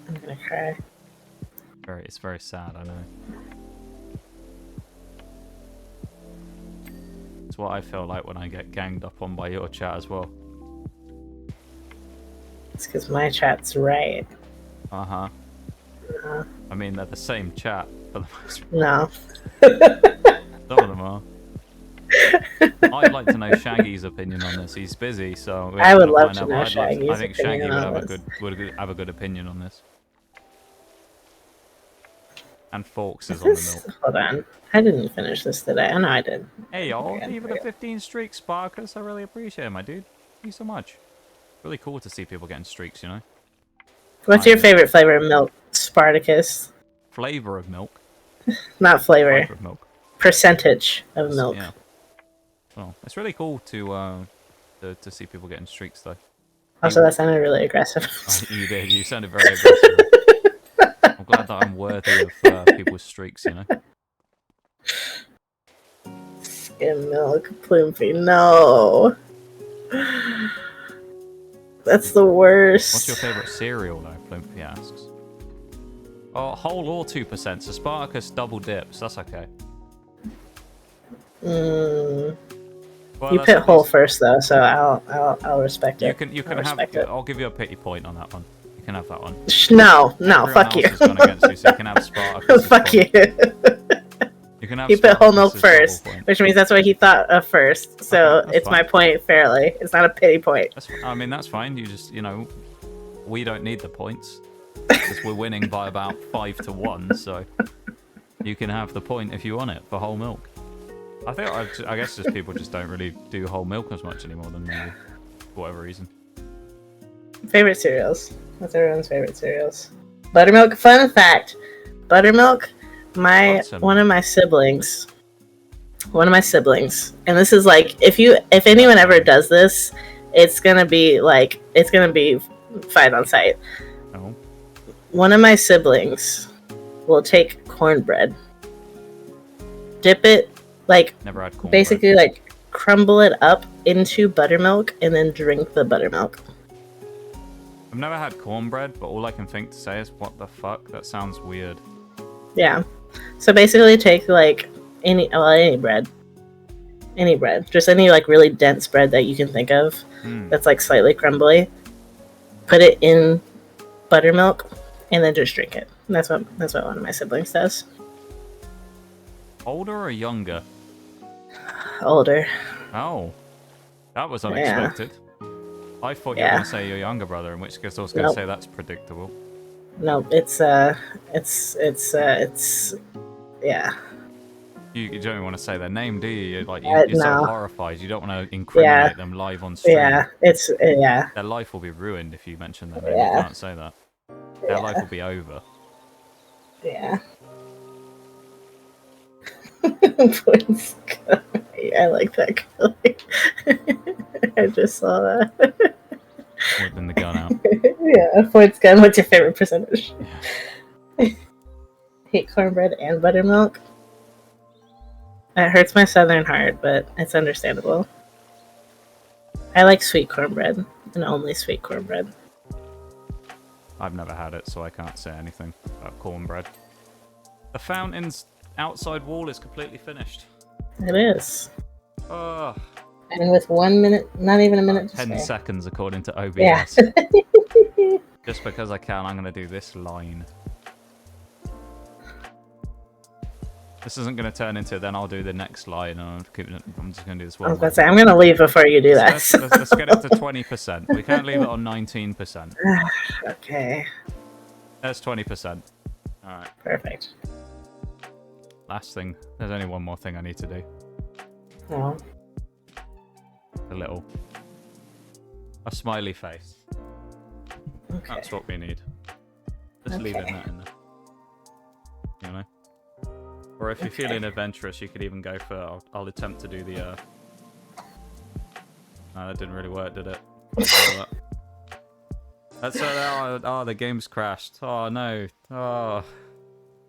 I'm gonna cry. It's very sad, I know. It's what I feel like when I get ganged up on by your chat as well. It's because my chat's right. Uh-huh. I mean, they're the same chat for the most part. No. Some of them are. I'd like to know Shaggy's opinion on this. He's busy, so I would love to know Shaggy's I think Shaggy opinion would on have this. would have a good opinion on this. And Forks is on the milk. Hold on. I didn't finish this today. I know I did. Hey y'all, I even a 15 streak, Sparkus. I really appreciate it, my dude. Thank you so much. Really cool to see people getting streaks, you know. What's your favorite flavor of milk, Spartacus? Flavor of milk. Not flavor. Flavor of milk. Percentage of milk. Yeah. Well, it's really cool to see people getting streaks, though. Also, that sounded really aggressive. You did. You sounded very aggressive. I'm glad that I'm worthy of people's streaks, you know. Skim milk, Plumpy. No. That's the worst. What's your favorite cereal, though? Plumpy asks. Oh, whole or 2%. So Spartacus double dips. That's okay. Well, You put whole first though, so I'll respect it. You can have. I'll give you a pity point on that one. You can have that one. No, fuck you. Has gone against you, so you can have Spartacus. Fuck you. You can have. He put whole milk Spartacus's first, which means that's what he thought of first. So Okay, it's fine. my point fairly. It's not a pity point. I mean, that's fine. You just, we don't need the points because we're winning by about 5 to 1. So you can have the point if you want it for whole milk. I guess just people just don't really do whole milk as much anymore than maybe for whatever reason. Favorite cereals. What's everyone's favorite cereals? Buttermilk. Fun fact: buttermilk. One of my siblings, and this is like if anyone ever does this, it's gonna be fight on sight. Oh. One of my siblings will take cornbread, dip it. Never had cornbread. Basically, crumble it up into buttermilk and then drink the buttermilk. I've never had cornbread, but all I can think to say is, what the fuck? That sounds weird. Yeah. So basically, take any bread, just any really dense bread that you can think of that's slightly crumbly. Put it in buttermilk and then just drink it. And that's what one of my siblings does. Older or younger? Older. Oh, that was unexpected. I thought you were going to say your younger brother, in which case I was going to say that's predictable. No, it's yeah. You don't even want to say their name, do you? You're so horrified. You don't want to incriminate them live on stream. Yeah, Their life will be ruined if you mention their name. You can't say that. Their life will be over. Yeah. I like that color. I just saw that. Whipping the gun out. Yeah, points gun. What's your favorite percentage? Yeah. Hate cornbread and buttermilk. It hurts my southern heart, but it's understandable. I like sweet cornbread, and only sweet cornbread. I've never had it, so I can't say anything about cornbread. The fountain's outside wall is completely finished. It is. Oh. And with 1 minute, not even a minute to 10 spare. seconds according to OBS. Yeah. Just because I can, I'm going to do this line. This isn't going to turn into then I'll do the next line. I'm just going to do this one. I was going to say, I'm going to leave before you do that. Let's get it to 20%. We can't leave it on 19%. Okay. That's 20%. Alright. Perfect. Last thing. There's only one more thing I need to do. No. A smiley face. Okay. That's what we need. Just leaving that in there. You know? Or if you're feeling adventurous, you could even go for... I'll attempt to do the... No, that didn't really work, did it? That's... oh, the game's crashed. Oh, no. Oh.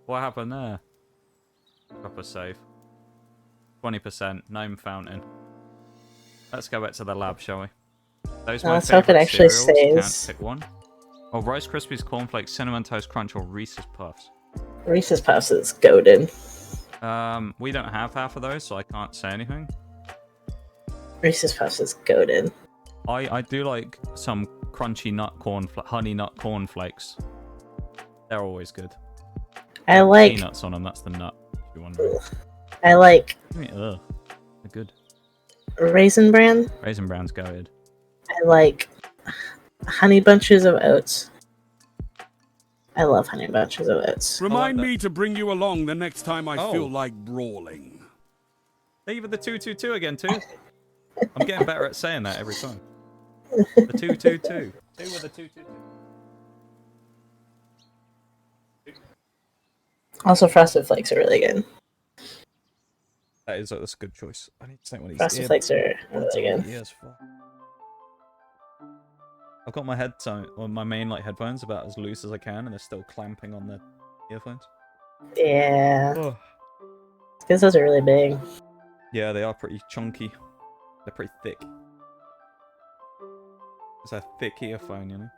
What happened there? Proper save. 20%. Gnome fountain. Let's go back to the lab, shall we? Those my let's hope it actually saves. Can't pick one. Oh, Rice Krispies, Cornflakes, Cinnamon Toast Crunch, or Reese's Puffs. Reese's Puffs is goated. We don't have half of those, so I can't say anything. Reese's Puffs is goated. I do like some crunchy nut honey nut cornflakes. They're always good. I like peanuts on them. That's the nut. If you're wondering. I like. Ugh, they're good. Raisin Bran. Raisin Bran's good. I like Honey Bunches of Oats. I love Honey Bunches of Oats. Remind me to bring you along the next time I feel like brawling. Leave the 222 again, too. I'm getting better at saying that every time. The 222. Two with the 222. Also, Frosted Flakes are really good. That's a good choice. I need to take one of these. Frosted Flakes are really good. Yes, I've got my headphone on my main headphones about as loose as I can, and they're still clamping on the earphones. Yeah. Because those are really big. Yeah, they are pretty chunky. They're pretty thick. It's a thick earphone, you know?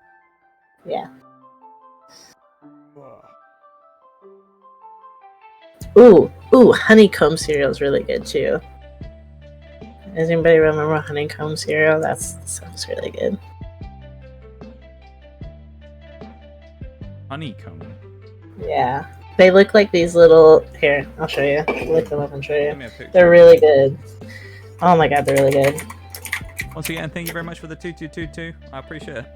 Yeah. Ooh, honeycomb cereal is really good too. Does anybody remember honeycomb cereal? That sounds really good. Honeycomb? Yeah. They look like these little... Here, I'll show you. Look them up and show you. They're really good. Oh my god, they're really good. Once again, thank you very much for the 2222. I appreciate it.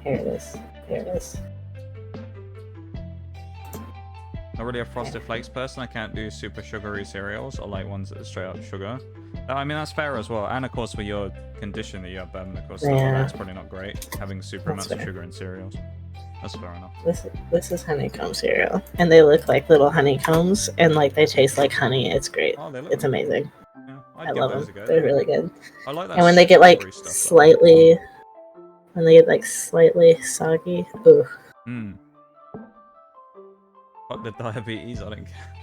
Here it is. Here it is. Not really a Frosted Flakes person. I can't do super sugary cereals. I like ones that are straight up sugar. I mean, that's fair as well. And of course, with your condition that you have, of course, that's probably not great, having super amounts of sugar in cereals. That's fair enough. This is honeycomb cereal. And they look like little honeycombs, and they taste like honey. It's great. Oh, it's amazing. Yeah, I love them. They're really good. I like that. And when they get slightly... When they get slightly soggy, ooh. Fuck the diabetes, I don't care.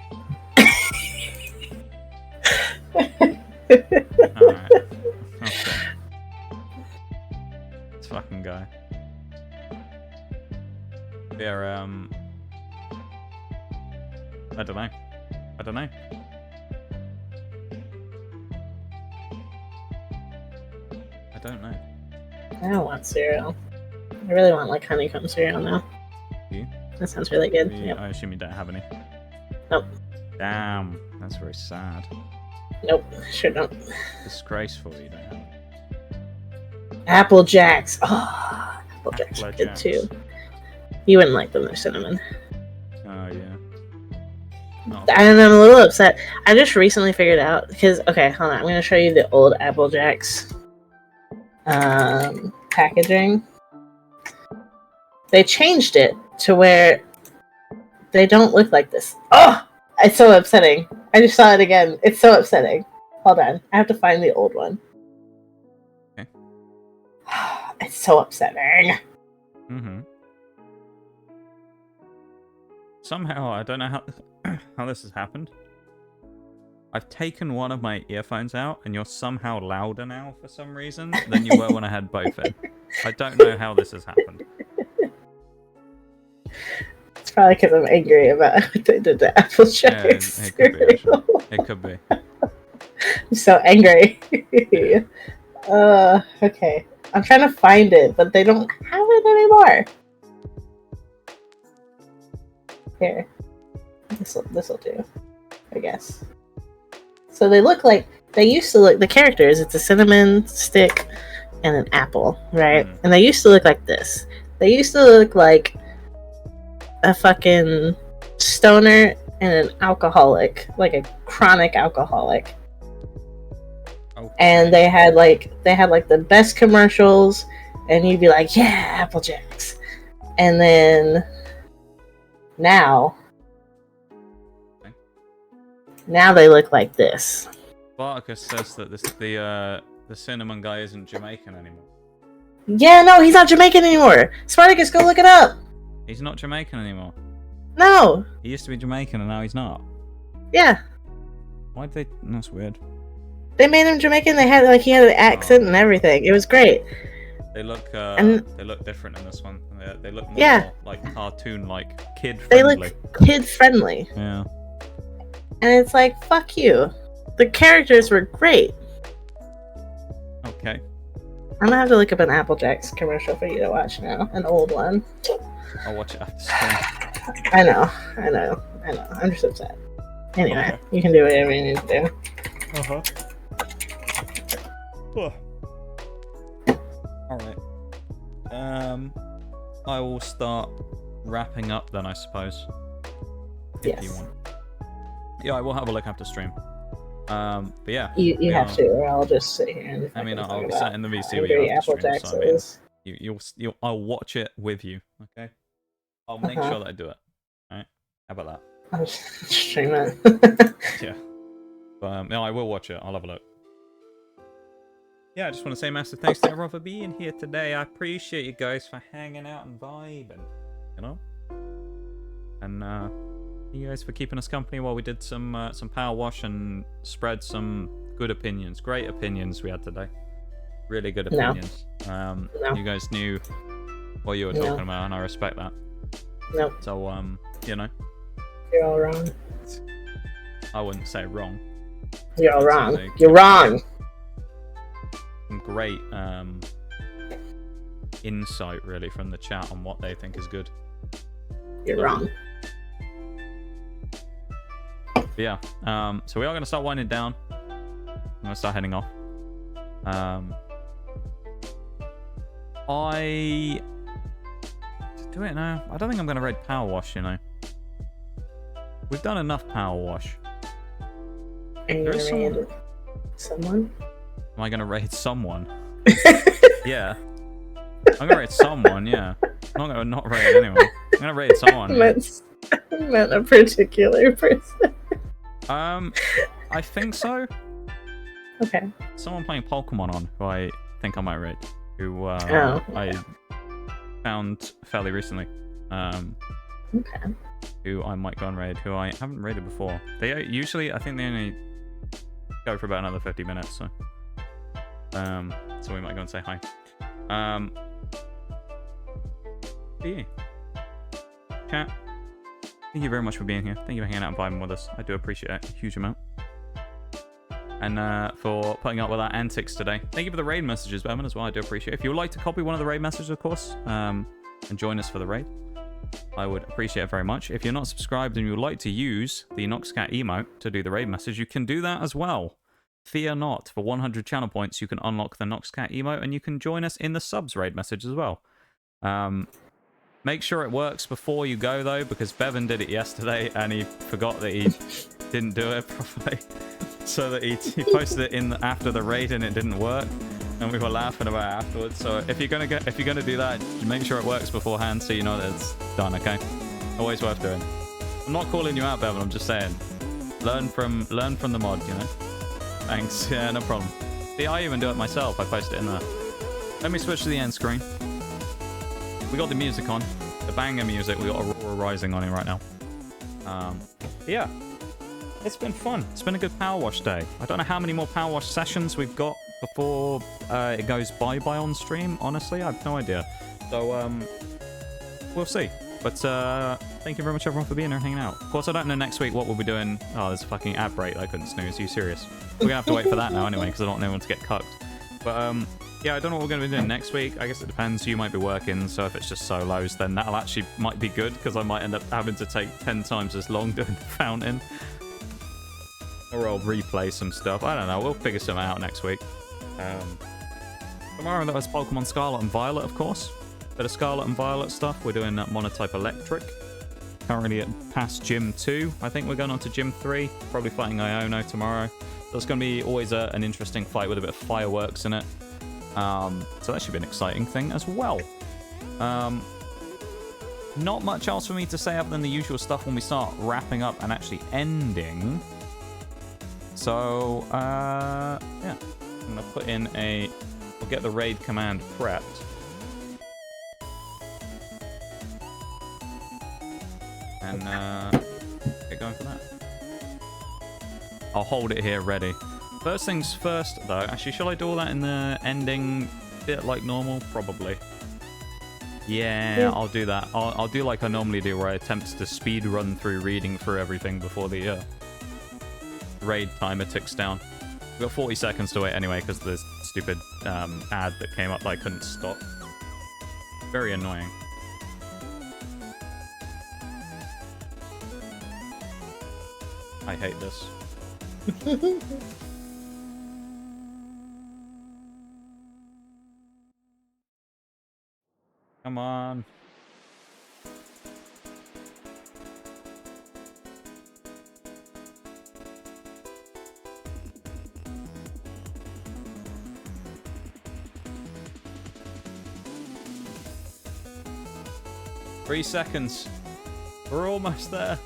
Alright. Okay. This fucking guy. Yeah, I don't know. I don't know. I don't want cereal. I really want honeycomb cereal now. You? That sounds really good. Yep. I assume you don't have any. Nope. Damn, that's very sad. Nope, sure don't. Disgraceful you don't have any. Apple Jacks. Oh, Apple Jacks are good too. You wouldn't like them, they're cinnamon. Oh, yeah. And I'm a little upset. I just recently figured out, because, okay, hold on. I'm going to show you the old Apple Jacks packaging. They changed it to where they don't look like this. Oh, it's so upsetting. I just saw it again. It's so upsetting. Hold on, I have to find the old one. Okay. It's so upsetting. Somehow, I don't know how this has happened. I've taken one of my earphones out, and you're somehow louder now for some reason than you were when I had both in. I don't know how this has happened. It's probably because I'm angry about what they did to Apple Jacks. Yeah, it could be, actually. It could be. I'm so angry. Okay. I'm trying to find it, but they don't have it anymore. Here. This'll do, I guess. So they look like, they used to look, the characters, it's a cinnamon stick and an apple, right? And they used to look like this. They used to look like a fucking stoner and an alcoholic, like a chronic alcoholic. Okay. And they had the best commercials, and you'd be like, yeah, Apple Jacks. And then now they look like this. Spartacus says that the cinnamon guy isn't Jamaican anymore. Yeah, no, he's not Jamaican anymore. Spartacus, go look it up. He's not Jamaican anymore. No. He used to be Jamaican and now he's not. Yeah. Why'd they? That's weird. They made him Jamaican. They had he had an accent and everything. It was great. They look different in this one. They look more cartoon, kid friendly. They look kid friendly. Yeah. And it's like, fuck you. The characters were great. Okay. I'm gonna have to look up an Apple Jacks commercial for you to watch now. An old one. I'll watch it after stream. I know. I'm just upset. Anyway, Okay. you can do whatever you need to do. Uh-huh. Alright. I will start wrapping up then, I suppose. If you Yes. want. Yeah, I will have a look after stream. But yeah. You have to, or I'll just sit here and I mean, fucking I'll talk be about sat in the VC how with you great after Apple stream, Jacks so I mean, is. you'll I'll watch it with you, okay? I'll make Uh-huh. sure that I do it. Alright? How about that? I'll just stream it. Yeah. But no, I will watch it. I'll have a look. Yeah, I just want to say massive thanks to everyone for being here today. I appreciate you guys for hanging out and vibing, you know? And you guys for keeping us company while we did some power wash and spread some good opinions. Great opinions we had today. Really good opinions. No. You guys knew what you were talking about, and I respect that. Nope. So, you know, You're all wrong. I wouldn't say wrong. You're all That's wrong. really You're good. wrong. Some great insight, really, from the chat on what they think is good. You're wrong. But yeah, so we are going to start winding down. I'm going to start heading off. I do it now. I don't think I'm going to raid Power Wash, you know. We've done enough Power Wash. Are you There is gonna raid someone? Am I going to raid someone? Yeah. I'm going to raid someone, yeah. I'm not going to not raid anyone. I'm going to raid someone. Yeah. meant a particular person. I think so. Okay. Someone playing Pokemon on who I think I might raid. Who I found fairly recently. Okay. Who I might go and raid, who I haven't raided before. They usually, I think they only go for about another 50 minutes, so we might go and say hi. But yeah. Chat, thank you very much for being here. Thank you for hanging out and vibing with us. I do appreciate it a huge amount. And for putting up with our antics today. Thank you for the raid messages, Bevan, as well. I do appreciate it. If you would like to copy one of the raid messages, of course, and join us for the raid, I would appreciate it very much. If you're not subscribed and you would like to use the Noxcat emote to do the raid message, you can do that as well. Fear not. For 100 channel points, you can unlock the Noxcat emote, and you can join us in the subs raid message as well. Make sure it works before you go, though, because Bevan did it yesterday, and he forgot that he didn't do it properly. So that he posted it in after the raid, and it didn't work, and we were laughing about it afterwards. So if you're gonna do that, make sure it works beforehand, so you know that it's done. Okay, always worth doing. I'm not calling you out, Bevan. I'm just saying, learn from the mod, you know. Thanks. Yeah, no problem. See, I even do it myself. I post it in there. Let me switch to the end screen. We got the music on, the banger music. We got Aurora Rising on here right now. Yeah. It's been fun. It's been a good Power Wash day. I don't know how many more Power Wash sessions we've got before it goes bye-bye on stream, honestly. I have no idea. So, we'll see. But thank you very much, everyone, for being here and hanging out. Of course, I don't know next week what we'll be doing. Oh, there's a fucking ad break that I couldn't snooze. Are you serious? We're going to have to wait for that now anyway, because I don't want anyone to get cucked. But, yeah, I don't know what we're going to be doing next week. I guess it depends. You might be working, so if it's just solos, then that'll actually might be good, because I might end up having to take 10 times as long doing the fountain. Or I'll replay some stuff. I don't know. We'll figure some out next week. Tomorrow that was Pokemon Scarlet and Violet, of course. Bit of Scarlet and Violet stuff. We're doing Monotype Electric. Currently at past Gym 2. I think we're going on to Gym 3. Probably fighting Iono tomorrow. So it's going to be always an interesting fight with a bit of fireworks in it. So that should be an exciting thing as well. Not much else for me to say other than the usual stuff when we start wrapping up and actually ending. So, yeah, I'm going to put in we'll get the raid command prepped. And, get going for that. I'll hold it here ready. First things first, though. Actually, shall I do all that in the ending bit like normal? Probably. Yeah, I'll do that. I'll do like I normally do, where I attempt to speed run through reading through everything before the raid timer ticks down. We've got 40 seconds to wait anyway because of this stupid ad that came up that I couldn't stop. Very annoying. I hate this. Come on. Three seconds. We're almost there.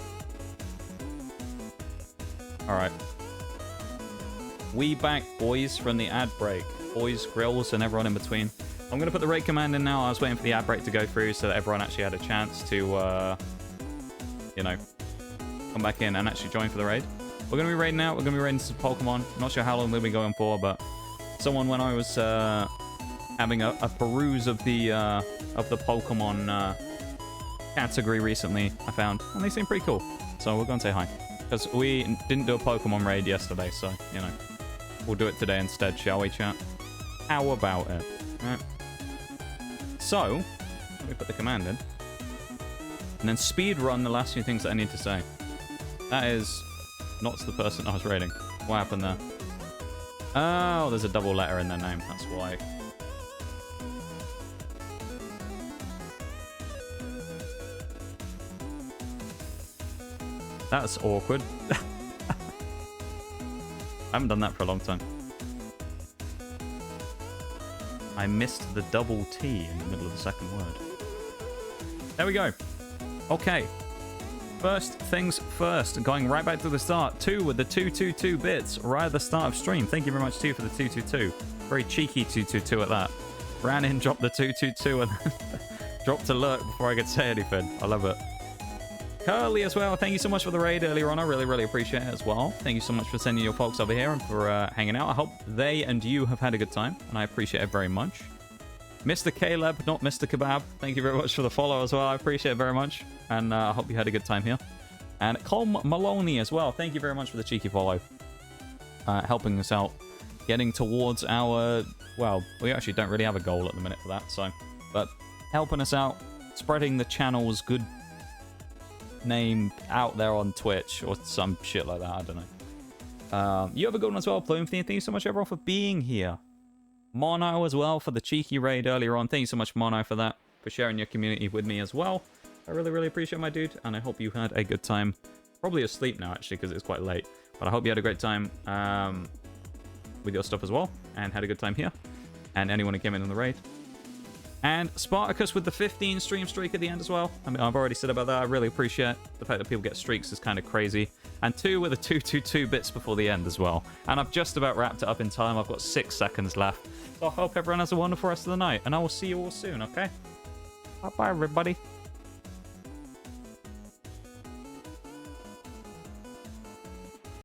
Alright. We back, boys, from the ad break. Boys, grills, and everyone in between. I'm going to put the raid command in now. I was waiting for the ad break to go through so that everyone actually had a chance to, you know, come back in and actually join for the raid. We're going to be raiding out. We're going to be raiding some Pokemon. I'm not sure how long we'll be going for, but someone, when I was having a peruse of the Pokemon category recently, I found, and they seem pretty cool. So we're going to say hi. Because we didn't do a Pokemon raid yesterday, so, you know, we'll do it today instead, shall we, chat? How about it? Right. So, let me put the command in. And then speed run the last few things that I need to say. That is not the person I was raiding. What happened there? Oh, there's a double letter in their name, that's why. That's awkward. I haven't done that for a long time. I missed the double T in the middle of the second word. There we go. Okay. First things first. Going right back to the start. 2 with the 222 bits right at the start of stream. Thank you very much, 2, for the 222. Very cheeky 222 at that. Ran in, dropped the 222, and dropped alert before I could say anything. I love it. Curly as well, thank you so much for the raid earlier on. I really appreciate it as well. Thank you so much for sending your folks over here and for hanging out. I hope they and you have had a good time, and I appreciate it very much. Mr. Caleb, not Mr. Kebab, thank you very much for the follow as well. I appreciate it very much, and I hope you had a good time here. And Cole Maloney as well, thank you very much for the cheeky follow. Helping us out, getting towards our... Well, we actually don't really have a goal at the minute for that, so... But helping us out, spreading the channel's good name out there on Twitch or some shit like that. I don't know. You have a good one as well, Plume. Thank you so much, everyone, for being here. Mono as well for the cheeky raid earlier on. Thank you so much, Mono, for that, for sharing your community with me as well. I really appreciate my dude, and I hope you had a good time. Probably asleep now, actually, because it's quite late. But I hope you had a great time with your stuff as well, and had a good time here. And anyone who came in on the raid. And Spartacus with the 15 stream streak at the end as well. I mean, I've already said about that. I really appreciate the fact that people get streaks is kind of crazy. And 2 with the 222 bits before the end as well. And I've just about wrapped it up in time. I've got 6 seconds left. So I hope everyone has a wonderful rest of the night. And I will see you all soon, okay? Bye-bye, everybody.